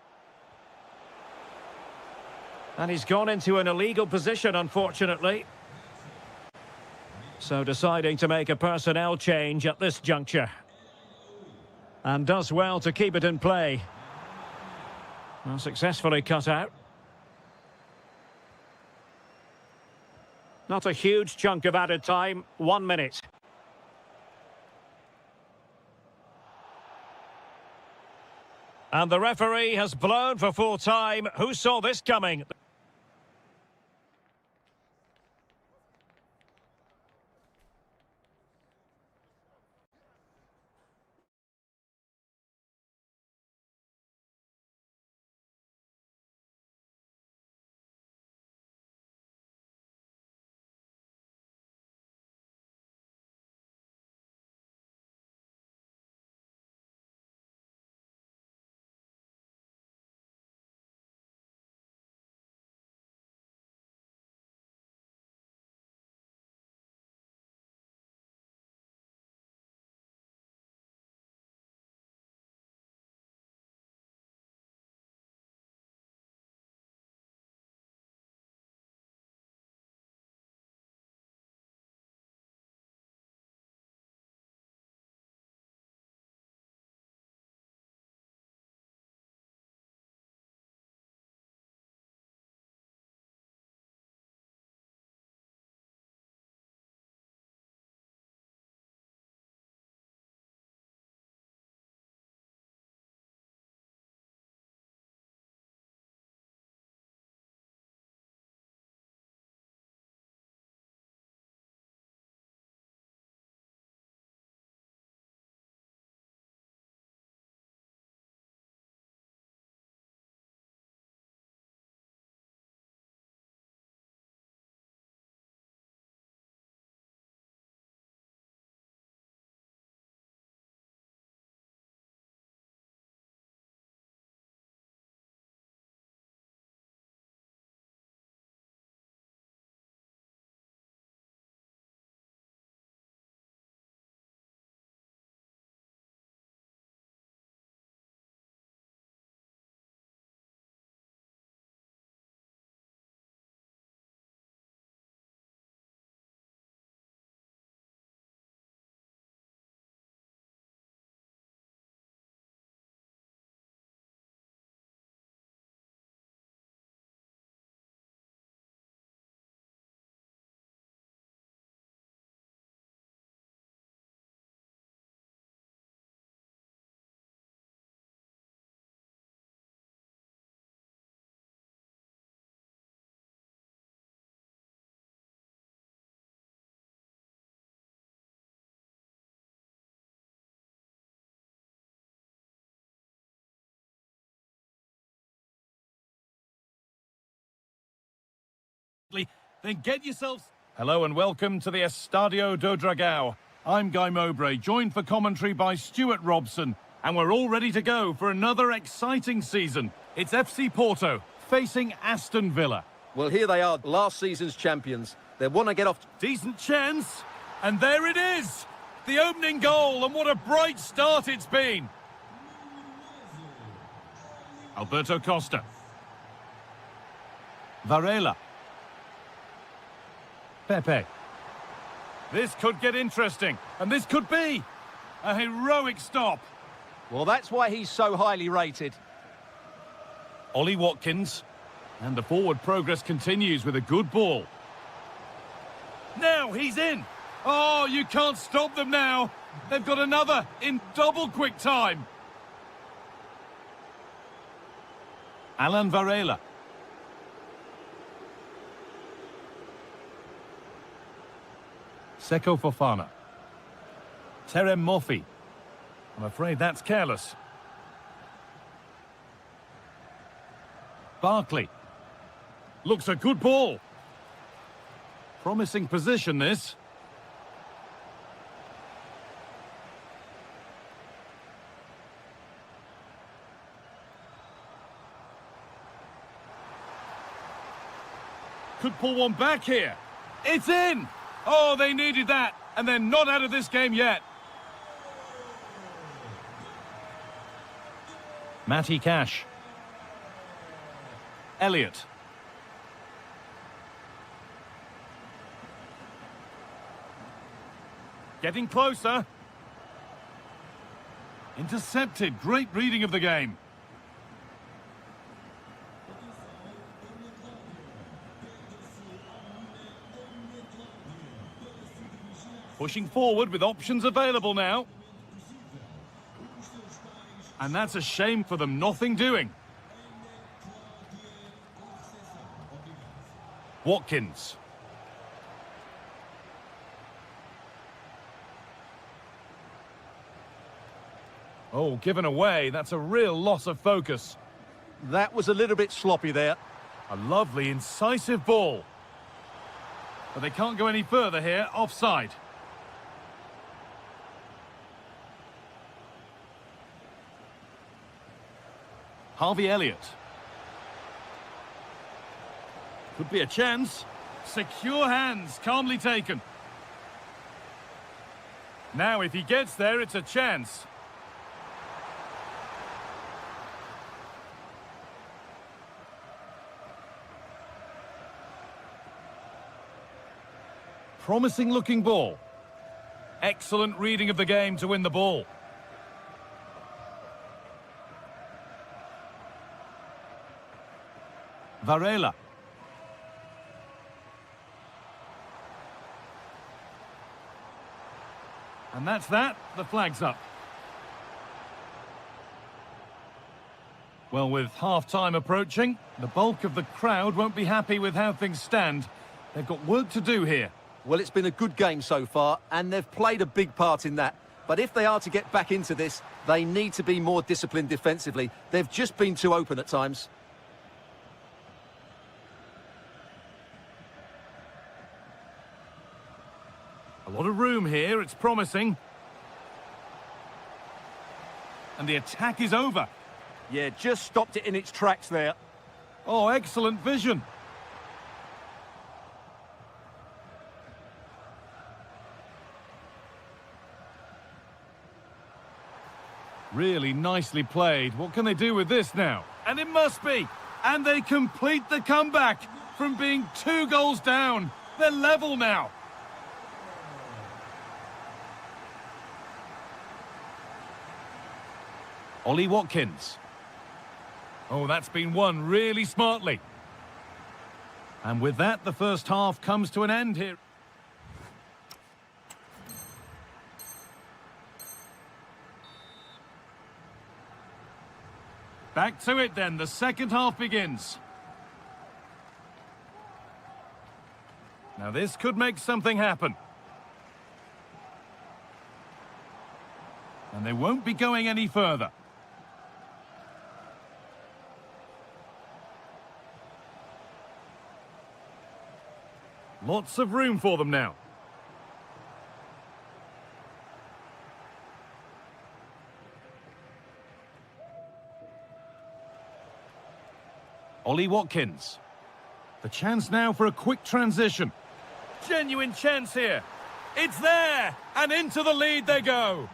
And he's gone into an illegal position, unfortunately. So deciding to make a personnel change at this juncture. And does well to keep it in play. Well, successfully cut out. Not a huge chunk of added time, 1 minute. And the referee has blown for full time. Who saw this coming? quickly, then get yourselves... Hello and welcome to the Estadio do Dragão. I'm Guy Mowbray, joined for commentary by Stuart Robson, and we're all ready to go for another exciting season. It's FC Porto facing Aston Villa. Well, here they are, last season's champions. They want to get off... Decent chance, and there it is! The opening goal, and what a bright start it's been! Alberto Costa. Varela. Pepe. This could get interesting, and this could be a heroic stop. Well, that's why he's so highly rated. Ollie Watkins. And the forward progress continues with a good ball. Now he's in. Oh, you can't stop them now. They've got another in double quick time. Alan Varela. Seko Fofana. Terem Moffi. I'm afraid that's careless. Barkley. Looks a good ball. Promising position, this. Could pull one back here. It's in! Oh, they needed that, and they're not out of this game yet. Matty Cash. Elliott. Getting closer. Intercepted. Great reading of the game. Pushing forward with options available now. And that's a shame for them, nothing doing. Watkins. Oh, given away. That's a real loss of focus. That was a little bit sloppy there. A lovely, incisive ball. But they can't go any further here. Offside. Harvey Elliott. Could be a chance. Secure hands, calmly taken. Now, if he gets there, it's a chance. Promising looking ball. Excellent reading of the game to win the ball. Varela. And that's that. The flag's up. Well, with half-time approaching, the bulk of the crowd won't be happy with how things stand. They've got work to do here. Well, it's been a good game so far, and they've played a big part in that. But if they are to get back into this, they need to be more disciplined defensively. They've just been too open at times. A lot of room here, it's promising. And the attack is over. Yeah, just stopped it in its tracks there. Oh, excellent vision. Really nicely played. What can they do with this now? And it must be. And they complete the comeback from being 2 goals down. They're level now. Ollie Watkins. Oh, that's been won really smartly. And with that, the first half comes to an end here. Back to it then, the second half begins. Now this could make something happen. And they won't be going any further. Lots of room for them now. Ollie Watkins. The chance now for a quick transition. Genuine chance here. It's there! And into the lead they go.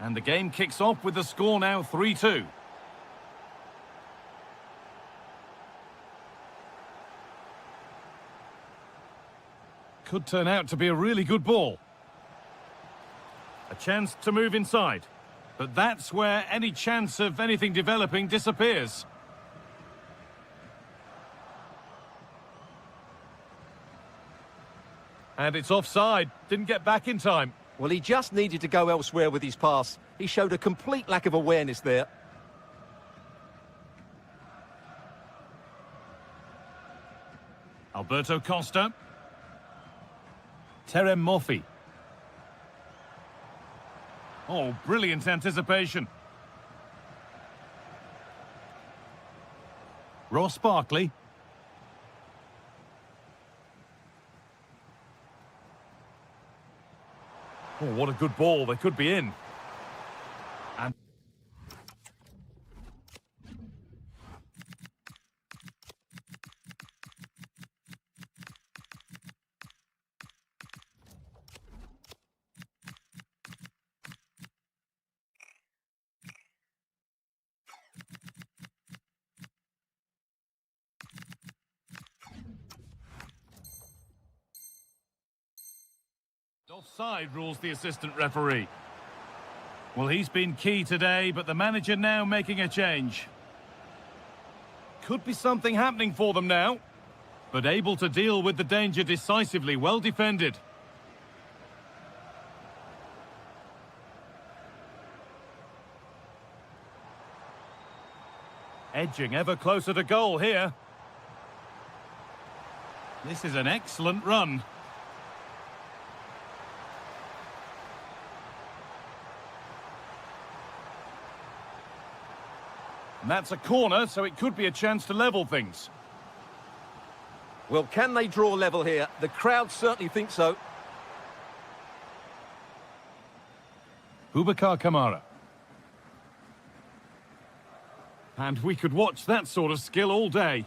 And the game kicks off with the score now 3-2. Could turn out to be a really good ball. A chance to move inside. But that's where any chance of anything developing disappears. And it's offside. Didn't get back in time. Well, he just needed to go elsewhere with his pass. He showed a complete lack of awareness there. Alberto Costa. Terem Moffi. Oh, brilliant anticipation. Ross Barkley. Oh, what a good ball. They could be in. And offside, rules the assistant referee. Well, he's been key today, but the manager now making a change. Could be something happening for them now, but able to deal with the danger decisively. Well defended. Edging ever closer to goal here. This is an excellent run. And that's a corner, so it could be a chance to level things. Well, can they draw level here? The crowd certainly think so. Boubacar Kamara. And we could watch that sort of skill all day.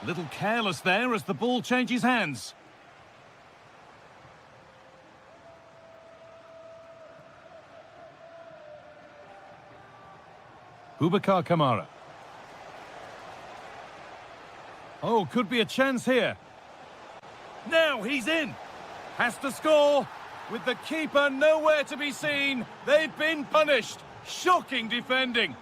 A little careless there as the ball changes hands. Boubacar Kamara. Oh, could be a chance here. Now he's in. Has to score. With the keeper nowhere to be seen. They've been punished. Shocking defending.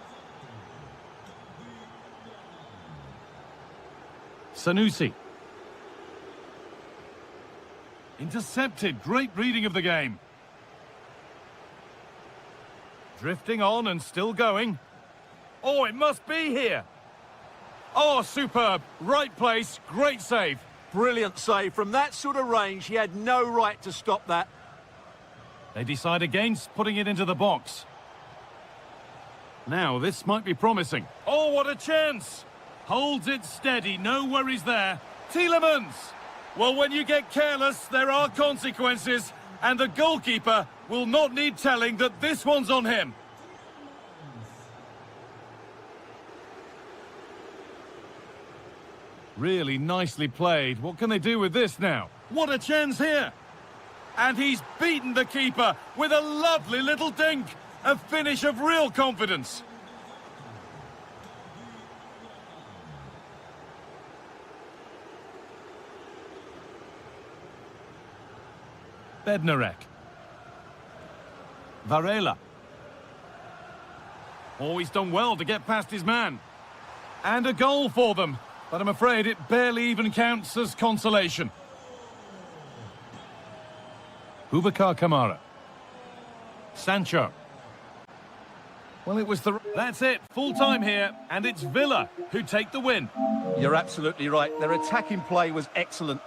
Sanusi. Intercepted. Great reading of the game. Drifting on and still going. Oh, it must be here. Oh, superb. Right place, great save. Brilliant save. From that sort of range, he had no right to stop that. They decide against putting it into the box. Now, this might be promising. Oh, what a chance. Holds it steady, no worries there. Tielemans. Well, when you get careless, there are consequences. And the goalkeeper will not need telling that this one's on him. Really nicely played. What can they do with this now? What a chance here! And he's beaten the keeper with a lovely little dink. A finish of real confidence. Bednarek. Varela. Oh, he's done well to get past his man. And a goal for them. But I'm afraid it barely even counts as consolation. Boubacar Kamara. Sancho. Well, it was the... That's it, full time here, and it's Villa who take the win. You're absolutely right. Their attacking play was excellent.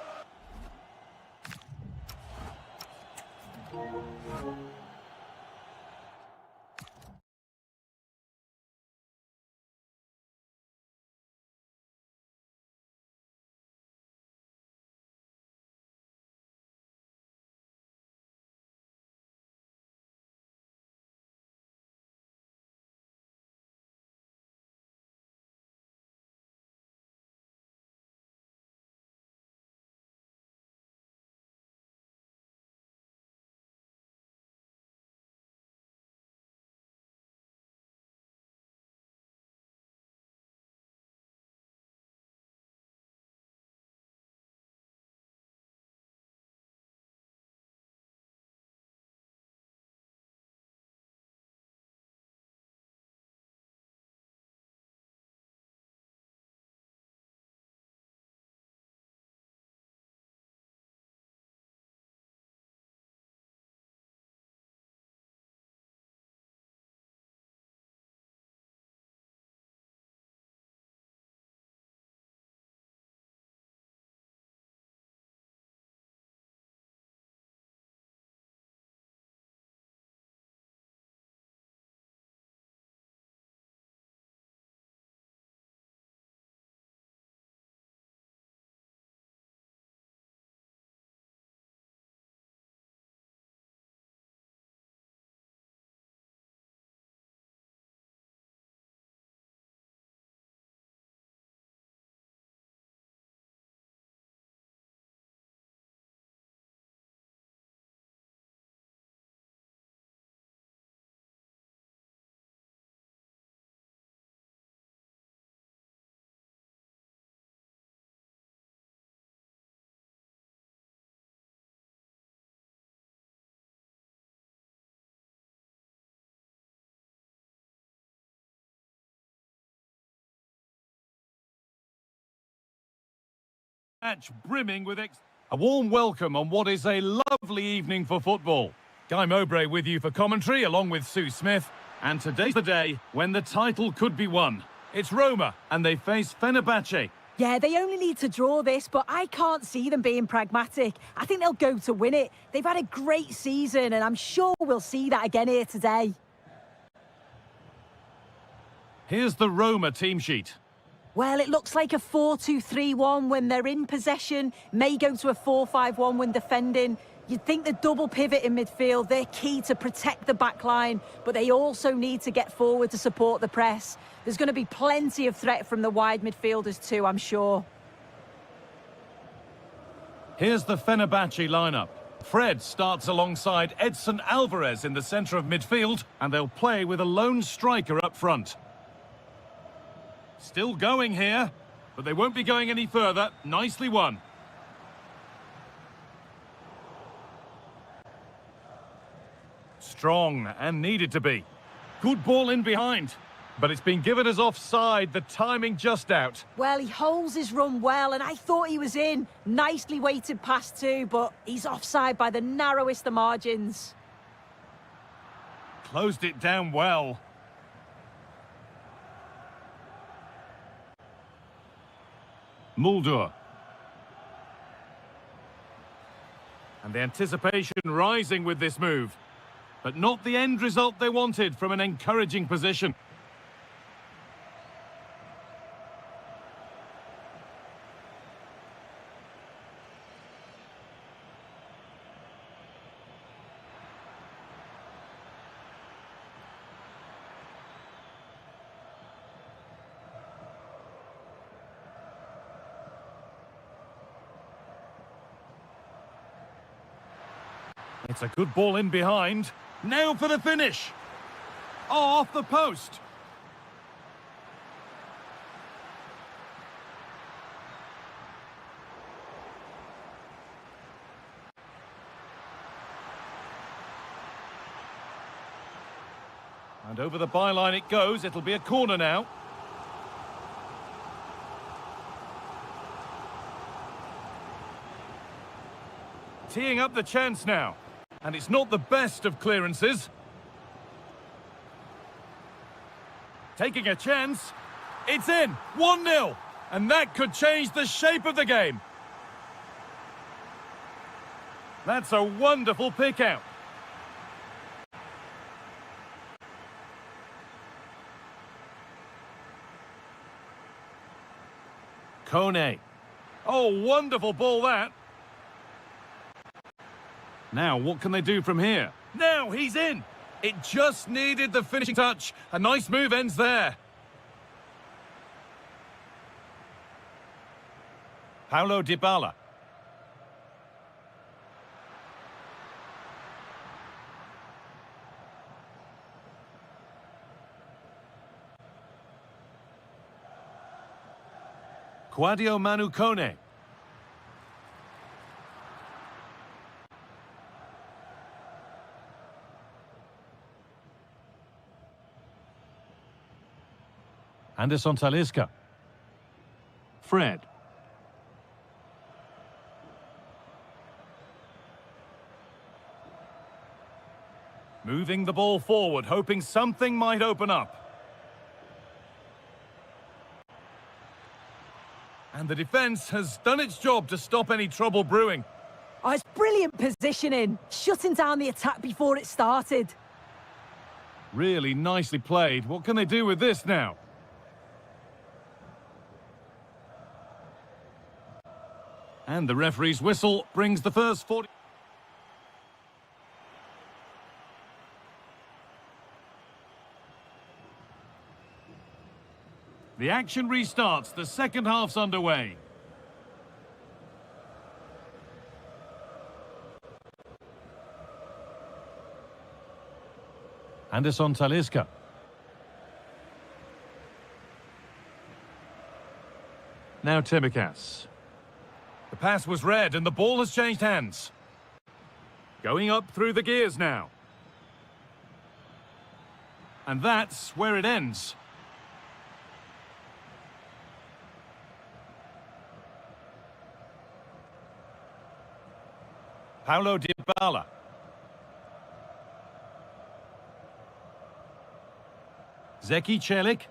Match brimming with a warm welcome on what is a lovely evening for football. Guy Mowbray with you for commentary, along with Sue Smith. And today's the day when the title could be won. It's Roma, and they face Fenerbahce. Yeah, they only need to draw this, but I can't see them being pragmatic. I think they'll go to win it. They've had a great season, and I'm sure we'll see that again here today. Here's the Roma team sheet. Well, it looks like a 4-2-3-1 when they're in possession, may go to a 4-5-1 when defending. You'd think the double pivot in midfield, they're key to protect the back line, but they also need to get forward to support the press. There's going to be plenty of threat from the wide midfielders too, I'm sure. Here's the Fenerbahce lineup. Fred starts alongside Edson Alvarez in the centre of midfield, and they'll play with a lone striker up front. Still going here, but they won't be going any further. Nicely won. Strong and needed to be. Good ball in behind, but it's been given as offside. The timing just out. Well, he holds his run well, and I thought he was in. Nicely weighted pass too, but he's offside by the narrowest of margins. Closed it down well. Mulder. And the anticipation rising with this move. But not the end result they wanted from an encouraging position. It's a good ball in behind. Now for the finish. Oh, off the post. And over the byline it goes. It'll be a corner now. Teeing up the chance now. And it's not the best of clearances. Taking a chance. It's in. 1-0. And that could change the shape of the game. That's a wonderful pick out. Kone. Oh, wonderful ball that. Now, what can they do from here? Now, he's in! It just needed the finishing touch. A nice move ends there. Paulo Dybala. Quadio Manu Kone. Anderson Talisca. Fred. Moving the ball forward, hoping something might open up. And the defence has done its job to stop any trouble brewing. Oh, it's brilliant positioning, shutting down the attack before it started. Really nicely played. What can they do with this now? And the referee's whistle brings the first 40. The action restarts. The second half's underway. Anderson Talisca. Now Timikas. The pass was read and the ball has changed hands. Going up through the gears now. And that's where it ends. Paulo Dybala. Zeki Çelik.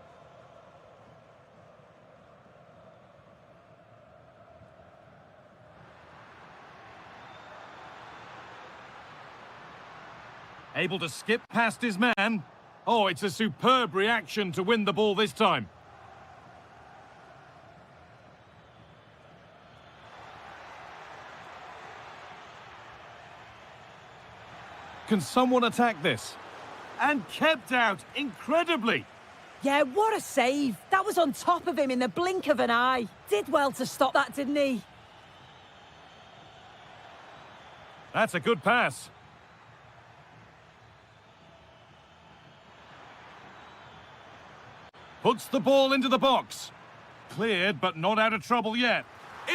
Able to skip past his man. Oh, it's a superb reaction to win the ball this time. Can someone attack this? And kept out incredibly. Yeah, what a save. That was on top of him in the blink of an eye. Did well to stop that, didn't he? That's a good pass. Puts the ball into the box. Cleared, but not out of trouble yet.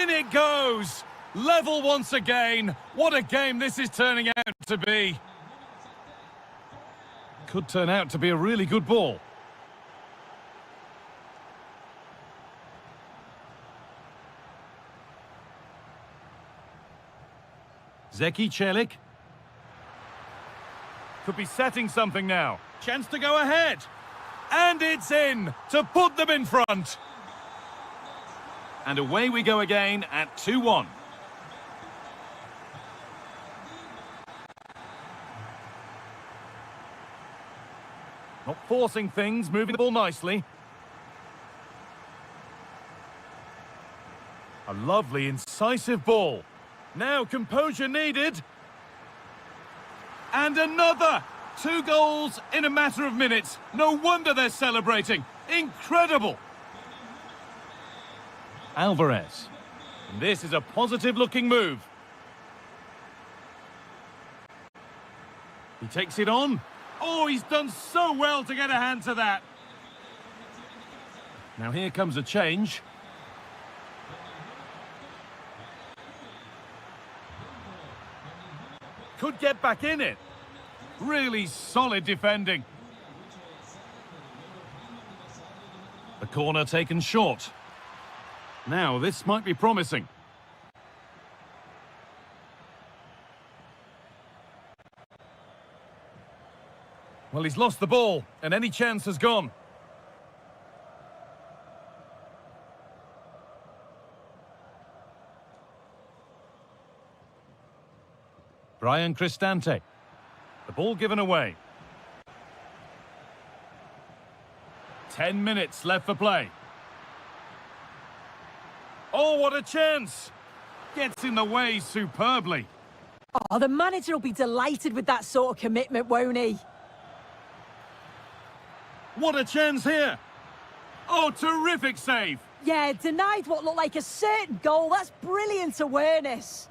In it goes! Level once again. What a game this is turning out to be. Could turn out to be a really good ball. Zeki Çelik. Could be setting something now. Chance to go ahead. And it's in to put them in front. And away we go again at 2-1. Not forcing things, moving the ball nicely. A lovely, incisive ball. Now composure needed. And another! 2 goals in a matter of minutes. No wonder they're celebrating. Incredible! Alvarez. This is a positive-looking move. He takes it on. Oh, he's done so well to get a hand to that. Now here comes a change. Could get back in it. Really solid defending. The corner taken short. Now this might be promising. Well, he's lost the ball, and any chance has gone. Brian Cristante. The ball given away. 10 minutes left for play. Oh, what a chance! Gets in the way superbly. Oh, the manager will be delighted with that sort of commitment, won't he? What a chance here! Oh, terrific save! Yeah, denied what looked like a certain goal. That's brilliant awareness.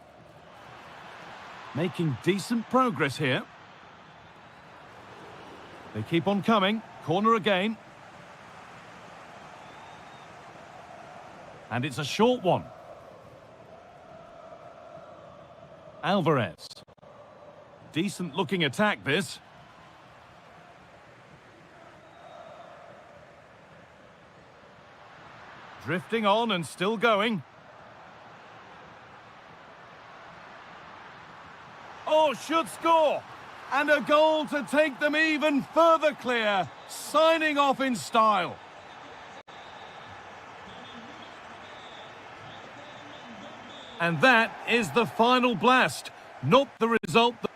Making decent progress here. They keep on coming. Corner again. And it's a short one. Alvarez. Decent looking attack, this. Drifting on and still going. Oh, should score! And a goal to take them even further clear. Signing off in style. And that is the final blast. Not the result that